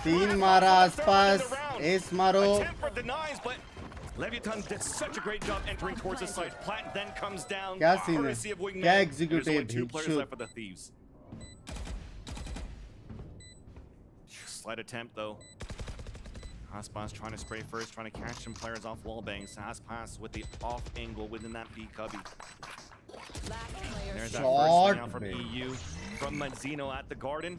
3 मारा आसपास. Ace मारो. Leviathan did such a great job entering towards the site. Plant then comes down. क्या सीन है? क्या execute है? Two players left for the Thieves. Slight attempt though. Aspas trying to spray first, trying to catch some players off wall bangs. Aspas with the off angle within that B cubby. There's that first down from EU from Mazzino at the garden.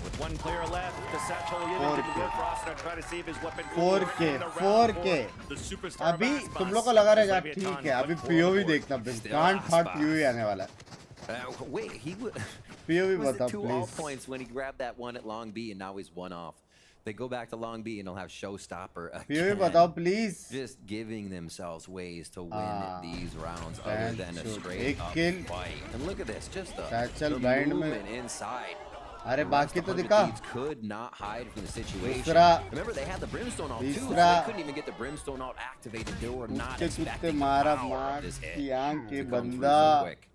With one player left, the satchel didn't work for Austin. Try to save his weapon. 4K. अभी तुम लोग को लगा रहेगा ठीक है. अभी POV देखना Binks. Can't thought POV आने वाला है. Wait, he would. POV was बताओ it 2 please. all points when he grabbed that one at Long B, and now he's 1 off. They go back to Long B and they'll have Showstopper again. POV बताओ please. Just giving themselves ways to win these rounds other than a straight एक up kill. fight. And look at this, just the Satchel blind movement में. inside. अरे बाकी तो 100 दिखा. Thieves could not hide from the situation. दूसरा. Remember they had the Brimstone ult too, so तीसरा. they couldn't even get the Brimstone ult activated. They were not कुत्ते expecting मारा the power of this hit की आंख के to come through बंदा. so quick.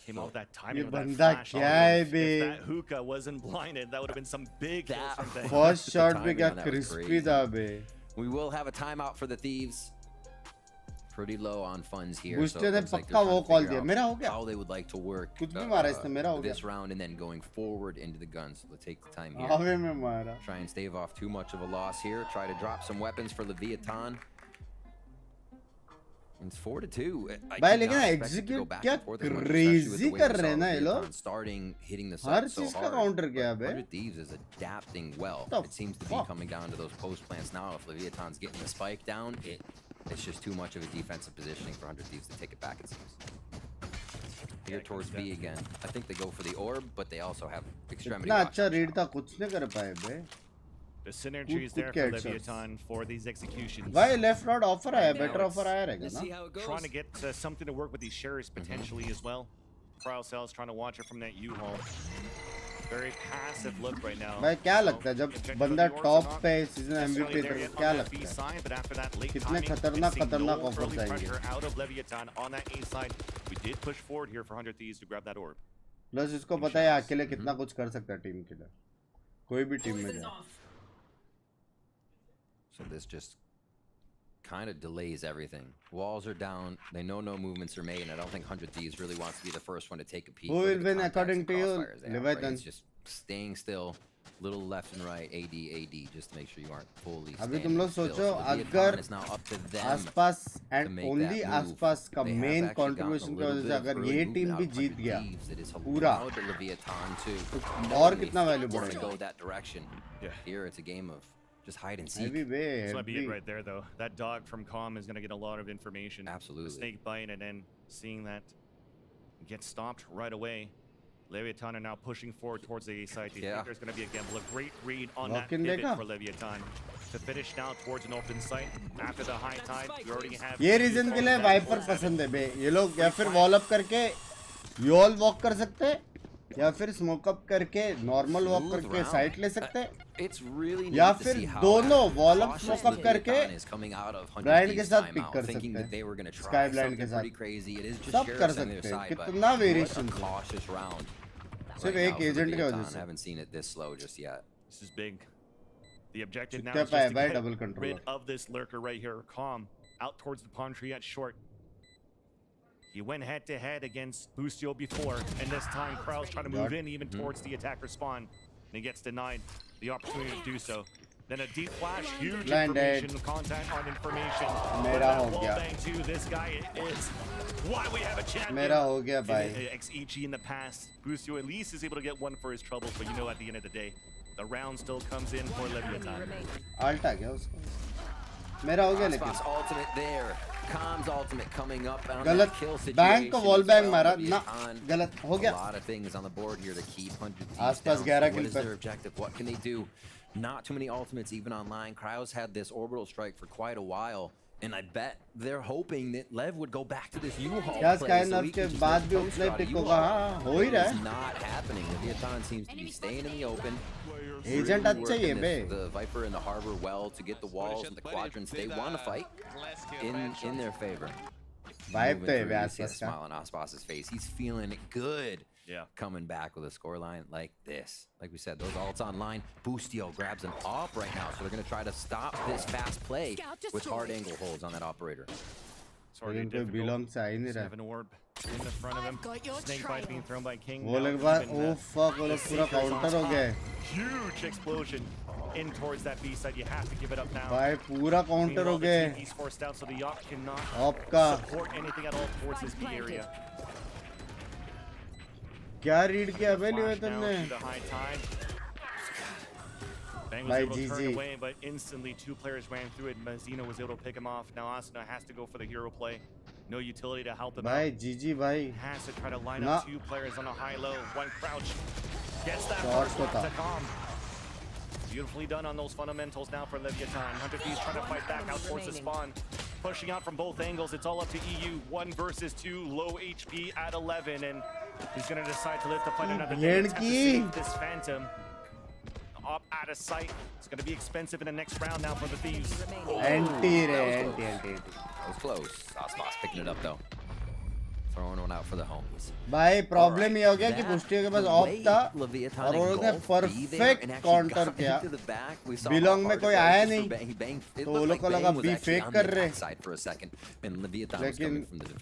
Came out that timing ये with that बंदा flash. क्या है बे? If that hookah wasn't blinded, that would have been some big kills from Binks. First shot The पे timing क्या on that was crispy crazy. था बे. We will have a timeout for the Thieves. Pretty low on funds here. Booster So it ने looks like पक्का they're वो trying to call figure दिया. out मेरा हो गया. how they would like to work कुछ भी मारा इसने, मेरा हो गया. this round and then going forward into the guns. So they'll take the time here. आवे में मारा. Try and stave off too much of a loss here. Try to drop some weapons for Leviathan. And it's 4-2. भाई लेकिन execute क्या crazy कर रहे हैं ना ये लोग. Starting hitting the her site so चीज का hard. counter किया बे. 100 Thieves is adapting well. It seems to be coming down to those post plants now. If Leviathan's getting the spike down, it's just too much of a defensive positioning for 100 Thieves to take it back, it seems. Here towards B again. I think they go for the orb, but they also have extremity. इतना अच्छा read था कुछ नहीं कर पाए बे. The synergy is there for Leviathan for these executions. भाई left round offer आया, better offer आया रहेगा ना. Trying to get something to work with these shares potentially as well. Cryocells trying to watch it from that U-haul. Very passive look right now. भाई क्या लगता है जब बंदा टॉप पे सीजन MVP तो क्या लगता है कितने खतरनाक ऑफर्स आएंगे. Out of Leviathan on that A side, we did push forward here for 100 Thieves to grab that orb. Plus इसको पता है अकेले कितना कुछ कर सकता है टीम के लिए, कोई भी टीम में जाए. So this just kind of delays everything. Walls are down. They know no movements are made, and I don't think 100 Thieves really wants to be the first one to take a peek. Who will win according to you? It's just staying still, little left and right, AD, just to make sure you aren't fully अभी तुम लोग सोचो अगर आसपास and only आसपास का main contribution की वजह से अगर ये टीम भी जीत गया पूरा और कितना value बढ़ेगा? Here it's a game of just hide and seek. This might be it right there, though. That dog from Calm is going to get a lot of information. Absolutely. The snake bite, and then seeing that get stopped right away. Leviathan are now pushing forward towards the A side. Do you think there's going to be a gamble? A great read on that pivot for Leviathan to finish now towards an open site after the high tide. You already have. ये reason के लिए Viper पसंद है बे. ये लोग या फिर wall up करके wall walk कर सकते हैं या फिर smoke up करके normal walk करके site ले सकते हैं. या फिर दोनों wall up smoke up करके blind के साथ pick कर सकते हैं. Sky blind के साथ सब कर सकते हैं. कितना variation है. सिर्फ एक agent के वजह से. I haven't seen it this slow just yet. This is big. The objective now is just to get rid of this lurker right here. Calm out towards the palm tree at short. He went head to head against Bustio before, and this time Krau's trying to move in even towards the attacker spawn, and he gets denied the opportunity to do so. Then a deep flash, huge information, contact on information. मेरा हो गया. Too. This guy is why we have a champion. मेरा हो गया भाई. XEG in the past, Bustio at least is able to get one for his troubles, but you know at the end of the day, the round still comes in for Leviathan. Alt आ गया उसको. मेरा हो गया लेकिन. Ultimate there. Calm's ultimate coming up on गलत. kill situation. Bank को wall bang मारा ना. गलत हो गया. A lot of things on the board here to keep 100 आसपास 11 kill. What is their objective? What can they do? Not too many ultimates even online. Cryo's had this orbital strike for quite a while, and I bet they're hoping that Lev would go back to this U-Haul क्या play. Sky Nerf के बाद भी उतने pick होगा? हाँ, हो ही रहा है. It's not happening. Leviathan seems to be staying in the open. Agent अच्छा ही है बे. The Viper and the Harbor well to get the walls and the quadrants. They want to fight in their favor. Vibe तो है बे आसपास का. Smile on Aspas's face. He's feeling good. Yeah. Coming back with a scoreline like this. Like we said, those ults online. Boostio grabs an op right now, so they're going to try to stop this fast play with hard angle holds on that operator. Sorry, belongs to ही नहीं रहा. Have an orb in the front of him. Snake bite being thrown by King. वो लोग बात, oh fuck, वो लोग पूरा counter हो गए. Huge explosion in towards that B side. You have to give it up now. भाई पूरा counter हो गए. He's forced out, so the op cannot support anything at all towards his B area. क्या read किया बे लियो तुमने? Bang was able to turn away, but instantly two players ran through it. Mazzino was able to pick him off. Now Asuna has to go for the hero play. No utility to help him भाई out. GG भाई. Has to try to line up two players on a high-low. One crouch. Gets that first one to Calm. Beautifully done on those fundamentals now for Leviathan. 100 Thieves trying to fight back out towards the spawn. Pushing out from both angles. It's all up to EU. 1 versus 2. Low HP at 11. And he's going to decide to live to fight another day. Attempt to save this Phantom. Up out of sight. It's going to be expensive in the next round now for the Thieves. Anti. That was close. Aspas picking it up though. Throwing one out for the homies. भाई problem ये हो गया कि बुस्टियो के पास of था और उन्होंने perfect counter किया. बिलोंग में कोई आया नहीं तो वो लोग को लगा बी फेक कर रहे लेकिन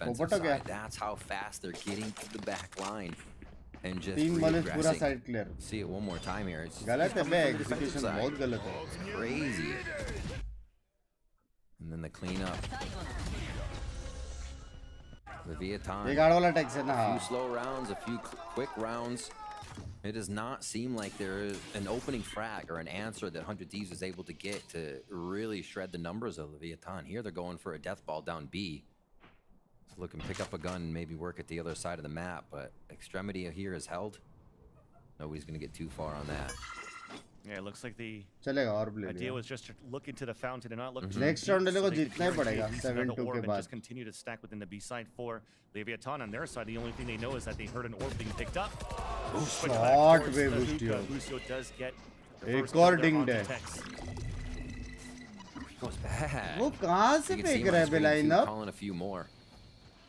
पोपट हो गया. That's how fast they're getting to the back line and just 3 Molisch पूरा side clear. See it one more time here. गलत है बे, एग्जीक्यूशन बहुत गलत है. Crazy. And then the cleanup. Leviathan. A few slow rounds, a few quick rounds. It does not seem like there is an opening frag or an answer that 100 Thieves is able to get to really shred the numbers of Leviathan. Here they're going for a death ball down B. So look and pick up a gun and maybe work at the other side of the map, but Extremity here is held. Nobody's going to get too far on that. Yeah, it looks like the idea was just to look into the fountain and not look to next round को जीतना ही पड़ेगा 7-2 के बाद. Just continue to stack within the B side for Leviathan on their side. The only thing they know is that they heard an orb being picked up. Short way Bustio. Bustio does get एक और dinged है. Goes back. वो कहाँ से फेंक रहा है बे line up? Calling a few more.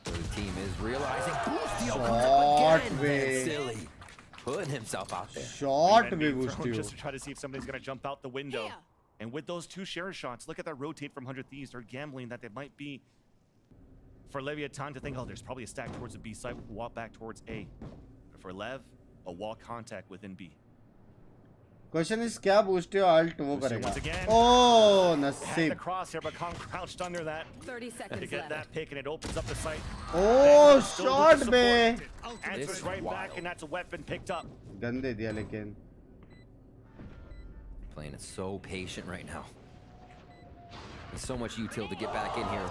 So the team is realizing Bustio short way. Silly. Putting himself out there. Short way Bustio. Just to try to see if somebody's going to jump out the window. And with those 2 share shots, look at that rotate from 100 Thieves. They're gambling that they might be for Leviathan to think, oh, there's probably a stack towards the B side, walk back towards A. But for Lev, a wall contact within B. Question is, क्या boost alt वो करेगा? Oh, नसीब. The crosshair, but Kong crouched under that. 30 seconds to get that pick, and it opens up the site. Oh, shot be. Answers right back, and that's a weapon picked up. Gun दे दिया लेकिन. Playing it so patient right now. There's so much util to get back in here.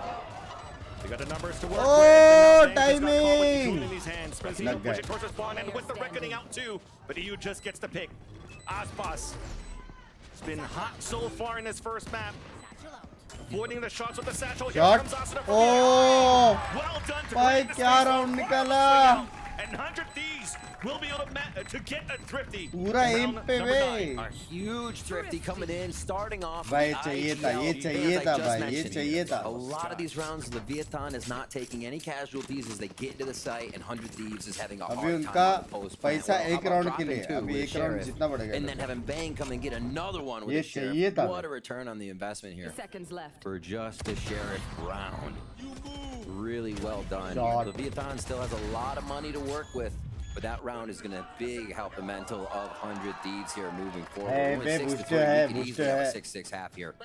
They got the numbers to work with. And timing! In these hands. Push it towards the spawn, and with the reckoning out too. But EU just gets the pick. Aspas. It's been hot so far in this first map. Avoiding the shots with the satchel. Shot. Oh! Well done to भाई क्या round निकाला? And 100 Thieves will be able to get a thrifty. पूरा aim पे वे. A huge thrifty coming in, starting off. भाई चाहिए था, ये चाहिए था भाई, ये चाहिए था. A lot of these rounds, Leviathan is not taking any casualties as they get into the site, and 100 Thieves is having a hard time on the post. पैसा एक round के लिए, अभी एक round जितना बढ़ेगा. And then having Bang come and get another one with ये the Sheriff. चाहिए था. What a return on the investment here. Seconds left. For just the Sheriff round. Really well done. Shot. Leviathan still has a lot of money to work with. But that round is going to big help the mental of 100 Thieves here moving forward. Hey, we can easily have a 6-6 half here.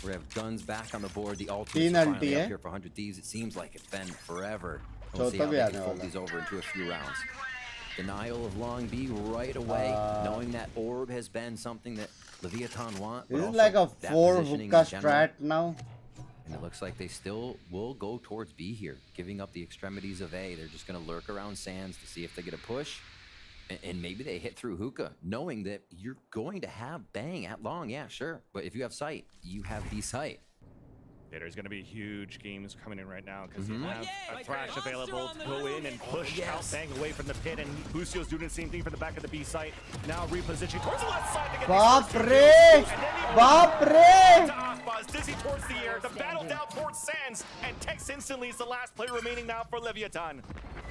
We have guns back on the board. The ultimates are finally up here for 100 Thieves. It seems like it's been forever. We'll see how they can fold these over into a few rounds. Denial of long B right away, knowing that orb has been something that Leviathan want. This is like a 4 hookah strat now. And it looks like they still will go towards B here, giving up the extremities of A. They're just going to lurk around Sands to see if they get a push. And maybe they hit through hookah, knowing that you're going to have Bang at long. Yeah, sure. But if you have sight, you have B sight. Yeah, there's going to be huge games coming in right now because you have a Thrash available to go in and push out Bang away from the pit, and Lucio's doing the same thing from the back of the B site. Now repositioning towards the left side to get Dizzy towards the air, the battle down towards Sands, and Tex instantly is the last player remaining now for Leviathan.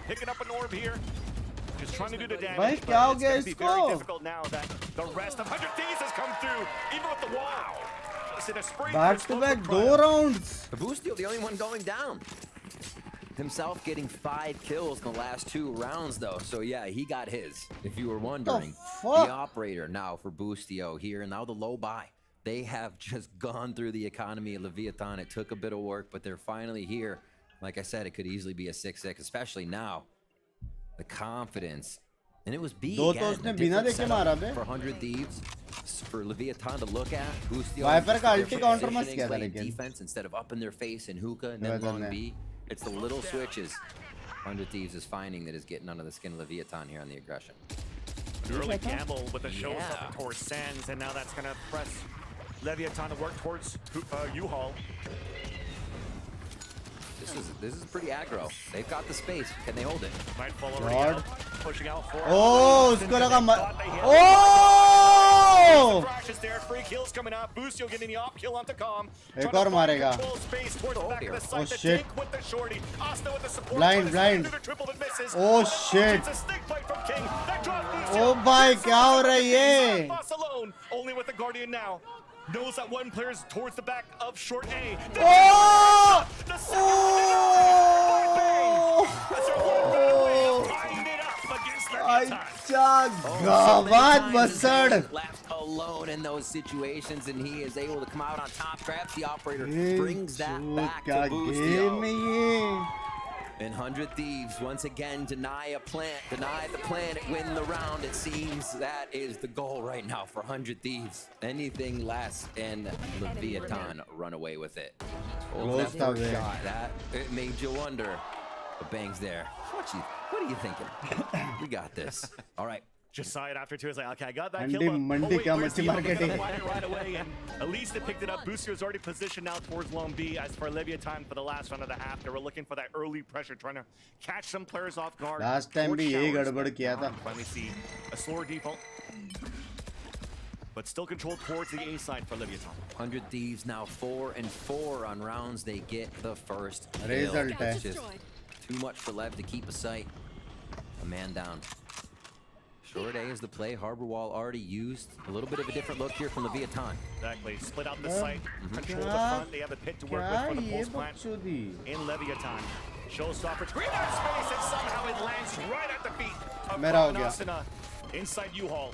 Picking up an orb here, just trying to do the damage, but it's going to be very difficult now that the rest of 100 Thieves has come through, even with the wall. Back to back 2 rounds. Boostio, the only one going down. Himself getting 5 kills in the last 2 rounds, though. So yeah, he got his. If you were wondering, the operator now for Boostio here, and now the low buy. They have just gone through the economy of Leviathan. It took a bit of work, but they're finally here. Like I said, it could easily be a 6-6, especially now. The confidence. And it was B again. For 100 Thieves. For Leviathan to look at. Boostio. Defense instead of up in their face in hookah and then long B. It's the little switches 100 Thieves is finding that is getting under the skin of Leviathan here on the aggression. Early gamble with the showstopper towards Sands, and now that's going to press Leviathan to work towards U-Haul. This is pretty aggro. They've got the space. Can they hold it? Might fall already out. Pushing out for Oh, उसको लगा Oh! Crashes there. Free kills coming up. Boostio getting the op kill onto Calm. एक और मारेगा. Oh shit. Blind. Oh shit. Oh भाई क्या हो रहा है ये? Only with the Guardian now. Knows that one player is towards the back of short A. Oh! Left alone in those situations, and he is able to come out on top. Grabs the operator, brings that back to Boostio. And 100 Thieves once again deny the plant, win the round. It seems that is the goal right now for 100 Thieves. Anything less, and Leviathan run away with it. Oh, that first shot, it made you wonder. But Bang's there. What are you thinking? We got this. All right. Just saw it after 2. I was like, okay, I got that kill. Right away, and at least they picked it up. Boostio's already positioned now towards long B. As for Leviathan for the last round of the half, they were looking for that early pressure, trying to catch some players off guard. Last time भी यही गड़बड़ किया था. Finally see a slower default, but still controlled towards the A side for Leviathan. 100 Thieves now 4-4 on rounds. They get the first result. Just too much for Lev to keep a sight. A man down. Short A is the play. Harbor wall already used. A little bit of a different look here from Leviathan. Exactly. Split out the site. Control the front. They have a pit to work with for the post plant. In Leviathan. Showstopper. Screen out of space and somehow it lands right at the feet of Nasina inside U-Haul.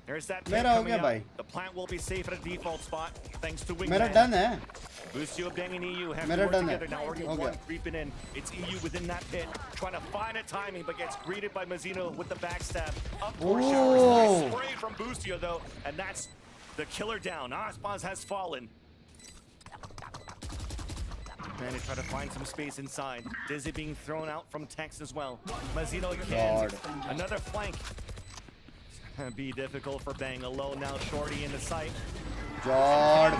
There's that pit coming out. The plant will be safe at a default spot thanks to Wingman. Busio, Bang, and EU have worked together now. Already one creeping in. It's EU within that pit, trying to find a timing, but gets greeted by Mazzino with the backstab. Up four showers. Nice spray from Busio, though, and that's the killer down. Aspaz has fallen. And they try to find some space inside. Dizzy being thrown out from Tex as well. Mazzino again. Another flank. Be difficult for Bang. Alone now, Shorty in the sight. Jord,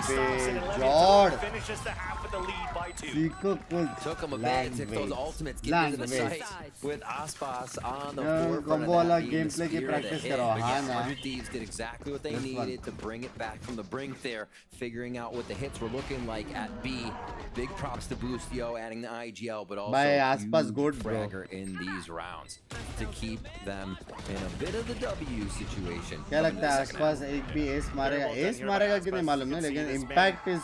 finishes the half with the lead by 2. Took him a bit to those ultimates get into the sight with Aspas on the forefront of that being the spear of the hit. But yes, 100 Thieves did exactly what they needed to bring it back from the brink there, figuring out what the hits were looking like at B. Big props to Boostio adding the IGL, but also huge fragger in these rounds to keep them in a bit of the W situation. क्या लगता है आसपास एक भी S मारेगा कि नहीं मालूम नहीं लेकिन impact is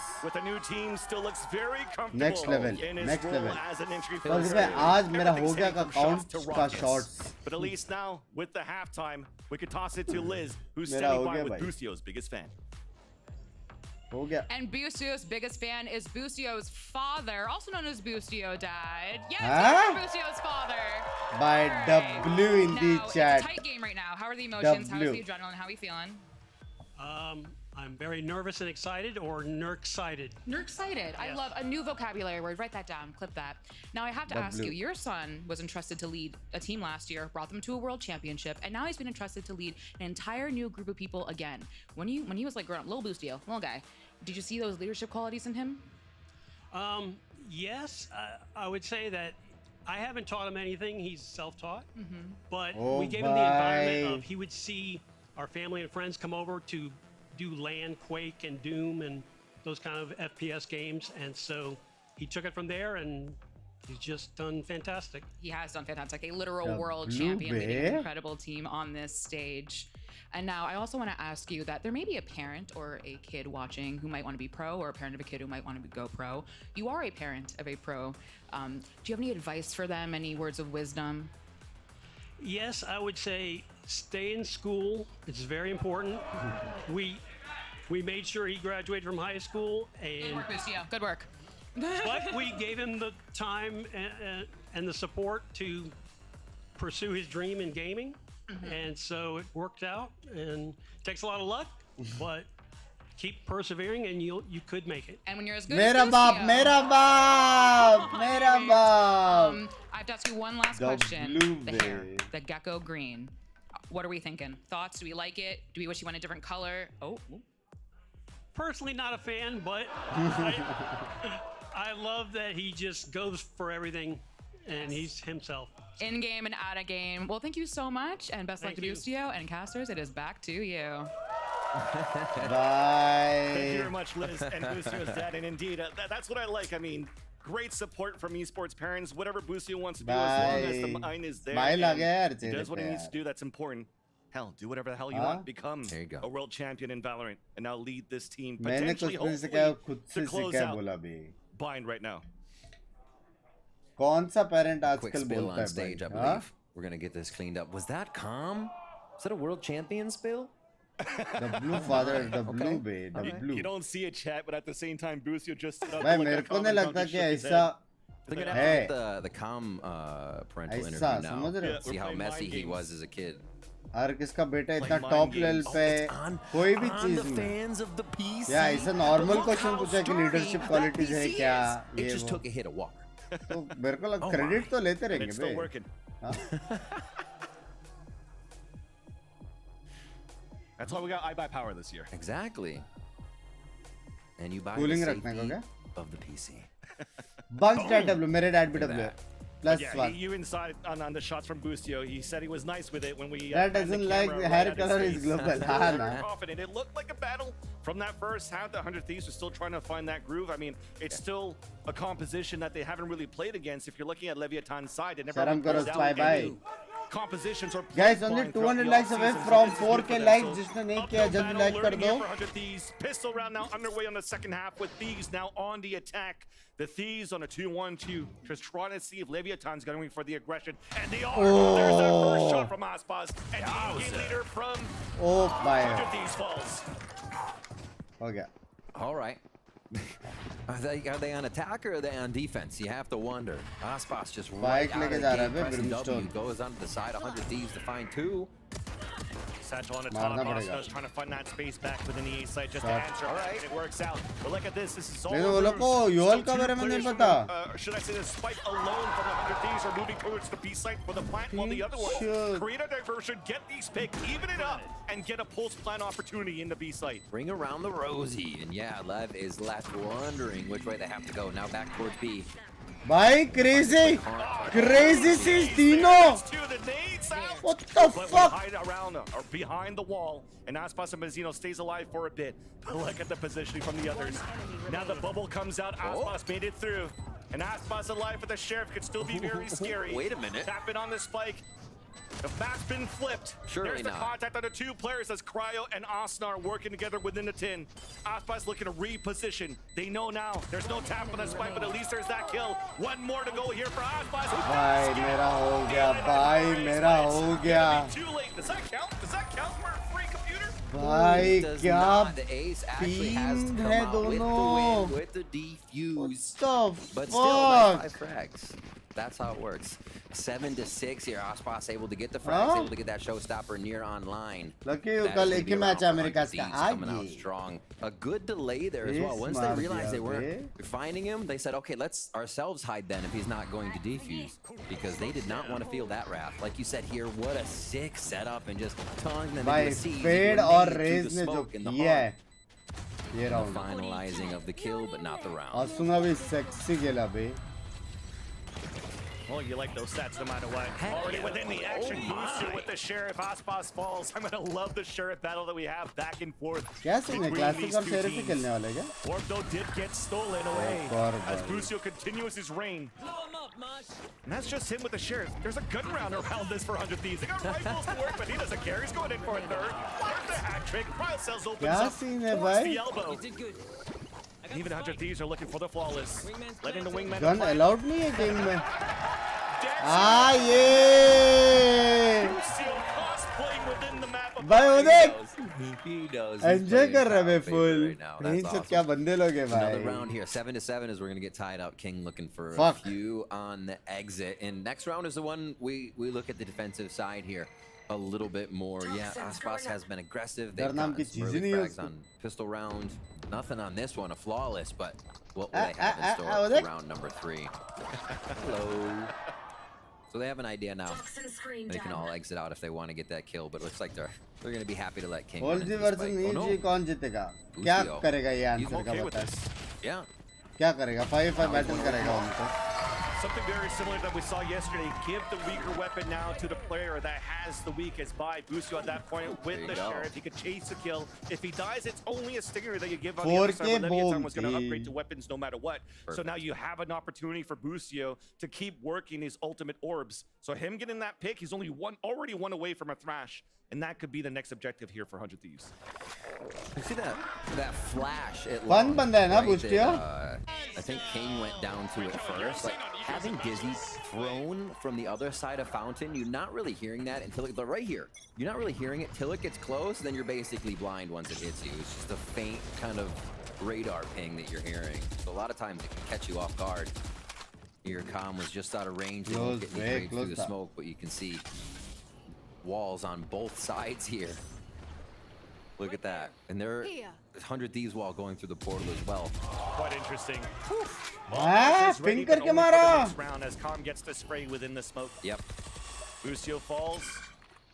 next level और इसमें आज मेरा हो गया का count का shots. But at least now with the halftime we could toss it to Liz who's standing by with Bustio's biggest fan. And Bustio's biggest fan is Bustio's father, also known as Bustio Dad. Yes, Bustio's father. By W in the chat. It's a tight game right now. How are the emotions? How is the adrenaline? How are we feeling? I'm very nervous and excited, or nerk-excited. Nerk-excited. I love a new vocabulary word. Write that down. Clip that. Now I have to ask you, your son was entrusted to lead a team last year, brought them to a world championship, and now he's been entrusted to lead an entire new group of people again. When he was like growing up, little Bustio, little guy, did you see those leadership qualities in him? Yes, I would say that I haven't taught him anything. He's self-taught, but we gave him the environment of he would see our family and friends come over to do LAN, Quake, and Doom, and those kind of FPS games, and so he took it from there, and he's just done fantastic. He has done fantastic. A literal world champion leading an incredible team on this stage. And now I also want to ask you that there may be a parent or a kid watching who might want to be pro, or a parent of a kid who might want to go pro. You are a parent of a pro. Do you have any advice for them? Any words of wisdom? Yes, I would say stay in school. It's very important. We made sure he graduated from high school. And good work, Bustio. Good work. But we gave him the time and the support to pursue his dream in gaming. And so it worked out, and it takes a lot of luck, but keep persevering and you could make it. And when you're as good as Bustio, I have to ask you one last question. The hair, the gecko green. What are we thinking? Thoughts? Do we like it? Do we wish you went a different color? Personally, not a fan, but I love that he just goes for everything, and he's himself. In game and out of game. Well, thank you so much, and best luck to Bustio and casters. It is back to you. Bye. Thank you very much, Liz and Bustio's dad. And indeed, that's what I like. I mean, great support from esports parents. Whatever Bustio wants to do, as long as the mind is there, he does what he needs to do. That's important. Hell, do whatever the hell you want. Become a world champion in Valorant, and now lead this team potentially, hopefully, to close out Bind right now. कौन सा parent Quick आजकल spill बोलता on है stage, I believe. We're gonna get this cleaned up. Was that calm? Is that a world champion spill? The blue father, the blue bay, the blue. You don't see a chat, but at the same time, Bustio just stood up. भाई मेरे को नहीं लगता कि ऐसा They're gonna have to get the calm parental interview now. See how messy he was as a kid. हर किसका बेटा इतना टॉप लेवल पे कोई भी चीज में या ऐसा नॉर्मल क्वेश्चन पूछा कि लीडरशिप क्वालिटीज है क्या ये वो तो मेरे को लग क्रेडिट तो लेते रहेंगे बे That's why we got I buy power this year. Exactly. And you buy Cooling the रखने को क्या of the PC. Bunks W मेरे dad भी W plus yeah, one. You inside on the shots from Bustio. He said he was nice with it when we. That doesn't like the hair color is global. Confident. It looked like a battle from that first half. The 100 Thieves are still trying to find that groove. I mean, it's still a composition that they haven't really played against. If you're looking at Leviathan's side, it never. Bye bye. compositions are guys only 200 likes away from 4k likes. जिसने नहीं किया जल्दी like कर दो. Pistol round now underway on the second half with Thieves now on the attack. The Thieves on a 2-1-2, just trying to see if Leviathan's going for the aggression, and they are. Oh. There's that first shot from Aspas, and the game leader from Thieves falls. Okay. All right. Are they on attack or are they on defense? You have to wonder. Aspas just right out of the gate, pressing W, goes onto the side. 100 Thieves to find two. Satchel on the top. Oscar's trying to find that space back within the A site just to answer. All right, it works out. But look at this. This is all. Should I say the spike alone from the 100 Thieves are moving towards the B site for the plant, while the other one create a diversion, get these picked, even it up, and get a pulse plant opportunity in the B site. Bring around the Rosie, and yeah, Lev is left wondering which way they have to go. Now back towards B. Bhai, crazy sees Dino. What the fuck? Hide around or behind the wall, and Aspas and Mazzino stays alive for a bit. But look at the positioning from the others. Now the bubble comes out. Aspas made it through, and Aspas alive for the sheriff could still be very scary. Wait a minute. Tapping on the spike. The map's been flipped. Surely There's the contact on the two players as Cryo and Osnar working together within the tin. Aspas looking to reposition. They know now there's no tap on the spike, but at least there's that kill. One more to go here for Aspas. Bhai, mera ho gaya. Bhai, mera ho gaya. Too late. Does that count? Does that count for a free computer? Bhai, kya The ace actually has come hai out with the dono. win, with the defuse. What the But fuck? still, 5 frags. That's how it works. 7-6 here. Aspas able to get the frags, able to get that showstopper near online. Lucky you kal ek hi match hai mere paas ka. Coming out strong. A good delay there as well. Once they realized they weren't finding him, they said, okay, let's ourselves hide then if he's not going to defuse. Because they did not want to feel that wrath. Like you said here, what a sick setup and just tongue them into the sea. Fade or raise ne jo kiya hai. Ye round. Finalizing of the kill, but not the round. Asuna bhi sexy खेला bhai. Well, you like those stats no matter what. Already within the action booster with the Sheriff. Aspas falls. I'm going to love the Sheriff battle that we have back and forth. क्या scene है classic और sheriff ही खेलने वाले क्या? Orb did get stolen away as Busio continues his reign. And that's just him with the Sheriff. There's a gun round around this for 100 Thieves. They got rifles to work, but he doesn't care. He's going in for a third. There's the hat trick. Cryo cells opens up towards the elbow. Even 100 Thieves are looking for the flawless. Letting the wingman. Gun allowed नहीं है game में. Ah yeah. भाई वो देख. Enjoy कर रहे हैं full. नहीं सब क्या बंदे लोग हैं भाई. Another round here, 7-7 as we're gonna get tied up. King looking for a few on the exit, and next round is the one we look at the defensive side here a little bit more. Yeah, Aspas has been aggressive. They've gotten some early frags on pistol round. Nothing on this one, a flawless, but what will they have in store for round number 3? Hello. So they have an idea now. They can all exit out if they want to get that kill, but it looks like they're going to be happy to let King run into the spike. Oh, no. कौन जीतेगा? क्या करेगा ये answer का बता? Yeah. क्या करेगा? 5-5 battle करेगा उनको. Something very similar that we saw yesterday. Give the weaker weapon now to the player that has the weakest. By Busio at that point with the Sheriff. He could chase the kill. If he dies, it's only a stinger that you give on the other side. Leviathan was going to upgrade to weapons no matter what. Perfect. So now you have an opportunity for Busio to keep working his ultimate orbs. So him getting that pick, he's already one away from a thrash. And that could be the next objective here for 100 Thieves. You see that flash? Fun banda hai na Busio. I think King went down to it first. Like having Dizzy thrown from the other side of Fountain, you're not really hearing that until it's right here. You're not really hearing it till it gets close. Then you're basically blind once it hits you. It's just a faint kind of radar ping that you're hearing. So a lot of times it can catch you off guard. Your comm was just out of range. You won't get any grades through the smoke, but you can see walls on both sides here. Look at that. And there 100 Thieves wall going through the portal as well. Quite interesting. Ping करके मारा. Round as Calm gets the spray within the smoke. Yep. Busio falls.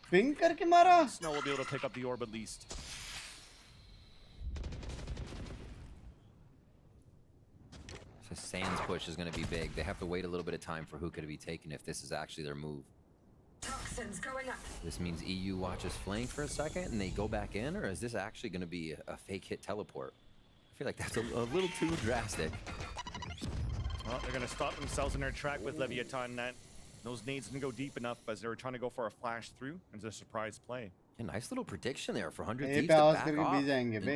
Ping करके मारा. Snow will be able to pick up the orb at least. So Sands push is going to be big. They have to wait a little bit of time for hookah to be taken if this is actually their move. Toxins going up. This means EU watches flank for a second and they go back in, or is this actually going to be a fake hit teleport? I feel like that's a little too drastic. Well, they're going to stop themselves in their track with Leviathan. That Those nades didn't go deep enough as they were trying to go for a flash through and a surprise play. A nice little prediction there for 100 A Thieves पे to आवाज back करके off. भी जाएंगे बे.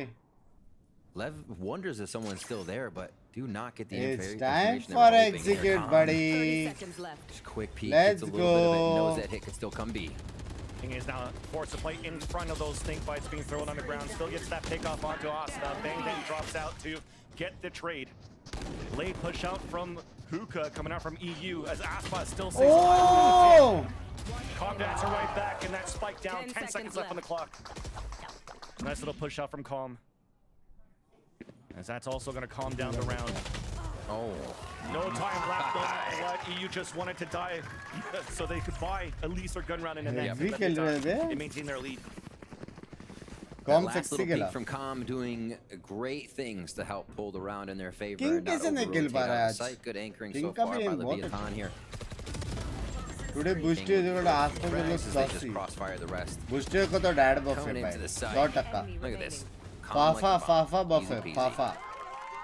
Lev wonders if someone's still there, but do not get the It's information time they for were hoping execute, here. buddy. Just quick peek, Let's gets a little bit of it, go. knows that hit could still come B. King is now forced to play in front of those stink bites being thrown on the ground. Still gets that pick off onto Asta. Bang Bang drops out to get the trade. Late push out from Hookah coming out from EU as Aspa still stays alive. Calm Dancer right back and that spike down. 10 seconds left on the clock. Nice little push out from Calm. As that's also going to calm down the round. Oh. No time left. No matter what. EU just wanted to die so they could buy at least their gun round in the next. They maintain their lead. That last little peek from Com doing great things to help pull the round in their favor. King and not कैसे नहीं over-rotate खेल पा out रहा है of आज? sight. Good anchoring King so का far भी by aim बहुत Leviathan here. Today Bushti is going to ask for the They just saucy. crossfire the rest. Bushti को तो dad buff Coming है into the भाई. side. 100%. Look at this. Fafa buff है. Easy peasy. Fafa.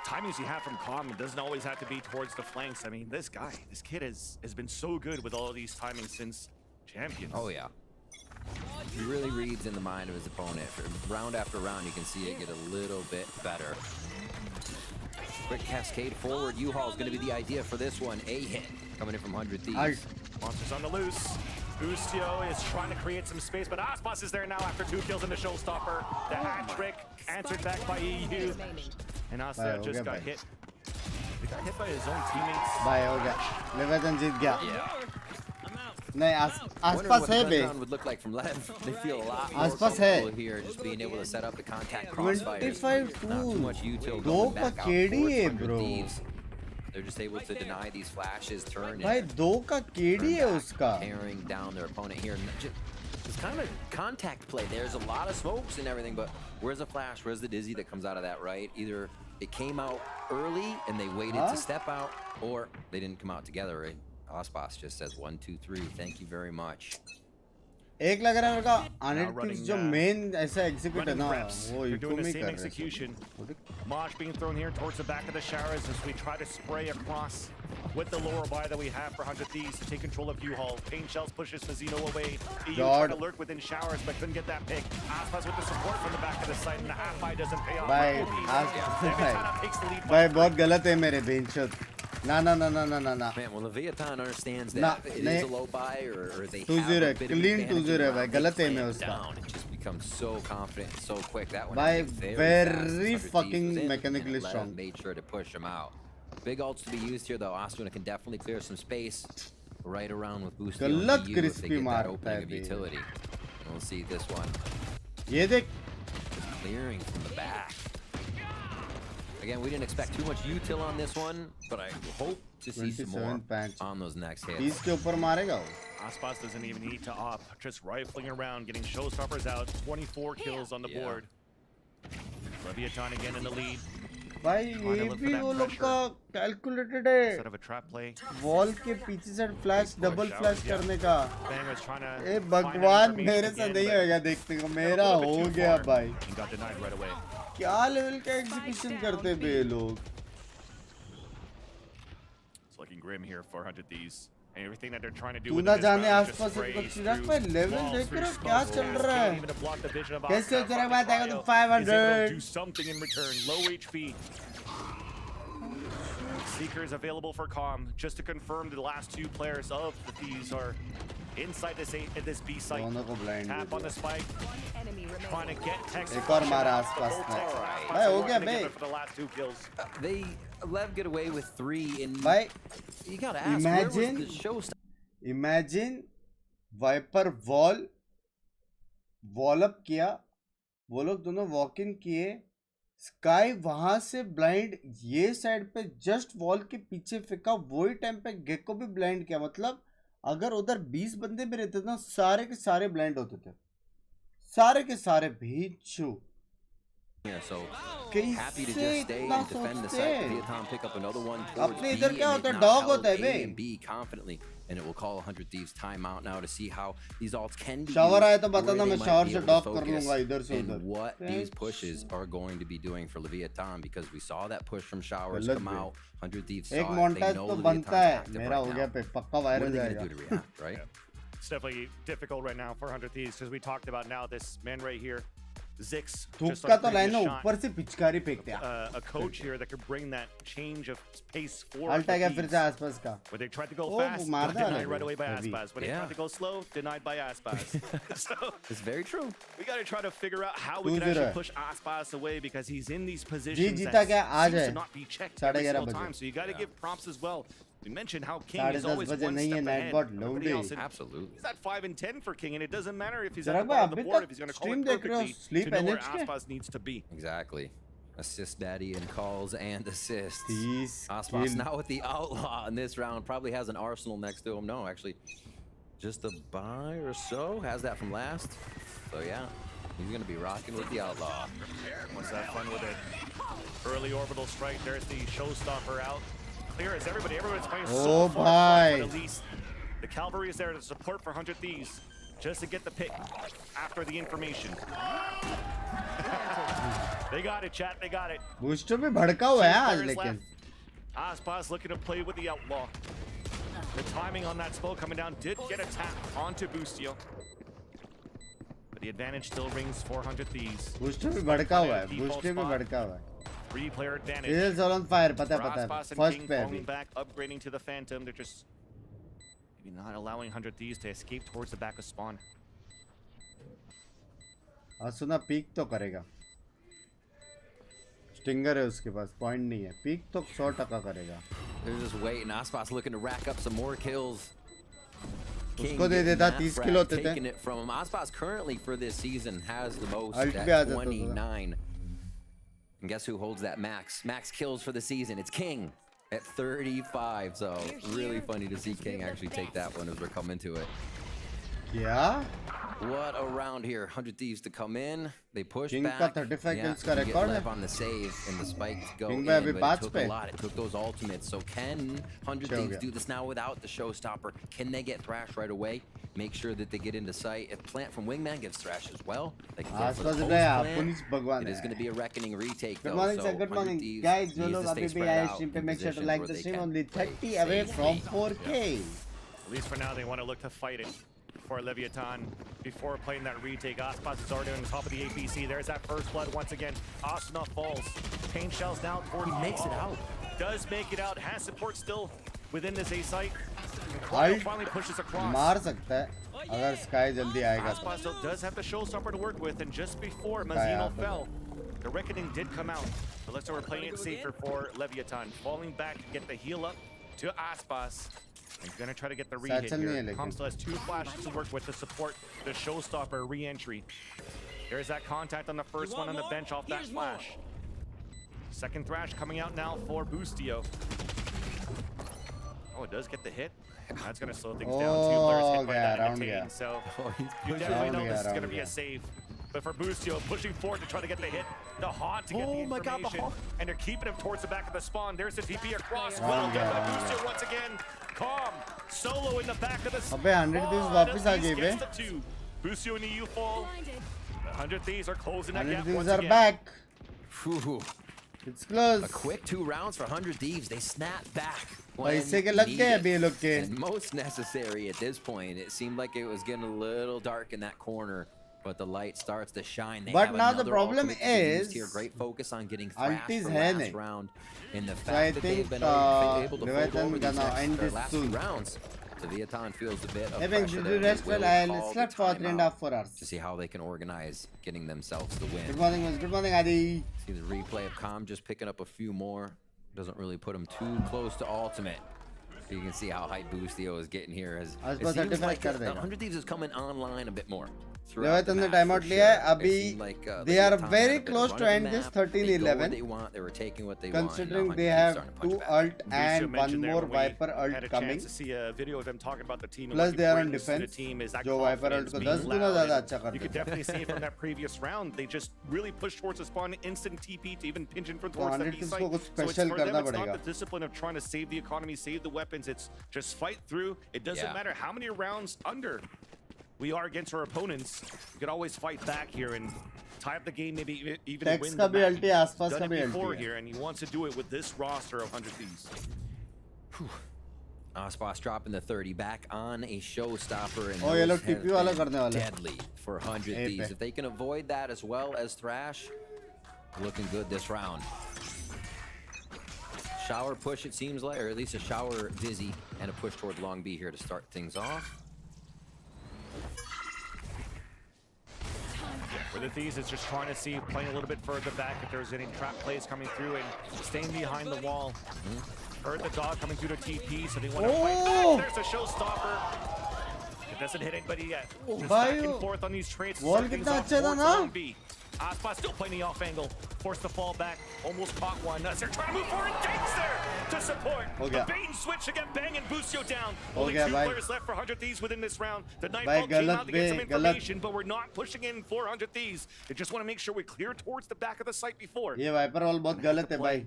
Timings you have from Calm doesn't always have to be towards the flanks. I mean, this kid has been so good with all of these timings since Champions. Oh yeah. He really reads in the mind of his opponent. Round after round, you can see it get a little bit better. Quick cascade forward. U-Haul is going to be the idea for this one. A hit coming in from 100 Thieves. Monsters on the loose. Ustio is trying to create some space, but Aspas is there now after 2 kills in the showstopper. The hat trick answered back by EU. And Asta just got hit. He got hit by his own teammates. भाई हो गया. Leviathan जीत गया. Yeah. नहीं आसपास है बे. Would look like from Lev. They feel a lot more आसपास है. comfortable here, just being able to set up the contact crossfire. 25 Not too much util दो going का back out KD towards है 100 bro. Thieves. They're just able to deny these flashes, turn भाई and दो का KD है उसका. tearing down their opponent here. It's kind of a contact play. There's a lot of smokes and everything, but where's the flash? Where's the dizzy that comes out of that, right? Either it came out early and they waited to step out, or they didn't come out together, right? Aspas just says 1, 2, 3. Thank you very much. एक लग रहा है मेरे को Analytics जो main ऐसा execute है ना वो They're इको doing the में same कर execution. Mosh being thrown here towards the back of the showers as we try to spray across with the lower buy that we have for 100 Thieves to take control of U-Haul. Pain Shells pushes Fazino away. EU trying to lurk within showers but couldn't get that pick. Aspas with the support from the back of the site and the half buy doesn't pay off. भाई बहुत गलत है मेरे बेंचों. No. Man, well, Leviathan understands that it is a low buy or they have a bit of clean advantage 2-0 है भाई. around, गलत they है मैं clamp उसका. down and just becomes so confident and so quick. That one भाई very fast. fucking 100 Thieves was in, mechanically and Lev strong. made sure to push him out. Big ults to be used here though. Asuna can definitely clear some space right around with boosting on गलत EU if they crispy get that मारता opening है of bay. utility. We'll see this one. ये देख. Clearing from the back. Again, we didn't expect too much util on this one, but I hope to see some more on those next hits. 30 के ऊपर मारेगा वो. Aspas doesn't even need to op, just rifling around, getting showstoppers out. 24 kills on the board. Leviathan again in the lead. भाई ये भी वो लोग का calculated है. Instead of a trap play. Wall के पीछे से flash double flash करने का. ए भगवान मेरे से नहीं होगा देखते को. मेरा हो गया भाई. क्या लेवल का एग्जीक्यूशन करते बे लोग. It's looking grim here for 100 Thieves. And everything that they're trying to do तू with ना this जाने round is आसपास just कुछ sprays चिराग through भाई लेवल walls, देख through रहे हो क्या smokes. चल रहा है. Even to block the vision of कैसे Aspas तेरे from बाद आएगा the तो cryo. Is able 500. to do something in return. Low HP. Seekers available for Calm. Just to confirm, the last 2 players of the Thieves are inside this B site. Tap on the spike. Trying to get Tex. एक और मारा आसपास में. भाई हो गया बे. For the last 2 kills. They Lev get away with 3 in. भाई you gotta ask, where was the show? Imagine Viper wall up किया. वो लोग दोनों वॉक इन किए. स्काई वहां से ब्लाइंड ये साइड पे जस्ट वॉल के पीछे फेंका. वही टाइम पे गेको भी ब्लाइंड किया. मतलब अगर उधर 20 बंदे भी रहते ना सारे के सारे ब्लाइंड होते थे. सारे के सारे भेजो. So happy to just stay and defend the site. Vietnam pick up another one. अपने इधर क्या होता है? डॉग होता है बे. B confidently. and it will call 100 Thieves timeout now to see how these ults can be Shower आया तो where बताना they मैं might shower be से able to dock कर focus लूँगा इधर से and उधर. what these pushes are going to be doing for Leviathan, because we saw that push from Showers गलत come भी. out. 100 Thieves एक saw it. They montage know तो Leviathan's बनता है. active मेरा right हो now. गया पे पक्का What are viral they going जाएगा. to do to react, right? It's definitely difficult right now for 100 Thieves because we talked about now this man right here, Zix. धूप का तो लाइन ऊपर से पिचकारी फेंकते हैं. A coach here that could bring that change of pace for अल्टा गया फिर से आसपास का. When they tried to go Oh, fast, मार got दिया denied ना right away by heavy. Aspaz. When they tried to go slow, denied by Aspaz. So it's very true. We got to try to figure out how we can 2-0 actually push Aspaz away because he's in these ji positions जीता that क्या आज seems है. to not be checked साढ़े every 11 single बजे. time. So you got to give prompts as well. We mentioned how King साढ़े is 10 always बजे one नहीं है step night ahead. Bot of everybody else. And Absolutely. He's at 5 and 10 for King, and it doesn't matter if he's at जरा the मैं bottom of अभी the board तक if he's going to call stream it देख रहा हूँ. perfectly Sleep to know where NH के. Aspaz needs to be. Exactly. Assist daddy and calls and assists. These Aspas kill. now with the outlaw in this round. Probably has an arsenal next to him. No, actually, just a buy or so. Has that from last. So yeah, he's gonna be rocking with the outlaw. What's that fun with it? Early orbital strike. There's the showstopper out. Clear as everybody. Everyone's playing so Oh, far. bhai. But at least the cavalry is there to support for 100 Thieves, just to get the pick after the information. They got it, chat. They got it. Booster भी भड़का हुआ है आज Players लेकिन. left. Aspas looking to play with the outlaw. The timing on that spell coming down did get a tap onto Boostio. But the advantage still rings 400 Thieves. Booster भी भड़का हुआ है. बूस्टर भी भड़का हुआ है. 3-player advantage. It is all on fire. पता है For पता है. Aspas and First King पे falling अभी. back, upgrading to the Phantom. They're just maybe not allowing 100 Thieves to escape towards the back of spawn. असुना peek तो करेगा. Stinger है उसके पास. पॉइंट नहीं है. पीक तो 100% करेगा. They're just waiting. Aspas looking to rack up some more kills. उसको दे देता 30 किलो होते थे. Taking it from him. Aspas currently for this season has the most Ult at भी आ जाता था. 29. And guess who holds that max? Max kills for the season. It's King at 35. So really funny to see King actually take that one as we're coming to it. क्या? What a round here. 100 Thieves to come in. They push King back. का 35 kills का you get record LEV है. on the save and the spike to go King in, भाई अभी but it 5 took पे. a lot. It took those ultimates. So can 100 हो Thieves गया. do this now without the showstopper? Can they get Thrash right away? Make sure that they get into sight. If Plant from Wingman gives Thrash as well, they can go for the आसपास post भी है. plant. Police भगवान It is है. going to be a reckoning retake Good though. morning, So sir. Good 100 morning, Thieves guys. जो needs लोग to stay अभी भी spread आए out stream पे in make sure to positions like where the they stream. can Only play 30 away from safely. 4K. At least for now, they want to look to fight it for Leviathan before playing that retake. Aspas is already on the top of the APC. There's that first blood once again. Asuna falls. Pain shells now. 40 makes it out. Does make it out. Has support still within this A site. Ult Finally pushes across. मार सकता है अगर sky जल्दी आएगा तो. Aspas still does have the showstopper to work with, and just before Mazzino fell, the reckoning did come out. But looks like we're playing it safer for Leviathan. Falling back to get the heal up to Aspas. He's gonna try to get the re-hit Satchel नहीं है here. लेकिन. Com still has 2 flashes to work with to support the showstopper re-entry. There's that contact on the first one on the bench off that flash. Second Thrash coming out now for Boostio. Oh, it does get the hit. That's gonna slow things down. 2 players hit by that Entertain, so you definitely know this is gonna be a save. But for Boostio, pushing forward to try to get the hit, the haunt to get the information, and they're keeping him towards the back of the spawn. There's the TP across. Well done by Boostio once again. Calm, solo in the back of the spawn. अबे 100 Thieves वापस आ गए बे. Boostio and EU fall. 100 Thieves are closing that 100 gap Thieves once are again. back. Whew. It's close. A quick 2 rounds for 100 Thieves. They snap back. पैसे के लग गए अभी ये लोग के. And most necessary at this point. It seemed like it was getting a little dark in that corner, but the light starts to shine. They But have now the another problem ultimate to be used is here. Great focus on getting thrashed ultis for है last नहीं. round. And the So I fact that they've think been able to fold Leviathan over these gonna end this last soon. few rounds. Leviathan feels a bit of Hey, Binks, pressure did there. you They rest well? will I call the slept for 3.5 4 hours. to see how they can organize getting themselves the win. Good morning, Binks. Good morning, Adi. See the replay of Com just picking up a few more. Doesn't really put him too close to ultimate. You can see how hype Boostio is getting here. As it seems like 100 Thieves is coming online a bit more. throughout the Leviathan ने match time for out लिया है. sure. It अभी seemed like, they are Leviathan very had a bit close of to run end of the this map. They go where 13-11. they want. They were taking what they want. Considering Now they 100 have Thieves starting to 2 punch back. ult and one more Viper had ult a coming. chance to see a video of them talking about the team. Plus and they are on what brings to the defense. team is that जो Viper ult confidence को being 10 गुना loud. ज़्यादा And अच्छा कर you could देता है. definitely see it from that previous round. They just really pushed towards the spawn, instant TP to even pinch in from तो towards the 100 B Thieves site. को कुछ So it's special for them, करना it's not पड़ेगा. the discipline of trying to save the economy, save the weapons. It's just fight through. It doesn't matter how many rounds under we are against our opponents. We could always fight back here and tie up the game, maybe even Tex win का the भी match. ulti है, आसपास Done का it भी before ulti है. here, and he wants to do it with this roster of 100 Thieves. Aspas dropping the 30 back on a showstopper, and Oh, ये those लोग have TP वाला been करने वाले हैं. deadly for 100 A Thieves. पे. If they can avoid that as well as Thrash, looking good this round. Shower push, it seems like, or at least a shower dizzy and a push towards Long B here to start things off. For the Thieves, it's just trying to see, playing a little bit further back if there's any trap plays coming through and staying behind the wall. Heard the dog coming through to TP, so they want to fight back. There's a showstopper. It doesn't hit anybody yet. Just back and forth on these trades. Wall कितना अच्छा था ना? Aspas still playing the off angle. Forced to fall back. Almost caught one. As they're trying to move forward. Binks there to support. The bait and switch to get Bang and Boostio down. Only 2 players left for 100 Thieves within this round. The Nightfall came out to get some information, but we're not pushing in 400 Thieves. They just want to make sure we clear towards the back of the site before. ये Viper wall बहुत गलत है भाई.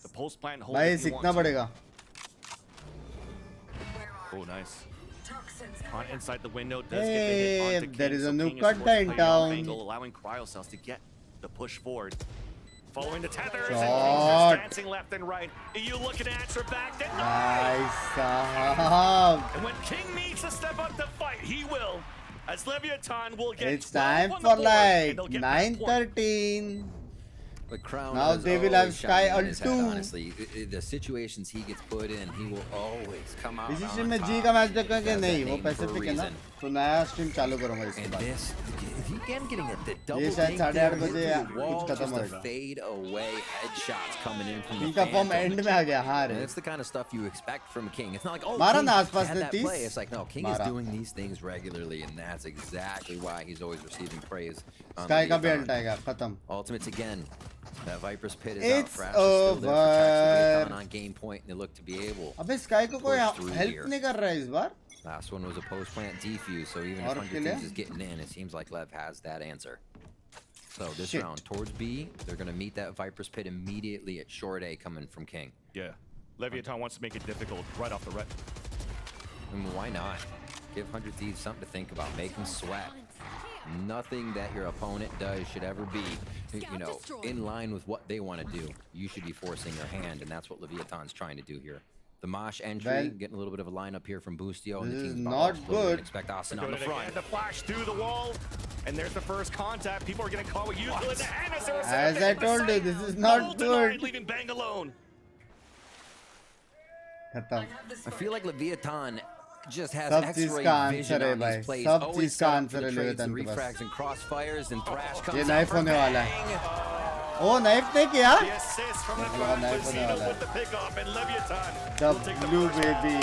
The post plant hold. भाई सीखना पड़ेगा. Oh, nice. On inside the window, does Hey, get the hit onto King, there is so a new King is cut forced to in play the off town. angle, allowing Cryocells to get the push forward. Following the tethers, and Shot. Kings just dancing left and right. You look and answer back, then Nice साहब. And when King needs to step up to fight, he will. As Leviathan will get It's 12 time on the for board, like and they'll get match point. 9:13. But Crown Now has they will always have Sky shined in his Ult head, 2. honestly. The situations he gets put in, he will always come out इसी on stream में top. जी का match देखा कि Has नहीं that वो name for a Pacific है ना reason. तो नया स्ट्रीम चालू करूंगा इसके And बाद this, he again getting at the double ये शायद take 8:30 there, बजे hit through the wall, कुछ खत्म just a होएगा. fade away headshots coming in from the इनका फॉर्म Phantom. एंड में आ गया हाँ And रे. it's the kind of stuff you expect from King. It's not like, oh, मारा King ना आसपास had ने that 30. play. It's like, no, King is मारा. doing these things regularly, and that's exactly why he's always receiving praise. on sky का भी Leviathan. Alt आएगा खत्म. Ultimates again. That Viper's pit is It's out. Thrash is still there for Tex. over. On game point, and they look to be able. अबे sky को कोई push through help here. नहीं कर रहा है इस बार. Last one was a post plant defuse, so even if और 100 किले? Thieves is getting in, it seems like Lev has that answer. So this Shit. round towards B, they're gonna meet that Viper's pit immediately at short A coming from King. Yeah. Leviathan wants to make it difficult right off the rep. I mean, why not? Give 100 Thieves something to think about. Make them sweat. Nothing that your opponent does should ever be, you know, in line with what they want to do. You should be forcing their hand, and that's what Leviathan's trying to do here. The Mosh entry, Well, getting a little bit of a lineup here from Boostio, and the this is team's not good. Expect Austin on Doing the it front. again, the flash through the wall, and there's the first contact. People are going to call it useful in the end as they're As I told you, this is not good. Leaving Bang alone. खत्म. I feel like Leviathan just has सब चीज X-ray का vision answer है on भाई. these plays. सब Always चीज set का up for answer the है trades and लेविथन के refrags pass. and crossfires, and Thrash ये comes out नाइफ for होने वाला Bang. है. ओ नाइफ ने किया. The assist from the लगा front. नाइफ होने Vizino वाला with the है. pickoff, and Leviathan will take the W first round. baby.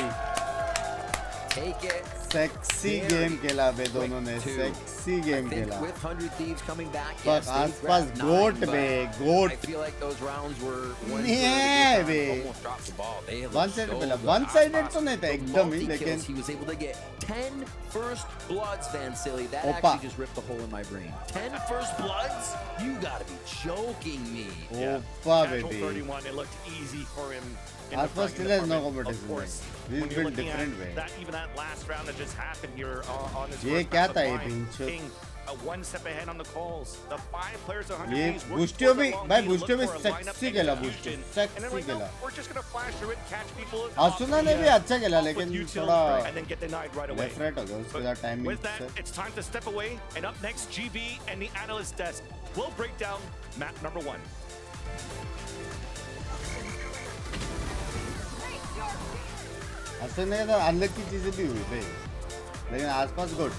Take it. Sexy game खेला बे दोनों ने. सेक्सी गेम I think खेला. with 100 Thieves coming back, Fuck, yes, they आसपास grabbed goat 9, बे, but goat. I feel like those rounds were ones Yeah, where बे. Leviathan almost dropped the ball. They looked One so sided good. पहला. One sided Aspas, तो नहीं था the एकदम ही multi-kills, लेकिन. he was able to get 10 first bloods, Van Silly. That Opa. actually just ripped the hole in my brain. 10 first bloods? You gotta be joking me. Opa Casual baby. 31, it looked easy for him. in the Aspas front still has no department. competition, Of course, man. He's when you're built looking different at way. that, even that last round that just happened here on this ये first क्या round था of ये line, पिंचो? King, one step ahead on the calls. The 5 players, 100 ये Thieves, working बूस्टियो for the भी long भाई game, look बूस्टियो भी for a lineup sexy खेला execution. बूस्टियो And then sexy right now, खेला. we're just gonna flash through it, catch people. आसुना ने भी अच्छा खेला लेकिन थोड़ा and then get denied right away. Left right हो गया उसके बाद timing With that, it's time to step away. And up next, GB and the analyst desk will break down map number 1. ऐसे नहीं था अलग की चीजें भी हुई भाई लेकिन आसपास गोट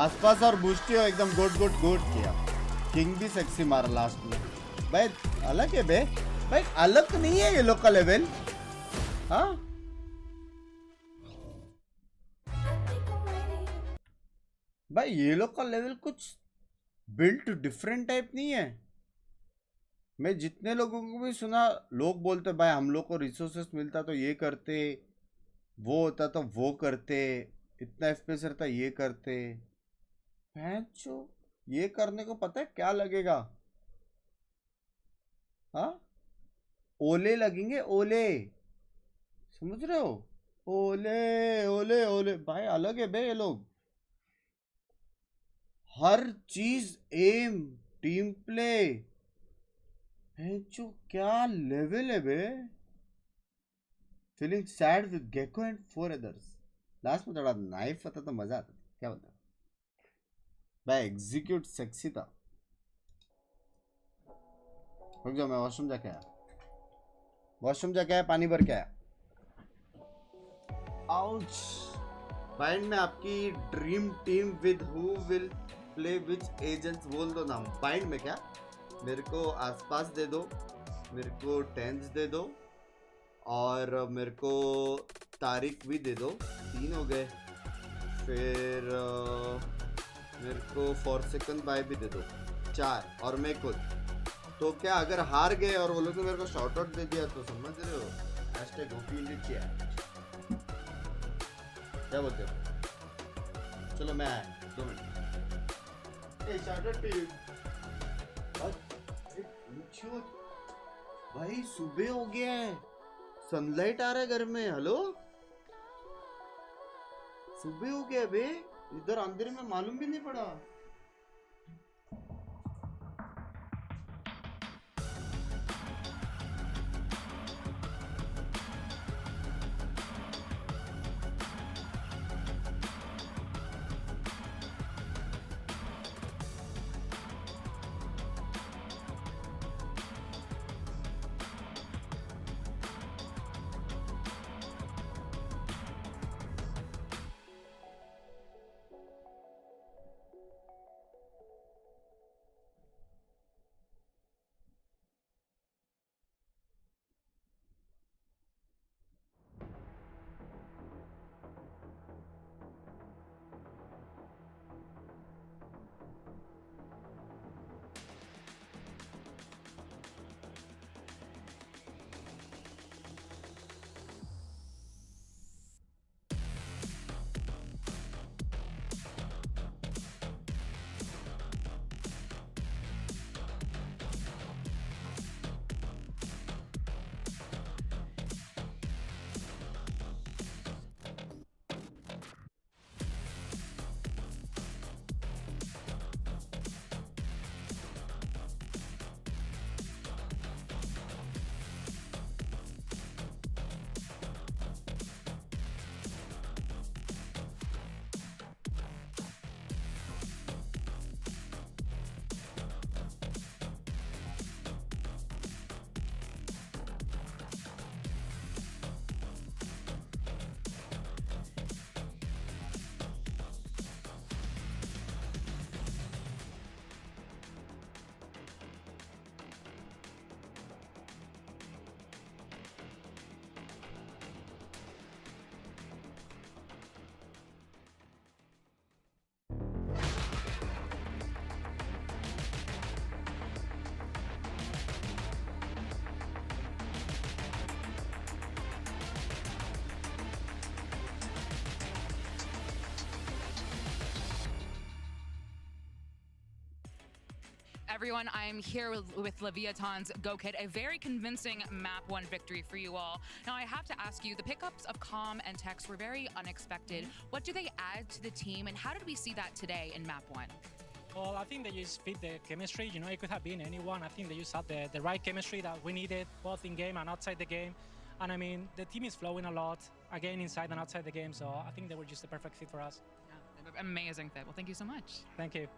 आसपास और बूस्टियो एकदम गोट किया. किंग भी सेक्सी मारा लास्ट में भाई. अलग है बे भाई. अलग नहीं है ये लोग का लेवल. हाँ भाई ये लोग का लेवल कुछ बिल्ट डिफरेंट टाइप नहीं है. मैं जितने लोगों को भी सुना, लोग बोलते भाई हम लोग को रिसोर्सेस मिलता तो ये करते, वो होता तो वो करते, इतना एफपीएस रहता ये करते. भैंचो, ये करने को पता है क्या लगेगा? हाँ, ओले लगेंगे, ओले. समझ रहे हो? ओले ओले ओले. भाई अलग है बे ये लोग. हर चीज एम, टीम प्ले. जो क्या लेवल है बे. Feeling sad with Gecko and 4 अदर्स. लास्ट में थोड़ा नाइफ आता तो मजा आता. क्या बता भाई, एग्जीक्यूट सेक्सी था. रुक जाओ, मैं वॉशरूम जाके आया. वॉशरूम जाके आया, पानी भर के आया. आउच. बाइंड में आपकी dream team with who will play which agents बोल दो नाम. बाइंड में क्या? मेरे को आसपास दे दो, मेरे को टेंस दे दो, और मेरे को तारीख भी दे दो. 3 हो गए. फिर मेरे को फॉरसेकंड बाय भी दे दो. 4. और मैं खुद. तो क्या अगर हार गए और वो लोग ने मेरे को शॉर्ट आउट दे दिया तो समझ रहे हो? Hashtag OP India chat. क्या बोलते हो? चलो मैं आया 2 मिनट. ए शॉर्ट आउट पे भाई, सुबह हो गया है, सनलाइट आ रहा है घर में. हेलो, सुबह हो गया बे. इधर अंधेरे में मालूम भी नहीं पड़ा. Everyone, I'm here with Leviathan's Go Kid, a very convincing map 1 victory for you all. Now, I have to ask you, the pickups of Calm and Tex were very unexpected. What do they add to the team, and how did we see that today in map 1? Well, I think they just fit the chemistry. You know, it could have been anyone. I think they just had the right chemistry that we needed, both in game and outside the game. And I mean, the team is flowing a lot, again, inside and outside the game. So I think they were just the perfect fit for us. Yeah, amazing fit. Well, thank you so much. Thank you.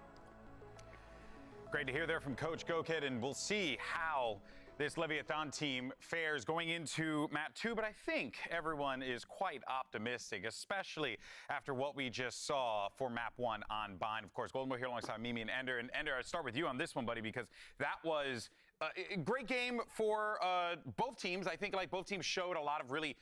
Great to hear there from Coach Gokid, and we'll see how this Leviathan team fares going into map 2, but I think everyone is quite optimistic, especially after what we just saw for map 1 on Bind. Of course, Goldenboy here alongside Mimi and Ender. And Ender, I'll start with you on this one, buddy, because that was a great game for both teams. I think like both teams showed a lot of really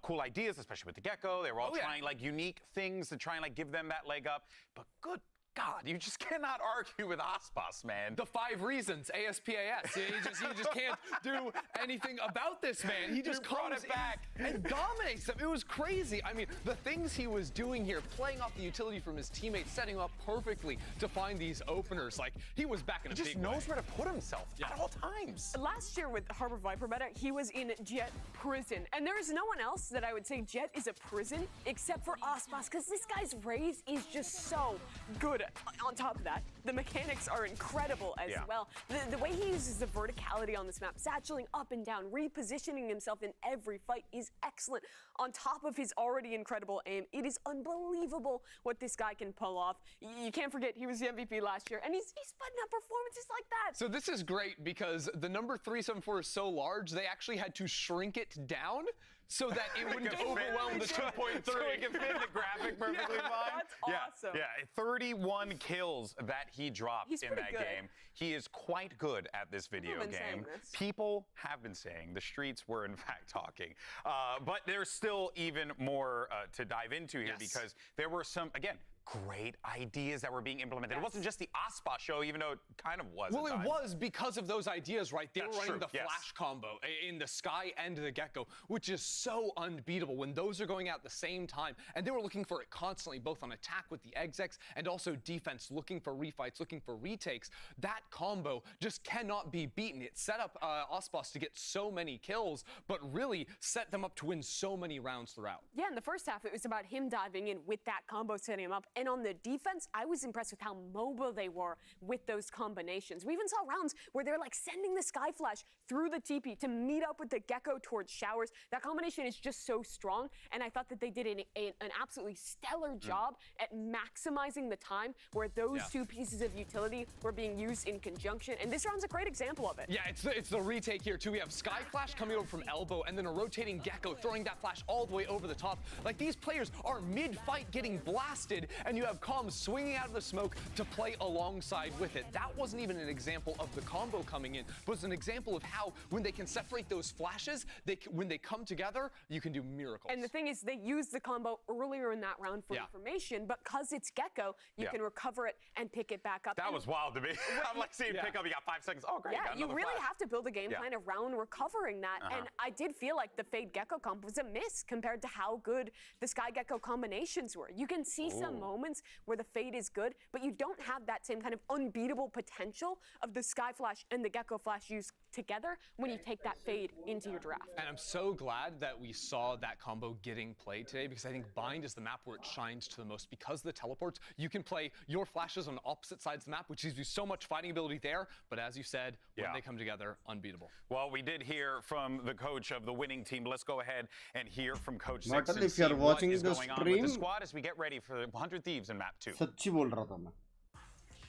cool ideas, especially with the Gecko. They were all trying like unique things to try and like give them that leg up. But good God, you just cannot argue with Aspas, man. The 5 reasons, ASPAS. You just can't do anything about this man. He just comes it back and dominates them. It was crazy. I mean, the things he was doing here, playing off the utility from his teammates, setting up perfectly to find these openers. Like, he was back in a big way. He just knows where to put himself at all times. Last year with Harbor Viper meta, he was in Jet prison. And there is no one else that I would say Jet is a prison except for Aspas, because this guy's raise is just so good. On top of that, the mechanics are incredible as well. The way he uses the verticality on this map, satcheling up and down, repositioning himself in every fight is excellent. On top of his already incredible aim, it is unbelievable what this guy can pull off. You can't forget he was the MVP last year, and he's putting up performances like that. So this is great because the number 374 is so large, they actually had to shrink it down so that it wouldn't overwhelm the 2.3. So it can fit the graphic perfectly fine. That's awesome. Yeah, 31 kills that he dropped in that game. He is quite good at this video game. People have been saying, the streets were in fact talking. But there's still even more to dive into here because there were some, again, great ideas that were being implemented. It wasn't just the Aspas show, even though it kind of was. Well, it was because of those ideas, right? They were running the flash combo in the Sky and the Gecko, which is so unbeatable when those are going out at the same time. And they were looking for it constantly, both on attack with the execs and also defense, looking for refights, looking for retakes. That combo just cannot be beaten. It set up Aspas to get so many kills, but really set them up to win so many rounds throughout. Yeah, in the first half, it was about him diving in with that combo, setting him up. And on the defense, I was impressed with how mobile they were with those combinations. We even saw rounds where they're like sending the Sky Flash through the TP to meet up with the Gecko towards showers. That combination is just so strong, and I thought that they did an absolutely stellar job at maximizing the time where those two pieces of utility were being used in conjunction, and this round's a great example of it. Yeah, it's the retake here too. We have Sky Flash coming over from elbow, and then a rotating Gecko throwing that flash all the way over the top. Like, these players are mid-fight getting blasted, and you have Calm swinging out of the smoke to play alongside with it. That wasn't even an example of the combo coming in, but it's an example of how when they can separate those flashes, when they come together, you can do miracles. And the thing is, they used the combo earlier in that round for information, but because it's Gecko, you can recover it and pick it back up. That was wild to me. I'm like seeing pick up, you got 5 seconds. Oh, great. Yeah, you really have to build a game plan around recovering that. And I did feel like the Fade Gecko comp was a miss compared to how good the Sky Gecko combinations were. You can see some moments where the Fade is good, but you don't have that same kind of unbeatable potential of the Sky Flash and the Gecko Flash used together when you take that Fade into your draft. And I'm so glad that we saw that combo getting played today, because I think Bind is the map where it shines to the most. Because of the teleports, you can play your flashes on opposite sides of the map, which gives you so much fighting ability there, but as you said, when they come together, unbeatable. Well, we did hear from the coach of the winning team. Let's go ahead and hear from Coach Six Martin, and if you're see watching what is the going on with the stream, squad as we get ready for 100 Thieves in map 2. सच्ची बोल रहा था मैं.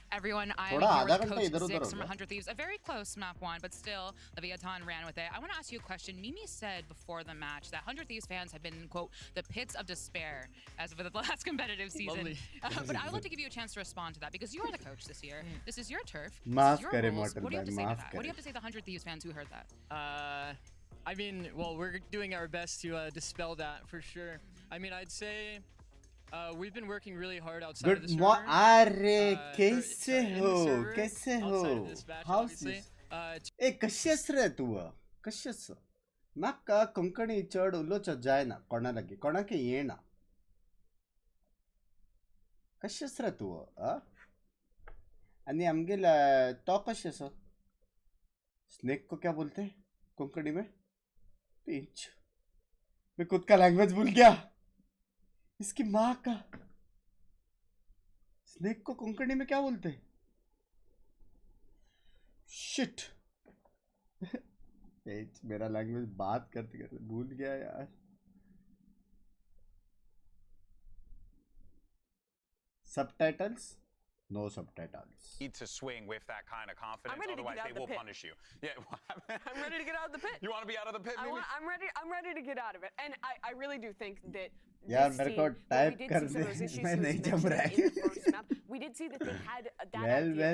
Everyone, I'm थोड़ा here आधा with घंटा Coach इधर उधर Six हो from गया. 100 Thieves. A very close map one, but still, Leviathan ran with it. I want to ask you a question. Mimi said before the match that 100 Thieves fans have been, quote, the pits of despair as of the last competitive season. But I would like to give you a chance to respond to that, because you are the coach this year. This is your turf. माफ This is करे your rules. Mortal What do you have to भाई, say to माफ that? What do you करे. have to say to the 100 Thieves fans who heard that? I mean, well, we're doing our best to dispel that for sure. I mean, I'd say we've been working really hard outside of Good the server. morning. अरे कैसे हो? कैसे हो? How's this? ए कशेस रे तू? कशेस? नाका कोंकणी चढ उलोच जायना कोणालागी कोणाके येना. कशेस रे तू? आणि आमगेला तो कशेस? स्नेक को क्या बोलते हैं कोंकणी में? पिंच. मैं खुद का लैंग्वेज भूल गया. इसकी माँ का. स्नेक को कोंकणी में क्या बोलते हैं? शिट. मेरा लैंग्वेज बात करते करते भूल गया यार. Subtitles? No subtitles. Need to swing with that kind of confidence, otherwise they will punish you. Yeah, I'm ready to get out of the pit. You want to be out of the pit, Mimi? I'm ready to get out of it, and I really do think that यार this मेरे team, को while we type did कर see some they. of those issues मैं he was नहीं जम mentioning रहा in the है. first map, we did see that they had that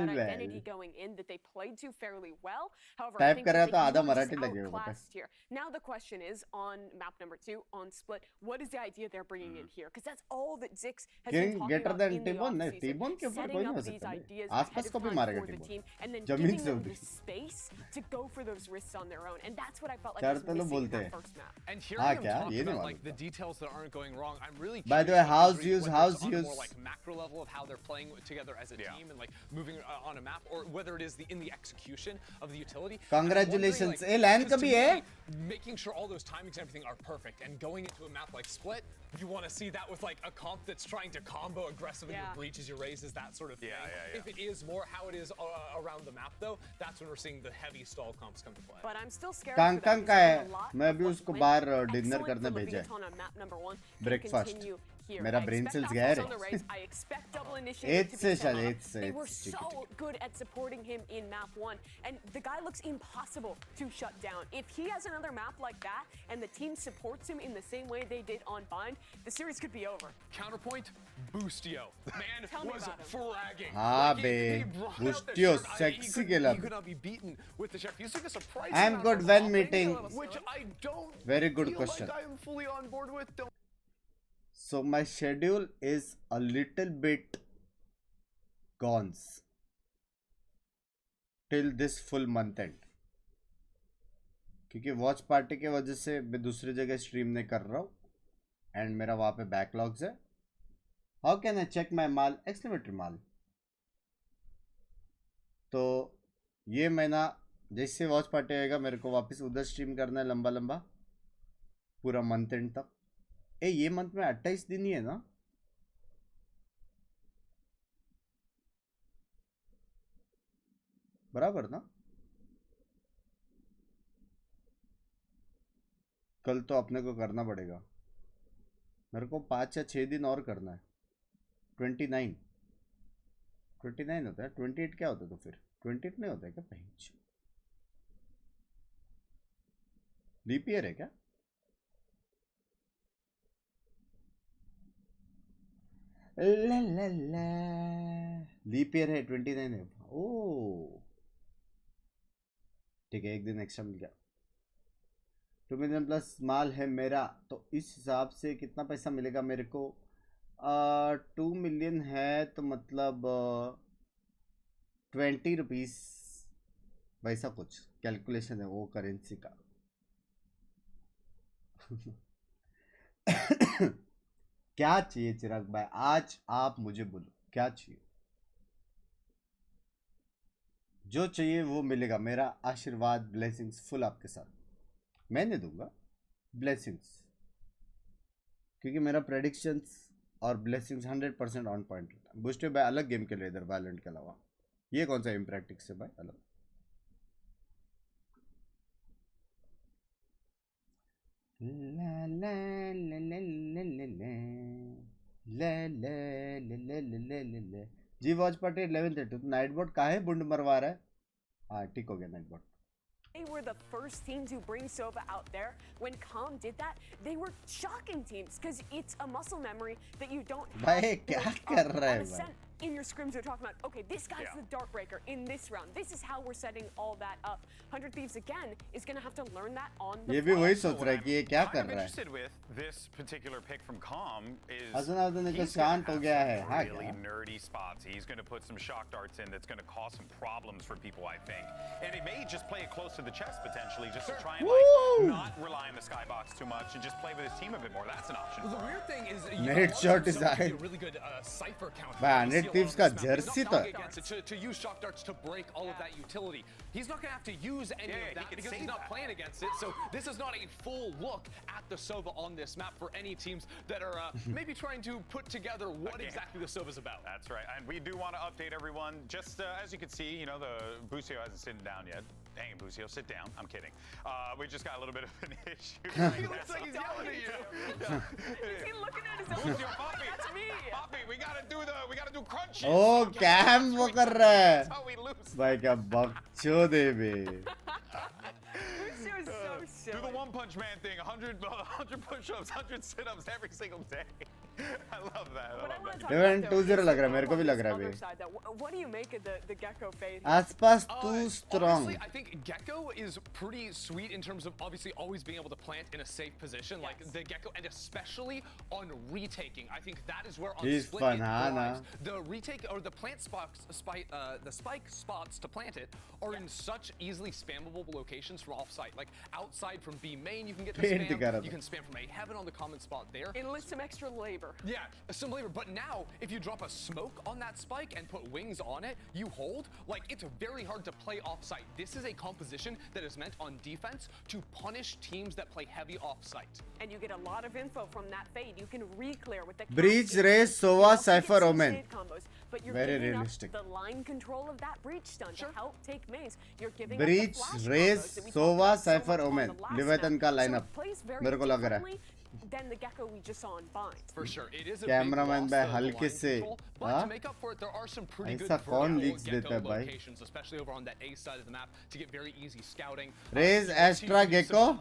identity going in, that they played to fairly well. However, I think that they outclassed here. Now the question is, on map number 2, on Split, what is the idea they're bringing in here? Because that's all that Zix has been talking about in the offseason, setting up these ideas ahead of time for the team, and then giving them the space to go for those risks on their own. And that's what I felt like was missing in that first map. And hearing them talk about like the details that aren't going wrong, I'm really curious. By the way, house use more like macro level of how they're playing together as a team and like moving on a map, or whether it is in the execution of the utility. Congratulations. Hey, land kabhi hai? Making sure all those timings and everything are perfect, and going into a map like Split, you want to see that with like a comp that's trying to combo aggressively your breaches, your raises, that sort of thing. If it is more how it is around the map, though, that's when we're seeing the heavy stall comps come to play. But I'm still scared. Kang का है? मैं अभी उसको बाहर dinner करने भेजा है. Breakfast. मेरा brain cells गया है. 8 से शायद 8 से. They were so good at supporting him in map 1, and the guy looks impossible to shut down. If he has another map like that, and the team supports him in the same way they did on Bind, the series could be over. Counterpoint, Boostio. Man was fragging. हाँ बे, Boostio sexy खेला. He could not be beaten with the chef. Using a surprise. I'm good when meeting. Which I don't. Very good question. Like I'm fully on board with. So my schedule is a little bit gone till this full month end, क्योंकि watch party के वजह से मैं दूसरी जगह stream नहीं कर रहा हूँ एंड मेरा वहाँ पे बैकलॉग्स है. How can I check my mall? Exclamatory mall. तो ये महीना जैसे वॉच पार्टी आएगा मेरे को वापस उधर स्ट्रीम करना है लंबा लंबा पूरा मंथ एंड तक. ये मंथ में 28 दिन ही है ना? बराबर ना? कल तो अपने को करना पड़ेगा. मेरे को 5 या 6 दिन और करना है. 29 होता है. 28 क्या होता है? तो फिर 28 नहीं होता है क्या? पहच लीप ईयर है क्या? ला ला ला लीप ईयर है. 29 है. ओ ठीक है, एक दिन एक्स्ट्रा मिल गया. 2 मिलियन प्लस माल है मेरा, तो इस हिसाब से कितना पैसा मिलेगा मेरे को? 2 मिलियन है तो मतलब 20 रुपीस वैसा कुछ कैलकुलेशन है वो करेंसी का. क्या चाहिए चिराग भाई? आज आप मुझे बोलो क्या चाहिए? जो चाहिए वो मिलेगा. मेरा आशीर्वाद, ब्लेसिंग्स फुल आपके साथ मैं नहीं दूंगा. ब्लेसिंग्स, क्योंकि मेरा प्रेडिक्शंस और ब्लेसिंग्स 100% ऑन पॉइंट रहता है. बूस्टे भाई अलग गेम के लिए इधर वैलोरेंट के अलावा. ये कौन सा इम्प्रैक्टिक्स है भाई? अलग. ला ला ला ला ला ला ला ला ला जी. Watch party 11:30. नाइट बोट काहे बुंड मरवा रहा है? हाँ ठीक हो गया Nightbot. They were the first team to bring Sova out there. When Com did that, they were shocking teams because it's a muscle memory that you don't have. भाई क्या कर रहा है भाई? In your scrims, you're talking about, okay, this guy's the Dark Breaker in this round. This is how we're setting all that up. 100 Thieves again is going to have to learn that on the ये भी वही सोच रहा है कि ये क्या कर रहा है. Interested with this particular pick from Com is अजनादन का शांत हो गया है. हाँ really nerdy spots. He's going to put some shock darts in that's going to cause some problems for people, I think. And he may just play it close to the chest potentially, just to try and like not rely on the skybox too much and just play with his team a bit more. That's an option. The weird thing is, Net shot is a really good cipher counter. Man, Thieves का Jersey तो to use shock darts to break all of that utility. He's not going to have to use any of that because he's not playing against it. So this is not a full look at the Sova on this map for any teams that are maybe trying to put together what exactly the Sova's about. That's right. And we do want to update everyone. Just as you can see, you know, the Busio hasn't sitting down yet. Dang it, Busio, sit down. I'm kidding. We just got a little bit of an issue. He looks like he's yelling at you. Is he looking at his own? Busio, Poppy, that's me. Poppy, we gotta do crunches. ओ कैम वो कर रहा है. That's how we lose. भाई क्या बकचोद है बे. Busio is so silly. Do the One Punch Man thing, 100 push-ups, 100 sit-ups every single day. I love that. I love that. Event 2-0 लग रहा है, मेरे को भी लग रहा है भाई. What do you make of the Gecko fade? आसपास too strong. Honestly, I think Gecko is pretty sweet in terms of obviously always being able to plant in a safe position, like the Gecko, and especially on retaking. I think that is where on He's split fun, it huh? thrives. The retake or the plant spots, the spike spots to plant it are in such easily spammable locations from offsite. Like outside from B main, you can get the spam. You can spam from A heaven on the common spot there. Enlist some extra labor. Yeah, some labor. But now, if you drop a smoke on that spike and put wings on it, you hold. Like it's very hard to play offsite. This is a composition that is meant on defense to punish teams that play heavy offsite. And you get a lot of info from that fade. You can re-clear with the Breach, Raze, Sova, Cypher, Omen. But you're Very giving realistic. up the line control of that breach stun to help take mains. You're giving Breach, up the flash Raze, combos that we Sova, talked about Cypher, so Omen. on the last Leviathan map. का So lineup. it plays very मेरे को लग रहा है. differently than the Gecko we just saw in Binds. For sure, it is a Cameraman big भाई loss to the हल्के line से. control, but हाँ? to make up for it, there are some pretty good ऐसा कौन vertical leaks देता Gecko है भाई? locations, especially over on that A side of the map, to get very easy scouting. Raze, Astra, Gecko.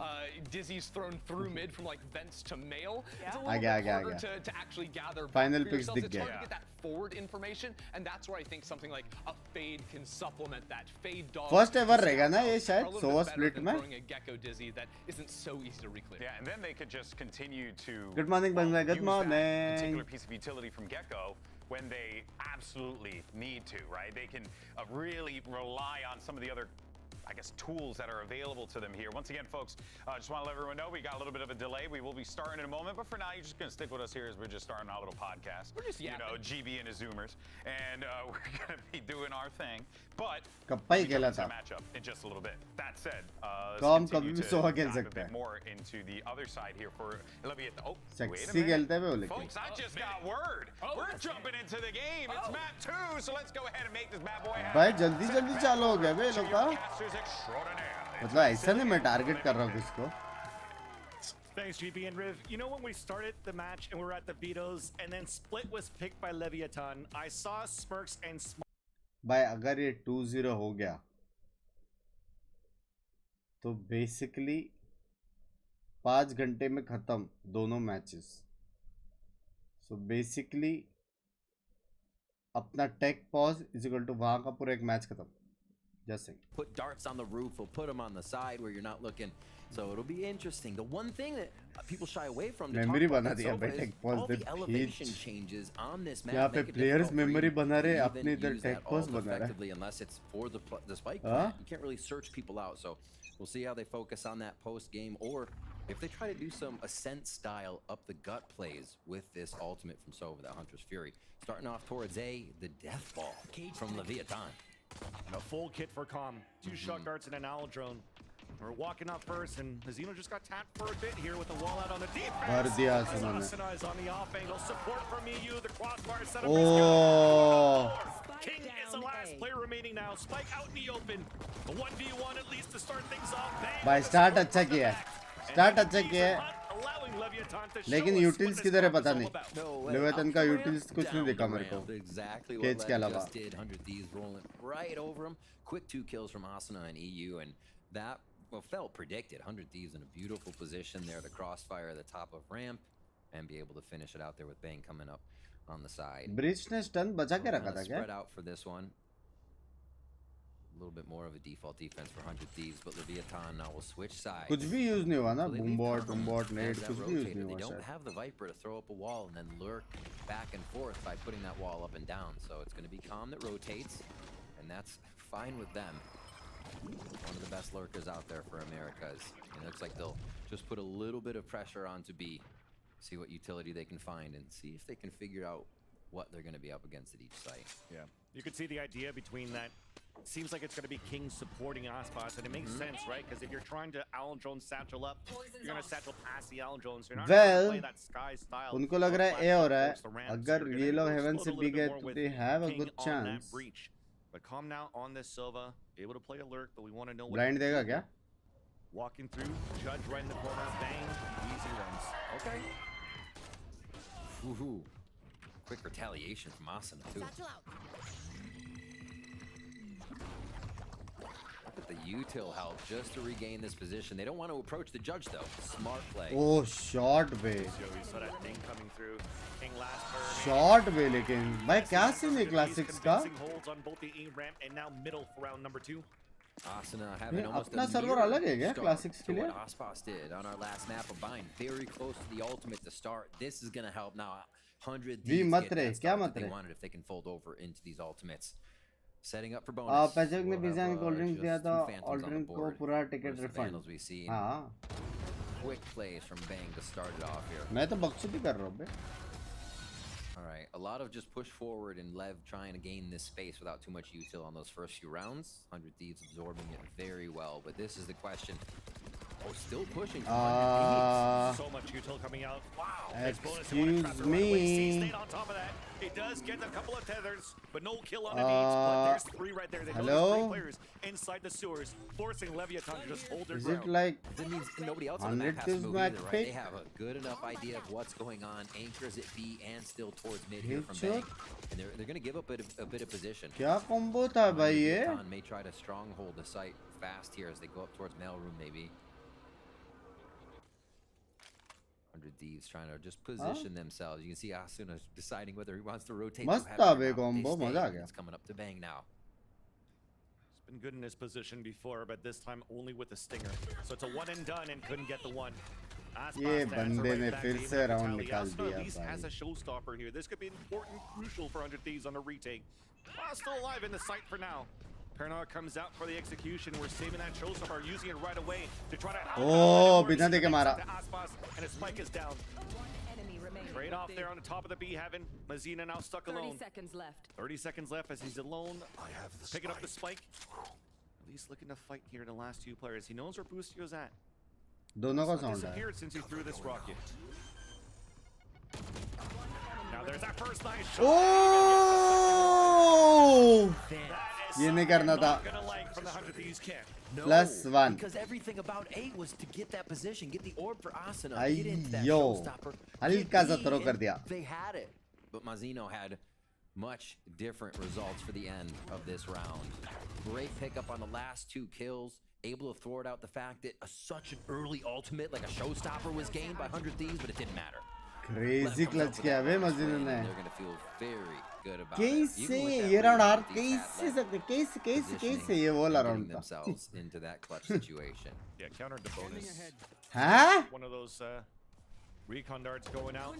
Dizzy's thrown through mid from like vents to mail. It's a uh little गया, bit आ harder गया. to actually gather Final back for picks yourselves. दिख It's hard गया. to get that forward information, and that's where I think something like a fade can supplement that. Fade dog. First ever रहेगा ना ये are a शायद little Sova bit better split than में. throwing a Gecko Dizzy that isn't so easy to reclear. Yeah, and then they could just continue to Good morning, Bangla. Good use morning. that particular piece of utility from Gecko when they absolutely need to, right? They can really rely on some of the other, I guess, tools that are available to them here. Once again, folks, just want to let everyone know we got a little bit of a delay. We will be starting in a moment, but for now, you're just going to stick with us here as we're just starting our little podcast. We're just GB and his Zoomers, and we're going to be doing our thing. But kappa he we'll खेला get था. into the matchup in just a little bit. That said, com let's कभी continue भी to Sova खेल dive a सकता bit है. more into the other side here for Leviathan. Oh, Sexy wait a minute. खेलते हुए वो लेकिन. Folks, I just got word. We're jumping into the game. It's map 2, so let's go ahead and make this bad boy happen. भाई जल्दी जल्दी चालू हो गया बे लोग का. Casters extraordinaire. मतलब ऐसा नहीं मैं टारगेट कर रहा हूँ किसको. Thanks, GB and Riv. You know when we started the match and we were at the vetoes and then Split was picked by Leviathan, I saw Smirks and भाई अगर ये 2-0 हो गया तो बेसिकली 5 घंटे में खत्म दोनों मैचेस. सो बेसिकली अपना tech pause is equal to वहां का पूरा एक मैच खत्म. Just saying. Put darts on the roof, we'll put them on the side where you're not looking. So it'll be interesting. The one thing that people shy away from to talk Memory about बना दिया Sova भाई is take pause all पे the elevation changes on this map यहाँ पे make it players difficult for memory you बना रहे to अपने even इधर use tech that pause ult बना रहा है. effectively unless it's for the spike Huh? plant. You can't really search people out. So we'll see how they focus on that post game, or if they try to do some Ascent style up the gut plays with this ultimate from Sova, that Hunter's Fury. Starting off towards A, the Death Ball from Leviathan. And a full kit for Calm. 2 shock darts and an owl drone. We're walking up first, and Hazino just got tapped for a bit here with the wall out on the defense. भर दिया सुमन ने. Asana is on the off angle. Support from EU. The crossbar setup Oh. is King is the last player remaining now. Spike out in the open. A 1v1 at least to start things off. भाई start अच्छा किया है. Start अच्छा किया है. Allowing Leviathan to लेकिन show us utils what किधर है this पता is all नहीं. about. लेविथन का यूटिल्स कुछ नहीं दिखा मेरे को. Exactly केज what के Lev अलावा. just did. 100 Thieves rolling right over him. Quick 2 kills from Asana and EU, and that felt predicted. 100 Thieves in a beautiful position there. The crossfire at the top of ramp, and be able to finish it out there with Bang coming up on the side. Bridge ने stun बचा के रखा था क्या? Spread out for this one. A little bit more of a default defense for 100 Thieves, but Leviathan now will switch sides. कुछ भी use नहीं हुआ ना. So they boom leave bot Calm net as that कुछ भी use rotator. नहीं They हुआ don't शायद. have the Viper to throw up a wall and then lurk back and forth by putting that wall up and down. So it's going to be Calm that rotates, and that's fine with them. One of the best lurkers out there for Americas. It looks like they'll just put a little bit of pressure onto B, see what utility they can find, and see if they can figure out what they're going to be up against at each site. Yeah, you could see the idea between that. Seems like it's going to be King supporting Aspas, and it makes sense, right? Because if you're trying to Owl Drone satchel up, you're going to satchel past the Owl Drones. You're not going to play that Sky style. उनको लग रहा है ए हो रहा है. अगर ये लोग हेवन से भी गए तो they have a good chance. But Calm now on this Silva, able to play alert, but we want to know what. Blind देगा क्या? Walking through, Judge right in the corner, bang, easy runs. Okay. Woohoo. Quick retaliation from Asana too. fact that the util helped just to regain this position. They don't want to approach the judge though. Smart play. Oh, short way. We saw that thing coming through. King last turn. Short way, लेकिन भाई क्या scene है classics का? Holds on both the A ramp and now middle for round number 2. Asuna having almost अपना server अलग है क्या classics के लिए? What Aspas did on our last map of Bind, very close to the ultimate to start. This is gonna help now. 100 V मत रहे, क्या मत they रहे? wanted if they can fold over into these ultimates. Setting up for bonus. पैचक ने pizza में cold drink दिया था, cold drink को पूरा टिकट रिफंड. हाँ. Quick plays from Bang to start it off here. मैं तो बकचोदी कर रहा हूँ बे. All right, a lot of just push forward and LEV trying to gain this space without too much util on those first few rounds. 100 Thieves absorbing it very well, but this is the question. Oh, still pushing. So much util coming out. Wow. Excuse me. Stayed on top of that. It does get a couple of tethers, but no kill underneath. But there's 3 right there. They know there's 3 players inside the sewers, forcing Leviathan to just hold their ground. Is it like that means nobody else on the map has to move either, right? They have a good enough idea of what's going on. Anchors at B and still towards mid here from Bang. And they're going to give up a bit of position. क्या combo था भाई ये? Leviathan may try to stronghold the site fast here as they go up towards mailroom maybe. 100 Thieves trying to just position themselves. You can see Asuna deciding whether he wants to rotate. मस्त था बे combo, मजा आ गया. It's coming up to Bang now. He's been good in his position before, but this time only with the stinger. So it's a one and done and couldn't get the one. ये बंदे ने फिर से round निकाल दिया At least भाई. has a showstopper here. This could be important, crucial for 100 Thieves on a retake. Still alive in the site for now. Pernar comes out for the execution. We're saving that showstopper, using it right away to try to. Oh, बिना देखे मारा. And his spike is down. Trade off there on the top of the B heaven. Mazina now stuck alone. 30 seconds left. 30 seconds left as he's alone. Picking up the spike. At least looking to fight here the last 2 players. He knows where Boostio's at. दोनों का sound है. Disappeared since he threw this rocket. Now there's that first nice shot. Oh! ये नहीं करना था. +1. Because everything about 8 was to get that position, get the orb for Asuna, Ay, get into that yo. showstopper. हल्का सा throw कर दिया. They had it, but Mazino had much different results for the end of this round. Great pickup on the last 2 kills, able to thwart out the fact that such an early ultimate like a showstopper was gained by 100 Thieves, but it didn't matter. Crazy clutch किया बे मजीनो ने. They're going to feel very good about कैसे ये round हार कैसे सकते कैसे ये वाला round था. Themselves into that clutch situation. Yeah, countered the bonus. Huh? One of those recon darts going out,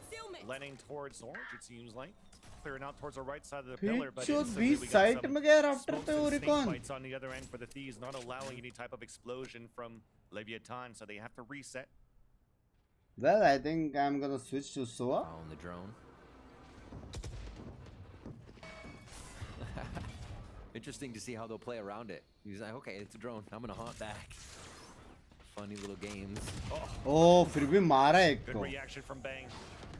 landing towards orange. It seems like clearing out towards the right side of the pillar, but instantly we got some smokes and snake bites on the other end for the Thieves, not allowing any type of explosion from Leviathan, so they have to reset. Well, I think I'm gonna switch to Soa. On the drone. Interesting to see how they'll play around it. He's like, okay, it's a drone. I'm gonna haunt back. Funny little games. Oh, फिर भी मारा एक Good को. reaction from Bang.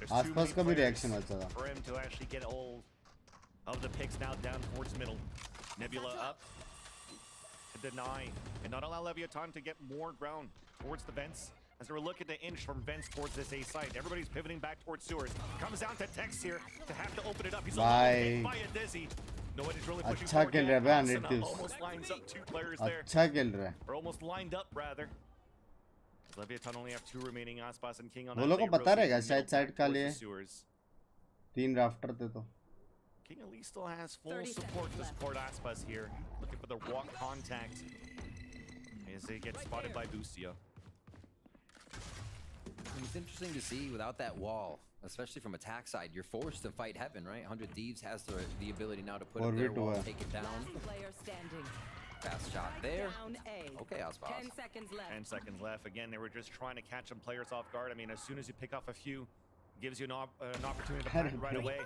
आसपास का भी reaction अच्छा था. For him to actually get all of the picks now down towards middle. Nebula up to deny and not allow Leviathan to get more ground towards the vents. As they were looking to inch from vents towards this A site. Everybody's pivoting back towards sewers. Comes down to Tex here to have to open it up. He's alone by a Dizzy. Nobody's really pushing अच्छा forward खेल yet. रहा है Asuna almost lines up 2 players there. अच्छा खेल रहा है. Or almost lined up rather. Leviathan only have 2 remaining. Aspas and King on वो that. लोग को पता रहेगा शायद side का लिए. Sewers. 3 rafter थे तो. King at least still has full support to support Aspas here. Looking for the walk contact as they get spotted by Busio. It's interesting to see without that wall, especially from attack side, you're forced to fight heaven, right? 100 Thieves has the ability now to put up their wall, take it down. Fast shot there. Okay, Aspas. 10 seconds left. 10 seconds left. Again, they were just trying to catch some players off guard. I mean, as soon as you pick off a few, gives you an opportunity to plant right away.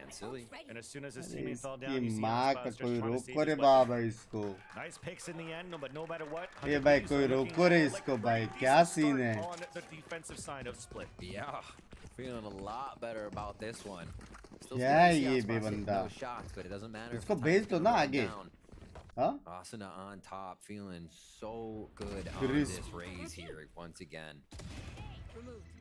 Silly. And as soon as his teammate fell down, इसकी you see माँ Aspas का just कोई trying to रोक save करे his बाबा weapon. इसको. Nice picks in the end, but no matter what. ये भाई कोई रोक करे इसको भाई क्या सीन है? On the defensive side of split. Yeah, feeling a lot better about this one. Still क्या है ये बे बंदा? no shots, but it doesn't matter. इसको भेज दो ना आगे. हाँ? Asuna on top, feeling so good on this raise here once again.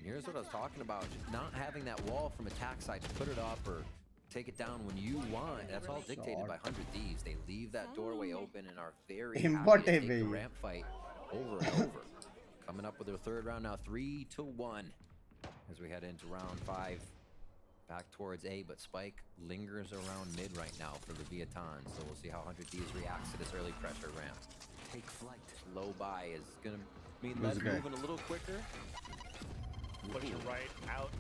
Here's what I was talking about, not having that wall from attack side to put it up or take it down when you want. That's all dictated by 100 Thieves. They leave that doorway open and are very happy to take the ramp fight over and over. Coming up with their third round now, 3-1 as we head into round 5. Back towards A, but Spike lingers around mid right now for Leviathan. So we'll see how 100 Thieves reacts to this early pressure ramp. Take flight. Low buy is going to mean LEV moving a little quicker. Push it right out.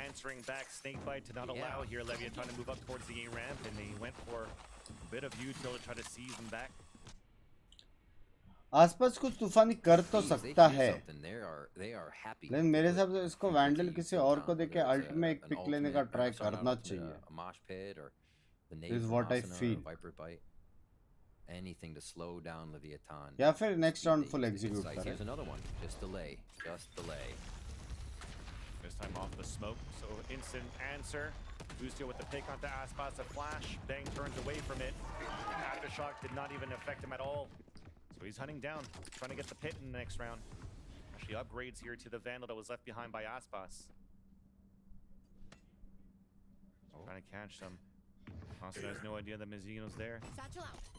Answering back snakebite to not allow here Leviathan to move up towards the A ramp, and they went for a bit of util to try to seize them back. आसपास कुछ तूफानी कर तो सकता है, लेकिन मेरे हिसाब से इसको वैंडल किसी और को देके अल्ट में एक पिक लेने का ट्राई करना चाहिए. Is what I feel. Anything to slow down Leviathan. या फिर next round full execute करे. Here's another one. Just delay. This time off the smoke, so instant answer. Bustio with the pick onto Aspas, a flash. Bang turns away from it. Aftershock did not even affect him at all. So he's hunting down, trying to get the pit in the next round. Actually upgrades here to the Vandal that was left behind by Aspas. Trying to catch them. Also has no idea that Mizzino's there.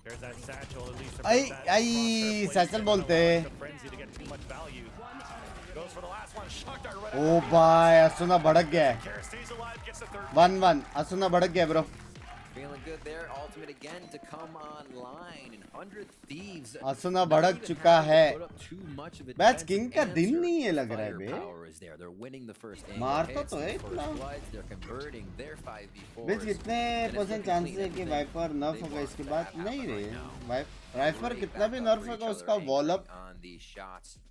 There's that satchel, at least. Ay, satchel bolte. Frenzy to get too much value. Goes for the last one. Shock dart right. Oh bhai, Asuna bhadak gaya. 1-1. Asuna bhadak gaya, bro. Feeling good there. Ultimate again to come online. And 100 Thieves. Asuna bhadak chuka hai. Match king का दिन नहीं है लग रहा है बे. मारता तो है इतना. बेच कितने % चांसेस है कि वाइपर नर्फ होगा इसके बाद? नहीं रे. वाइपर कितना भी नर्फ होगा उसका वॉल अप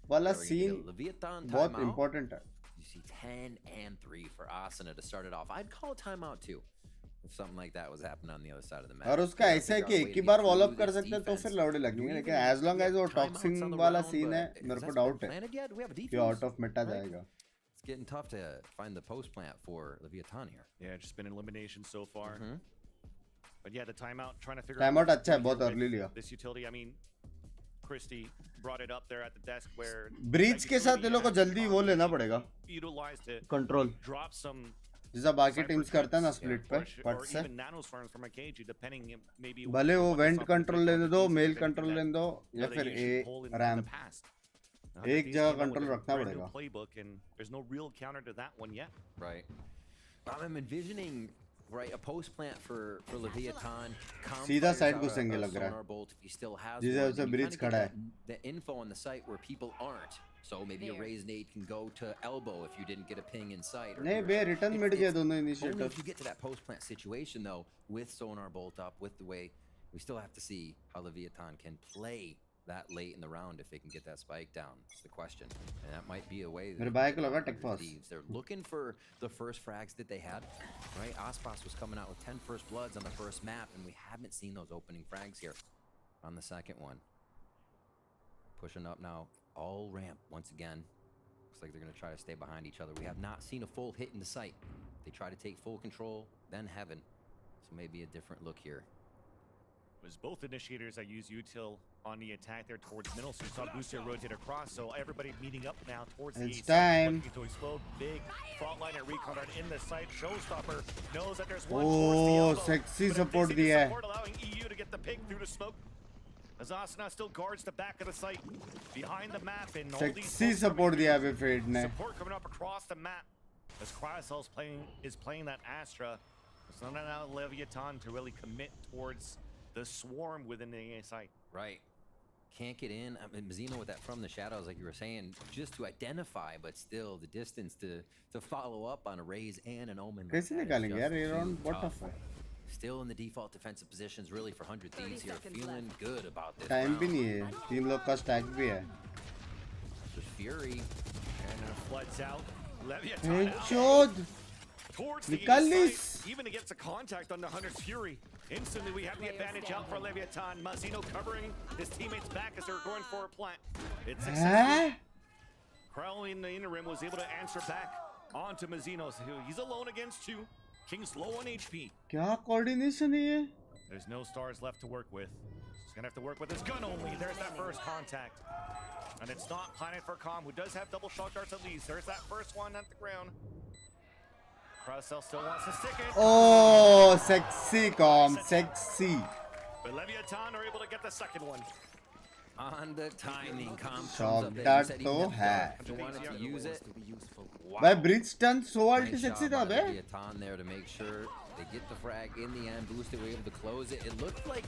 वाला सीन बहुत important है. You see 10 and 3 for Asuna to start it off. I'd call a timeout too. If something like that was happening on the other side of the map. और उसका ऐसा है कि एक ही बार wall up कर सकते हैं तो फिर लौड़े लगेंगे, लेकिन as long as वो टॉक्सिंग वाला सीन है मेरे को डाउट है कि आउट ऑफ मेटा जाएगा. It's getting tough to find the post plant for Leviathan here. Yeah, just been elimination so far. But yeah, the timeout trying to figure timeout अच्छा है, बहुत early लिया. This utility, I mean, Christie brought it up there at the desk where breach के साथ ये लोग को जल्दी वो लेना पड़ेगा. कंट्रोल. Drop some. जैसा बाकी टीम्स करते हैं ना स्प्लिट पे फट से. भले वो वेंट कंट्रोल लेने दो, मेल कंट्रोल लेने दो या फिर ए रैम्प. एक जगह कंट्रोल रखना पड़ेगा. Right. I'm envisioning a post plant for Leviathan. सीधा साइड घुसेंगे लग रहा है. जिसे उसे ब्रिज खड़ा है. The info on the site where people aren't. So maybe a raise nade can go to elbow if you didn't get a ping inside. नहीं बे return mid गए दोनों initiative. Only if you get to that post plant situation though, with sonar bolt up, with the way we still have to see how Leviathan can play that late in the round if they can get that spike down. That's the question, and that might be a way. मेरे भाई को लगा tech pass. They're looking for the first frags that they had. Right, Aspas was coming out with 10 first bloods on the first map, and we haven't seen those opening frags here on the second one. Pushing up now. All ramp once again. Looks like they're going to try to stay behind each other. We have not seen a full hit in the site. They try to take full control, then heaven. So maybe a different look here. It was both initiators that used util on the attack there towards middle. So you saw Booster rotate across. So everybody meeting up now towards the it's time. Looking to explode. Big fault line and recon dart in the site. Showstopper knows that there's one. Oh, sexy support दिया है. Support allowing EU to get the pick through the smoke. As Asuna still guards the back of the site, behind the map, and all these support दिया है Fade ने. Support coming up across the map. As Cryosol is playing that Astra, it's not now Leviathan to really commit towards the swarm within the A site. Right. Can't get in. I mean, Mizzino with that from the shadows, like you were saying, just to identify, but still the distance to follow up on a raise and an omen. कैसे निकालेंगे यार ये round? What the fuck? Still in the default defensive positions, really, for 100 Thieves here. Feeling good about this. Time भी नहीं है. Team लोग का stack भी है. The Fury. And it floods out. Leviathan out. Towards निकाल the list. Even against a contact on the 100's Fury. Instantly we have the advantage out for Leviathan. Mazzino covering his teammates back as they're going for a plant. It's successful. Crowley in the interim was able to answer back onto Mazzino. He's alone against two. King's low on HP. क्या coordination है ये? There's no stars left to work with. He's gonna have to work with his gun only. There's that first contact. And it's not Planet for Com, who does have double shock darts at least. There's that first one at the ground. Crowcell still wants to stick it. Oh, sexy com, sexy. But Leviathan are able to get the second one. On the timing, Shot तो है. wanted to use it. भाई bridge stun so alti Nice sexy shot था by bay. Leviathan there to make sure they get the frag in the end. Boosted were able to close it. It looked like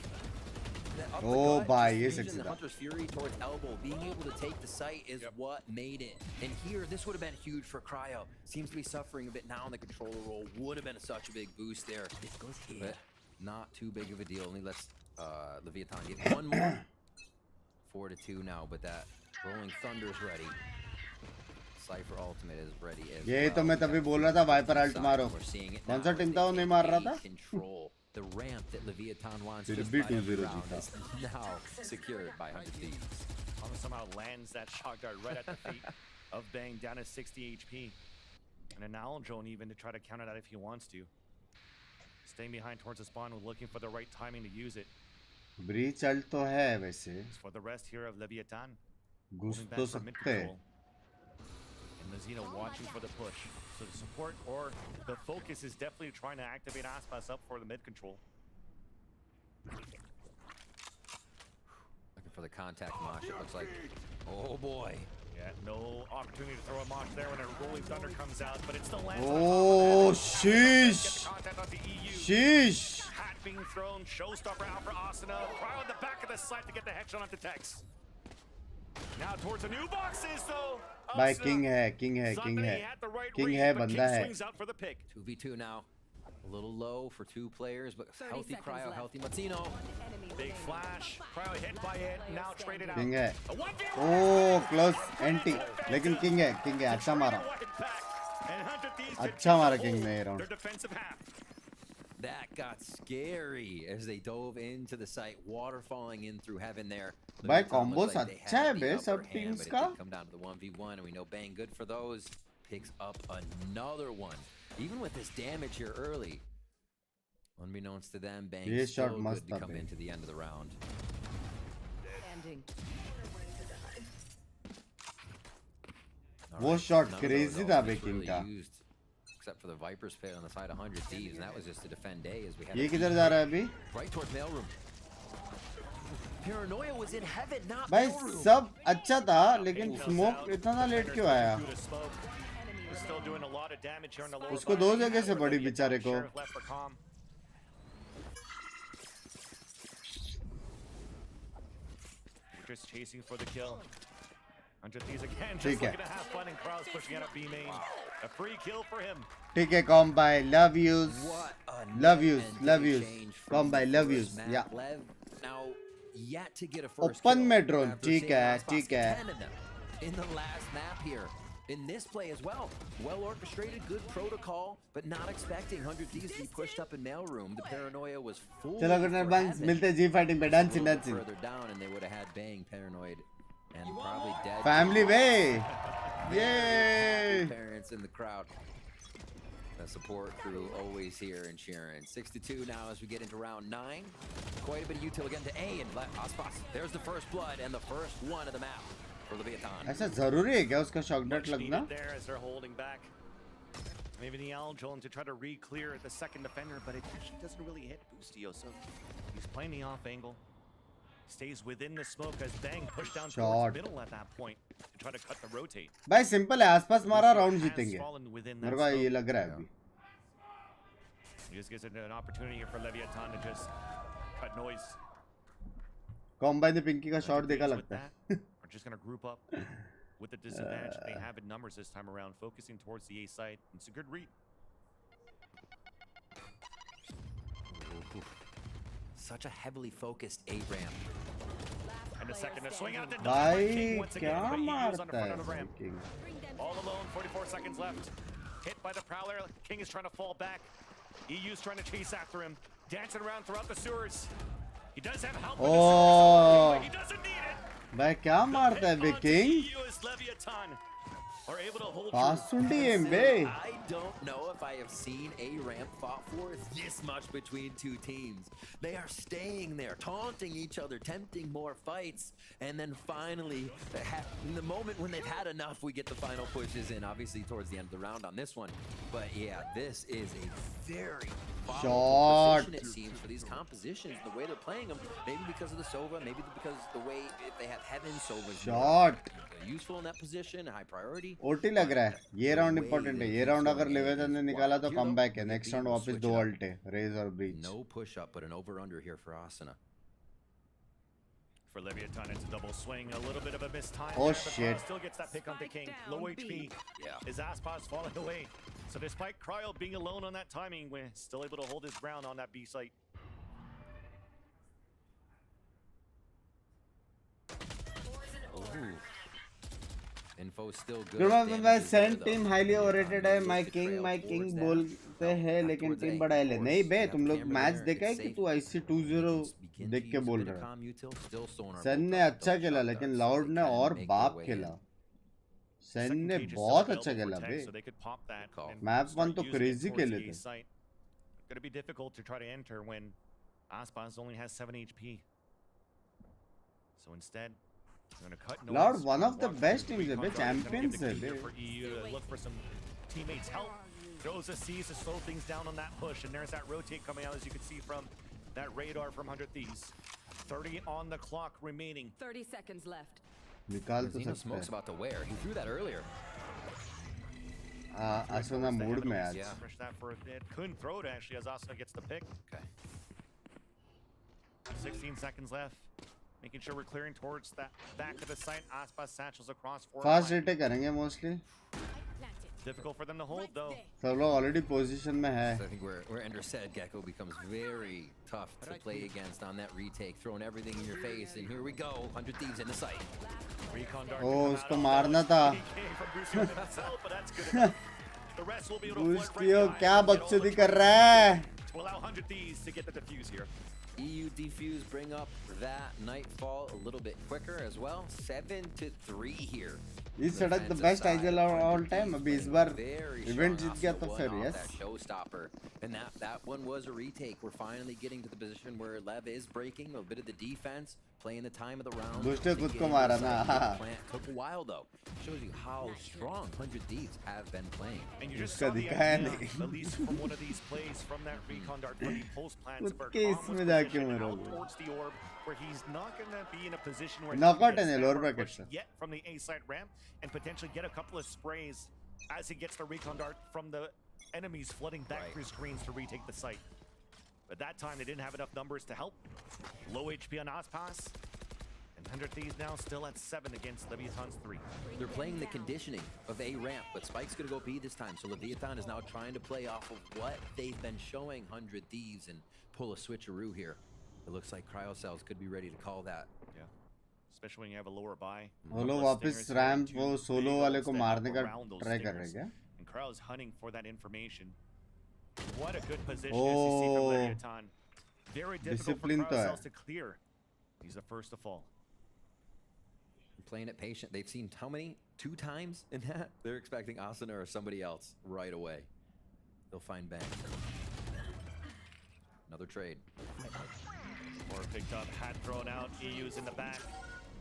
the Oh, uppercut, bhai, just ye using sexy the tha. Hunter's Fury towards elbow, being able to take the site is what made it. And here, this would have been huge for Cryo. Seems to be suffering a bit now in the controller role. Would have been such a big boost there. It goes here. But not too big of a deal. Only lets Leviathan get one more. 4-2 now, but that Rolling Thunder's ready. Cypher ultimate is ready as ये well. तो मैं तभी बोल रहा था Viper ult मारो. We're seeing it कौन now सा as टीम they था वो नहीं मार रहा था? control the ramp that Leviathan wants फिर just भी by the 2-0 round जीता. is now secured by 100 Thieves. Thomas somehow lands that shock dart right at the feet of Bang, down to 60 HP. And an owl drone even to try to counter that if he wants to. Staying behind towards the spawn, looking for the right timing to use it. Breach ult तो है वैसे. For the rest here of Leviathan. घुस moving back तो from mid सकते हैं. control. And Mazino watching for the push. So the support or the focus is definitely trying to activate Aspas up for the mid control. Looking for the contact mosh, it looks like. Oh boy. Yeah, no opportunity to throw a mosh there when a rolling thunder comes out, but it still lands. Oh, sheesh. Sheesh. Hat being thrown, showstopper out for Asuna. Cryo in the back of the site to get the headshot onto Tex. Now towards the new boxes though. भाई king है, king है, king है. King है, बंदा है. 2v2 now. A little low for two players, but healthy Cryo, healthy Mazzino. Big flash. Cryo hit by it. Now traded out. King है. Oh, close anti. लेकिन king है, king है. अच्छा मारा. अच्छा मारा king ने ये round. That got scary as they dove into the site, water falling in through heaven there. भाई combos अच्छा है बे सब teams का. Come down to the 1v1, and we know Bang good for those. Picks up another one. Even with this damage here early, unbeknownst to them, Bang still good to come into the end of the round. वो shot crazy था बे king का. Except for the Viper's pit on the side of 100 Thieves, and that was just to defend A as we had. ये किधर जा रहा है अभी? Right towards mailroom. Paranoia was in heaven, not भाई mailroom. सब अच्छा था लेकिन smoke इतना लेट क्यों आया? Still doing a lot of damage here on the lower उसको दो जगह से पड़ी बेचारे को. Just chasing for the kill. 100 Thieves again, just ठीक है. looking to have fun, and Kraus pushing out of B main. A free kill for him. ठीक है com by love yous. Love yous, love yous. Com by love yous. Yeah. LEV now yet to get a first Open kill में drone. after ठीक seeing है, Aspas ठीक है. 10 of them in the last map here. In this play as well, well orchestrated, good protocol, but not expecting 100 Thieves to be pushed up in mailroom. The Paranoia was full. चलो good Binks मिलते हैं G fighting पे dancing dancing. Further down, and they would have had Bang paranoid and probably dead. Family way. Yay! Parents in the crowd. The support crew always here and cheering. 6-2 now as we get into round 9. Quite a bit of util again to A and Aspas. There's the first blood and the first one of the map for Leviathan. ऐसा जरूरी है क्या उसका shock dart Much लगना? needed there as they're holding back. Maybe the Aljolan to try to re-clear the second defender, but it actually doesn't really hit Boostio, so he's playing the off angle. Stays within the smoke as Bang pushed down towards middle at that point to try to cut the rotate. भाई simple है आसपास मारा round जीतेंगे. मेरे को ये लग रहा है अभी. He just gives it an opportunity here for Leviathan to just cut noise. Combine ने पिंकी का शॉट देखा लगता है. Are just going to group up with the disadvantage that they have in numbers this time around, focusing towards the A side. It's a good read. Such a heavily focused A ramp. And a second to swing out the भाई once क्या again, but EU's on मारता the front है of the ramp. King? All alone, 44 seconds left. Hit by the Prowler. King is trying to fall back. EU's trying to chase after him. Dancing around throughout the sewers. He does have help with the Oh. sewers, but he doesn't need it. भाई क्या मारता है बे King? EU is Leviathan. are able to hold I don't know if I have seen a ramp fought for this much between two teams. They are staying there, taunting each other, tempting more fights, and then finally, in the moment when they've had enough, we get the final pushes in, obviously towards the end of the round on this one. But yeah, this is a very shot position, it seems, for these compositions, the way they're playing them. Maybe because of the Sova, maybe because the way if they have Heaven, Sova's shot useful in that position, high priority. OT लग रहा है ये round important है ये round अगर लेवेदन ने निकाला तो कम बैक है नेक्स्ट राउंड वापस 2 अल्ट है रेज और breach no push up but an over under here for Asuna. For Leviathan, it's a double swing, a little bit of a missed time. Oh there, but shit. Cryo still gets that pick onto King. Low HP. Yeah. Is Aspas falling away? So despite Cryo being alone on that timing, we're still able to hold his ground on that B site. Ooh. Info still good. मैं Saint team highly overrated है my king बोलते हैं लेकिन team बड़ा है नहीं बे तुम लोग मैच देखा है कि तू IC 2-0 देख के बोल रहा है सेन ने अच्छा खेला लेकिन लाउड ने और बाप खेला सेन ने बहुत अच्छा खेला बे मैप 1 तो क्रेजी खेले थे Gonna be difficult to try to enter when Aspas only has 7 HP. So instead Lord, one of the best teams, the champions. For EU to look for some teammates' help. Throws a C's to slow things down on that push, and there's that rotate coming out as you can see from that radar from 100 Thieves. 30 on the clock remaining. 30 seconds left. निकाल तो सकते Smoke's about to wear. He threw that earlier. Asuna mood में आज. Fresh that for a bit. Couldn't throw it actually as Asuna gets the pick. Okay. 16 seconds left. Making sure we're clearing towards that back of the site. Aspas satchels across 4. Fast retake करेंगे mostly. Difficult for them to hold though. सब लोग already position में है. So I think where Ender said Gecko becomes very tough to play against on that retake, throwing everything in your face, and here we go, 100 Thieves in the site. Oh, उसको मारना था. बुस्टियो क्या बकचोदी कर रहा है? To allow 100 Thieves to get the defuse here. EU defuse bring up that Nightfall a little bit quicker as well. 7-3 here. He's set up the best IGL all time. अभी इस बार event जीत गया तो फिर yes. That showstopper, and that one was a retake. We're finally getting to the position where Lev is breaking a bit of the defense, playing the time of the round. Buster खुद को मारा ना. Took a while though. Shows you how strong 100 Thieves have been playing. And you just saw the idea, at least from one of these plays from that recon dart from the pulse plans for out towards the orb, where he's not going to be in a position where knockout he can push yet from the A side ramp and potentially get a couple of sprays as he gets the recon dart from the enemies flooding back through screens to retake the site. But that time they didn't have enough numbers to help. Low HP on Aspas. And 100 Thieves now still at 7 against Leviathan's 3. They're playing the conditioning of A ramp, but Spike's gonna go B this time. So Leviathan is now trying to play off of what they've been showing 100 Thieves and pull a switcheroo here. It looks like Cryocells could be ready to call that. Yeah. Especially when you have a lower buy. वो लोग वापस ramp वो solo वाले को मारने का try कर रहे हैं क्या? And Cryo's hunting for that information. What a good position as you see from Leviathan. Very difficult for Cryocells to clear. He's the first to fall. Playing it patient. They've seen how many? 2 times in that? They're expecting Asuna or somebody else right away. They'll find Bang. Another trade. Or picked up, hat thrown out, EU's in the back.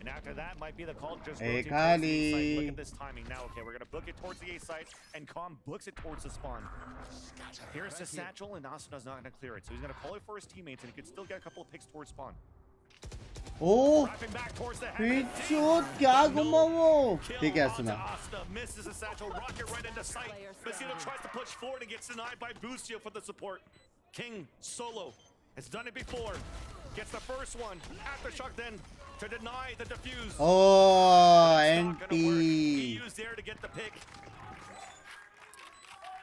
And after that might be the call to just hey, rotate towards the A site. Look at this timing now. Okay, we're going to book it towards the A site, and Calm books it towards the spawn. Here's the satchel, and Asuna's not going to clear it. So he's going to call it for his teammates, and he could still get a couple of picks towards spawn. Oh, Pichot, क्या घुमा वो? ठीक है सुना. Misses a satchel, rocket right into sight. Vecito tries to push forward and gets denied by Bustio for the support. King solo has done it before. Gets the first one. Aftershock then to deny the defuse. Oh, NT. EU's there to get the pick.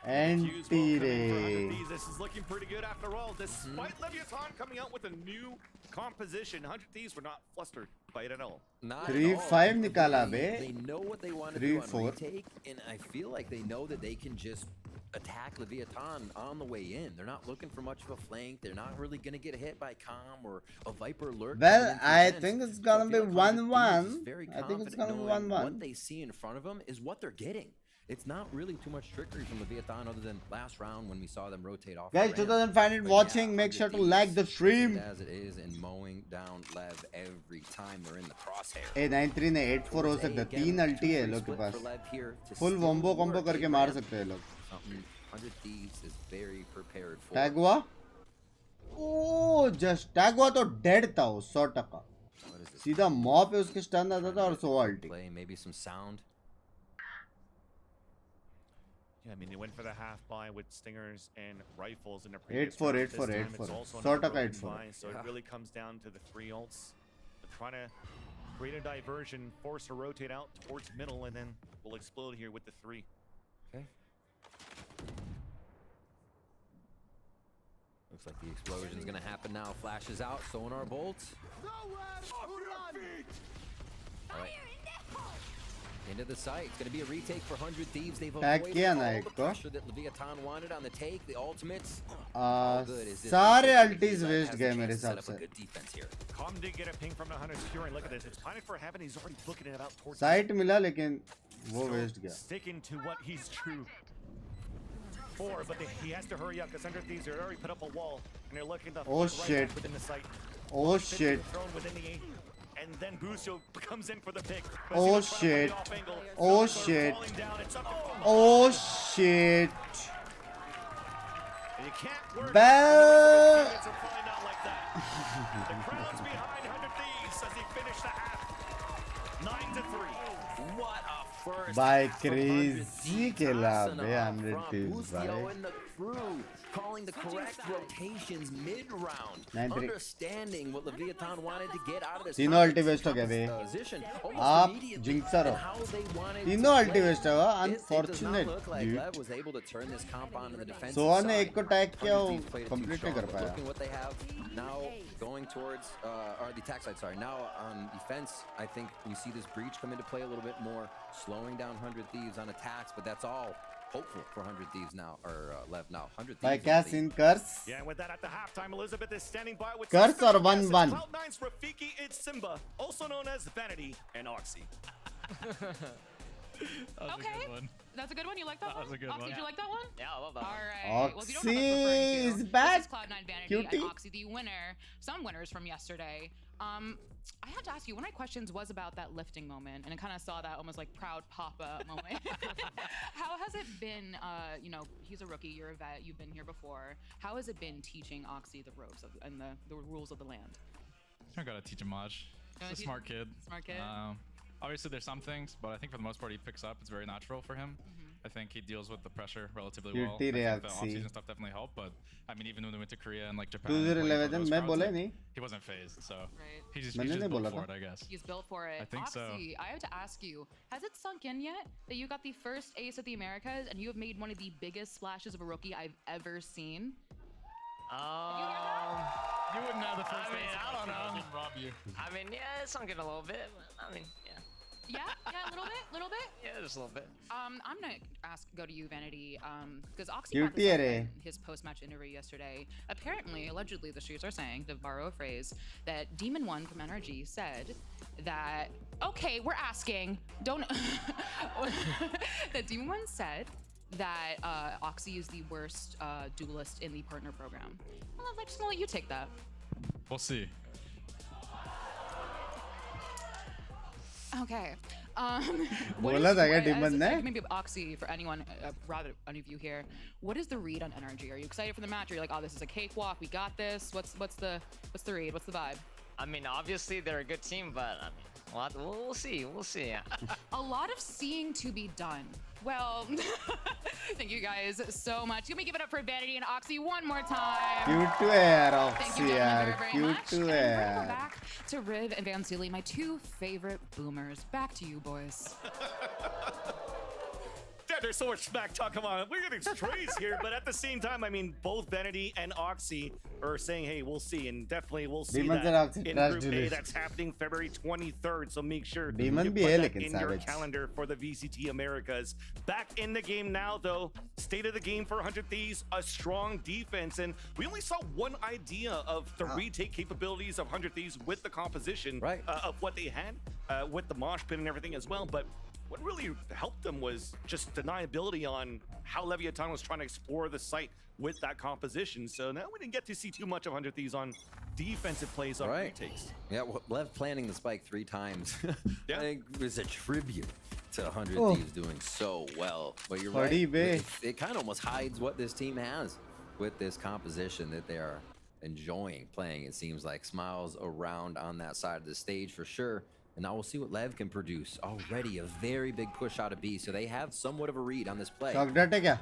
NT रे. This is looking pretty good after all. Despite Leviathan coming out with a new composition, 100 Thieves were not flustered by it at all. 3-5 निकाला बे. They know what they want to do on retake, and I feel like they know that they can just attack Leviathan on the way in. They're not looking for much of a flank. They're not really going to get hit by Calm or a Viper lurk. Well, I think it's gonna be 1-1. I think it's gonna be 1-1. What they see in front of them is what they're getting. It's not really too much trickery from Leviathan other than last round when we saw them rotate off. Guys, 2000 watching, make sure to like the stream. As it is in mowing down Lev every time they're in the crosshair. ए 93 ने 8-4 हो सकता है 3 अल्टी है लोग के पास full वॉम्बो combo करके मार सकते हैं लोग 100 Thieves is very prepared for. Tag हुआ ओह जस्ट टैग हुआ तो डेड था वो 100% सीधा मॉ पे उसके स्टन आता था और 100 अल्टी maybe some sound. Yeah, I mean, they went for the half buy with stingers and rifles in the previous 8-4, round. 8-4, This time 8-4. it's also Sort another of broken 8-4. buy, so it really comes down to the 3 ults. They're trying to create a diversion, force a rotate out towards middle, and then we'll explode here with the 3. Okay. Looks like the explosion's gonna happen now. Flashes out, sonar bolts. All right. Into the site. It's going to be a retake for 100 Thieves. They've avoided all the pressure that Leviathan wanted on the take. The ultimates. सारे अल्टीज waste गए मेरे हिसाब से Calm did get a ping from the 100 Fury. Look at this. It's planted for heaven. He's already booking it out towards. Site मिला लेकिन वो waste गया. Sticking to what he's true for, but he has to hurry up because 100 Thieves are already put up a wall and they're looking to Oh shit. within the site. Oh shit. Thrown within the 8. And then Busio comes in for the pick. Oh shit. Oh shit. Oh shit. And you can't work the crowd's behind 100 Thieves as they finish the half. 9-3. What a first. By crazy killa be 100 Thieves by. And the crew calling the correct rotations mid-round. Understanding what Leviathan wanted to get out of this. तीनों अल्टी waste हो गए बे. आप जिंक्सर हो. तीनों अल्टी waste हो. Unfortunate. Soha ने एक को टैग किया वो कंप्लीट नहीं कर पाया. What they have now going towards or the attack side. Sorry. Now on defense, I think we see this breach come into play a little bit more, slowing down 100 Thieves on attacks, but that's all hopeful for 100 Thieves now, or LEV now. 100 Thieves. By Cass in curse. Yeah, with that at the halftime, Elizabeth is standing by with curse or 1-1. Cloud9's Rafiki, it's Simba, also known as Vanity and Oxy. Okay, that's a good one. You like that one? That was a good Oxy, one. did you like that one? Yeah, I love that. All right. Oxy well, if you don't know what I'm referring to, is back. This is Cloud9 Vanity Cutie. and Oxy, the winner. Some winners from yesterday. I had to ask you, one of my questions was about that lifting moment, and I kind of saw that almost like proud papa moment. How has it been, you know, he's a rookie, you're a vet, you've been here before. How has it been teaching Oxy the ropes and the rules of the land? I don't gotta teach him much. He's a smart kid. Smart kid. Obviously there's some things, but I think for the most part he picks up. It's very natural for him. I think he deals with the pressure relatively well. I think the off-season stuff definitely helped, but I mean, even when we went to Korea and like Japan, 2011 में बोले नहीं. He wasn't phased, so he's just मैंने नहीं built बोला for था. it, I guess. He's built for it. I think Oxy, so. I have to ask you, has it sunk in yet that you got the first ace at the Americas and you have made one of the biggest splashes of a rookie I've ever seen? You wouldn't have the first ace. I don't know. Didn't rob you. I mean, yeah, it's sunken a little bit. I mean, yeah. Yeah, a little bit. Yeah, just a little bit. I'm gonna go to you, Vanity, because Oxy Cutie brought this up re. in his post-match interview yesterday. Apparently, allegedly, the streets are saying, to borrow a phrase, that Demon One from NRG said that, okay, we're asking, don't, that Demon One said that Oxy is the worst duelist in the partner program. Well, I'm just gonna let you take that. We'll see. Okay. बोला था क्या Demon ने? Maybe Oxy, for anyone, rather any of you here, what is the read on NRG? Are you excited for the match? Or are you like, oh, this is a cakewalk, we got this? What's the read? What's the vibe? I mean, obviously they're a good team, but I mean, we'll see. A lot of seeing to be done. Well, thank you guys so much. Let me give it up for Vanity and Oxy one more time. Cute to yaar Thank Oxy you yaar. very Cute much. to And we're gonna go yaar. back to Riv and Van Sealy, my two favorite boomers. Back to you, boys. there's so much smack talk. Come on, we're getting strays here, but at the same time, I mean, both Vanity and Oxy are saying, hey, we'll see, and definitely we'll see Demons and that Oxy in trash Group A. duelist. That's happening February 23rd, so make sure Demon you bhi put hai, that lekin in your savage. calendar for the VCT Americas. Back in the game now, though. State of the game for 100 Thieves, a strong defense, and we only saw one idea of the retake capabilities of 100 Thieves with the composition of what they had with the mosh pit and everything as well, but what really helped them was just deniability on how Leviathan was trying to explore the site with that composition. So now we didn't get to see too much of 100 Thieves on defensive plays on retakes. Yeah, well, Lev planting the spike 3 times. Yeah. I think it was a tribute to 100 Oh. Thieves doing so well. But you're Party right. bay. It kind of almost hides what this team has with this composition that they are enjoying playing. It seems like smiles around on that side of the stage for sure. And now we'll see what Lev can produce. Already a very big push out of B, so they have somewhat of a read on this play. Shock dart hai kya?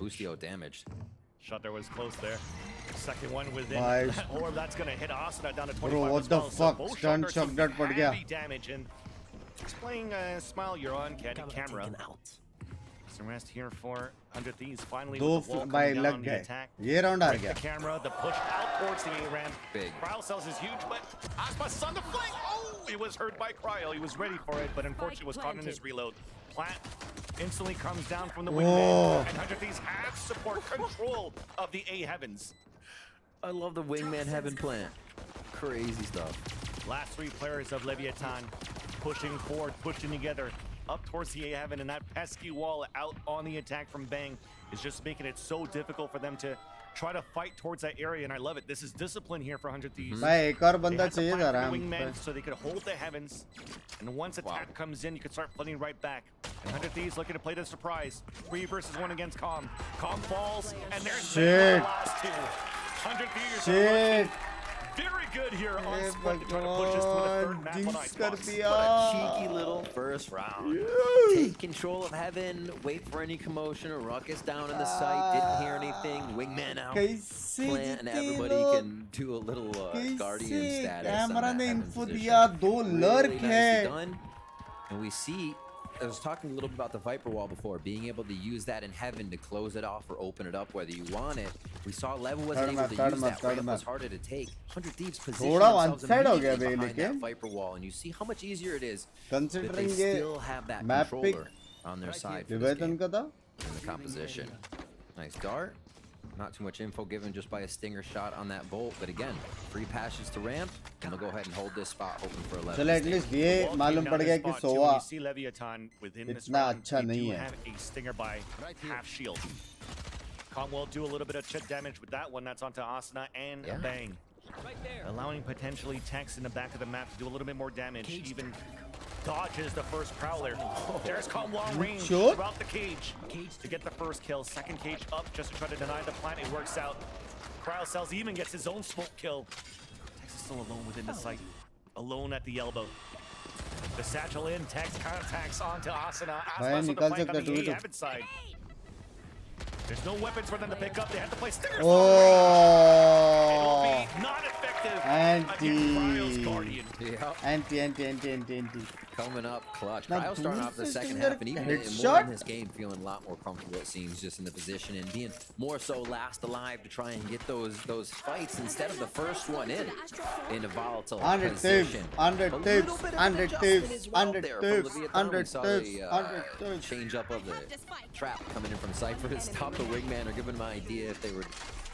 Boostio damaged. Shutter was close there. Second one within Nice. that orb. That's going to hit Asuna down to 25 Bro, what as the well. So fuck? both Stun Shutters shock took dart pad gaya. heavy damage, and just playing Smile, you're on camera. Some rest here for 100 Thieves. Finally, दो with the wall by coming down लग on the गए. attack. ये round आ Break गया. the camera, the push out towards the A-ramp. Big. Cryo cells is huge, but Aspas is on the flank. Oh, he was hurt by Cryo. He was ready for it, but unfortunately was caught in his reload. Plant instantly comes down from the Whoa. wingman, and 100 Thieves have support control of the A heavens. I love the wingman heaven plant. Crazy stuff. Last 3 players of Leviathan pushing forward, pushing together up towards the A heaven, and that pesky wall out on the attack from Bang is just making it so difficult for them to try to fight towards that area, and I love it. This is discipline here for 100 Thieves. भाई एक और They बंदा had to चाहिए plant था the ramp wingman पे. so they could hold the heavens, and once attack comes in, you can start flooding right back. And 100 Thieves looking to play the surprise. 3 versus 1 against Calm. Calm falls, and there's the last 2. 100 Thieves are looking very good here on split to try to push us to the third map on Jinx कर Icebox. दिया. What a cheeky little first round. Take control of heaven, wait for any commotion or ruckus down in the site. Didn't hear anything. Wingman out. कैसे Plant, and जीते everybody लोग? can do a little guardian कैसे status. on camera that ने heaven info position. दिया? 2 lurk Really nicely है. done. And we see, I was talking a little bit about the Viper Wall before, being able to use that in heaven to close it off or open it up whether you want it. We saw Level wasn't able to use that ramp, was harder to take. 100 Thieves position थोड़ा themselves one-side हो गया immediately भाई, behind that लेकिन Viper Wall, and you see how much easier it is that Considering they ये still have that map pick controller on their side for this विवेचन game का था. in the composition. Nice dart. Not too much info given just by a stinger shot on that bolt, but again, free passes to ramp, and they'll go ahead and hold this spot, hoping for 11. चलो at least ये मालूम पड़ गया कि सोवा You see Leviathan within this इतना round, अच्छा they नहीं do है. have a stinger by half shield. Calm will do a little bit of chip damage with that one. That's onto Asuna and Bang. Allowing potentially Tex in the back of the map to do a little bit more damage. Even dodges the first Prowler. There's Calm long range throughout the cage to get the first kill. Second cage up just to try to deny the plant. It works out. Cryo Cells even gets his own smoke kill. Tex is still alone within the site. Alone at the elbow. The satchel in, Tex contacts onto Asuna. Aspas on the flank on the A Avid side. There's no weapons for them to pick up. They have to play stinger. It will be not effective against Cryo's Guardian. Anti. Coming up clutch. Now, Cryo starting off the Bruce second is half, and even more headshot? in this game, feeling a lot more comfortable, it seems, just in the position and being more so last alive to try and get those fights instead of the first one in a volatile position. 100 tips, 100 tips, 100 tips, 100 tips, 100 tips. Change up of the trap coming in from Cypher to stop the wingman, or give him an idea if they would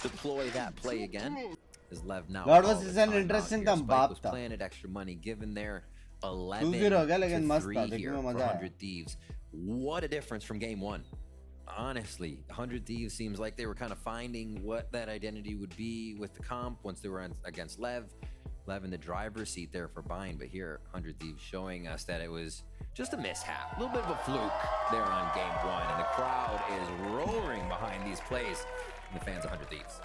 deploy that play again. Is Lev now? Lord was an interesting Spike bap was था. planted extra money given their 11 2-0 हो गया, लेकिन to मस्त 3 था, here देखने में for मजा आया. 100 Thieves. What a difference from game 1. Honestly, 100 Thieves seems like they were kind of finding what that identity would be with the comp once they were against Lev. Lev in the driver's seat there for Bind, but here 100 Thieves showing us that it was just a mishap, a little bit of a fluke there on game 1, and the crowd is roaring behind these plays. And the fans of 100 Thieves.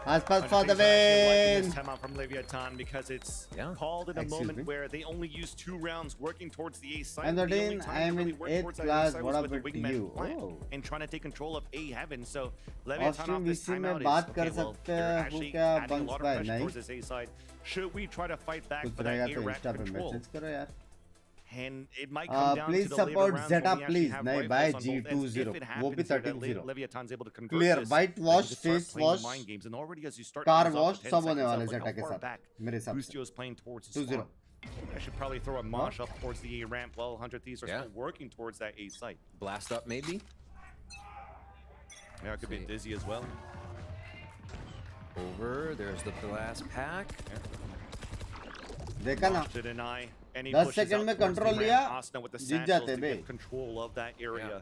Aspas for the This win. time out from Leviathan because it's called in a Excuse moment me. where they only used 2 rounds working towards the A side. And The the only Dean, time I they am really in worked 8th towards that A class. side What was up with the with wingman you? plant Oh. and trying to take control of A heaven. So Leviathan Austrian off this VC में timeout is बात कर okay, well, सकते they're हैं, actually वो क्या adding a Binks lot of भाई, pressure नहीं? towards this A side. Should we try to fight back कुछ for that रहेगा A तो rack इंस्टा पे control? मैसेज करो यार. And it might come down please to the later support rounds when Zeta, we actually please. have नहीं rifles भाई on both ends. G20 If it वो भी happens here that 13-0 Leviathan's able to convert clear this, white then wash you start face playing wash mind games. And already as you start car things off wash with 10 सब होने seconds वाले up, Zeta look के how far साथ back मेरे हिसाब से Bustio's playing towards the 2-0 spawn. I should probably throw a mosh up towards the A ramp. Well, 100 Thieves are still working towards that A site. Blast up maybe? Yeah, it could be dizzy as well. Over, there's the blast pack. देखा ना To deny any 10 pushes second out में towards the control ramp. लिया Asna with the जीत satchels जाते to बे get control of that area.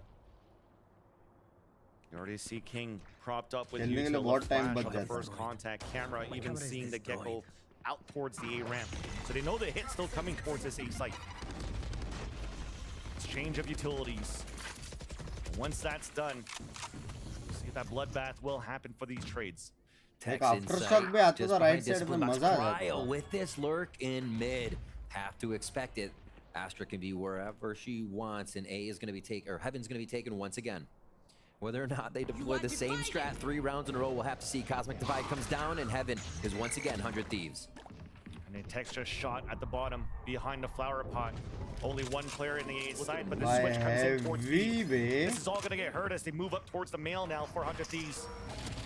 You already see King propped up with खेलने के लिए util बहुत टाइम flash बच on the जाता first है contact camera, even seeing the gecko out towards the A ramp. So they know the hit's still coming towards this A site. Exchange of utilities. Once that's done, see that bloodbath will happen for these trades. Aftershock भी आता तो right side में मजा आ जाता है. With this lurk in mid, have to expect it. Astra can be wherever she wants, and A is going to be taken, or Heaven's going to be taken once again. Whether or not they deploy the same strat 3 rounds in a row, we'll have to see. Cosmic Divide comes down, and Heaven is once again 100 Thieves. And a texture shot at the bottom behind the flower pot. Only one player in the A side, but the switch comes in towards B. This is all going to get hurt as they move up towards the mail now for 100 Thieves.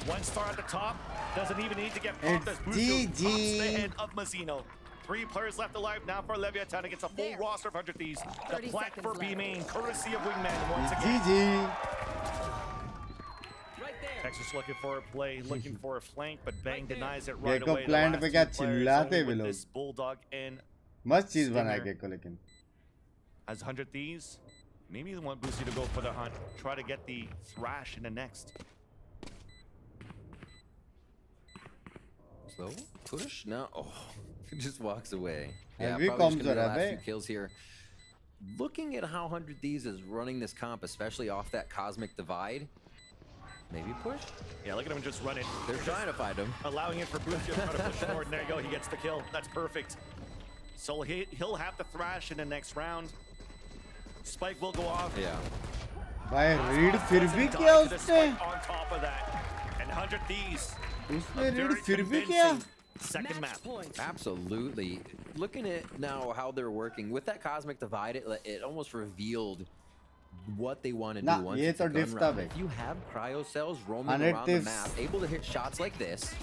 1 star at the top. Doesn't even need to get popped as Bustio pops the head of Mazzino. 3 players left alive now for Leviathan against a full roster of 100 Thieves. The plat for B main, courtesy of Wingman once again. GG. Texas looking for a play, looking for a flank, but Bang denies it right Gecko away. plant पे क्या चिल्लाते वे लोग this bulldog and मस्त चीज बनाया Gecko लेकिन as 100 Thieves, maybe they want Boosie to go for the hunt, try to get the thrash in the next. Slow push? No. Oh, he just walks away. Yeah, probably just gonna be the last few kills here. Looking at how 100 Thieves is running this comp, especially off that Cosmic Divide, maybe push? Yeah, look at him just run it. They're trying to find him. Allowing it for Boosie to try to push forward, and there you go, he gets the kill. That's perfect. So he'll have the thrash in the next round. Spike will go off. Yeah. भाई read फिर भी क्या उसने on top of that. And 100 Thieves. उसने read फिर भी क्या second map. Absolutely. Looking at now how they're working with that Cosmic Divide, it almost revealed what they want to do once it's a gun round. If you have cryo cells roaming around the map, able to hit shots like this,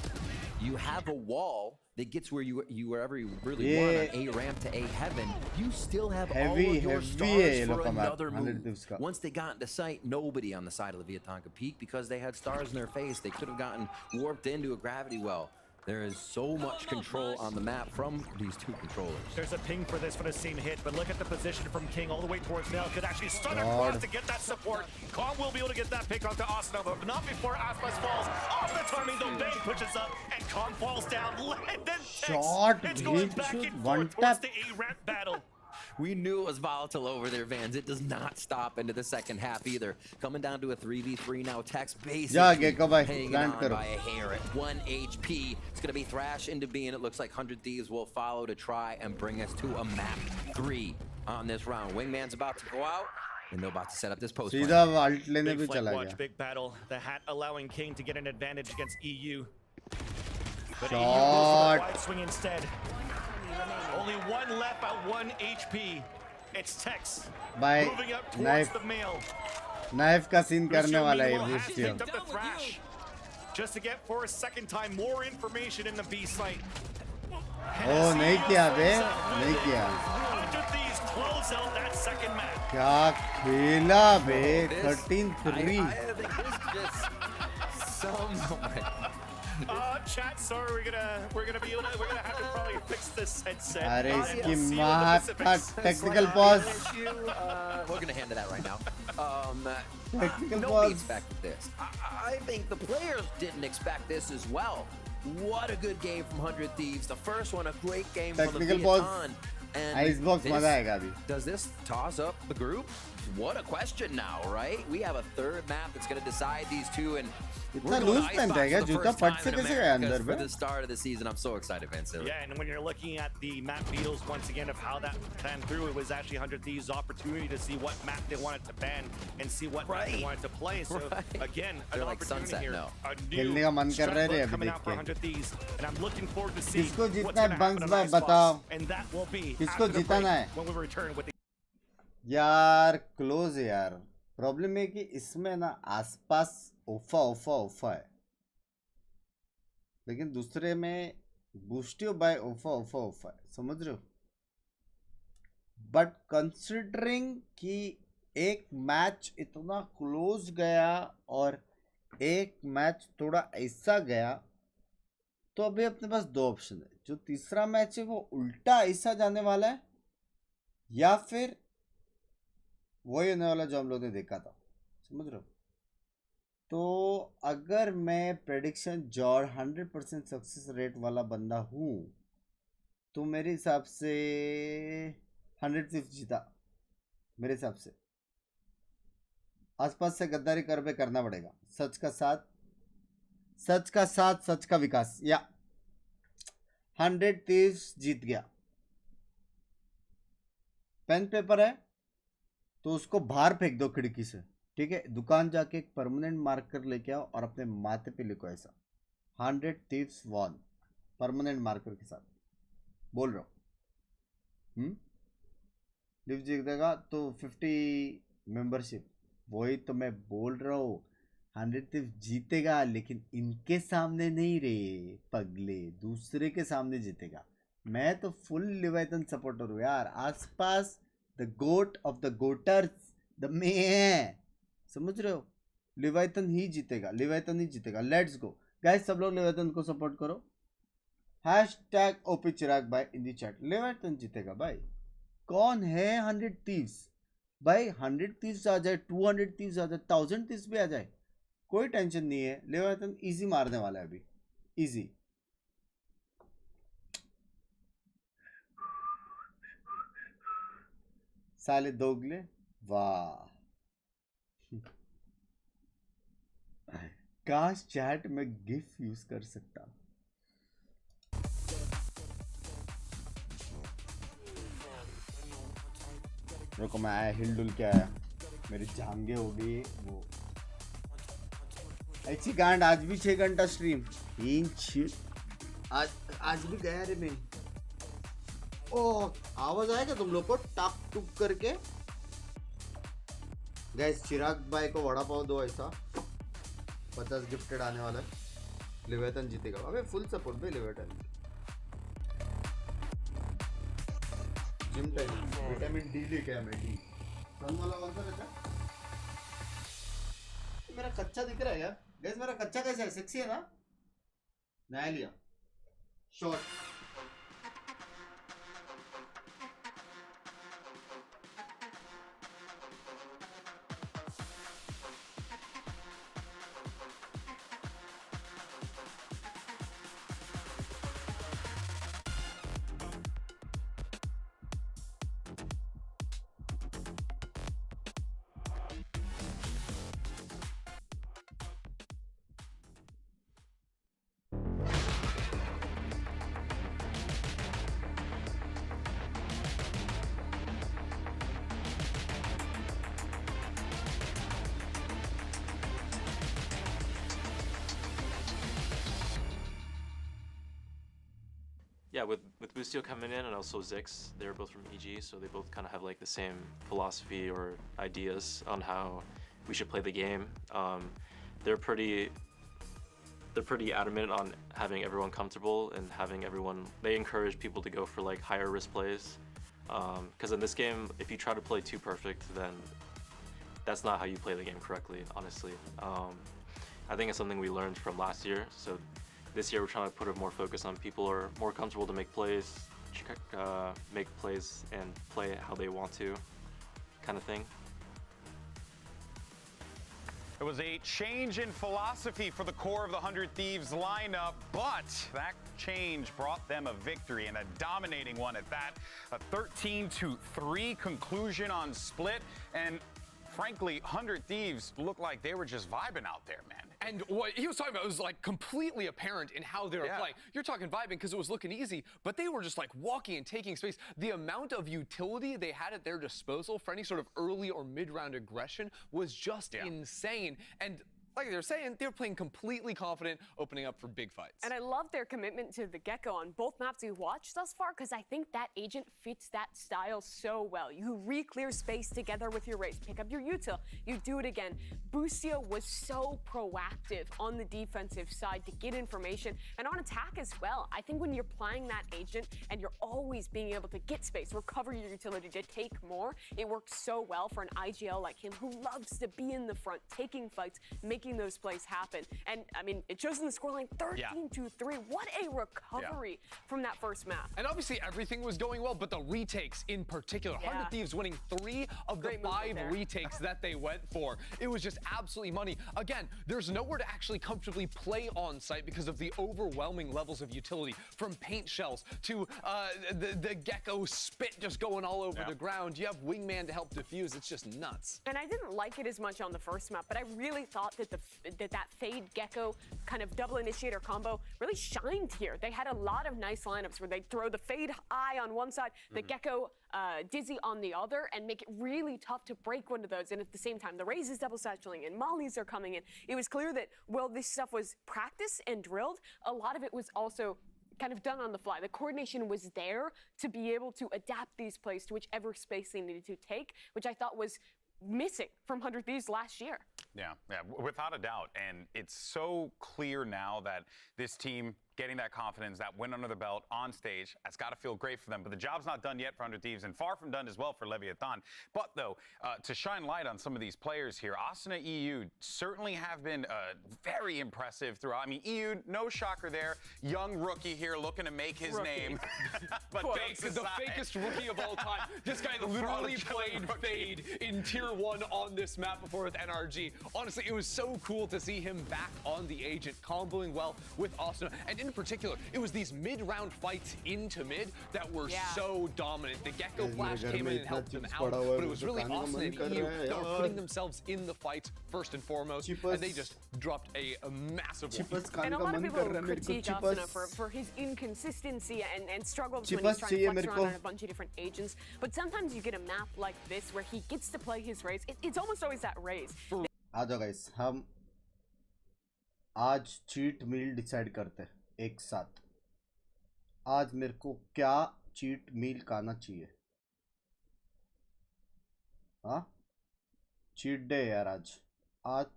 you have a wall that gets where wherever you really want, on A ramp to A heaven. You still have all of your stars for another move. Once they got into sight, nobody on the side of Leviathan could peek because they had stars in their face. They could have gotten warped into a gravity well. There is so much control on the map from these 2 controllers. There's a ping for this for the same hit, but look at the position from King all the way towards Nell. Could actually stun across to get that support. Calm will be able to get that pick onto Asna, but not before Aspas falls. Off the timing, though, Bang pushes up, and Calm falls down. And then it's going back and forth towards the A-ramp battle. We knew it was volatile over there, Vans. It does not stop into the second half either. Coming down to a 3v3 now. Tex basically hanging on by a hair at 1 HP. It's going to be Thrash into B, and it looks like 100 Thieves will follow to try and bring us to a map 3 on this round. Wingman's about to go out, and they're about to set up this post. Big flank big battle. The hat allowing King to get an advantage against EU. But EU goes for the wide swing instead. Only 1 left at 1 HP. It's Tex moving up towards the mail. Knife का scene करने वाला है Bustio. Up the thrash just to get for a second time more information in the B site. Oh, नहीं किया बे, नहीं किया. 100 Thieves close out that second map. क्या खेला बे, 13-3. I think this just some. Chat, sorry, we're gonna have to probably fix this headset. अरे इसकी माँ का technical pause. We're gonna handle that right now. Technical Nobody pause. expected this. I think the players didn't expect this as well. What a good game from 100 Thieves. The first one, a great game from the Vietnam. Icebox मजा आएगा अभी. Does this toss up the group? What a question now, right? We have a 3rd map that's going to decide these 2, and इतना loose पहनता है क्या जूता फट से कैसे गया अंदर for the start of the season. I'm so excited, Vince. Yeah, and when you're looking at the map beetles once again of how that panned through, it was actually 100 Thieves' opportunity to see what map they wanted to ban and see what map they wanted to play. So again, an opportunity sunset here. now. A खेलने का मन कर रहे थे अभी coming देख out for के. 100 Thieves, and I'm looking forward to see किसको what's जीतना going है to happen बंक्स on भाई Icebox. बताओ. And that will be किसको after the जीतना break है? when we return with the यार क्लोज है यार. प्रॉब्लम है कि इसमें ना आसपास ओफा है, लेकिन दूसरे में बूस्टियो बाय ओफा है. समझ रहे हो? बट कंसिडरिंग कि एक मैच इतना क्लोज गया और एक मैच थोड़ा ऐसा गया, तो अभी अपने पास दो ऑप्शन है. जो तीसरा मैच है वो उल्टा ऐसा जाने वाला है, या फिर वही होने वाला जो हम लोग ने देखा था. समझ रहे हो? तो अगर मैं प्रेडिक्शन जॉर्ज 100% सक्सेस रेट वाला बंदा हूँ, तो मेरे हिसाब से 100 जीता. मेरे हिसाब से आसपास से गद्दारी करना पड़ेगा. सच का साथ, सच का विकास. या 100 जीत गया. पेन पेपर है तो उसको बाहर फेंक दो खिड़की से. ठीक है, दुकान जाके एक परमानेंट मार्कर लेके आओ और अपने माथे पे लिखो ऐसा 100 thieves won, परमानेंट मार्कर के साथ. बोल रहा हूँ. लिव जीतेगा तो 50 मेंबरशिप. वही तो मैं बोल रहा हूँ. 100 thieves जीतेगा, लेकिन इनके सामने नहीं रे पगले, दूसरे के सामने जीतेगा. मैं तो फुल लिवाइथन सपोर्टर हूँ यार. आसपास the goat of the goaters, the में. समझ रहे हो? लिवाइथन ही जीतेगा, लिवाइथन ही जीतेगा. लेट्स गो गाइस, सब लोग लिवाइथन को सपोर्ट करो. #OP चिराग भाई इन दी चैट. लिवाइथन जीतेगा भाई. कौन है 100 thieves भाई? 100 thieves आ जाए, 200 thieves आ जाए, 1000 thieves भी आ जाए, कोई टेंशन नहीं है. लिवाइथन इजी मारने वाला है अभी. इजी. साले दोगले. वाह. काश चैट में गिफ यूज कर सकता. रुको मैं आया, हिलडुल के आया. मेरी जांगे हो गई वो. ऐसी गांड. आज भी 6 घंटा स्ट्रीम. आज भी गया रे मैं. ओ आवाज आएगा तुम लोग को टाक टुक करके? गैस चिराग भाई को वड़ा पाव दो ऐसा. 50 गिफ्टेड आने वाला है. लिवेटन जीतेगा. अबे फुल सपोर्ट भाई लिवेटन. जिम टाइम विटामिन डी लेके आया मैं. डी सन वाला कौन सा रहता है? मेरा कच्चा दिख रहा है यार. गैस मेरा कच्चा कैसा है? सेक्सी है ना? नया लिया short. Yeah, with Bustio coming in and also Zix, they're both from EG, so they both kind of have like the same philosophy or ideas on how we should play the game. They're pretty adamant on having everyone comfortable and having everyone. They encourage people to go for like higher risk plays, because in this game, if you try to play too perfect, then that's not how you play the game correctly. Honestly, I think it's something we learned from last year. So this year we're trying to put a more focus on people are more comfortable to make plays and play how they want to, kind of thing. It was a change in philosophy for the core of the 100 Thieves lineup, but that change brought them a victory, and a dominating one at that. A 13-3 conclusion on split, and frankly, 100 Thieves looked like they were just vibing out there, man. And what he was talking about was like completely apparent in how they were playing. You're talking vibing because it was looking easy, but they were just like walking and taking space. The amount of utility they had at their disposal for any sort of early or mid-round aggression was just insane. And like they were saying, they were playing completely confident, opening up for big fights. And I love their commitment to the Gecko on both maps we've watched thus far, because I think that agent fits that style so well. You re-clear space together with your Raze, pick up your util, you do it again. Boostio was so proactive on the defensive side to get information, and on attack as well. I think when you're playing that agent and you're always being able to get space, recover your utility to take more, it works so well for an IGL like him who loves to be in the front, taking fights, making those plays happen. And I mean, it shows in the scoreline 13-3. What a recovery from that first map. And obviously everything was going well, but the retakes in particular, 100 Thieves winning 3 of the 5 retakes that they went for. It was just absolutely money. Again, there's nowhere to actually comfortably play on site because of the overwhelming levels of utility, from paint shells to the Gecko spit just going all over the ground. You have Wingman to help defuse. It's just nuts. And I didn't like it as much on the first map, but I really thought that that Fade Gecko kind of double initiator combo really shined here. They had a lot of nice lineups where they'd throw the Fade Eye on one side, the Gecko Dizzy on the other, and make it really tough to break one of those. And at the same time, the Raze is double satchelating and Mollies are coming in. It was clear that, well, this stuff was practiced and drilled. A lot of it was also kind of done on the fly. The coordination was there to be able to adapt these plays to whichever space they needed to take, which I thought was missing from 100 Thieves last year. Yeah, without a doubt. And it's so clear now that this team getting that confidence, that win under the belt on stage, that's got to feel great for them. But the job's not done yet for 100 Thieves, and far from done as well for Leviathan. But though, to shine light on some of these players here, Asuna EU certainly have been very impressive throughout. I mean, EU, no shocker there. Young rookie here looking to make his name. But the fakest rookie of all time. This guy literally played Fade in Tier 1 on this map before with NRG. Honestly, it was so cool to see him back on the agent, comboing well with Asuna. And in particular, it was these mid-round fights into mid that were so dominant. The Gecko Flash came in and helped them out, but it was really Asuna and EU that were putting themselves in the fights first and foremost, and they just dropped a massive one. And a lot of people critique Asuna for his inconsistency and struggles when he's trying to flex around on a bunch of different agents. But sometimes you get a map like this where he gets to play his Raze. It's almost always that Raze. आ जाओ guys, हम आज cheat meal decide करते हैं एक साथ. आज मेरे को क्या चीट मील खाना चाहिए? हाँ, चीट डे यार आज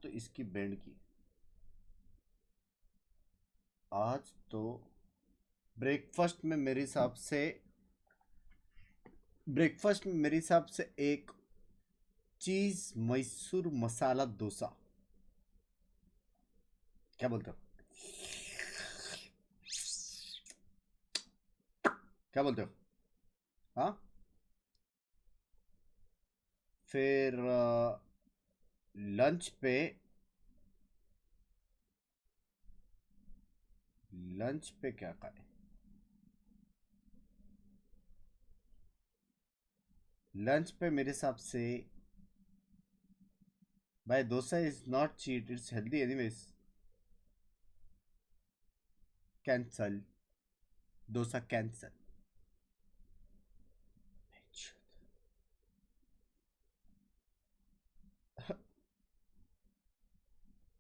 तो इसकी बैंड की. आज तो ब्रेकफास्ट में मेरे हिसाब से एक चीज मैसूर मसाला डोसा. क्या बोलते हो? क्या बोलते हो? हाँ, फिर लंच पे क्या खाए? लंच पे मेरे हिसाब से भाई dosa is not cheat, it's healthy anyways. Cancel dosa, cancel.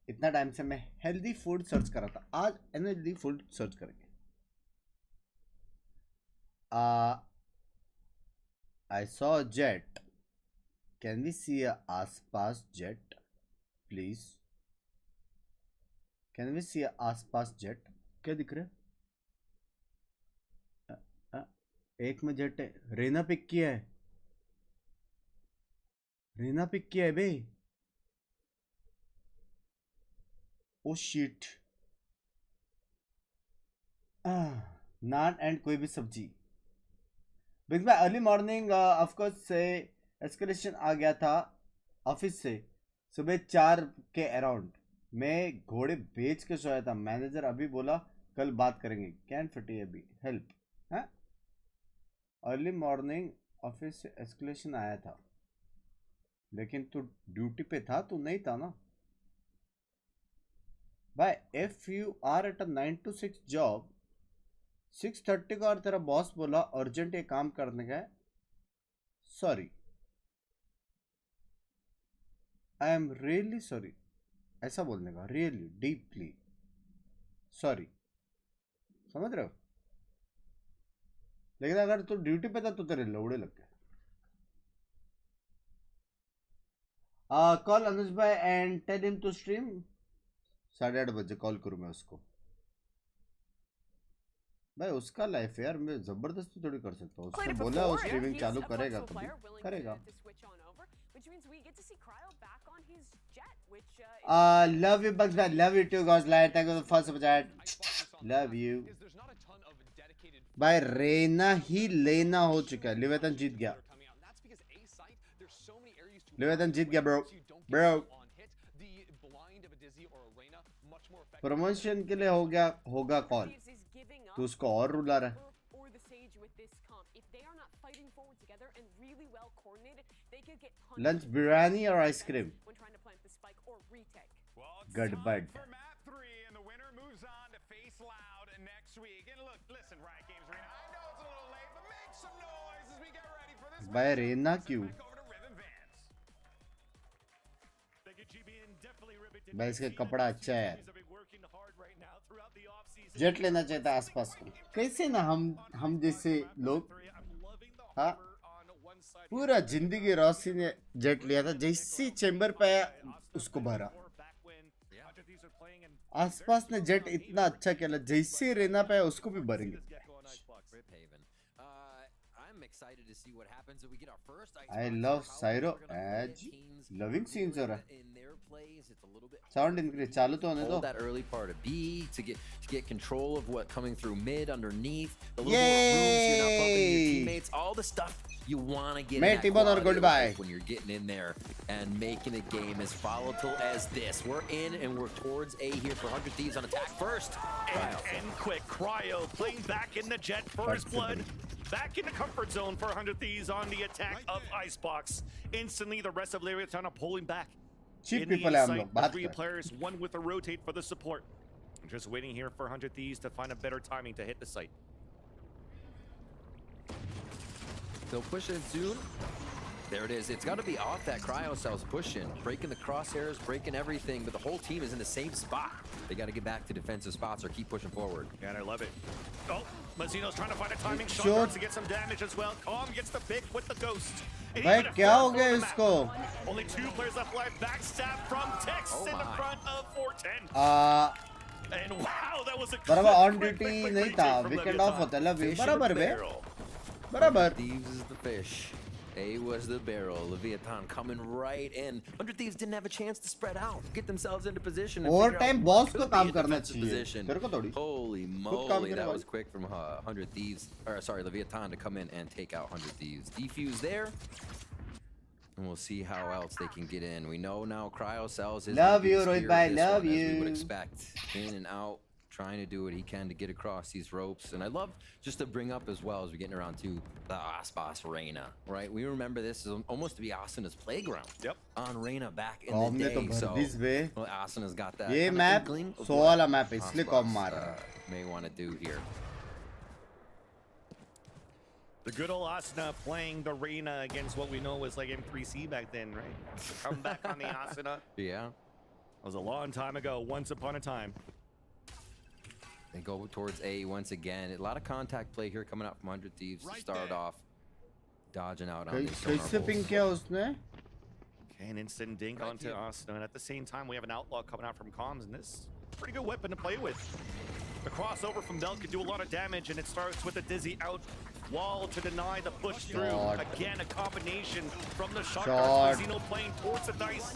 इतना टाइम से मैं हेल्दी फूड सर्च कर रहा था, आज अनहेल्दी फूड सर्च करेंगे. I saw a jet. Can we see a आसपास jet, please? Can we see a आसपास jet? क्या दिख रहा है? एक में जेट है. रेना पिक किया है. बे. Oh shit. नान एंड कोई भी सब्जी. बिग भाई अर्ली मॉर्निंग ऑफकोर्स से एस्केलेशन आ गया था ऑफिस से सुबह 4 के अराउंड. मैं घोड़े बेच के सोया था. मैनेजर अभी बोला कल बात करेंगे. कैन फटी अभी हेल्प. हाँ, अर्ली मॉर्निंग ऑफिस से एस्केलेशन आया था, लेकिन तू ड्यूटी पे था, तू नहीं था ना भाई. If you are at a 9 to 6 job, 6:30 का और तेरा बॉस बोला अर्जेंट ये काम करने का है, sorry, I am really sorry. ऐसा बोलने का, रियली डीपली सॉरी, समझ रहे हो? लेकिन अगर तू ड्यूटी पे था तो तेरे लौड़े लग गए. कॉल अनुज भाई and tell him to stream. 8:30 बजे कॉल करूँ मैं उसको. भाई उसका लाइफ है यार, मैं जबरदस्ती थोड़ी कर सकता हूँ. उसने बोला वो स्ट्रीमिंग चालू करेगा तो करेगा. लव यू बग्स भाई, love you too guys. Light thank you for super chat. Love you भाई. रेना ही लेना हो चुका है. लिवेतन जीत गया. लिवेतन जीत गया ब्रो. ब्रो प्रमोशन के लिए हो गया होगा कॉल. तू उसको और रुला रहा है. लंच बिरयानी और आइसक्रीम. गड़बड़. भाई रेना क्यों? भाई इसका कपड़ा अच्छा है यार. जेट लेना चाहता है आसपास को. कैसे ना हम जैसे लोग, हाँ पूरा जिंदगी रॉसी ने जेट लिया था. जैसी चेंबर पे आया उसको भरा. आसपास ने जेट इतना अच्छा खेला. जैसे रेना पे आया उसको भी भरेंगे. I love Syro Edge. Loving scenes हो रहा. Sound increase चालू तो होने दो. That early part of B to get control of what coming through mid underneath. The little more rooms you're not bumping your teammates. All the stuff you want to get in that quality when you're getting in there and making a game as volatile as this. We're in and we're towards A here for 100 Thieves on attack first. And quick Cryo playing back in the Jet First Blood. Back in the comfort zone for 100 Thieves on the attack of Icebox. Instantly, the rest of Leviathan are pulling back. Cheap people have no. 3 players, one with a rotate for the support. Just waiting here for 100 Thieves to find a better timing to hit the site. They'll push in soon. There it is. It's got to be off that cryo cells pushing, breaking the crosshairs, breaking everything, but the whole team is in the same spot. They got to get back to defensive spots or keep pushing forward. Yeah, and I love it. Oh, Mazzino's trying to find a timing shot to get some damage as well. Calm gets the pick with the ghost. भाई क्या हो गया इसको? Only 2 players left alive. Backstab from Tex in the front of 410. And wow, that was a बराबर on duty नहीं था. Weekend of होता है. Love you. बराबर बे. बराबर. Thieves is the fish. A was the barrel. Leviathan coming right in. 100 Thieves didn't have a chance to spread out, get themselves into position. Overtime boss को काम करना चाहिए. तेरे को थोड़ी. Holy moly, that was quick from 100 Thieves. Or sorry, Leviathan to come in and take out 100 Thieves. Defuse there. And we'll see how else they can get in. We know now Cryo Cells is love you, Rohit bhai, love you. As we would expect. In and out. Trying to do what he can to get across these ropes. And I love just to bring up as well as we're getting around to the Aspas Reina, right? We remember this is almost to be Asana's playground. Yep. On Reina back in the day. So well, Asana's got that. ये map 16 map है इसलिए com मार रहा है. May want to do here. The good old Asuna playing the Reina against what we know was like M3C back then, right? Come back on the Asuna. Yeah. That was a long time ago, once upon a time. They go towards A once again. A lot of contact play here coming out from 100 Thieves to start off. Dodging out on these कैसे ping किया उसने? Okay, an instant dink onto Asuna. And at the same time, we have an outlaw coming out from comms. And this is a pretty good weapon to play with. The crossover from Belt can do a lot of damage. And it starts with a Dizzy out wall to deny the push through. Again, a combination from the shotgun. Zeno playing towards the dice.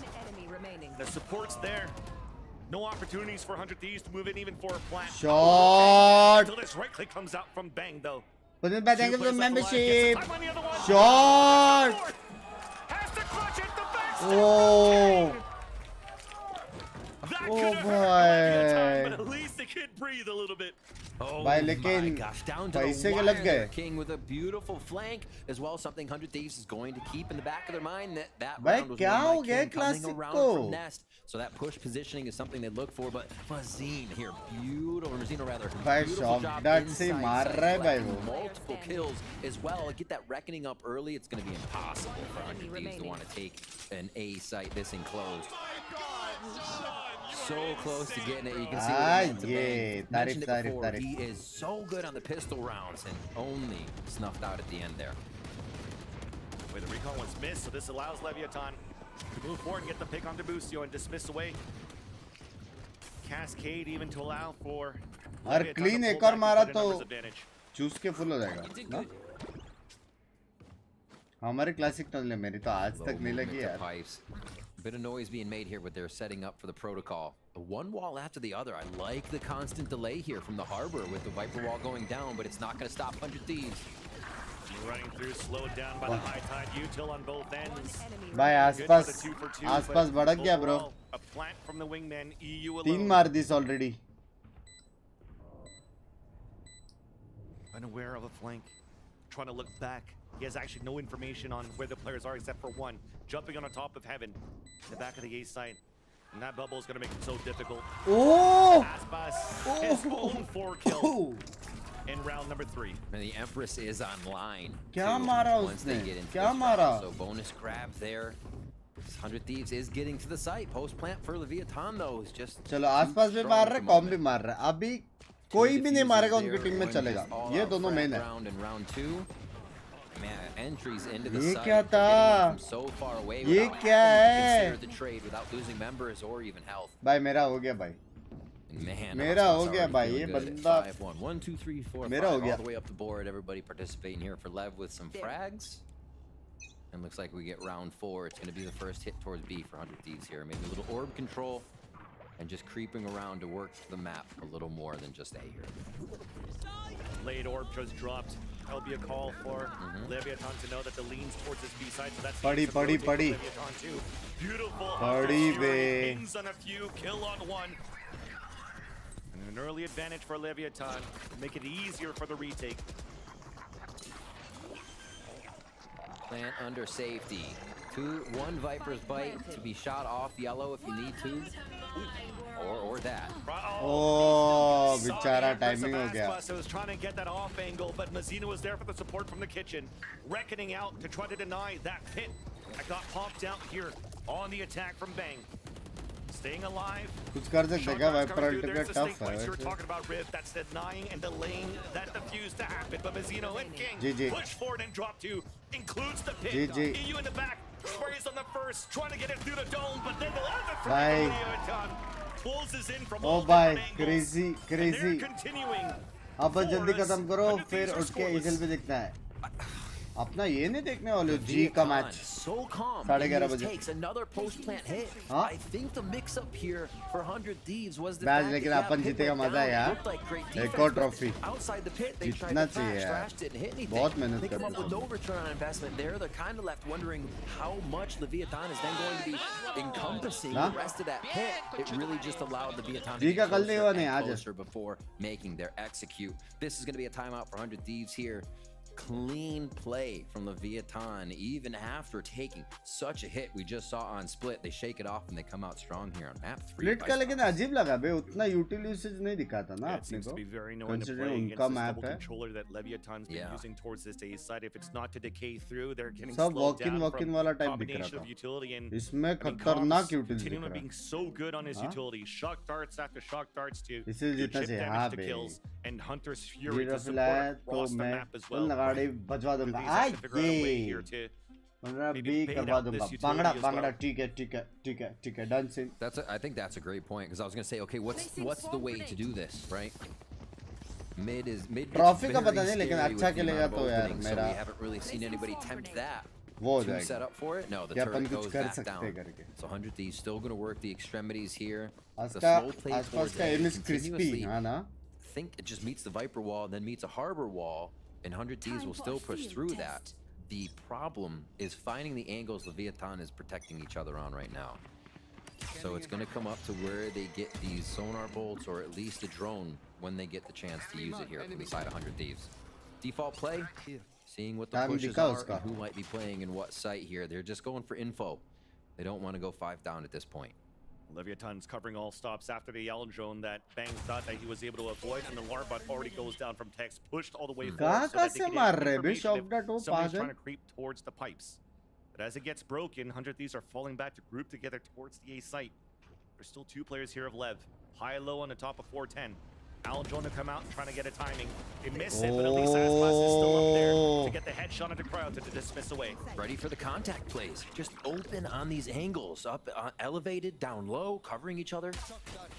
The support's there. No opportunities for 100 Thieves to move in even for a plant. Shot! Until this right click comes out from Bang, though. Put it back into the membership. Shot! Has to clutch it, the back. Oh! Oh boy! But at least they could breathe a little bit. Oh my gosh, down to the wire. King with a beautiful flank as well. Something 100 Thieves is going to keep in the back of their mind that round was won by King coming around from Nest. So that push positioning is something they look for. But Mazine here, beautiful, Mazino rather, beautiful job inside. Multiple kills as well. Get that reckoning up early. It's going to be impossible for 100 Thieves to want to take an A site this enclosed. Oh my God! so close to getting it. You can see what he mentioned it before. He is so good on the pistol rounds and only snuffed out at the end there. Wait, the recon was missed, so this allows Leviathan to move forward and get the pick onto Busio and dismiss away. Cascade even to allow for और clean एक और मारा तो चूस के full हो जाएगा ना? हमारे क्लासिक टनल मेरी तो आज तक नहीं लगी यार. Bit of noise being made here, but they're setting up for the protocol. One wall after the other. I like the constant delay here from the harbor with the Viper wall going down, but it's not going to stop 100 Thieves. Running through, slowed down by the high tide util on both ends. भाई आसपास भड़क गया bro. A plant from the wingman, EU alone. 3 मार this already. Unaware of a flank, trying to look back. He has actually no information on where the players are except for one. Jumping on the top of heaven, in the back of the A side. And that bubble is going to make it so difficult. Oh! Aspas, his own 4 kill in round number 3. And the Empress is online. क्या मारा उसने? क्या मारा? So bonus grab there. 100 Thieves is getting to the site. Post plant for Leviathan though is just. चलो आसपास भी मार रहा है, कॉम भी मार रहा है. अभी कोई भी नहीं मारेगा उनकी टीम में चलेगा. ये दोनों मेन है. Round 2. Man, entries into the ये site क्या था? so far away ये क्या है? the trade without losing members or even health. भाई मेरा हो गया भाई. Man, मेरा हो गया भाई. ये बंदा 5-1 1 2 3 4 मेरा हो 5 गया. all the way up the board. Everybody participating here for Lev with some frags. And looks like we get round 4. It's going to be the first hit towards B for 100 Thieves here. Maybe a little orb control and just creeping around to work the map a little more than just A here. Late orb just dropped. That'll be a call for Leviathan to know that the leans towards his B side. So that's Padi. Leviathan too. Beautiful. Padi be. Pings on a few, kill on one. And an early advantage for Leviathan. Make it easier for the retake. Plant under safety. 1 Viper's bite to be shot off yellow if you need to. Or that. Oh, बेचारा timing हो गया. I was trying to get that off angle, but Mazina was there for the support from the kitchen, reckoning out to try to deny that pit that got popped out here on the attack from Bang. Staying alive. कुछ कर सकते क्या? Viper ultimate tough है. We're talking about Riv that's denying and delaying that defuse to happen, but Mazino and King GG. push forward and drop 2, includes the pit. GG. EU in the back, sprays on the first, trying to get it through the dome, but then the other Bye. closes in from Oh all bye, different angles. crazy. And they're continuing. अब जल्दी खत्म करो, फिर उठ के एजल पे देखना है. अपना ये नहीं देखने वाले जी का मैच. So calm. 11:30 बजे. Takes another post plant hit. हाँ? I think the mix up here for 100 Thieves was the match fact लेकिन that अपन pit जीतेगा went मजा down. है यार. Looked like great एक defense, और but trophy. outside the pit they tried जीतना to चाहिए fast यार. trash, didn't hit anything. बहुत मेहनत They come up करते with no return on investment there. They're kind of left wondering how much Leviathan is then going to be encompassing the rest of that pit. It really just allowed Leviathan to जी का get कल नहीं हुआ नहीं आज. closer before making their execute. This is going to be a timeout for 100 Thieves here. Clean play from Leviathan, even after taking such a hit we just saw on split. They shake it off and they come out strong here on map 3. Split का लेकिन अजीब लगा बे, उतना util usage नहीं दिखाता ना अपने को. Considering उनका map है. Controller that Leviathan's been using towards this A side. If it's not to decay through, they're getting सब slowed down walk-in from वाला type दिख combination रहा of था. utility and इसमें खतरनाक util दिख continuing रहा. being so good on his हाँ? utility. Shock darts after shock darts to इसे do जीतना chip चाहिए. damage हाँ to बे. kills and Hunter's Fury to zero support flat तो across the मैं map as well. लगाड़ी बजवा दूंगा. These have to figure out a way ये here to 15 maybe भी bait करवा out दूंगा. this utility bangda as bangda well. ठीक है done scene. I think that's a great point because I was going to say, okay, what's the way to do this, right? Mid trophy का very पता नहीं लेकिन scary अच्छा with the खेलेगा amount of तो यार openings, so मेरा we haven't really seen anybody tempt that. वो हो to जाएगा. set up for it. No, the क्या अपन turret कुछ goes कर back सकते down. करके. So 100 Thieves still going to work the extremities here. The आसका slow play आसपास towards का A aim is crispy, continuously हाँ ना. think it just meets the Viper wall and then meets a harbor wall, and 100 Thieves will still push through that. The problem is finding the angles Leviathan is protecting each other on right now. So it's going to come up to where they get these sonar bolts or at least a drone when they get the chance to use it here from the side of 100 Thieves. Default play, seeing what the pushes are and who might be playing in what site here. They're just going for info. They don't want to go 5 down at this point. Leviathan's covering all stops after the yellow drone that Bang thought that he was able to avoid, and the Larbot already goes down from text, pushed all the way forward so that they can get information if somebody's trying to creep towards the pipes. But as it gets broken, 100 Thieves are falling back to group together towards the A site. There's still 2 players here of LEV. High-low on the top of 410. Aljon to come out and trying to get a timing. They miss it, but at least Aspas is still up there to get the headshot of the crowd to dismiss away. Ready for the contact plays. Just open on these angles. Up, elevated, down low, covering each other.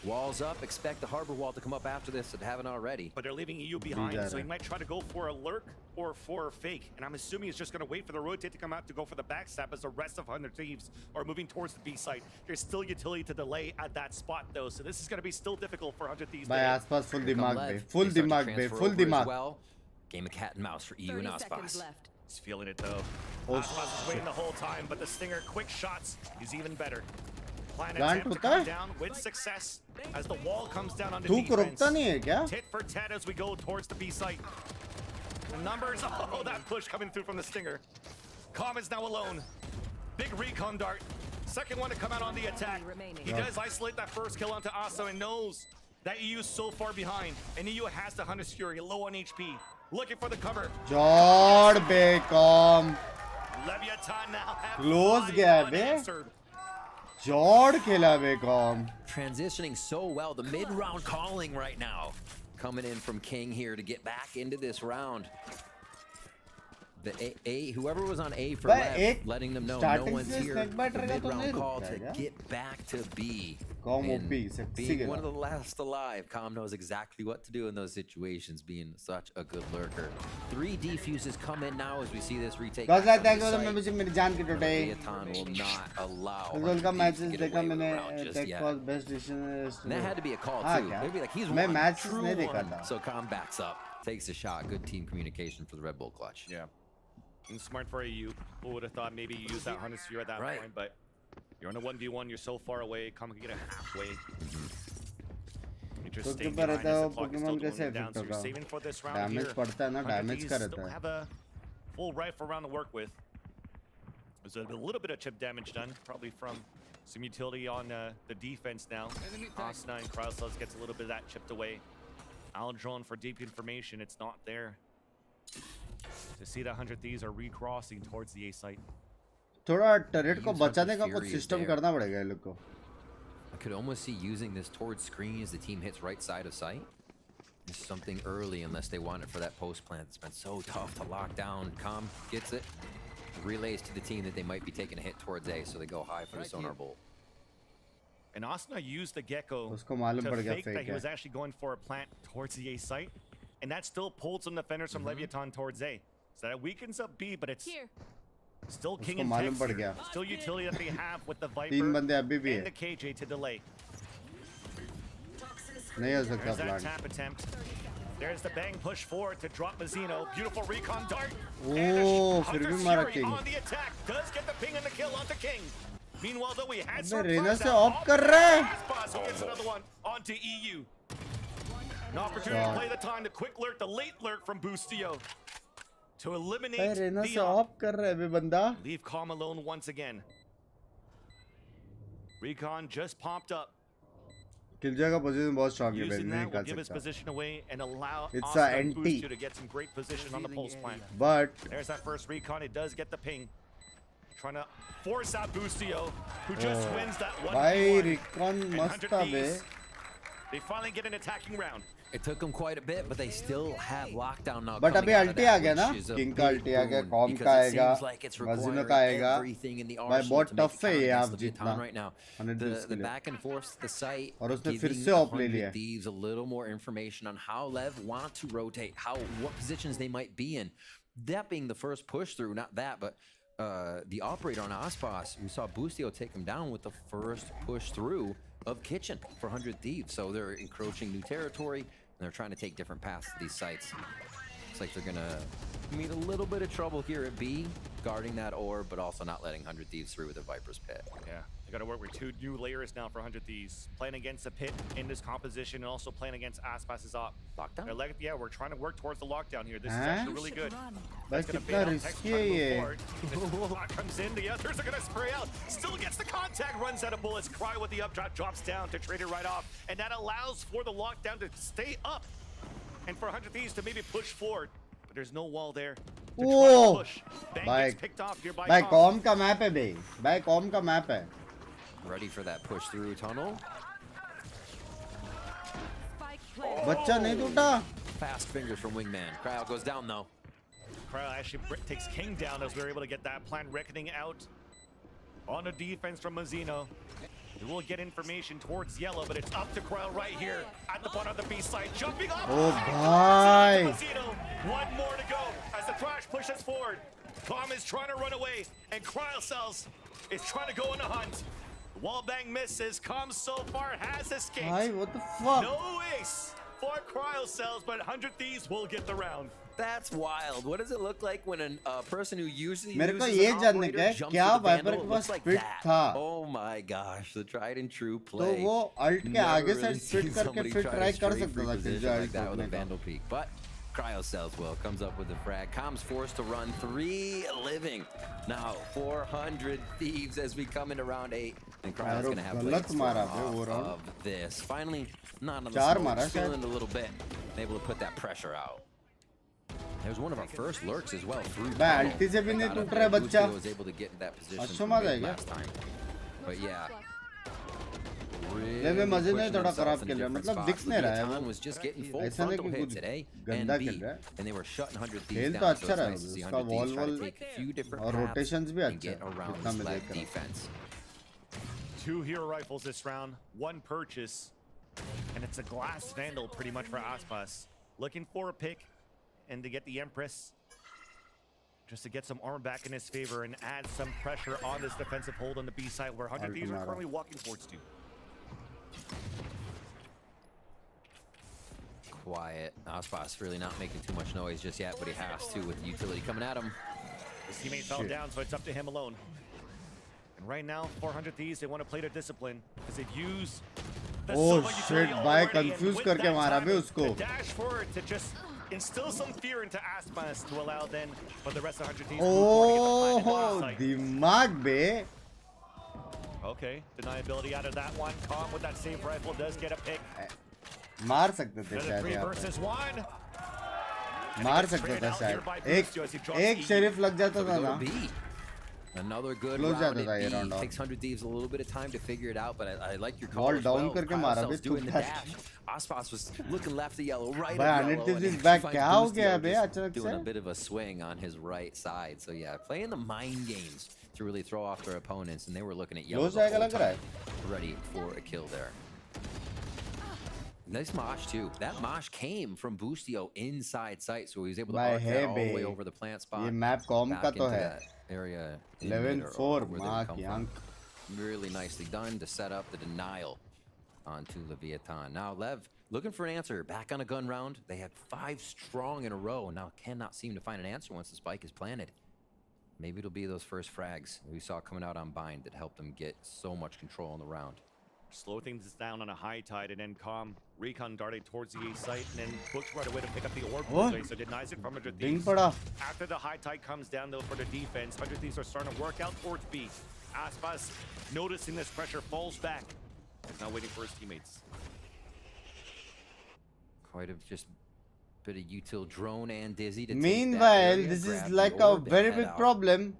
Walls up. Expect the harbor wall to come up after this if they haven't already. But they're leaving EU behind, so he might try to go for a lurk or for a fake. And I'm assuming he's just going to wait for the rotate to come out to go for the backstab as the rest of 100 Thieves are moving towards the B site. There's still utility to delay at that spot, though, so this is going to be still difficult for 100 Thieves. By Aspas full dimag be. Full dimag be. Full dimag. Well, game of cat and mouse for EU and Aspas. He's feeling it, though. Oh, Aspas is waiting the whole time, but the Stinger, quick shots, is even better. Plan Plant attempt to होता come है? down with success as the wall comes down on the तू को defense. रुकता नहीं है क्या? Tit for tat as we go towards the B site. The numbers, oh, that push coming through from the Stinger. Calm is now alone. Big recon dart. Second one to come out on the attack. He does isolate that first kill onto Asa and knows that EU is so far behind. And EU has the Hunter's Fury, low on HP. Looking for the cover. Jord Becom. Leviathan now Close gaya be. Jord khela Becom. Transitioning so well. The mid-round calling right now. Coming in from King here to get back into this round. The A whoever was on A for left, letting them know no one's here. The mid-round call to get back to B. Being one of the last alive, Com knows exactly what to do in those situations, being such a good lurker. 3 defuses come in now as we see this retake. Leviathan will not allow matches get away with the round just yet. And that had to be a call too. Maybe like he's one true one. So Com backs up, takes a shot. Good team communication for the Red Bull clutch. Yeah. And smart for AU. Who would have thought maybe you use that Hunter's Fury at that point, but you're on a 1v1, you're so far away, come and get a halfway. You're just staying behind as the clock is still going down, so you're saving for this round here. Damage don't have a full rifle round to work with. There's a little bit of chip damage done, probably from some utility on the defense now. Asna and Krausos gets a little bit of that chipped away. Aldron for deep information, it's not there. To see that 100 Thieves are recrossing towards the A site. थोड़ा turret को बचाने का कुछ system करना पड़ेगा ये लोग को. I could almost see using this towards screen as the team hits right side of sight. Just something early unless they want it for that post plant. It's been so tough to lock down. Com gets it. Relays to the team that they might be taking a hit towards A, so they go high for the sonar bolt. And Asna used the Gecko to fake that he was actually going for a plant towards the A site. And that still pulled some defenders from Leviathan towards A. So that weakens up B, but it's still King and Tex. Still utility that they have with the Viper and the KJ to delay. There's that tap attempt. There's the bang push forward to drop Mazzino. Beautiful recon dart. Oh, Hunter's Fury on the attack. Does get the ping and the kill onto King. Meanwhile, though, we had some Reina se off कर रहा है. Who gets another one onto EU. An opportunity to play the time, the quick lurk, the late lurk from Boostio. To eliminate the off कर रहा है बे बंदा. Leave Calm alone once again. Recon just popped up. Killjoy का position बहुत strong है, Using नहीं that will निकाल give his सकता. position away and allow It's Oscar a and NT. Boostio to get some great position on the pulse plant. But there's that first recon. It does get the ping. Trying to force out Boostio, who just wins that one. भाई recon मस्त था बे. They finally get an attacking round. It took them quite a bit, but they still have lockdown now. But अभी ulti आ गया ना. King का ulti आ गया, Com का आएगा, Mazzino का आएगा. भाई बहुत tough है ये आप जीतना. Right now, the back and forth, the site, और उसने फिर से op ले लिया. Thieves a little more information on how Lev want to rotate, what positions they might be in. That being the first push through, not that, but the operator on Aspas, we saw Boostio take him down with the first push through of Kitchen for 100 Thieves. So they're encroaching new territory, and they're trying to take different paths to these sites. Looks like they're gonna meet a little bit of trouble here at B, guarding that orb, but also not letting 100 Thieves through with a Viper's Pit. Yeah, they got to work with 2 new layers now for 100 Thieves. Playing against the Pit in this composition, and also playing against Aspas' op. Lockdown? Yeah, we're trying to work towards the lockdown here. This is actually really good. That's gonna bait out Tex trying to move forward. This comes in, the others are gonna spray out. Still gets the contact, runs out of bullets. Cry with the updrop, drops down to trade it right off. And that allows for the lockdown to stay up. And for 100 Thieves to maybe push forward. But there's no wall there. Oh! Bang gets picked off here by Com का map है बे. भाई Com का map है. Ready for that push through tunnel. बच्चा नहीं टूटा. Fast fingers from Wingman. Cryo goes down though. Cryo actually takes King down as we were able to get that plan reckoning out on the defense from Mazzino. We will get information towards yellow, but it's up to Cryo right here at the bottom of the B side, jumping up. Oh, bhai. Mazzino, one more to go as the Thrash pushes forward. Tom is trying to run away, and Cryocells is trying to go on a hunt. Wallbang misses. Com so far has escaped. Bhai, what the fuck? No ace for Cryocells, but 100 Thieves will get the round. That's wild. What does it look like when a person who usually मेरे को uses ये an जानने operator का है jumps क्या with the wiper vandal? के It pass looks like spit that. था. Oh my gosh, the tried and true तो play. वो अल्ट के Never आगे से really स्पिट seen करके somebody फिर try to ट्राई कर stray सकता free था position किसी like that with a का. vandal peak, but Cryocells will comes up with the frag. Com's forced to run 3 living. Now 400 Thieves as we come into round 8. And Cryo's gonna have Blade of this. Finally, not on the smoke, feeling a little bit, able to put that pressure out. There's one of our first lurks as well through. अल्टी से भी नहीं टूट रहा है बच्चा. Was able to get in that position अच्छा मजा है क्या? last time. But yeah. ले मजे नहीं थोड़ा खराब खेल रहा है मतलब दिख नहीं रहा है वो. Was just getting full ऐसा नहीं frontal कि hits कुछ at A गंदा and खेल B, रहा है. and they were shutting 100 Thieves खेल down. तो So अच्छा it's रहा है nice to see उसका 100 wall Thieves try wall to take a few different और paths रोटेशंस भी and अच्छा get है around जितना this मैं leg देख रहा हूँ. defense. 2 hero rifles this round, 1 purchase, and it's a glass vandal pretty much for Aspas. Looking for a pick and to get the Empress just to get some armor back in his favor and add some pressure on this defensive hold on the B side where 100 Thieves are currently walking towards 2. Quiet. Aspas really not making too much noise just yet, but he has to with the utility coming at him. His teammate fell down, so it's up to him alone. And right now, 400 Thieves, they want to play their discipline because they've used the Oh shit, भाई confuse करके मारा बे उसको. dash forward to just instill some fear into Aspas to allow then for the rest of 100 Thieves Oh, दिमाग बे. Okay, deniability out of that one. Com with that safe rifle does get a pick. मार सकते थे शायद 3 यहाँ versus 1. पे. मार सकते थे शायद. एक शेरिफ लग जाता था ना. Another good Close round जाता था ये at B. round. Takes 100 Thieves a little bit of time to figure it out, but I like your call Ball as down well. करके मारा बे. Cryocells doing the dash. Aspas was looking left to yellow, right भाई of 100 yellow, Thieves and is back. finds क्या हो Boostio गया बे just अचानक doing a से? bit of a swing on his right side. So yeah, playing the mind games to really throw off their opponents, and they were looking at yellow Close the जाएगा whole लग रहा है. time, ready for a kill there. Nice mosh too. That mosh came from Boostio inside sight, so he was able to arc that all the way over the plant spot. ये map com back का into तो है. that area. 11-4 माँ की आंख. Really nicely done to set up the denial onto Leviathan. Now Lev looking for an answer. Back on a gun round. They had 5 strong in a row. Now cannot seem to find an answer once the spike is planted. Maybe it'll be those first frags we saw coming out on bind that helped them get so much control in the round. Slow things down on a high tide, and then Com recon darted towards the A site, and then looks right away to pick up the orb. So denies it from 100 Thieves. After the high tide comes down, though, for the defense, 100 Thieves are starting to work out towards B. Aspas, noticing this pressure, falls back. He's now waiting for his teammates. Quite a just bit of util drone and Dizzy to Meanwhile, take that this area, is grab like the a orb, and very head big out. problem.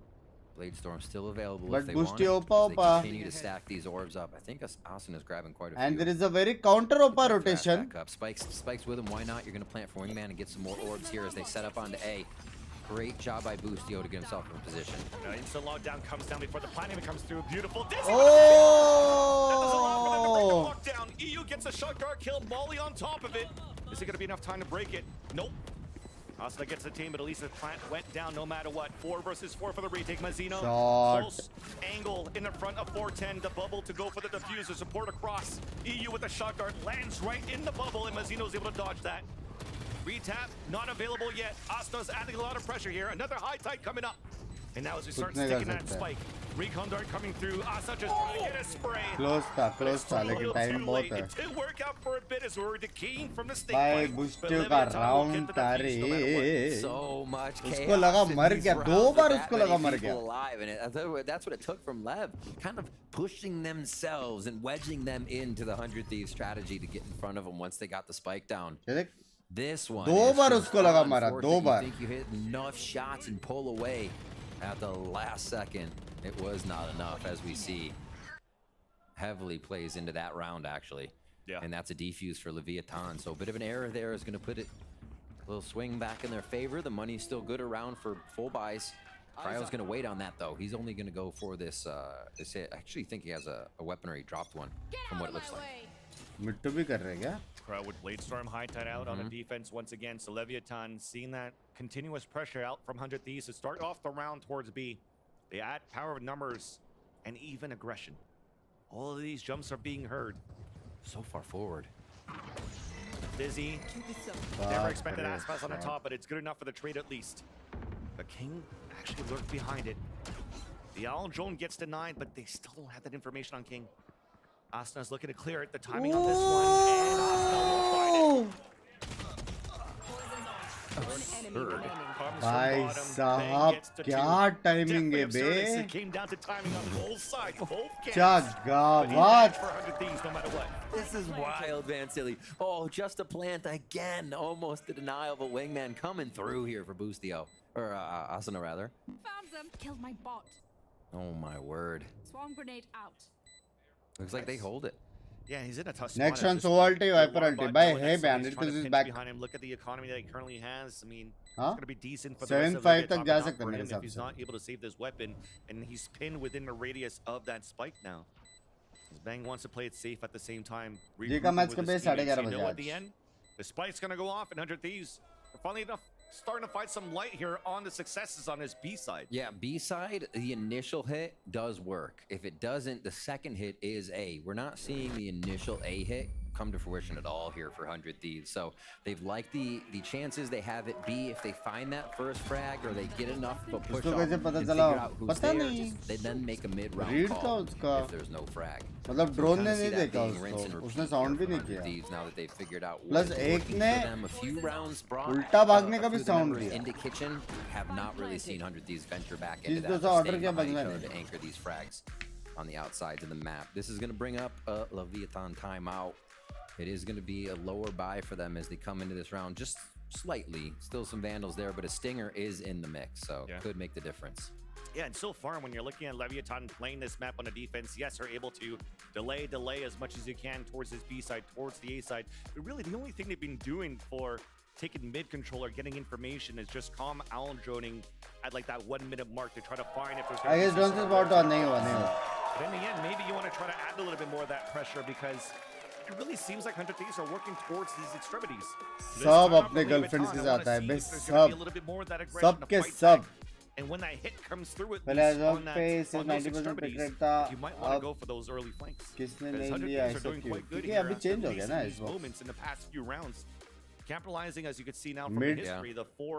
Bladestorm still available But if they want Boostio it, Opa they Opa. continue to stack these orbs up. I think Asen is grabbing quite a few. And there is a very counter Opa rotation. Back up. Spikes with him. Why not? You're going to plant for Wingman and get some more orbs here as they set up onto A. Great job by Boostio to get himself in position. Instant lockdown comes down before the planning comes through. Beautiful. Oh! Lockdown. EU gets a shot guard kill. Molly on top of it. Is it going to be enough time to break it? Nope. Asta gets the team, but at least the plant went down no matter what. 4 versus 4 for the retake. Mazzino. Close angle in the front of 410. The bubble to go for the diffuser. Support across. EU with the shot guard lands right in the bubble, and Mazzino's able to dodge that. Retap, not available yet. Asta's adding a lot of pressure here. Another high tide coming up. And now as we start sticking that spike, recon dart coming through. Asta just trying to get a spray. Close था, लेकिन time बहुत है. It did work out for a bit as we were decaying from the stake भाई fight. Boostio का round था रे. So much chaos. उसको लगा मर गया. 2 बार उसको लगा मर गया. Alive, and that's what it took from Lev, kind of pushing themselves and wedging them into the 100 Thieves strategy to get in front of them once they got the spike down. This one. 2 बार उसको लगा मारा. 2 बार. You think you hit enough shots and pull away at the last second. It was not enough, as we see. heavily plays into that round, actually. Yeah. And that's a defuse for Leviathan. So a bit of an error there is going to put it a little swing back in their favor. The money's still good around for full buys. Cryo's going to wait on that, though. He's only going to go for this hit. I actually think he has a weapon, or he dropped one from what it looks like. Mid to bhi kar rahe kya? Cryo with Bladestorm high tied out on the defense once again. So Leviathan seeing that continuous pressure out from 100 Thieves to start off the round towards B. They add power of numbers and even aggression. All of these jumps are being heard. So far forward. Busy. Never expected Aspas on the top, but it's good enough for the trade at least. But King actually lurked behind it. The Owl drone gets denied, but they still don't have that information on King. Asna's looking to clear it. The timing on this one, and Asna will find it. भाई साहब क्या timing है बे क्या गावत This is wild, Van Silly. Oh, just a plant again. Almost a denial of a wingman coming through here for Boostio. Or Asuna, rather. Found them. Killed my bot. Oh, my word. Swarm grenade out. Looks like they hold it. Yeah, he's in a tough spot. Next one, so ulti, Viper ulti. Bye, hey, Bandit, this is back. Behind him. Look at the economy that he currently has. I mean, it's Huh? going to be decent for the rest of 7-5 the तक जा सकता है मेरे if हिसाब he's से. not able to save this weapon, and he's pinned within the radius of that spike now. Bang wants to play it safe at the same time. ये का match का बेस 11:30 You know, बजे at the end, the spike's going to go off, and 100 Thieves are finally starting to find some light here on the successes on his B side. Yeah, B side, the initial hit does work. If it doesn't, the second hit is A. We're not seeing the initial A hit come to fruition at all here for 100 Thieves. So they've liked the chances they have at B. If they find that first frag or they get enough of a push off and figure out who's there, they then make a mid-round call if there's no frag. मतलब drone ने नहीं देखा उसको, उसने sound भी नहीं किया. Now that they've figured out Plus एक ने a few rounds उल्टा भागने का भी साउंड दिया. into kitchen, have not really seen 100 Thieves venture back into चीज that. तो ऑर्डर Staying किया behind बंगला each other ने. to anchor these frags on the outsides of the map. This is going to bring up a Leviathan timeout. It is going to be a lower buy for them as they come into this round, just slightly. Still some Vandals there, but a Stinger is in the mix, so could make the difference. Yeah, and so far, when you're looking at Leviathan playing this map on the defense, yes, are able to delay as much as you can towards his B side, towards the A side. But really, the only thing they've been doing for taking mid control or getting information is just calm owl droning at like that 1 minute mark to try to find if there's. I guess drones is about to नहीं हुआ. But in the end, maybe you want to try to add a little bit more of that pressure because it really seems like 100 Thieves are working towards these extremities. सब अपने girlfriends के साथ है बे सब के सब. And when that hit comes through with पहले on that, पे से on those 90% extremities, पिक था. you might want to go for those early flanks. किसने Because नहीं 100 लिया Thieves are ऐसा doing क्यों? quite good क्योंकि here अभी after चेंज हो गया facing ना these इस वक्त. moments in the past few rounds, capitalizing as you can see now from Mid. the history, the 4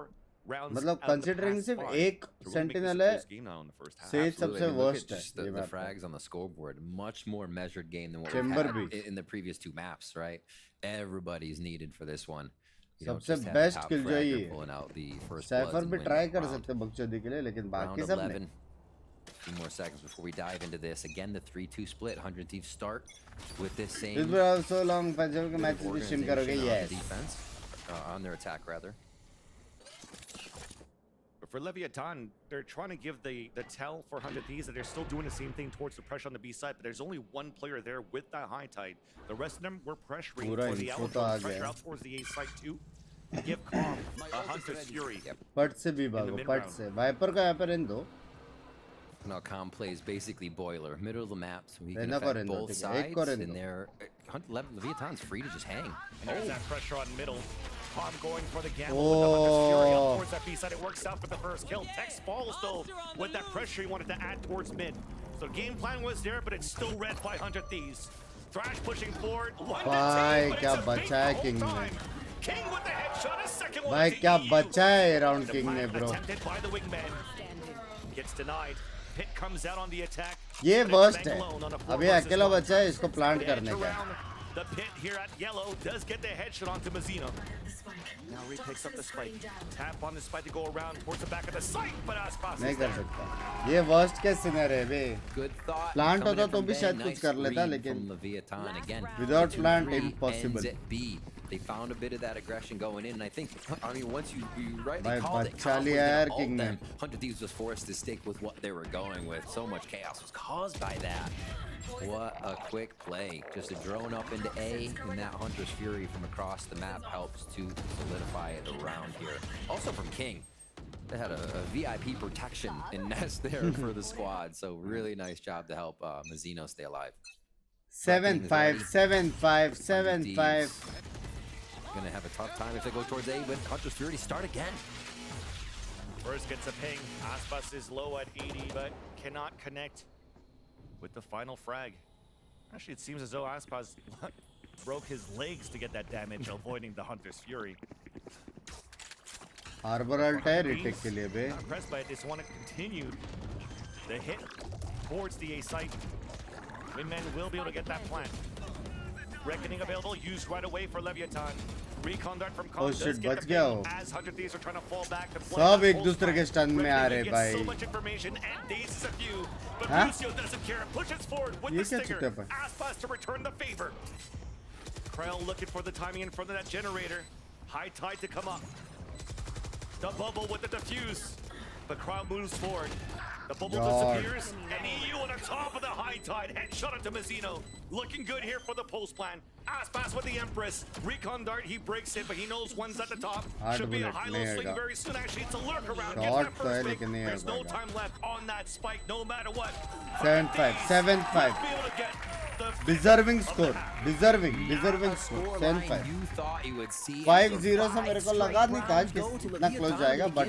rounds. मतलब कंसीडरिंग सिर्फ एक सेंटिनल है, सेज सबसे वर्स्ट है. The frags on the scoreboard, much more measured game than what Chamber we've had in the previous two maps, right? Everybody's needed for this one. सबसे best किल जो ये cipher भी try कर सकते बकचोदी के लिए, लेकिन बाकी सब नहीं. A few more seconds before we dive into this. Again, the 3-2 split. 100 Thieves start with this same. This will also long Punjab के मैचेस भी स्ट्रीम करोगे. Yes. Defense on their attack rather. But for Leviathan, they're trying to give the tell for 100 Thieves that they're still doing the same thing towards the pressure on the B side, but there's only one player there with that high tide. The rest of them were pressuring for the Alpha pressure out towards the A side too. Give calm a Hunter's Fury. पट से भी भागो, पट से. Wiper का यहाँ पर इन दो. Now Calm plays basically boiler, middle of the map, so he can Rena affect Correndo, both ठीक है. sides. एक Corendo. And there, Leviathan's free to just hang. And there's that pressure on middle. Calm going for the gamble with the Hunter's Fury up towards that B side. It works out for the first kill. Tex falls though with that pressure he wanted to add towards mid. So game plan was there, but it's still red by 100 Thieves. Thrash pushing forward. भाई क्या बचा है king ने. King with the headshot, a second one. भाई क्या बचा है round king ने bro. Attempted by the wingman. Gets denied. Pit comes out on the attack. ये वर्स्ट है. अभी अकेला बचा है इसको प्लांट करने का. The pit here at yellow does get the headshot onto Mazzino. Now he picks up the spike. Tap on the spike to go around towards the back of the site, but Aspas नहीं कर सकता. ये worst case scenario है बे. Plant होता तो भी शायद कुछ कर लेता, लेकिन Leviathan again. Without plant, impossible. They found a bit of that aggression going in, and I think, I mean, once you rightly called it, यार 100 Thieves was forced to stick with what they were going with. So much chaos was caused by that. What a quick play. Just a drone up into A, and that Hunter's Fury from across the map helps to solidify the round here. Also from King. They had a VIP protection in Nest there for the squad, so really nice job to help Mazzino stay alive. 7-5, 7-5, 7-5. Gonna have a tough time if they go towards A, but Hunter's Fury start again. First gets a ping. Aspas is low at 80, but cannot connect with the final frag. Actually, it seems as though Aspas broke his legs to get that damage, avoiding the Hunter's Fury. Arbor है retake के लिए बे. Not pressed by it. They just want to continue the hit towards the A site. Windman will be able to get that plant. Reckoning available, used right away for Leviathan. Recon dart from Con does get the ping as 100 Thieves are trying to fall back. सब एक दूसरे के stun में आ रहे भाई. So much information and dazes a few, but Lucio doesn't care. Pushes forward with the stinger. Aspas to return the favor. Krell looking for the timing in front of that generator. High tide to come up. The bubble with the defuse. The crowd moves forward. The bubble disappears, and EU on the top of the high tide. Headshot into Mazzino. Looking good here for the post plan. Aspas with the Empress. Recon dart, he breaks it, but he knows one's at the top. Should be a high-low swing very soon. Actually, it's a lurk around. Gets that first pick. There's no time left on that spike, no matter what. 7-5, 7-5. Deserving score. Deserving score. 7-5. 5-0 से मेरे को लगा नहीं था कि इतना close जाएगा, but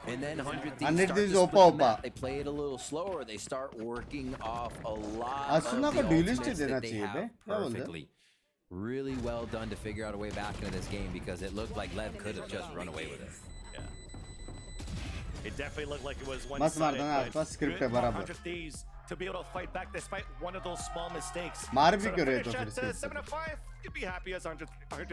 and then 100 Thieves opa. They play it a little slower. They start working off a lot Asuna of को the delist ultimates देना that they चाहिए have बे. क्या बोलते? perfectly. Really well done to figure out a way back into this game because it looked like Lev could have just run away with it. Yeah. It definitely looked like it was one मस्त मारता है आपका script है बराबर. 100 Thieves to be able to fight back despite one of those small mistakes. मार भी क्यों रहे तो फिर 7-5, you'd be happy as 100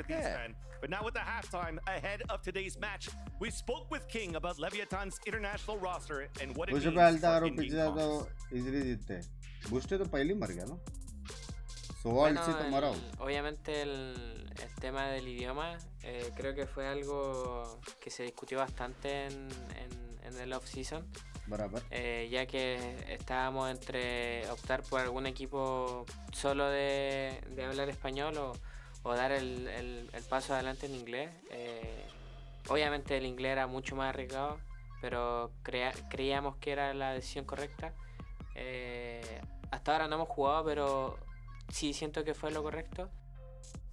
Thieves fan. But now with the halftime ahead of today's match, we spoke with King about Leviathan's international roster and what it means for in-game comps. easily जीतते. Booster तो पहले मर गया ना. Bueno, obviamente el tema del idioma creo que fue algo que se discutió bastante en el off-season, ya que estábamos entre optar por algún equipo solo de hablar español o dar el paso adelante en inglés. Obviamente el inglés era mucho más arriesgado, pero creíamos que era la decisión correcta. Hasta ahora no hemos jugado, pero sí siento que fue lo correcto,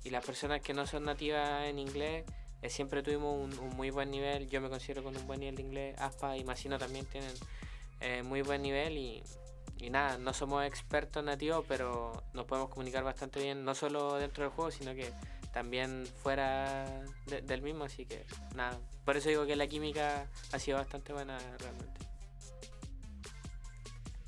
y las personas que no son nativas en inglés siempre tuvimos un muy buen nivel. Yo me considero con un buen nivel de inglés. Aspa y Mazzino también tienen muy buen nivel, y nada, no somos expertos nativos, pero nos podemos comunicar bastante bien, no solo dentro del juego, sino que también fuera del mismo, así que nada, por eso digo que la química ha sido bastante buena realmente.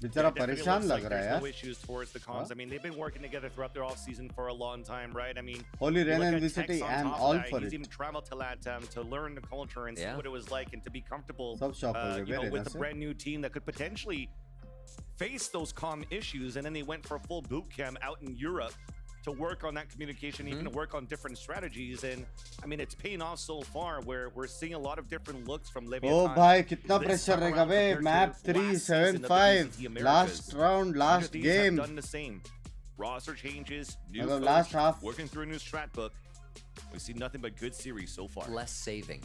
बेचारा परेशान लग रहा है यार. No issues towards the comms. I mean, they've been working together throughout their off season for a long time, right? I mean, Holy Ren and VCT, I'm all for it. He's even traveled to LATAM to learn the culture and see what it was like and to be comfortable, with a brand new team that could potentially face those comm issues. And then they went for a full boot camp out in Europe to work on that communication, even to work on different strategies. And I mean, it's paying off so far where we're seeing a lot of different looks from Leviathan. Oh bhai, kitna pressure रहेगा बे. Map 3-7-5. Last round, last game. Done the same. Roster changes, new coach, last half. working through a new strat book. We see nothing but good series so far. Less saving.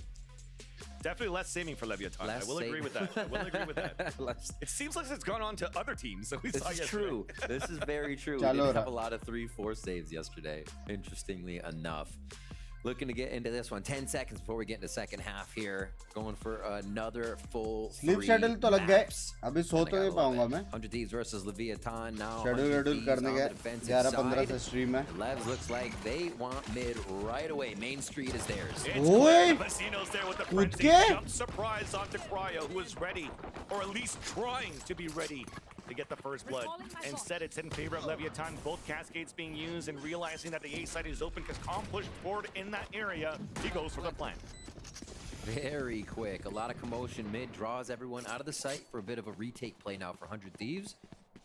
Definitely less saving for Leviathan. I will agree with that. I will agree with that. It seems like it's gone on to other teams. So this is true. This is very true. We didn't have a lot of 3-4 saves yesterday, interestingly enough. Looking to get into this one. 10 seconds before we get into second half here. Going for another full Sleep schedule तो लग गए. अभी सो तो नहीं पाऊंगा मैं. 100 Thieves versus Leviathan now. Schedule करने के 11-15 से stream है. Levs looks like they want mid right away. Main Street is theirs. ओए. Mazzino's there with the कूद frenzy. के. Jump surprise onto Cryo, who is ready, or at least trying to be ready to get the first blood. Instead, it's in favor of Leviathan. Both cascades being used, and realizing that the A side is open because Calm pushed forward in that area. He goes for the plant. Very quick. A lot of commotion mid. Draws everyone out of the site for a bit of a retake play now for 100 Thieves.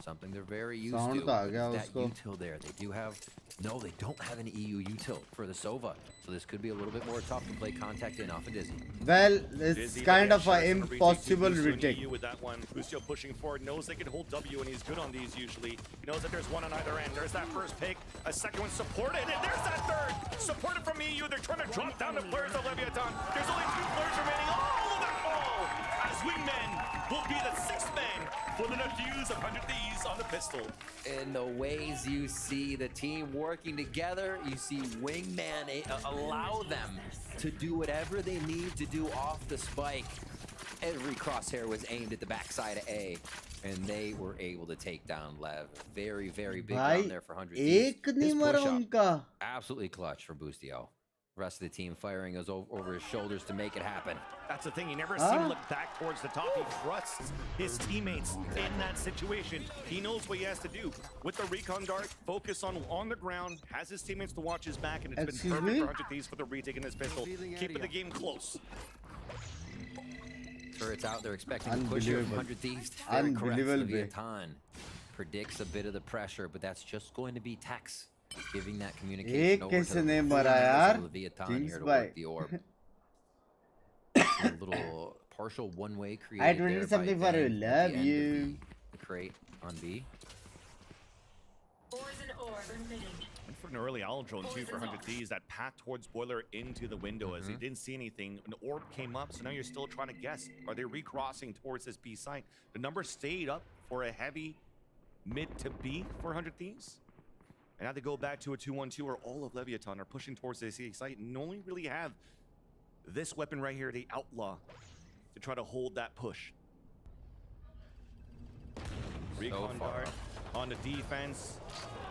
Something they're very used Sound to. तो आ गया That उसको. util there. They do have... No, they don't have an EU util for the Sova. So this could be a little bit more tough to play contact in off of Dizzy. Well, it's kind of an impossible retake. With that one, Busio pushing forward, knows they can hold W, and he's good on these usually. He knows that there's one on either end. There's that first pick, a second one supported, and there's that third! Supported from EU, they're trying to drop down the players of Leviathan. There's only 2 players remaining. All of that ball! As Wingman will be the 6th man for the defuse of 100 Thieves on the pistol. In the ways you see the team working together, you see Wingman allow them to do whatever they need to do off the spike. Every crosshair was aimed at the backside of A, and they were able to take down Lev. Very, very big round there for 100 Thieves. This push-up, absolutely clutch for Boostio. Rest of the team firing us over his shoulders to make it happen. That's the thing, you never see him look back towards the top. He trusts his teammates in that situation. He knows what he has to do. With the recon dart, focus on the ground, has his teammates to watch his back, and it's been perfect for 100 Thieves for the retake in this pistol. Keeping the game close. Turrets out, they're expecting a push here from 100 Thieves. Very correct. Leviathan predicts a bit of the pressure, but that's just going to be Tex giving that communication over to Leviathan here to work the orb. A little partial one-way created I tweeted something for you. Love you. The crate on B. And for an early owl drone too for 100 Thieves, that path towards Boiler into the window as he didn't see anything. An orb came up, so now you're still trying to guess. Are they recrossing towards this B site? The number stayed up for a heavy mid to B for 100 Thieves. And now they go back to a 2-1-2 where all of Leviathan are pushing towards this A site and only really have this weapon right here, the Outlaw, to try to hold that push. Recon dart on the defense.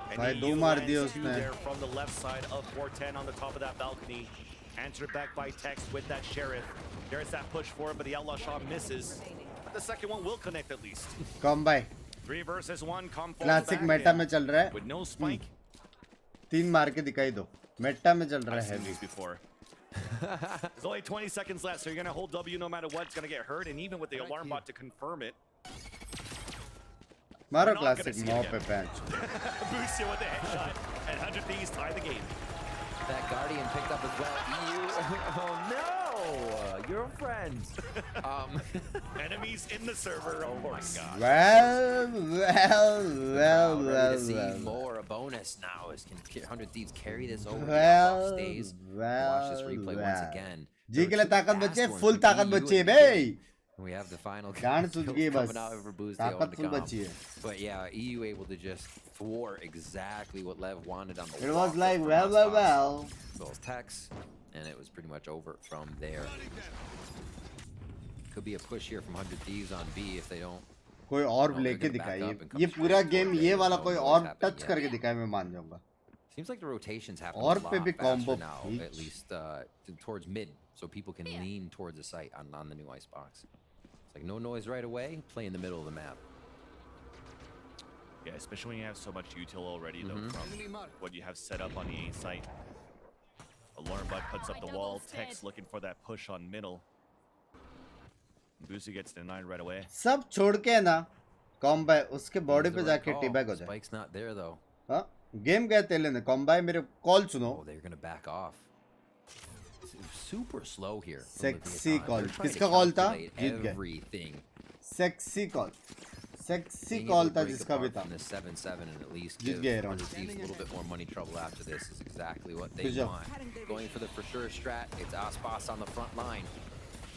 And EU lands 2 there from the left side of 410 on the top of that balcony. Answered back by Tex with that Sheriff. There's that push for it, but the Outlaw shot misses. But the second one will connect at least. Come by. 3 versus 1. Classic meta में चल रहा है. With no spike. 3 मार के दिखाई दो. Meta में चल रहा है. Before. There's only 20 seconds left, so you're gonna hold W no matter what. It's gonna get hurt, and even with the alarm bot to confirm it. Maro classic mob pe bench. Boostio with the headshot, and 100 Thieves tie the game. That Guardian picked up as well. EU. Oh no! You're friends. Enemies in the server. Oh my god. Well. See more a bonus now. Is can 100 Thieves carry this over? Stays. Watch this replay once again. जी के लिए ताकत बचे, full ताकत बची है बे. We have the final coming out over Boostio on the comp. But yeah, EU able to just thwart exactly what Lev wanted on the It was like, well. So it's Tex, and it was pretty much over from there. Could be a push here from 100 Thieves on B if they don't. कोई orb लेके दिखाए. ये पूरा game ये वाला कोई orb touch करके दिखाए मैं मान जाऊँगा. Seems like the rotations happen orb a पे lot भी combo now, at least towards mid, so people can lean towards the site on the new icebox. It's like no noise right away, play in the middle of the map. Yeah, especially when you have so much util already, though, from what you have set up on the A site. Alarm bot puts up the wall. Tex looking for that push on middle. Boostio gets denied right away. सब छोड़ के ना कॉम्बाई उसके body पे जाके teabag हो जाए. Spike's not there though. हाँ गेम गए थे लेने कॉम्बाई मेरे कॉल सुनो. Oh, they're gonna back off. Super slow here. Sexy call. किसका कॉल था? जीत गए. Sexy call. Sexy call था जिसका भी था. 7-7 and at least give 100 Thieves a little bit more money trouble after this is exactly what they want. Going for the for sure strat. It's Aspas on the front line.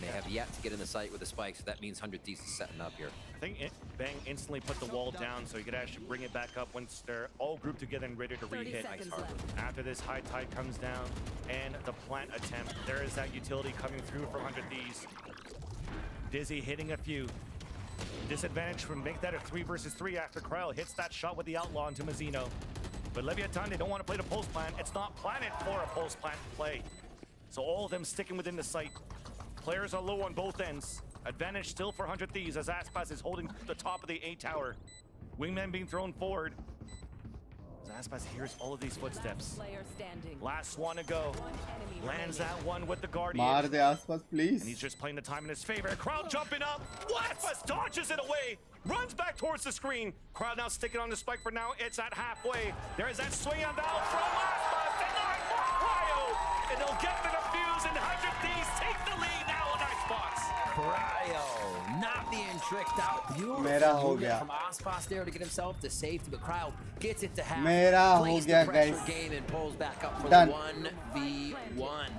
They have yet to get in the site with the spike, so that means 100 Thieves is setting up here. I think Bang instantly put the wall down so he could actually bring it back up once they're all grouped together and ready to re-hit. After this, high tide comes down and the plant attempt. There is that utility coming through for 100 Thieves. Dizzy hitting a few. Disadvantage from make that a 3 versus 3 after Kryle hits that shot with the Outlaw into Mazzino. But Leviathan, they don't want to play the post plant. It's not planted for a post plant play. So all of them sticking within the site. Players are low on both ends. Advantage still for 100 Thieves as Aspas is holding the top of the A tower. Wingman being thrown forward. As Aspas hears all of these footsteps. Last one to go. Lands that one with the Guardian. मार दे Aspas, please. And he's just playing the time in his favor. Crowd jumping up. Aspas dodges it away. runs back towards the screen. Crowd now sticking on the spike for now. It's at halfway. There is that swing on down from Aspas. Denied for Cryo. And they'll get the defuse, and 100 Thieves take the lead now on Icebox. Cryo not being tricked out. Beautiful movement from Aspas there to get himself to safety, but Cryo gets it to half. Plays the pressure game and pulls back up for the 1v1.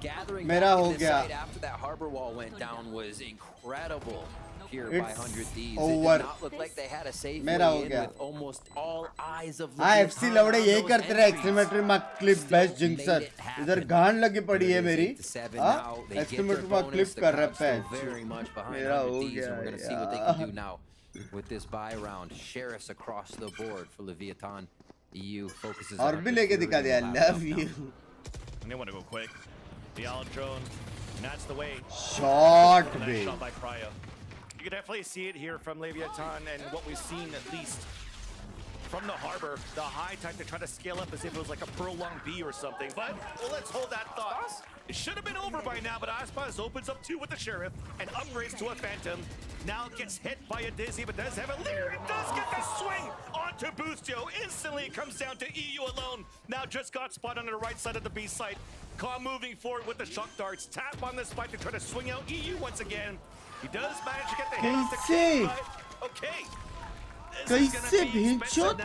Gathering back in the site after that harbor wall went down was incredible here by 100 Thieves. It did not look like they had a safe way in with almost all eyes of FC लवड़े यही करते रहे एक्सट्रीमेट्री में clip best जिंक्सर इधर गांड लगी पड़ी है मेरी एक्सट्रीमेट्री में क्लिप कर रहे हैं मेरा हो गया with this buy round. Sheriffs across the board for Leviathan. EU focuses और भी लेके दिखा दिया love you and they want to go quick. The Allen drone, and that's the way. Shot by Cryo. You can definitely see it here from Leviathan and what we've seen at least from the harbor. The high time to try to scale up as if it was like a prolonged B or something. But well, let's hold that thought. It should have been over by now, but Aspas opens up two with the Sheriff and upgrades to a Phantom. Now gets hit by a Dizzy, but does have a leer. It does get the swing onto Boostio. Instantly it comes down to EU alone. Now just got spotted on the right side of the B site. Calm moving forward with the shock darts. Tap on the spike to try to swing out EU once again. He does manage to get the hit off the kick, but okay. कैसे भेंचोद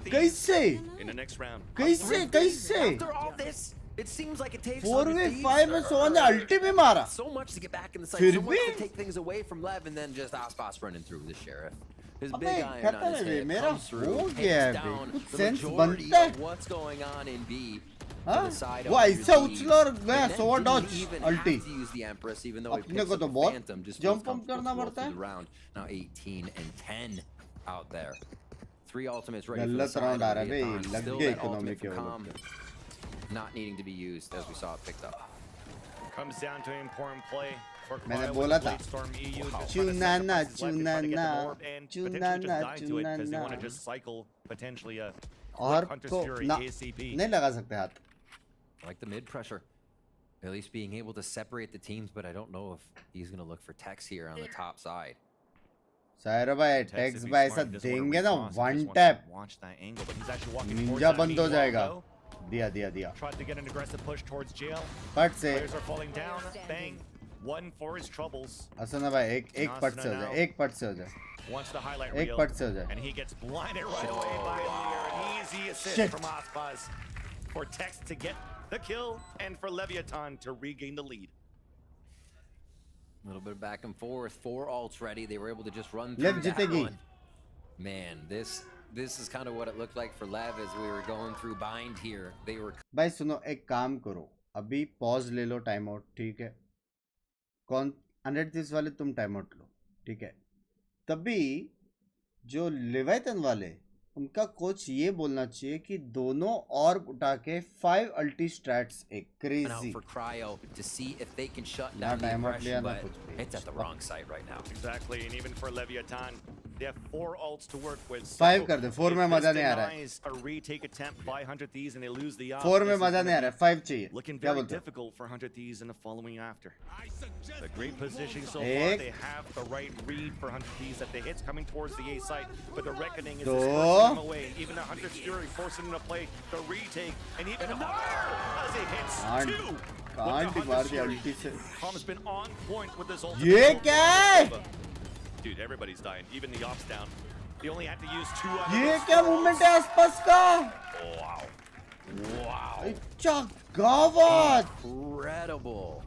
कैसे in the next round कैसे after all this it seems like it takes 4v5 में सोने अल्टी भी मारा so much to get back in the site, so much to take things away from Lev, and then just Aspas running through the Sheriff. His big iron on his head comes through, takes down the majority of what's going on in B. वो ऐसा उछला और गया सो Dodge अल्टी अपने को तो बहुत jump pump करना पड़ता है now 18 and 10 out there. 3 ultimates ready for the गलत राउंड आ रहा है भाई लग गया इकोनॉमी के not needing to be used as we saw it picked up. Comes down to an important play for मैंने बोला था चुनाना चुनाना चुनाना चुनाना they want to just cycle potentially a और Hunter's तो Fury ACP. नहीं लगा सकते हाथ I like the mid pressure, at least being able to separate the teams, but I don't know if he's going to look for Tex here on the top side. Saira भाई takes भाई ऐसा देंगे ना one tap Ninja बंद हो जाएगा दिया दिया दिया Tried to get an aggressive push towards jail. पट से Players are falling down. Bang. One for his troubles. असना भाई एक पट से हो जाए एक पट से हो जाए Wants the highlight एक reel. पट से हो जाए And he gets blinded right away by Lear. An easy assist from Aspas for Tex to get the kill and for Leviathan to regain the lead. A little bit back and forth. 4 ults ready. They were able to just run Lev through that जीतेगी one. Man, this is kind of what it looked like for Lev as we were going through bind here. They were भाई सुनो एक काम करो अभी pause ले लो time out ठीक है कौन 130 वाले तुम टाइम आउट लो ठीक है तभी जो लेवाइथन वाले उनका कोच ये बोलना चाहिए कि दोनों और उठा के 5 अल्टी स्ट्रैट्स एक crazy for Cryo to see if they can shut down the aggression, but it's at the wrong site right now. Exactly, and even for Leviathan, they have 4 ults to work with. 5 कर दे 4 में मजा नहीं आ रहा है a retake attempt by 100 Thieves and they lose the 4 में मजा नहीं आ रहा है 5 चाहिए looking क्या very बोलते हो difficult for 100 Thieves in the following after. A great positioning so far. They have the right read for 100 Thieves that the hits coming towards the A site, but the reckoning is just pushing them away. Even 100 Fury forcing them to play the retake, and even as it hits 2. Can't मार दिया अल्टी से Tom's been on point with this ult. ये क्या है Dude, everybody's dying, even the ops down. They only had to use 2 ये क्या movement है आसपास का Wow. Wow. अच्छा गावत Incredible.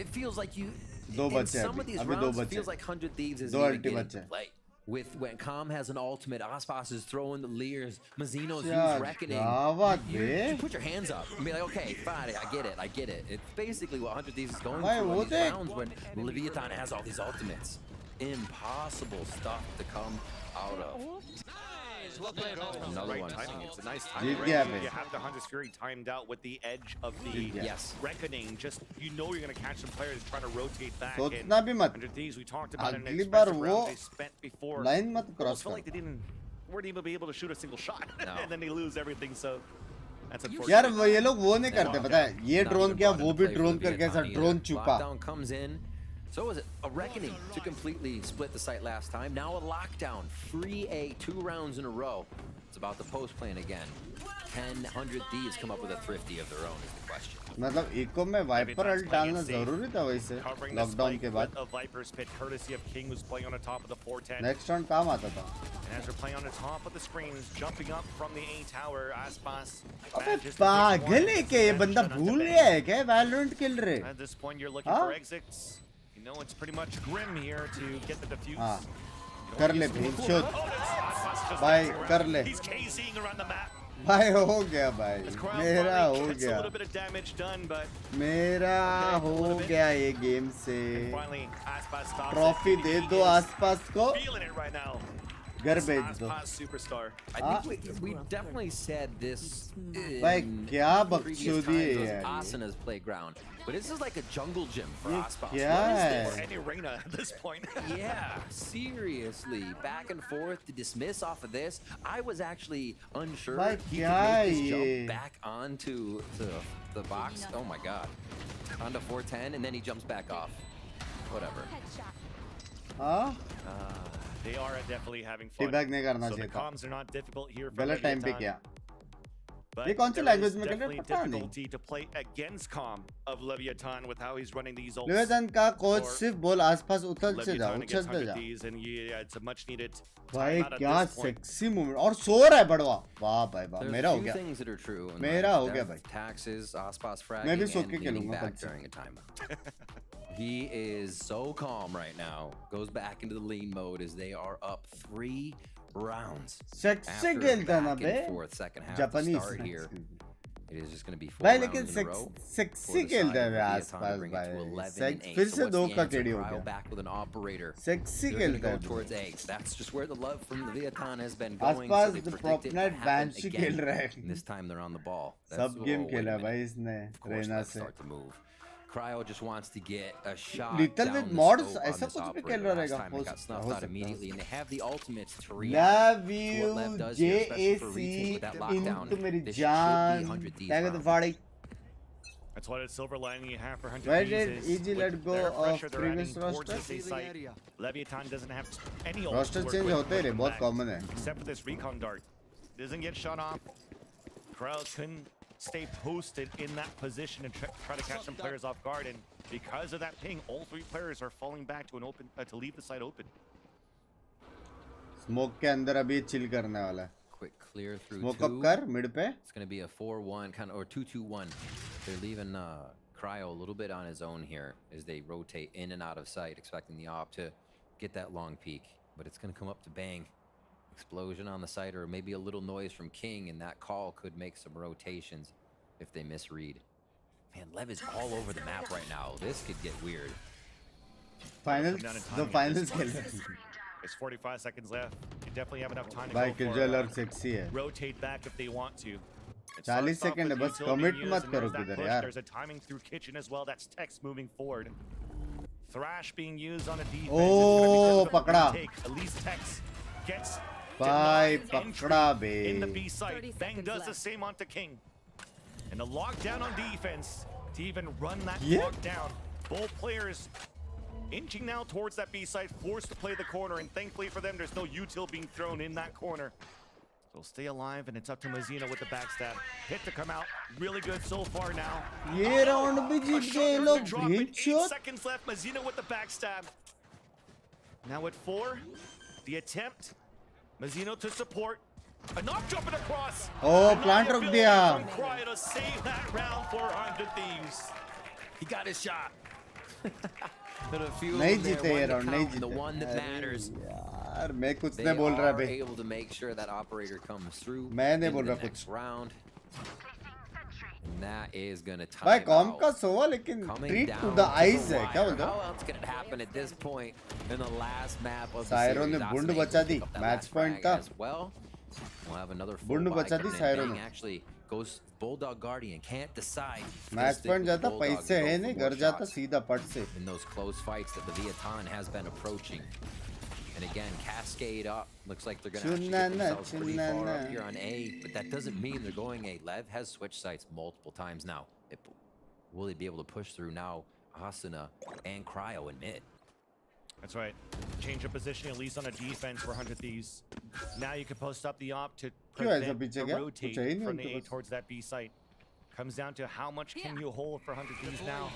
It feels like you दो in बच्चे some of these अभी दो rounds बच्चे feels like 100 Thieves is दो even अल्टी getting बच्चे play. With when Calm has an ultimate, Aspas is throwing the Leers, Mazzino's क्या used Reckoning. गावत You bay put your hands up and be like, okay, fine, I get it. It's basically what 100 Thieves is going भाई through वो in these देख rounds when Leviathan has all these ultimates. Impossible stuff to come out of. Another one. Timing. It's a nice Jeet timing. गया You bay have the Hunter's Fury timed out with the edge of the Yes. reckoning. Just you know you're going to catch some players trying to rotate back. सोचना भी मत 100 Thieves, we talked about an अगली बार expensive वो round they spent before. Line मत cross Almost felt like कर they weren't even able to shoot a single shot, No. and then they lose everything. So that's unfortunate. यार ये लोग वो नहीं करते पता है ये ड्रोन किया वो भी ड्रोन करके ऐसा ड्रोन चुका Lockdown comes in. So was it a reckoning to completely split the site last time? Now a lockdown, free A 2 rounds in a row. It's about the post plan again. 100 Thieves come up with a thrifty of their own is the question. मतलब eco में wiper alt डालना जरूरी था वैसे lockdown के बाद. Next round काम आता था. As they're playing on the top of the screens, jumping up from the A tower, Aspas. अबे पागल है क्या ये बंदा भूल गया है क्या वैलोरेंट खेल रहे? At this point, you're looking for exits. You know it's pretty much grim here to get the defuse. हाँ कर ले भेंचोद भाई कर ले. He's KZing around the map. भाई हो गया भाई मेरा हो गया मेरा हो गया ये गेम से. ट्रॉफी दे दो आसपास को घर भेज दो. I think we definitely said this भाई क्या बकचोदी है यार. Asana's playground, but this is like a jungle gym for Aspas. क्या है? Any arena at this point. Yeah, seriously, back and forth to dismiss off of this. I was actually unsure भाई he क्या could make है this ये? jump back onto the box. Oh my god, onto 410, and then he jumps back off. Whatever. हाँ? They are definitely having fun. Feedback नहीं करना So the चाहिए था. comms are not difficult here for गलत time पे Leviathan. किया. But ये कौन सी there लैंग्वेज is में खेल रहे definitely पता नहीं. difficulty to play against comm of Leviathan with how he's running these ults. लेविथन का कोच for सिर्फ बोल आसपास उछल से जा Leviathan उछल against से जा. 100 Thieves, and yeah, it's a much needed भाई timeout at क्या this point. सेक्सी मूवमेंट और सो रहा है बड़वा. वाह भाई वाह There's मेरा a हो few गया. things that are true. in मेरा life. हो गया Death, भाई. Taxes, Aspas मैं भी fragging, सो and के leaning खेलूंगा back कल से. during a timeout. He is so calm right now. Goes back into the lean mode as they are up 3 rounds. Sexy After a खेलता ना back बे. and forth second half to Japanese. start here. It is just going to be 4 भाई rounds लेकिन in a row. Sexy खेलता है वे आसपास भाई. फिर से 2 का केडी हो गया. Back with an operator. Sexy They're gonna खेलता go है. towards A. That's just where the love from the Leviathan has been going. आसपास So they the predict it to propnet happen banshee again. खेल रहा है. And this time they're on the ball. सब game खेला भाई इसने Raina Let's से. start to move. Cryo just wants to get a shot Little down with the mods, scope on ऐसा this कुछ भी operator. खेल रहा Last रहेगा. time it got snuffed हो out सकता है. immediately, and they have the ultimates to react Love to what Lev you does here, especially for retake with that lockdown. into मेरी This should be जान. 100 Thieves Tag of the round. party. That's what a silver lining you have for 100 Where Thieves did is EG with let go their of pressure they're previous adding towards roster? this site. Leviathan doesn't have any ult Roster to work change with होते रहे, them बहुत back, common है. except for this recon dart. Doesn't get shot off. Crowd couldn't stay posted in that position and try to catch some players off guard, and because of that ping, all 3 players are falling back to an open to leave the site open. Smoke के अंदर अभी chill करने वाला है. Quick clear through Smoke 2. up कर mid पे. It's going to be a 4-1 kind of, or 2-2-1. They're leaving Cryo a little bit on his own here as they rotate in and out of sight, expecting the op to get that long peek. But it's going to come up to bang. Explosion on the site, or maybe a little noise from King, and that call could make some rotations if they misread. Man, Lev is all over the map right now. This could get weird. Finals, the finals खेल रहे हैं. There's 45 seconds left. You definitely have enough time to भाई go for Killjoy और sexy है. rotate back if they want to. 40 second है बस commit मत करो किधर यार. There's a timing through kitchen as well. That's text moving forward. Thrash being used on a defense. Oh, पकड़ा. At least text gets भाई पकड़ा बे. in the B site. Bang does the same onto King. And a lockdown on defense to even run that clock down. Both players inching now towards that B site, forced to play the corner, and thankfully for them, there's no util being thrown in that corner. So stay alive, and it's up to Mazzino with the backstab. Hit to come out, really good so far now. ये round भी जीत गए लोग. 8 seconds left, Mazzino with the backstab. Now at 4, the attempt. Mazzino to support. A knock jumping across. Oh, plant रुक दिया. Cryo to save that round for 100 Thieves. He got his shot. नहीं जीते ये round, नहीं जीते. The one that matters. यार मैं कुछ They नहीं बोल रहा are bay. able to make sure that operator comes through. मैं नहीं into बोल the रहा next कुछ. round. And that is gonna tie भाई कॉम out. का सोवा लेकिन Coming treat to down the to eyes the है क्या wire. बोलते How हो? else can it happen at this point in the last map of the Syro series? ने बुंड Asane बचा दी. pick up that Match last point frag था. as well. We'll have another full बुंड buy बचा दी coming in. Syro Bang ने. actually goes Bulldog Guardian, can't decide. Match point जाता पैसे है नहीं घर जाता सीधा पट से. In those close fights that the Leviathan has been approaching. And again, cascade up. Looks like they're going to actually get themselves pretty far up here on A, but that doesn't mean they're going A. Lev has switched sites multiple times now. Will they be able to push through now? Asuna and Cryo in mid. That's right. Change of position, at least on a defense for 100 Thieves. Now you can post up the op to prevent the rotate from the A towards that B site. Comes down to how much can you hold for 100 Thieves now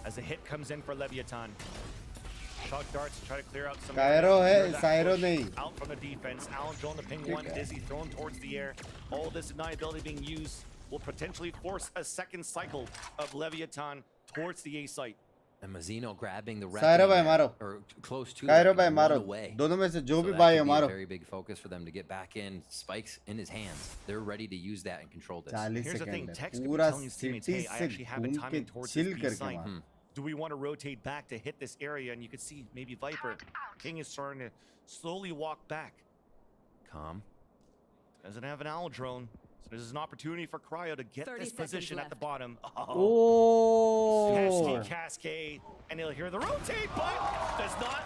as a hit comes in for Leviathan. Shock darts to try to clear out some out from the defense. Alan Joan the ping one, Dizzy thrown towards the air. All this deniability being used will potentially force a second cycle of Leviathan towards the A site. And Mazzino grabbing the or close to away. दोनों में से जो भी भाई है मारो. Very big focus for them to get back in. Spikes in his hands. They're ready to use that and control this. Here's the thing, Tex could be telling his teammates, hey, I actually have a timing towards this B site. Do we want to rotate back to hit this area? And you can see maybe Viper. King is starting to slowly walk back. Calm. Doesn't have an owl drone. So this is an opportunity for Cryo to get this position at the bottom. Cascade. And he'll hear the rotate, but does not.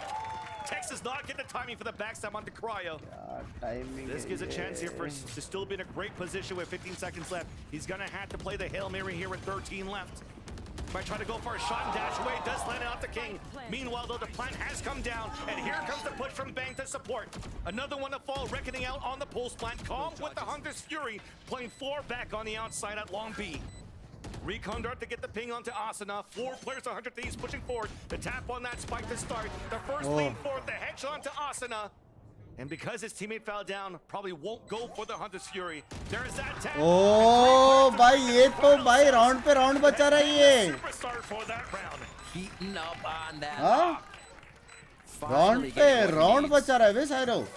Tex does not get the timing for the backstab onto Cryo. This gives a chance here for to still be in a great position with 15 seconds left. He's going to have to play the Hail Mary here with 13 left. Might try to go for a shot and dash away. Does land out the King. Meanwhile, though, the plant has come down. And here comes the push from Bang to support. Another one to fall, reckoning out on the pulse plant. Calm with the Hunter's Fury. Playing 4 back on the outside at Long B. Recon Dart to get the ping onto Asuna. 4 players, 100 Thieves pushing forward. The tap on that spike to start. The first lean forward, the headshot to Asuna. And because his teammate fell down, probably won't go for the Hunter's Fury. There is that tap. Oh, भाई ये तो भाई round पे round बचा रहा है ये. Superstar for that round. Heating up on that. हाँ? Round पे round बचा रहा है बे साइरो.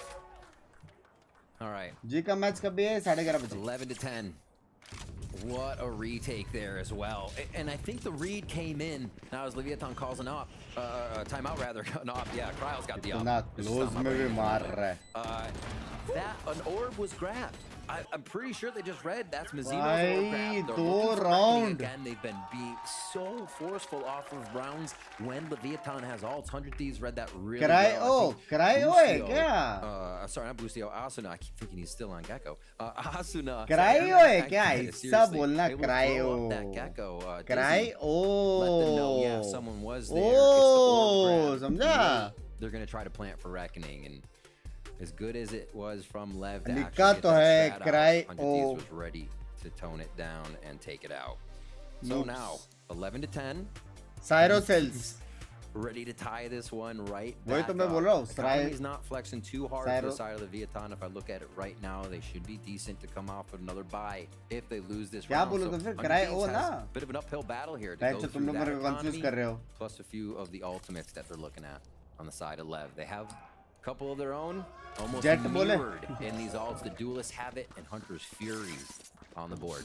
All right. जी का मैच कब है? 11:30 बजे. 11 to 10. What a retake there as well. And I think the read came in. Now as Leviathan calls an op, timeout rather, an op. Yeah, Cryo's got the op. Close में भी मार रहा है. That an orb was grabbed. I'm pretty sure they just read that's Mazzino's orb grab. They're round. Again, they've been being so forceful off of rounds when Leviathan has ults. 100 Thieves read that really well. Cryo है क्या? Sorry, not Bustio. Asuna. I keep thinking he's still on Gecko. Asuna. Cryo है क्या? ऐसा बोलना Cryo. That Gecko. Cryo. Let them know, yeah, someone was there. समझा? They're gonna try to plant for Reckoning, and as good as it was from Lev to लिखा actually तो है Cryo was ready to tone it down and take it out. So now 11 to 10. Syro cells. Ready to tie this one right वही back तो मैं बोल रहा हूँ. Economy's not flexing too hard for the side of the Leviathan. If I look at it right now, they should be decent to come off with another bye if they lose this round. क्या बोलो तो फिर Cryo ना? A bit of an uphill battle here to go through that confuse कर रहे हो. plus a few of the ultimates that they're looking at on the side of Lev. They have a couple of their own, almost mirrored in these ults. The Duelists have it, and Hunter's Fury on the board.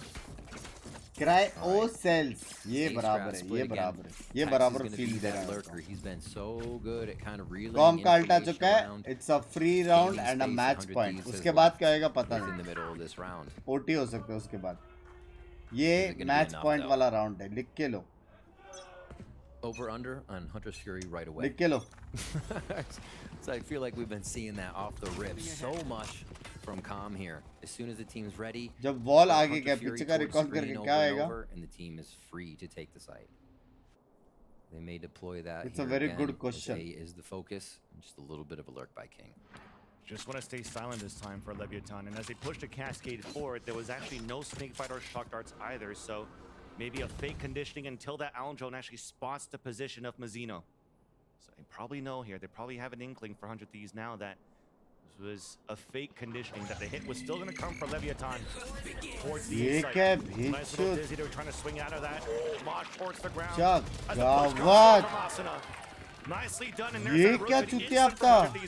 Cryo cells. ये बराबर है. ये बराबर है. ये बराबर feel दे रहा है. He's been so good at kind of relaying com का अल्टा चुका है. It's a free round and a match point. उसके बाद क्या होगा पता नहीं. In the middle of this round. OT हो सकता है उसके बाद. ये match point वाला round है. लिख के लो. Over under on Hunter's Fury right away. लिख के लो. So I feel like we've been seeing that off the rip so much from Calm here. As soon as the team's ready, जब wall आगे क्या पीछे का recall करके क्या आएगा? And the team is free to take the site. They may deploy that. It's a very good question. A is the focus, and just a little bit of a lurk by King. Just want to stay silent this time for Leviathan. And as they push the Cascade forward, there was actually no snake fight or shock darts either. So maybe a fake conditioning until that Alan Drone actually spots the position of Mazzino. So they probably know here. They probably have an inkling for 100 Thieves now that this was a fake conditioning, that the hit was still going to come for Leviathan towards the inside. Nice little Dizzy. They were trying to swing out of that. Mosh towards the ground. Nicely done, and there's that rotation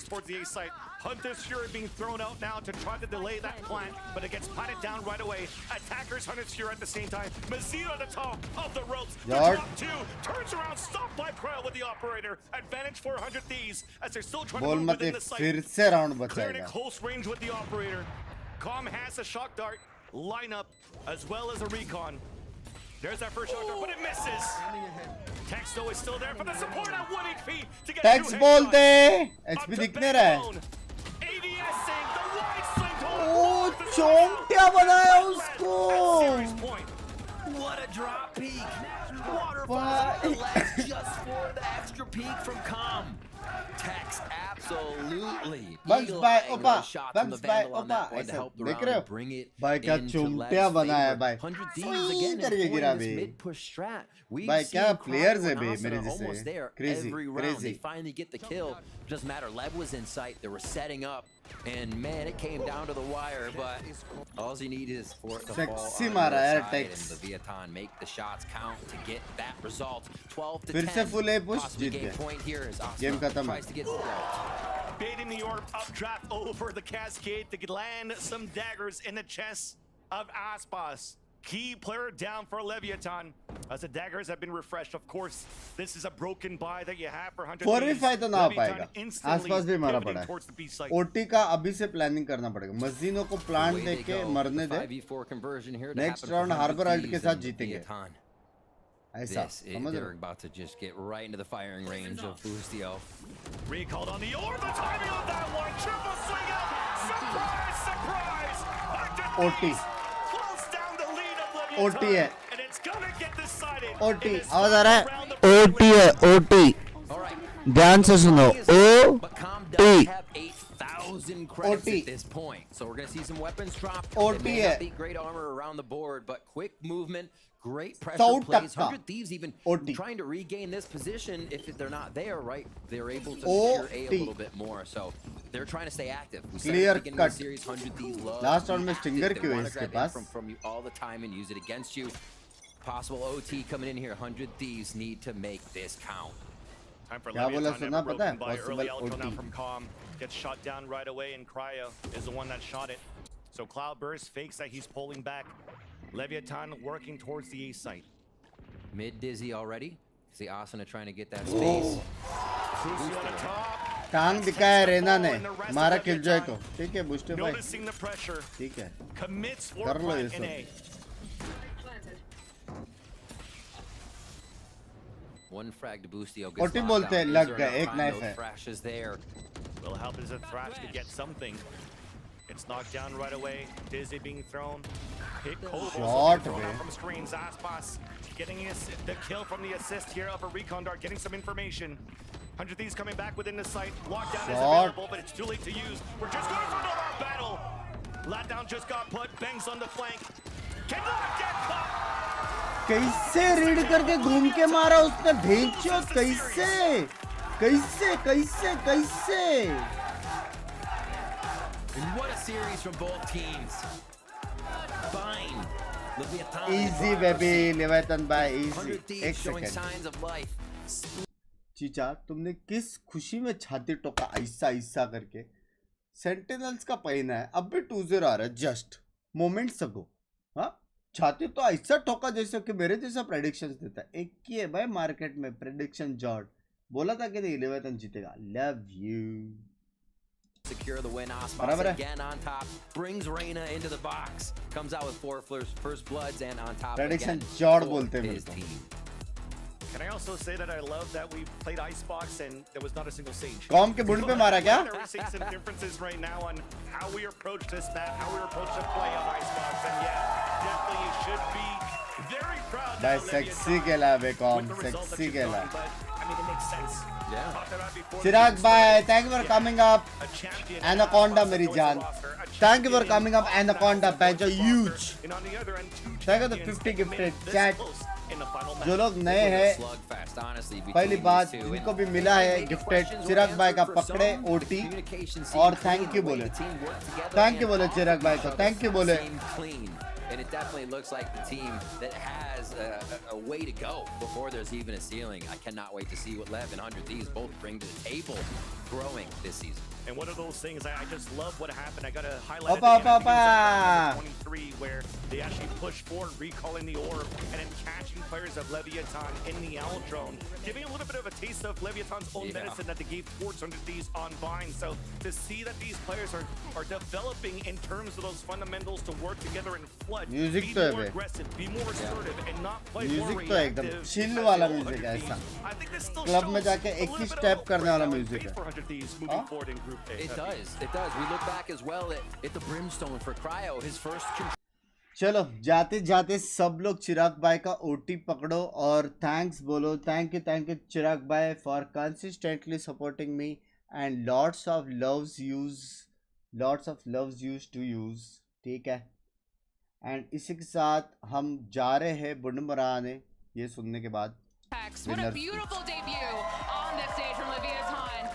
towards the A site. Hunter's Fury being thrown out now to try to delay that plant, but it gets patted down right away. Attackers Hunter's Fury at the same time. Mazzino at the top of the ropes. The drop 2 turns around, stopped by Cryo with the operator. Advantage for 100 Thieves as they're still trying to move within the site. Clearing at close range with the operator. Calm has a shock dart lineup as well as a recon. There's that first shock dart, but it misses. Texto is still there for the support at 1 HP to get Tex बोलते HP दिखने रहा है. ADSing the wide sling to चोंटिया बनाया उसको. What a drop peek. Waterfall on the left just for the extra peek from Com. Tex absolutely. Bugs by Opa. Shot from the Vandal on that one to help the round and bring it into Lev's favor. 100 Thieves again in this mid-push strat. We've seen players Cryo and Asuna almost there every round. They finally get the kill. Doesn't matter. Lev was in sight. They were setting up. And man, it came down to the wire, but all you need is for it to fall on your side, and the Viaton make the shots count to get that result. 12 to 10. Possibly game point here as Asuna tries to get the Baiting the orb updraft over the cascade to land some daggers in the chest of Aspas. Key player down for Leviathan as the daggers have been refreshed. Of course, this is a broken buy that you have for 100. 45 तो ना पाएगा आसपास भी मारा पड़ा है OT का अभी से प्लानिंग करना पड़ेगा मस्जिदों को प्लांट देके मरने दे नेक्स्ट राउंड हार्बर अल्ट के साथ जीतेंगे ऐसा समझ they're about to just get right into the firing range of Bustio. Recalled on the orb, the timing on that one, triple swing out, surprise, surprise! OT Close down the lead of Leviathan, OT है and it's gonna get decided. OT आवाज आ रहा है OT है OT ध्यान से सुनो O T 8,000 credits at this point, so we're gonna see some weapons drop. OT They may not be great armor around the board, but quick movement, great pressure plays. 100 Thieves even trying to regain this position. If they're not there, right, they're able to secure A a little bit more. So they're trying to stay active. We said at the beginning of the series, 100 Thieves love last round में stinger क्यों है इसके पास from you all the time and use it against you. Possible OT coming in here. 100 Thieves need to make this count. Time for क्या बोला Leviathan, सुना never पता है broken by early possible outro now OT from Com. Gets shot down right away, and Cryo is the one that shot it. So Cloudburst fakes that he's pulling back. Leviathan working towards the A site. Mid dizzy already. See Asuna trying to get that space. टांग दिखाया रेना ने मारा killjoy को ठीक है booster भाई Noticing the pressure. ठीक है Commits for कर लो ये plant in A. One frag to Bustio gets OT बोलते हैं लग गए एक नाइफ है Thrashes there. Will help as a Thrash to get something. It's knocked down right away. Dizzy being thrown. Hit Shot, thrown out from screens. Aspas getting the kill from the assist here of a recon dart, getting some information. 100 Thieves coming back within the site. Lockdown is available, but it's too late to use. We're just going for another battle. Lockdown just got put. Bangs on the flank. Cannot get caught. कैसे read करके घूम के मारा उसने भेंचो कैसे कैसे कैसे कैसे And what a series from both teams. Fine. Easy baby Leviathan by easy एक showing second signs of life. चीचा तुमने किस खुशी में छाती टोका ऐसा ऐसा करके सेंटिनल्स का पहना है अब भी 2-0 आ रहा है जस्ट मोमेंट्स अगो हाँ छाती तो ऐसा ठोका जैसे कि मेरे जैसा प्रेडिक्शंस देता है एक ही है भाई मार्केट में प्रेडिक्शन जॉर्ड बोला था कि नहीं लेवेटन जीतेगा love you Secure the win. Aspas again on top. Brings Reina into the box. Comes out with 4 first bloods and on top prediction again जॉर्ड बोलते हैं his team. Can I also say that I love that we played Icebox and there was not a single Sage? Com के बुंड पे मारा क्या? We're seeing some differences right now on how we approach this map, how we approach the play on Icebox, and yeah, definitely you should be very proud. भाई sexy खेला बे कॉम sexy खेला I mean, it makes sense. Chirag भाई thank you for coming up Anaconda मेरी जान thank you for coming up Anaconda बेंचो huge thank you the 50 gifted chat जो लोग नए हैं पहली बात जिनको भी मिला है गिफ्टेड चिराग भाई का पकड़े ओटी और थैंक यू बोले चिराग भाई को थैंक यू बोले And it definitely looks like the team that has a way to go before there's even a ceiling. I cannot wait to see what Lev and 100 Thieves both bring to the table, growing this season. And one of those things, I just love what happened. I got to highlight at 23 where they actually pushed forward, recalling the orb, and then catching players of Leviathan in the Owl drone, giving a little bit of a taste of Leviathan's own medicine that they gave towards 100 Thieves on Vine. So to see that these players are developing in terms of those fundamentals to work together in flood, music be to more aggressive, be more assertive, and not play more music तो एकदम reactive. Chill वाला music है ऐसा club में जाके एक ही step करने वाला म्यूजिक है It does. We look back as well at the Brimstone for Cryo, his first चलो जाते जाते सब लोग चिराग भाई का ओटी पकड़ो और थैंक्स बोलो. थैंक यू चिराग भाई for consistently supporting me and lots of loves yous to yous. ठीक है. एंड इसी के साथ हम जा रहे हैं बुंडमराने ये सुनने के बाद. What a beautiful debut on this stage from Leviathan.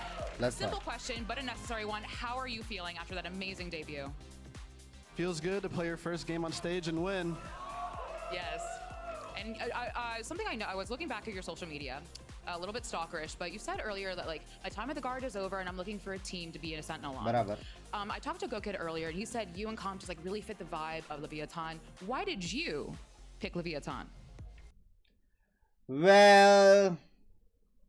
Simple question, but a necessary one. How are you feeling after that amazing debut? Feels good to play your first game on stage and win. Yes. And something I know, I was looking back at your social media, a little bit stalkerish, but you said earlier that like my time at the guard is over and I'm looking for a team to be in a Sentinel on. Barabar. I talked to GoKid earlier and he said you and Comp just like really fit the vibe of Leviathan. Why did you pick Leviathan? Well,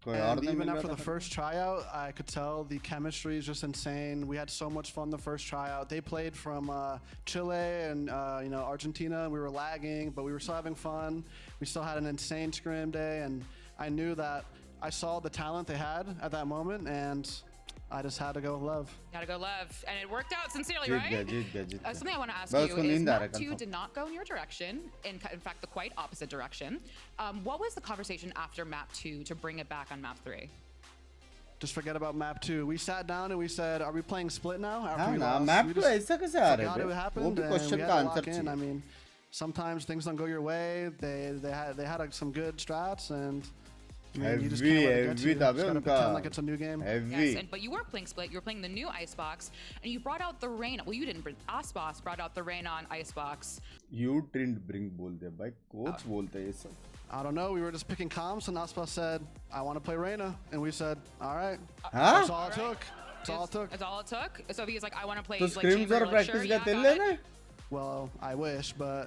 and even after the first tryout, I could tell the chemistry is just insane. We had so much fun the first tryout. They played from Chile and Argentina. We were lagging, but we were still having fun. We still had an insane scrim day, and I knew that I saw the talent they had at that moment, and I just had to go LEV. Gotta go LEV, and it worked out sincerely, right? Something I want to ask Bas you is map 2 did not go in your direction, in fact, the quite opposite direction. What was the conversation after map 2 to bring it back on map 3? Just forget about map 2. We sat down and we said, are we playing split now? After we lost, map 2 ऐसा कैसे आ रहा है? It happened, and we had to lock in. I mean, sometimes things don't go your way. They had some good strats, and you just can't let it get to you. Just gotta pretend like it's a new game. Yes, but you weren't playing split. You were playing the new Icebox, and you brought out the rain. Well, you didn't. Aspas brought out the rain on Icebox. You didn't bring बोलते हैं भाई. Coach बोलते हैं ये सब. I don't know. We were just picking comps, and Aspas said, "I want to play Reyna," and we said, "All right." That's all it took. That's all it took. That's all it took. So he's like, "I want to play." So scrims और practice का तेल लेना? Well, I wish, but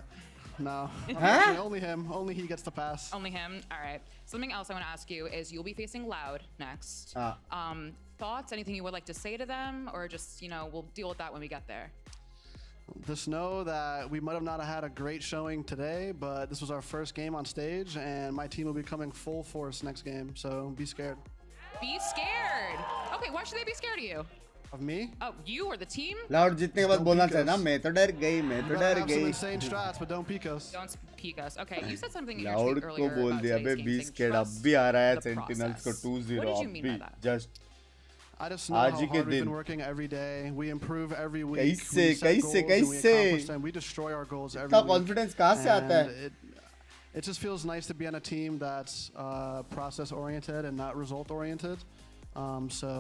no. Only him. Only he gets the pass. Only him. All right. Something else I want to ask you is you'll be facing Loud next. Thoughts? Anything you would like to say to them, or just we'll deal with that when we get there. Just know that we might have not had a great showing today, but this was our first game on stage, and my team will be coming full force next game. So be scared. Be scared. Okay, why should they be scared of you? Of me? Oh, you or the team? Loud जीतने के बाद बोलना चाहिए ना मैं तो डर गई some insane strats, but don't peek us. Don't peek us. Okay, you said something in your Loud tweet earlier को बोल about दिया बे today's 20 game के saying अब भी आ रहा है trust the Sentinels को process. 2-0 What did you mean by अब that? भी just I just know how hard we've been working every day. We improve every week. कैसे we accomplish them. We destroy our goals every week. confidence कहाँ से आता है? It just feels nice to be on a team that's process oriented and not result oriented. So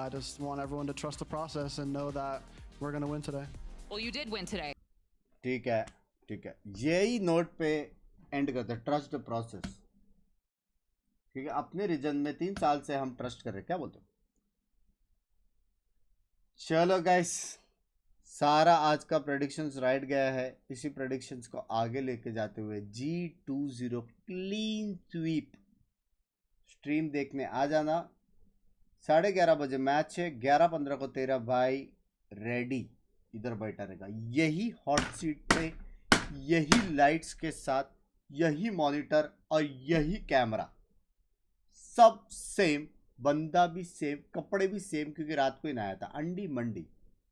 I just want everyone to trust the process and know that we're gonna win today. Well, you did win today. ठीक है यही note पे and करते हैं. Trust the process. ठीक है. अपने reason में 3 साल से हम ट्रस्ट कर रहे हैं. क्या बोलते हो? चलो गाइस, सारा आज का प्रेडिक्शंस राइट गया है. इसी प्रेडिक्शंस को आगे लेके जाते हुए G20 क्लीन स्वीप स्ट्रीम देखने आ जाना. 11:30 बजे मैच है. 11:15 को तेरा भाई रेडी इधर बैठा रहेगा. यही हॉट सीट पे, यही लाइट्स के साथ, यही मॉनिटर और यही कैमरा. सब सेम, बंदा भी सेम, कपड़े भी सेम, क्योंकि रात को ही नहाया था. अंडी मंडी.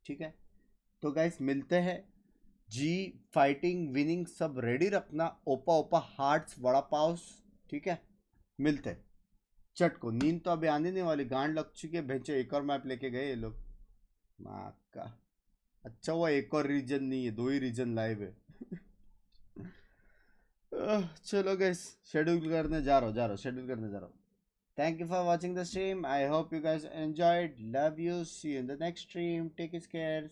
ठीक है. तो गाइस मिलते हैं. जी फाइटिंग विनिंग सब रेडी रखना. ओपा हार्ट्स वड़ा पाव. ठीक है. मिलते हैं. चट को नींद तो अभी आने नहीं वाली. गांड लग चुकी है. भेजो एक और मैप लेके गए ये लोग. माँ का अच्छा हुआ एक और रीजन नहीं है, 2 ही रीजन लाइव है. चलो गाइस शेड्यूल करने जा रहा हूँ. Thank you for watching the stream. I hope you guys enjoyed. Love you. See you in the next stream. Take care.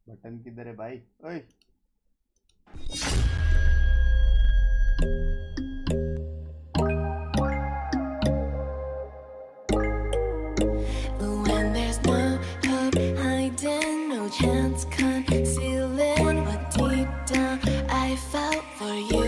Button किधर है भाई? ओए. When there's no hope hiding, no chance concealing what deep down I felt for you.